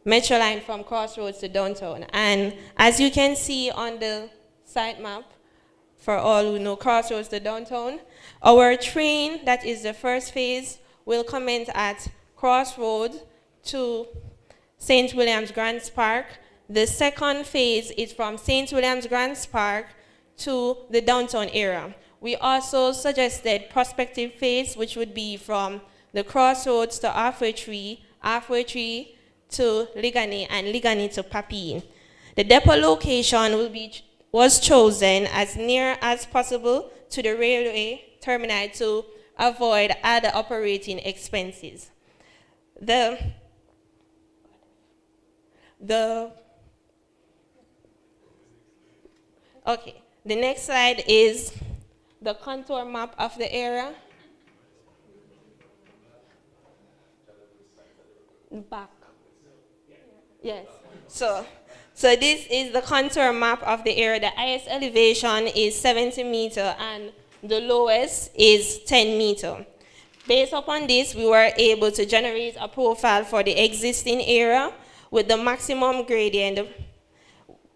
R: metro line from Crossroads to downtown. And as you can see on the site map, for all who know Crossroads to downtown, our train, that is the first phase, will commence at Crossroads to St. William's Grants Park. The second phase is from St. William's Grants Park to the downtown area. We also suggested prospective phase, which would be from the Crossroads to Halfway Tree to Ligani, and Ligani to Papine. The depot location was chosen as near as possible to the railway terminal to avoid other operating expenses. The next slide is the contour map of the area. Back. Yes. So this is the contour map of the area. The highest elevation is 70 meters and the lowest is 10 meters. Based upon this, we were able to generate a profile for the existing area with the maximum gradient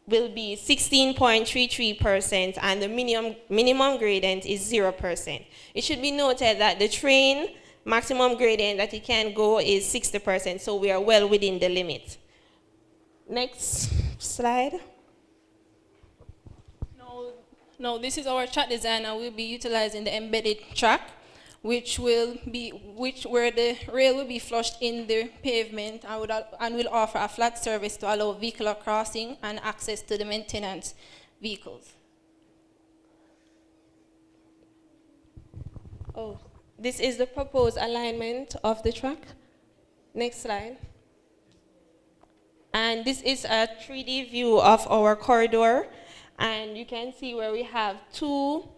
R: will be 16.33% and the minimum gradient is 0%. It should be noted that the train maximum gradient that it can go is 60%, so we are well within the limit. Next slide.
Q: No, this is our track design, and we'll be utilizing the embedded track, where the rail will be flushed in the pavement and will offer a flat surface to allow vehicular crossing and access to the maintenance vehicles.
R: Oh, this is the proposed alignment of the track. Next slide. And this is a 3D view of our corridor. And you can see where we have 2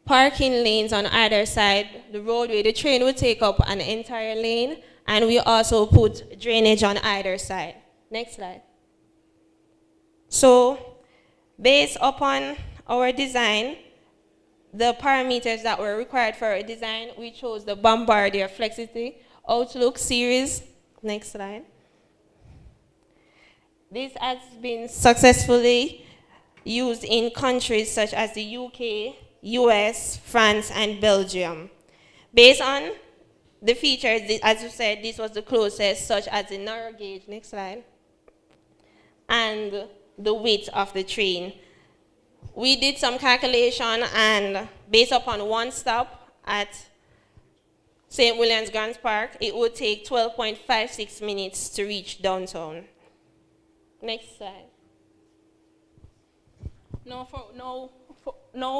R: parking lanes on either side. The roadway, the train will take up an entire lane, and we also put drainage on either side. Next slide. So, based upon our design, the parameters that were required for our design, we chose the Bombardier Flexity Outlook series. Next slide. This has been successfully used in countries such as the UK, US, France, and Belgium. Based on the features, as you said, this was the closest, such as the narrow gauge, next slide, and the width of the train. We did some calculation, and based upon one stop at St. William's Grants Park, it would take 12.56 minutes to reach downtown. Next slide.
Q: Now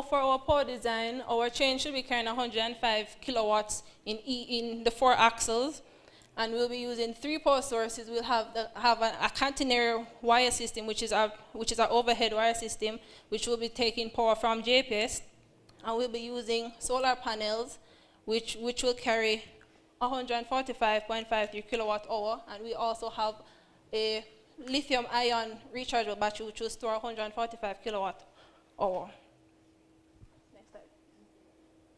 Q: for our power design, our train should be carrying 105 kilowatts in the 4 axles, and we'll be using 3 power sources. We'll have a catenary wire system, which is our overhead wire system, which will be taking power from JPS, and we'll be using solar panels, which will carry 145.53 kilowatt hour, and we also have a lithium-ion rechargeable battery, which will store 145 kilowatt hour. Next slide.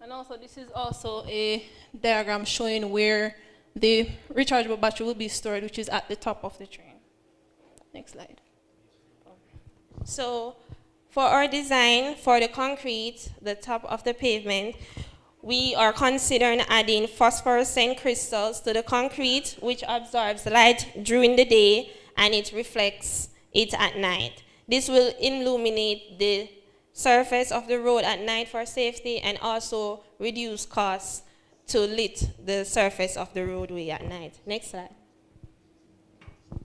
Q: And also, this is also a diagram showing where the rechargeable battery will be stored, which is at the top of the train. Next slide.
R: So, for our design, for the concrete, the top of the pavement, we are considering adding phosphorescent crystals to the concrete, which absorbs light during the day and it reflects it at night. This will illuminate the surface of the road at night for safety and also reduce costs to lit the surface of the roadway at night. Next slide.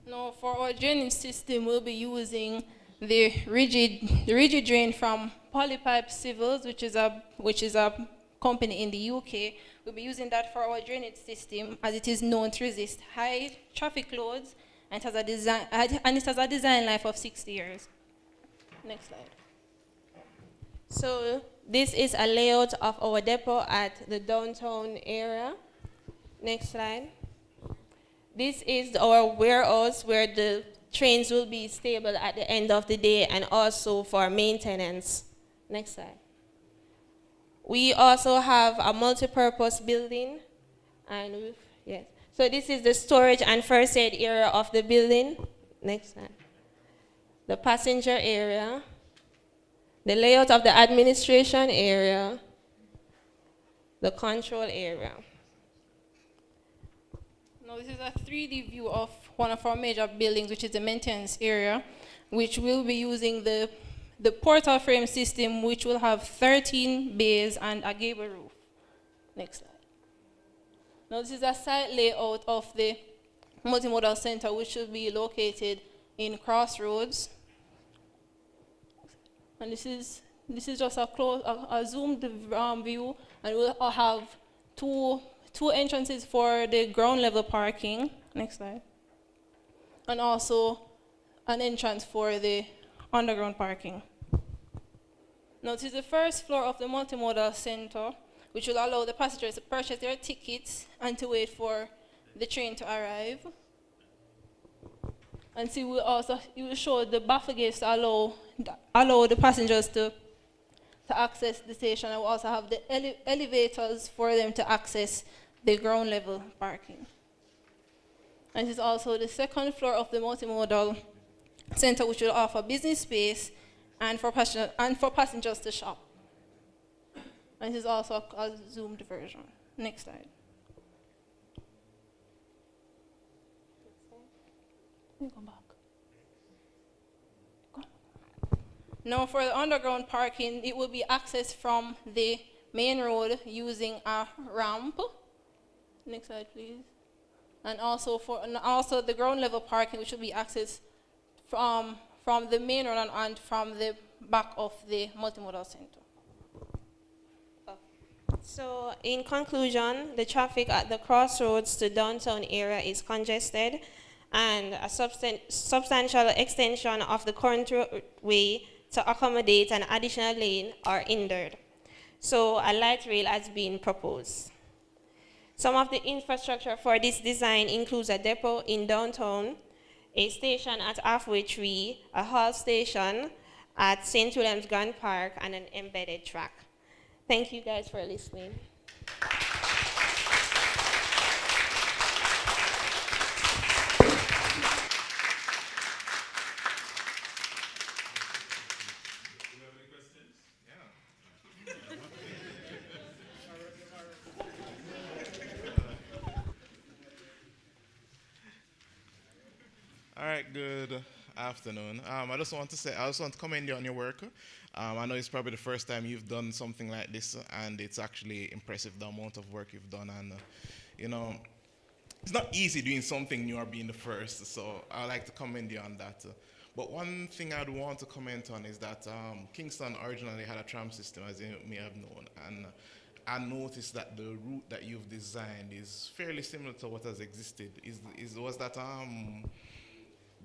Q: Now, for our drainage system, we'll be using the rigid drain from Polypipe Civils, which is a company in the UK. We'll be using that for our drainage system, as it is known to resist high traffic loads, and it has a design life of 60 years. Next slide.
R: So this is a layout of our depot at the downtown area. Next slide. This is our warehouse where the trains will be stable at the end of the day and also for maintenance. Next slide. We also have a multi-purpose building, and yes. So this is the storage and first aid area of the building. Next slide. The passenger area, the layout of the administration area, the control area.
Q: Now this is a 3D view of one of our major buildings, which is the maintenance area, which will be using the portal frame system, which will have 13 bays and a gable roof. Next slide. Now this is a site layout of the multimodal center, which will be located in Crossroads. And this is just a zoomed view, and we'll have two entrances for the ground level parking. Next slide. And also an entrance for the underground parking. Now, this is the first floor of the multimodal center, which will allow the passengers to purchase their tickets and to wait for the train to arrive. And see, you will show the baffle gates to allow the passengers to access the station. I will also have the elevators for them to access the ground level parking. And this is also the second floor of the multimodal center, which will offer business space and for passengers to shop. And this is also a zoomed version. Next slide. Go back. Now for the underground parking, it will be accessed from the main road using a ramp. Next slide, please. And also the ground level parking, which will be accessed from the main road and from the back of the multimodal center.
R: So in conclusion, the traffic at the crossroads to downtown area is congested, and a substantial extension of the current roadway to accommodate an additional lane are hindered. So a light rail has been proposed. Some of the infrastructure for this design includes a depot in downtown, a station at Halfway Tree, a halt station at St. William's Grand Park, and an embedded track. Thank you guys for listening.
O: All right, good afternoon. I just want to commend you on your work. I know it's probably the first time you've done something like this, and it's actually impressive the amount of work you've done. And it's not easy doing something new or being the first. So I'd like to commend you on that. But one thing I'd want to comment on is that Kingston originally had a tram system, as you may have known, and I noticed that the route that you've designed is fairly similar to what has existed.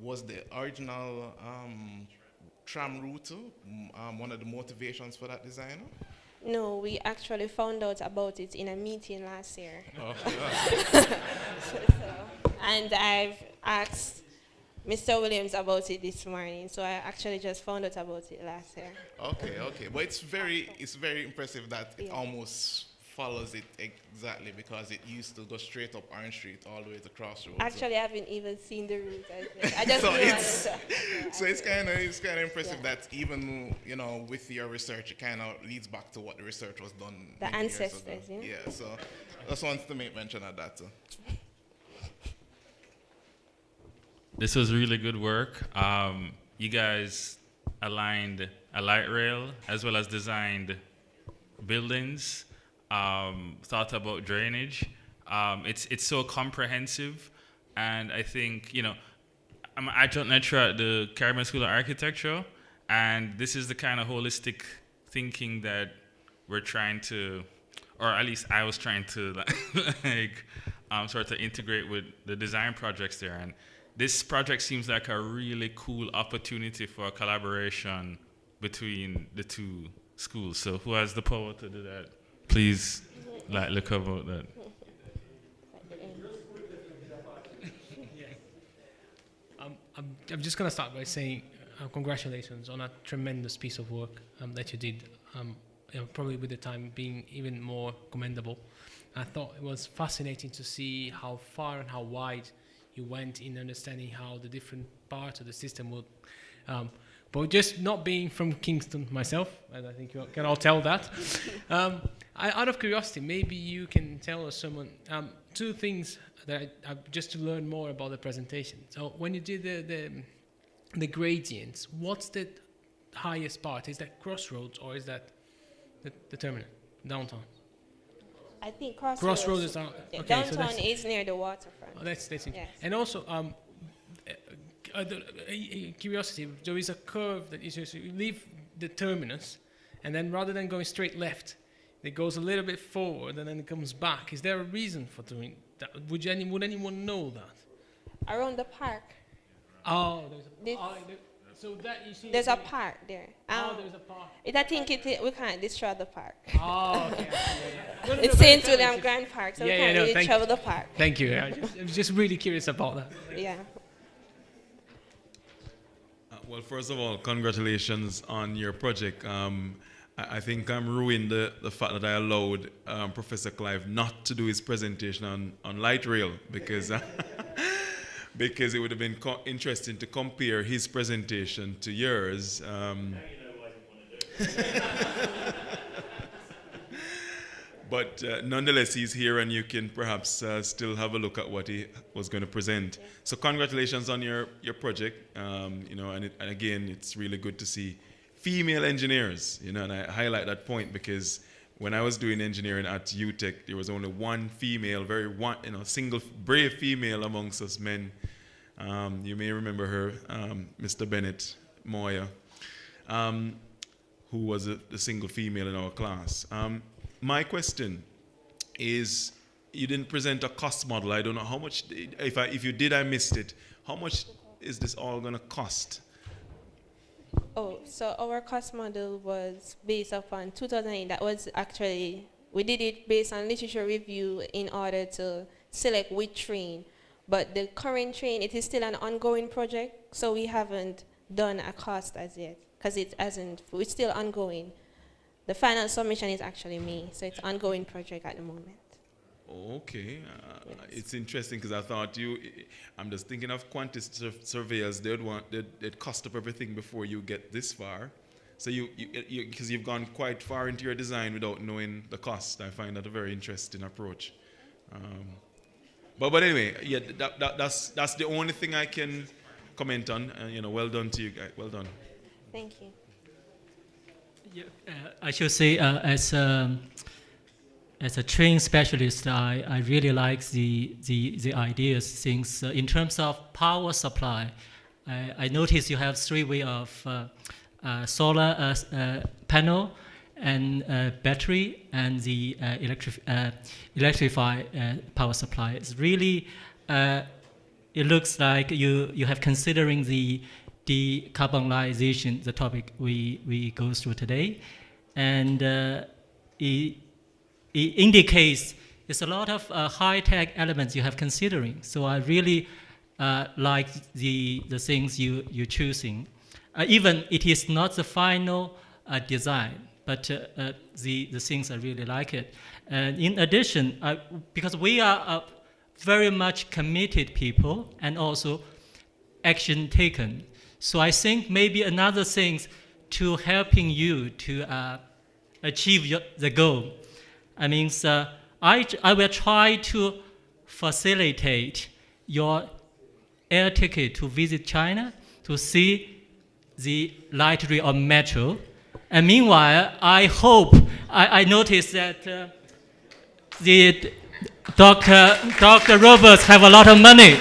O: Was the original tram route one of the motivations for that design?
R: No, we actually found out about it in a meeting last year.
O: Oh.
R: And I've asked Mr. Williams about it this morning, so I actually just found out about it last year.
O: Okay. But it's very impressive that it almost follows it exactly, because it used to go straight up Orange Street all the way to Crossroads.
R: Actually, I haven't even seen the route. I just
O: so it's kind of impressive that even with your research, it kind of leads back to what the research was done.
R: The ancestors,
O: Yeah. So I just wanted to make mention of that.
D: This was really good work. You guys aligned a light rail as well as designed buildings. Thought about drainage. It's so comprehensive, and I think I'm an adjunct lecturer at the Caribbean School of Architecture, and this is the kind of holistic thinking that we're trying to, or at least I was trying to sort of integrate with the design projects there. And this project seems like a really cool opportunity for a collaboration between the two schools. So who has the power to do that? Please look about that.
M: I'm just going to start by saying congratulations on a tremendous piece of work that you did, probably with the time being even more commendable. I thought it was fascinating to see how far and how wide you went in understanding how the different parts of the system would. But just not being from Kingston myself, and I think you can all tell that, out of curiosity, maybe you can tell us two things that just to learn more about the presentation. So when you did the gradients, what's the highest part? Is that Crossroads or is that the terminal, downtown?
R: I think Crossroads.
M: Crossroads is okay,
R: downtown is near the waterfront.
M: Oh, that's interesting.
R: Yes.
M: And also, curiosity, there is a curve that is just, you leave the terminus, and then rather than going straight left, it goes a little bit forward, and then it comes back. Is there a reason for doing that? Would anyone know that?
R: Around the park.
M: Oh, so that you see.
R: There's a park there.
M: There's a park.
R: I think we can't destroy the park.
M: Oh, okay.
R: It's St. William Grand Park, so we can't really travel the park.
M: Thank you. I was just really curious about that.
R: Yeah.
A: Well, first of all, congratulations on your project. I think I'm ruined the fact that I allowed Professor Clive not to do his presentation on light rail because because it would have been interesting to compare his presentation to yours. But nonetheless, he's here, and you can perhaps still have a look at what he was going to present. Yeah. So congratulations on your project. And again, it's really good to see female engineers. And I highlight that point because when I was doing engineering at UTech, there was only one female, single brave female amongst us men. You may remember her, Mr. Bennett Moya, who was the single female in our class. My question is, you didn't present a cost model. I don't know how much, if you did, I missed it. How much is this all going to cost?
R: Oh, so our cost model was based upon 2008. That was actually, we did it based on literature review in order to select which train. But the current train, it is still an ongoing project, so we haven't done a cost as yet, because it's still ongoing. The final submission is actually May, so it's an ongoing project at the moment.
A: Okay, yes. It's interesting because I thought I'm just thinking of quantitative surveyors, they'd cost up everything before you get this far. So because you've gone quite far into your design without knowing the cost. I find that a very interesting approach. But anyway, yeah, that's the only thing I can comment on. Well done to you guys. Well done.
R: Thank you.
P: Yeah, I should say, as a train specialist, I really like the ideas, things in terms of power supply. I noticed you have 3 ways of solar panel and battery and the electrified power supply. It's really, it looks like you have considering the decarbonization, the topic we go through today, and it indicates there's a lot of high-tech elements you have considering. So I really like the things you're choosing. Even it is not the final design, but the things I really like it. And in addition, because we are very much committed people and also action taken. So I think maybe another thing to helping you to achieve the goal. I mean, I will try to facilitate your air ticket to visit China to see the light rail or metro. And meanwhile, I hope, I noticed that the Dr. Roberts have a lot of money.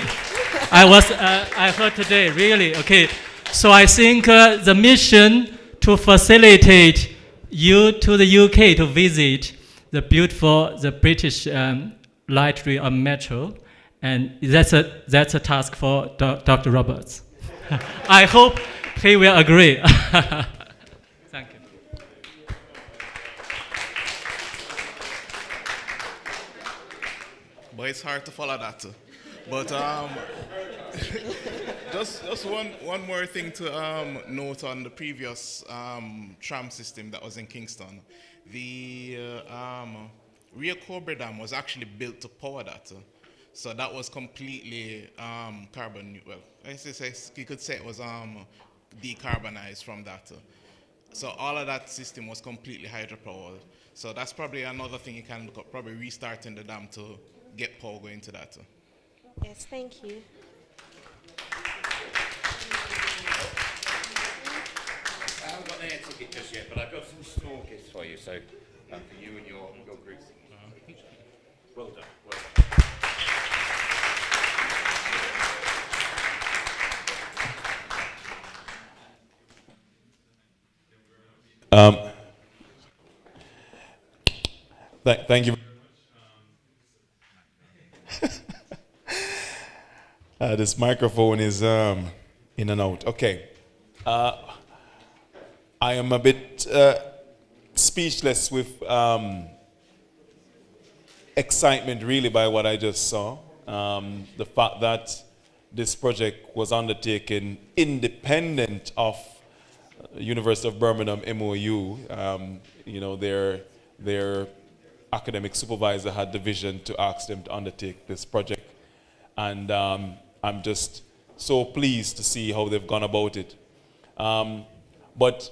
P: I heard today, really, okay. So I think the mission to facilitate you to the UK to visit the beautiful, the British light rail metro, and that's a task for Dr. Roberts. I hope he will agree. Thank you.
O: But it's hard to follow that too. But just one more thing to note on the previous tram system that was in Kingston. The Rio Cobre Dam was actually built to power that. So that was completely carbon, well, you could say it was decarbonized from that. So all of that system was completely hydropowered. So that's probably another thing you can look at, probably restarting the dam to get power going to that.
R: Yes, thank you.
K: I haven't got the air ticket just yet, but I've got some small gifts for you, so for you and your group. Well done, well
A: done. Thank you. This microphone is in and out. Okay. I am a bit speechless with excitement really by what I just saw. The fact that this project was undertaken independent of University of Birmingham MOU. You know, their academic supervisor had the vision to ask them to undertake this project. And I'm just so pleased to see how they've gone about it. But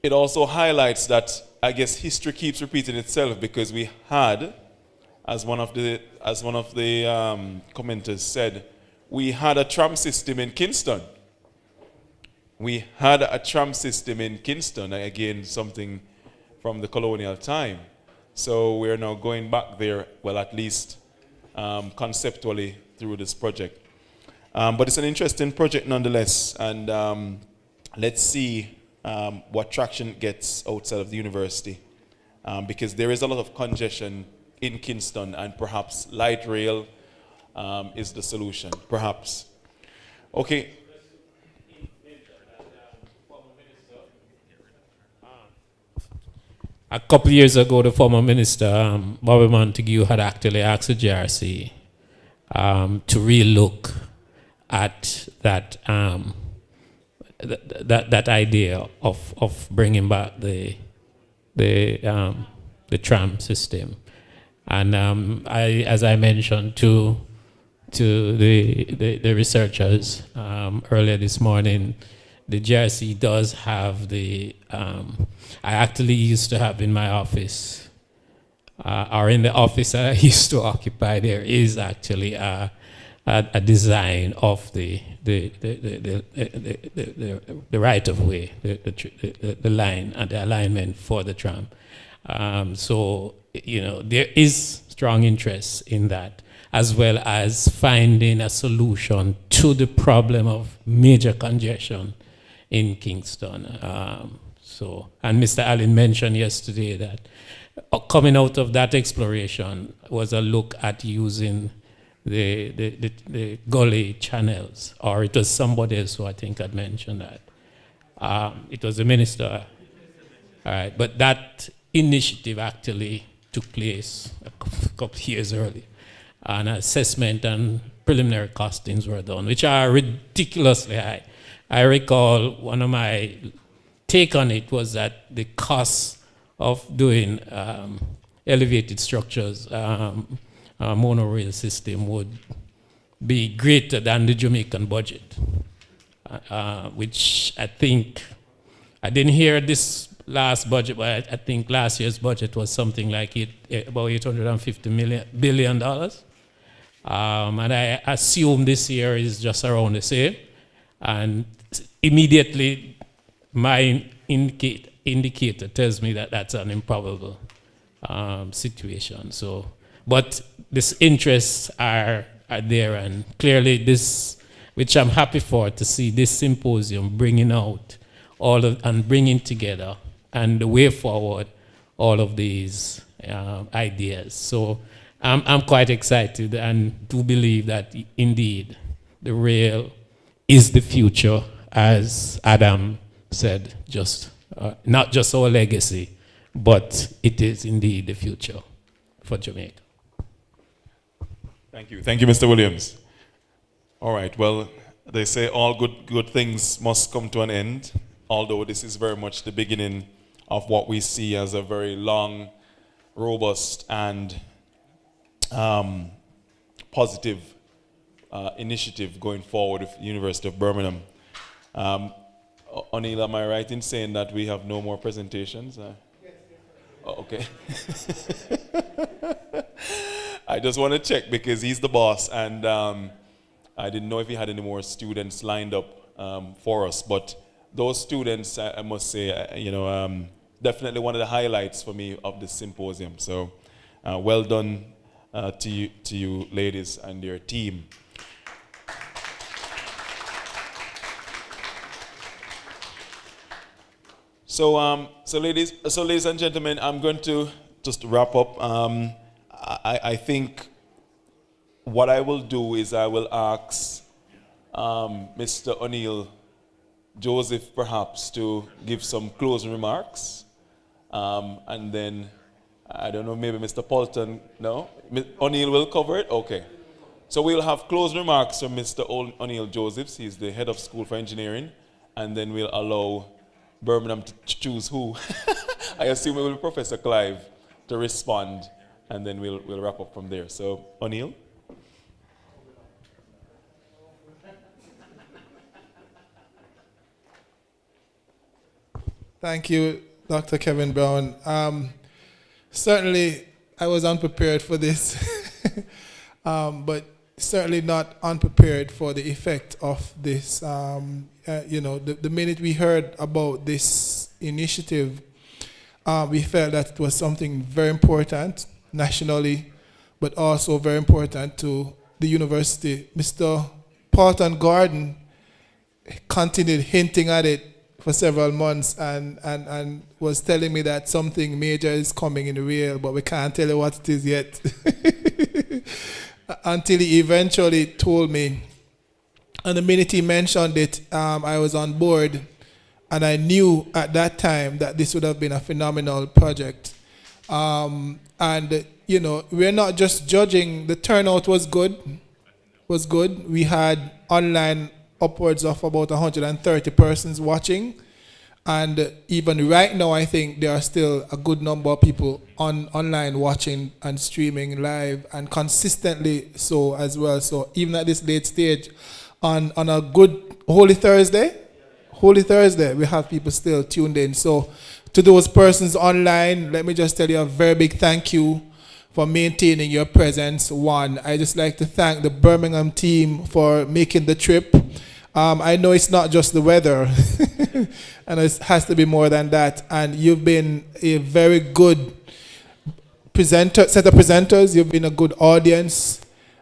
A: it also highlights that, I guess, history keeps repeating itself, because we had, as one of the commenters said, we had a tram system in Kingston. We had a tram system in Kingston, again, something from the colonial time. So we're now going back there, well, at least conceptually through this project. But it's an interesting project nonetheless, and let's see what traction it gets outside of the university, because there is a lot of congestion in Kingston, and perhaps light rail is the solution, perhaps. Okay.
B: A couple of years ago, the former minister, Bobby Montague, had actually asked the JRC to relook at that that idea of bringing back the tram system, and as I mentioned to the researchers earlier this morning, the JRC does have the. I actually used to have in my office, or in the office I used to occupy, there is actually a design of the right of way, the line and the alignment for the tram. So, you know, there is strong interest in that, as well as finding a solution to the problem of major congestion in Kingston. And Mr. Allen mentioned yesterday that coming out of that exploration was a look at using the gully channels, or it was somebody else who I think had mentioned that. It was the minister. All right, but that initiative actually took place a couple of years earlier. An assessment and preliminary costings were done, which are ridiculously high. I recall one of my take on it was that the cost of doing elevated structures, monorail system, would be greater than the Jamaican budget, which I think, I didn't hear this last budget, but I think last year's budget was something like about $850 billion. And I assume this year is just around the same. And immediately, my indicator tells me that that's an improbable situation. So, but these interests are there. And clearly this, which I'm happy for, to see this symposium bringing out all of, and bringing together, and the way forward, all of these ideas. So I'm quite excited and do believe that indeed the rail is the future, as Adam said, just not just our legacy, but it is indeed the future for Jamaica.
A: Thank you. Thank you, Mr. Williams. All right, well, they say all good things must come to an end, although this is very much the beginning of what we see as a very long, robust, and positive initiative going forward with the University of Birmingham. Oniel, am I right in saying that we have no more presentations? Oh, okay. I just want to check because he's the boss, and I didn't know if he had any more students lined up for us. But those students, I must say, definitely one of the highlights for me of this symposium. So well done to you ladies and your team. So ladies and gentlemen, I'm going to just wrap up. I think what I will do is I will ask Mr. Oniel Josephs perhaps to give some closing remarks. And then, I don't know, maybe Mr. Polton, no? Oniel will cover it? Okay. So we'll have closing remarks from Mr. Oniel Josephs. He's the head of school for engineering. And then we'll allow Birmingham to choose who. I assume it will be Professor Clive to respond. And then we'll wrap up from there. So, Oniel?
H: Thank you, Dr. Kevin Brown. Certainly, I was unprepared for this, but certainly not unprepared for the effect of this. The minute we heard about this initiative, we felt that it was something very important nationally, but also very important to the university. Mr. Paulton Gordon continued hinting at it for several months and was telling me that something major is coming in the rail, but we can't tell you what it is yet. Until he eventually told me. And the minute he mentioned it, I was on board, and I knew at that time that this would have been a phenomenal project. We're not just judging, the turnout was good. We had online upwards of about 130 persons watching. And even right now, I think there are still a good number of people online watching and streaming live, and consistently so as well. So even at this late stage, on a good Holy Thursday, we have people still tuned in. So to those persons online, let me just tell you a very big thank you for maintaining your presence. One, I just like to thank the Birmingham team for making the trip. I know it's not just the weather, and it has to be more than that. And you've been a very good set of presenters. You've been a good audience.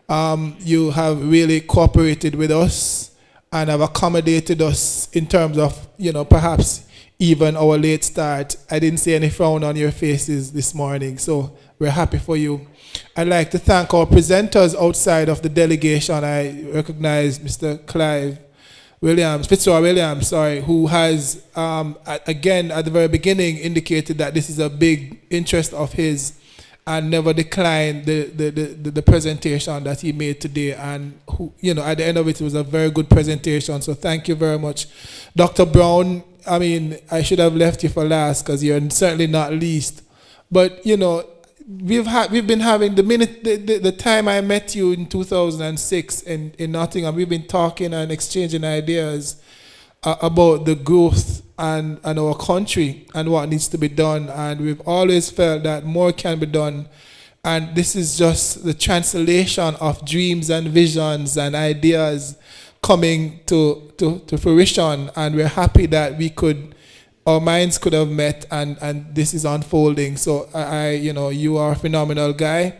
H: You have really cooperated with us and have accommodated us in terms of, perhaps even our late start. I didn't see any frown on your faces this morning, so we're happy for you. I'd like to thank our presenters outside of the delegation. I recognize Mr. Clive Fitzroy Williams, who has, again, at the very beginning, indicated that this is a big interest of his and never declined the presentation that he made today. And, at the end of it was a very good presentation. So thank you very much. Dr. Brown, I should have left you for last because you're certainly not least. But, we've been having the time I met you in 2006 in Nottingham, we've been talking and exchanging ideas about the growth and our country and what needs to be done, and we've always felt that more can be done, and this is just the translation of dreams and visions and ideas coming to fruition, and we're happy that our minds could have met, and this is unfolding. So you are a phenomenal guy,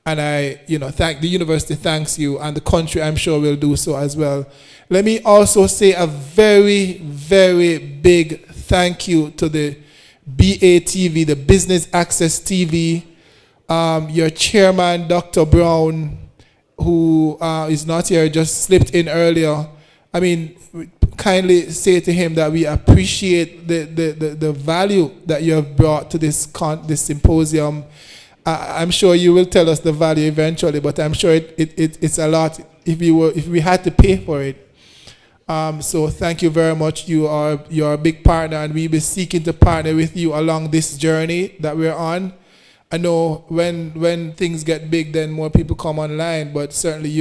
H: And I, thank the university, thanks you, and the country, I'm sure, will do so as well. Let me also say a very, very big thank you to the BATV, the Business Access TV, your chairman, Dr. Brown, who is not here, just slipped in earlier. I mean, kindly say to him that we appreciate the value that you have brought to this symposium. I'm sure you will tell us the value eventually, but I'm sure it's a lot if we had to pay for it. So thank you very much. You're a big partner, and we'll be seeking to partner with you along this journey that we're on. I know when things get big, then more people come online, but certainly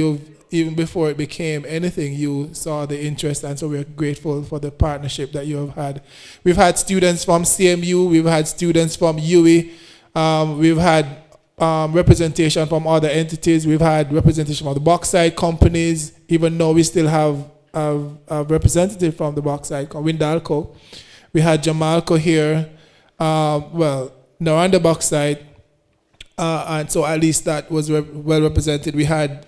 H: even before it became anything, you saw the interest, and so we're grateful for the partnership that you have had. We've had students from CMU, we've had students from UE, we've had representation from other entities, we've had representation from the bauxite companies, even though we still have a representative from the bauxite, Windalco. We had Jamalco here, Naranda bauxite, and so at least that was well represented. We had,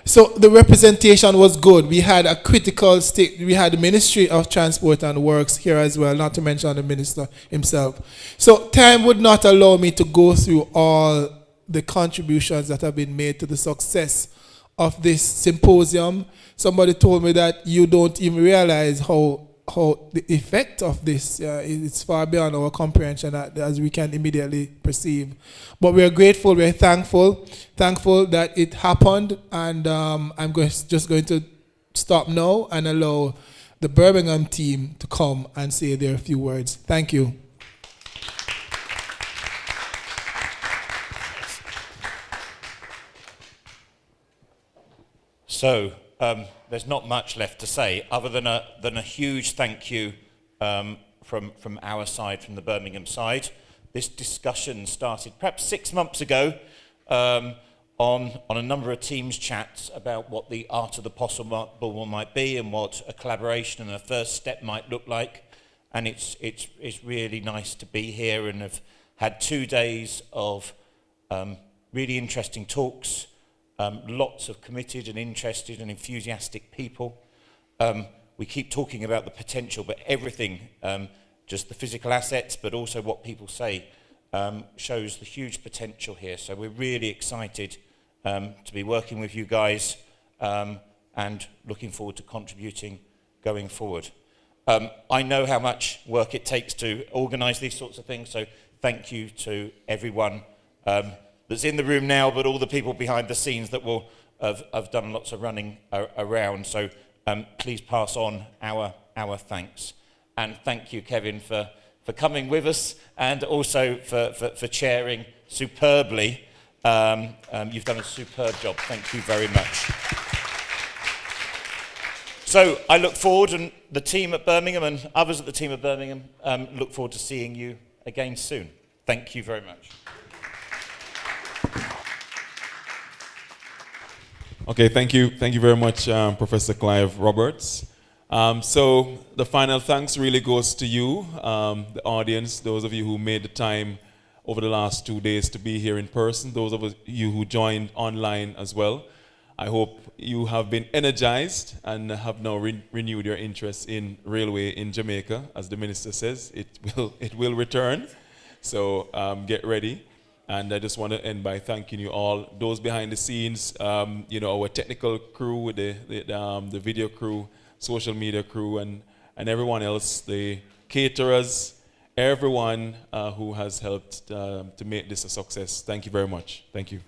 H: so the representation was good. We had a critical stake. We had the Ministry of Transport and Works here as well, not to mention the minister himself. So time would not allow me to go through all the contributions that have been made to the success of this symposium. Somebody told me that you don't even realize how the effect of this is far beyond our comprehension, as we can immediately perceive. But we're grateful, we're thankful that it happened, and I'm just going to stop now and allow the Birmingham team to come and say their few words. Thank you.
K: So, there's not much left to say other than a huge thank you from our side, from the Birmingham side. This discussion started perhaps 6 months ago on a number of Teams chats about what the art of the possible might be and what a collaboration and a first step might look like. And it's really nice to be here and have had 2 days of really interesting talks. Lots of committed and interested and enthusiastic people. We keep talking about the potential, but everything, just the physical assets, but also what people say, shows the huge potential here. So we're really excited to be working with you guys and looking forward to contributing going forward. I know how much work it takes to organise these sorts of things, so thank you to everyone that's in the room now, but all the people behind the scenes that will have done lots of running around. So please pass on our thanks. And thank you, Kevin, for coming with us and also for chairing superbly. You've done a superb job. Thank you very much. So I look forward, and the team at Birmingham and others at the team at Birmingham look forward to seeing you again soon. Thank you very much.
A: Okay, thank you very much, Professor Clive Roberts. So the final thanks really goes to you, the audience, those of you who made the time over the last 2 days to be here in person, those of you who joined online as well. I hope you have been energized and have now renewed your interest in railway in Jamaica. As the minister says, it will return. So get ready. And I just want to end by thanking you all, those behind the scenes, our technical crew, the video crew, social media crew, and everyone else, the caterers, everyone who has helped to make this a success. Thank you very much. Thank you.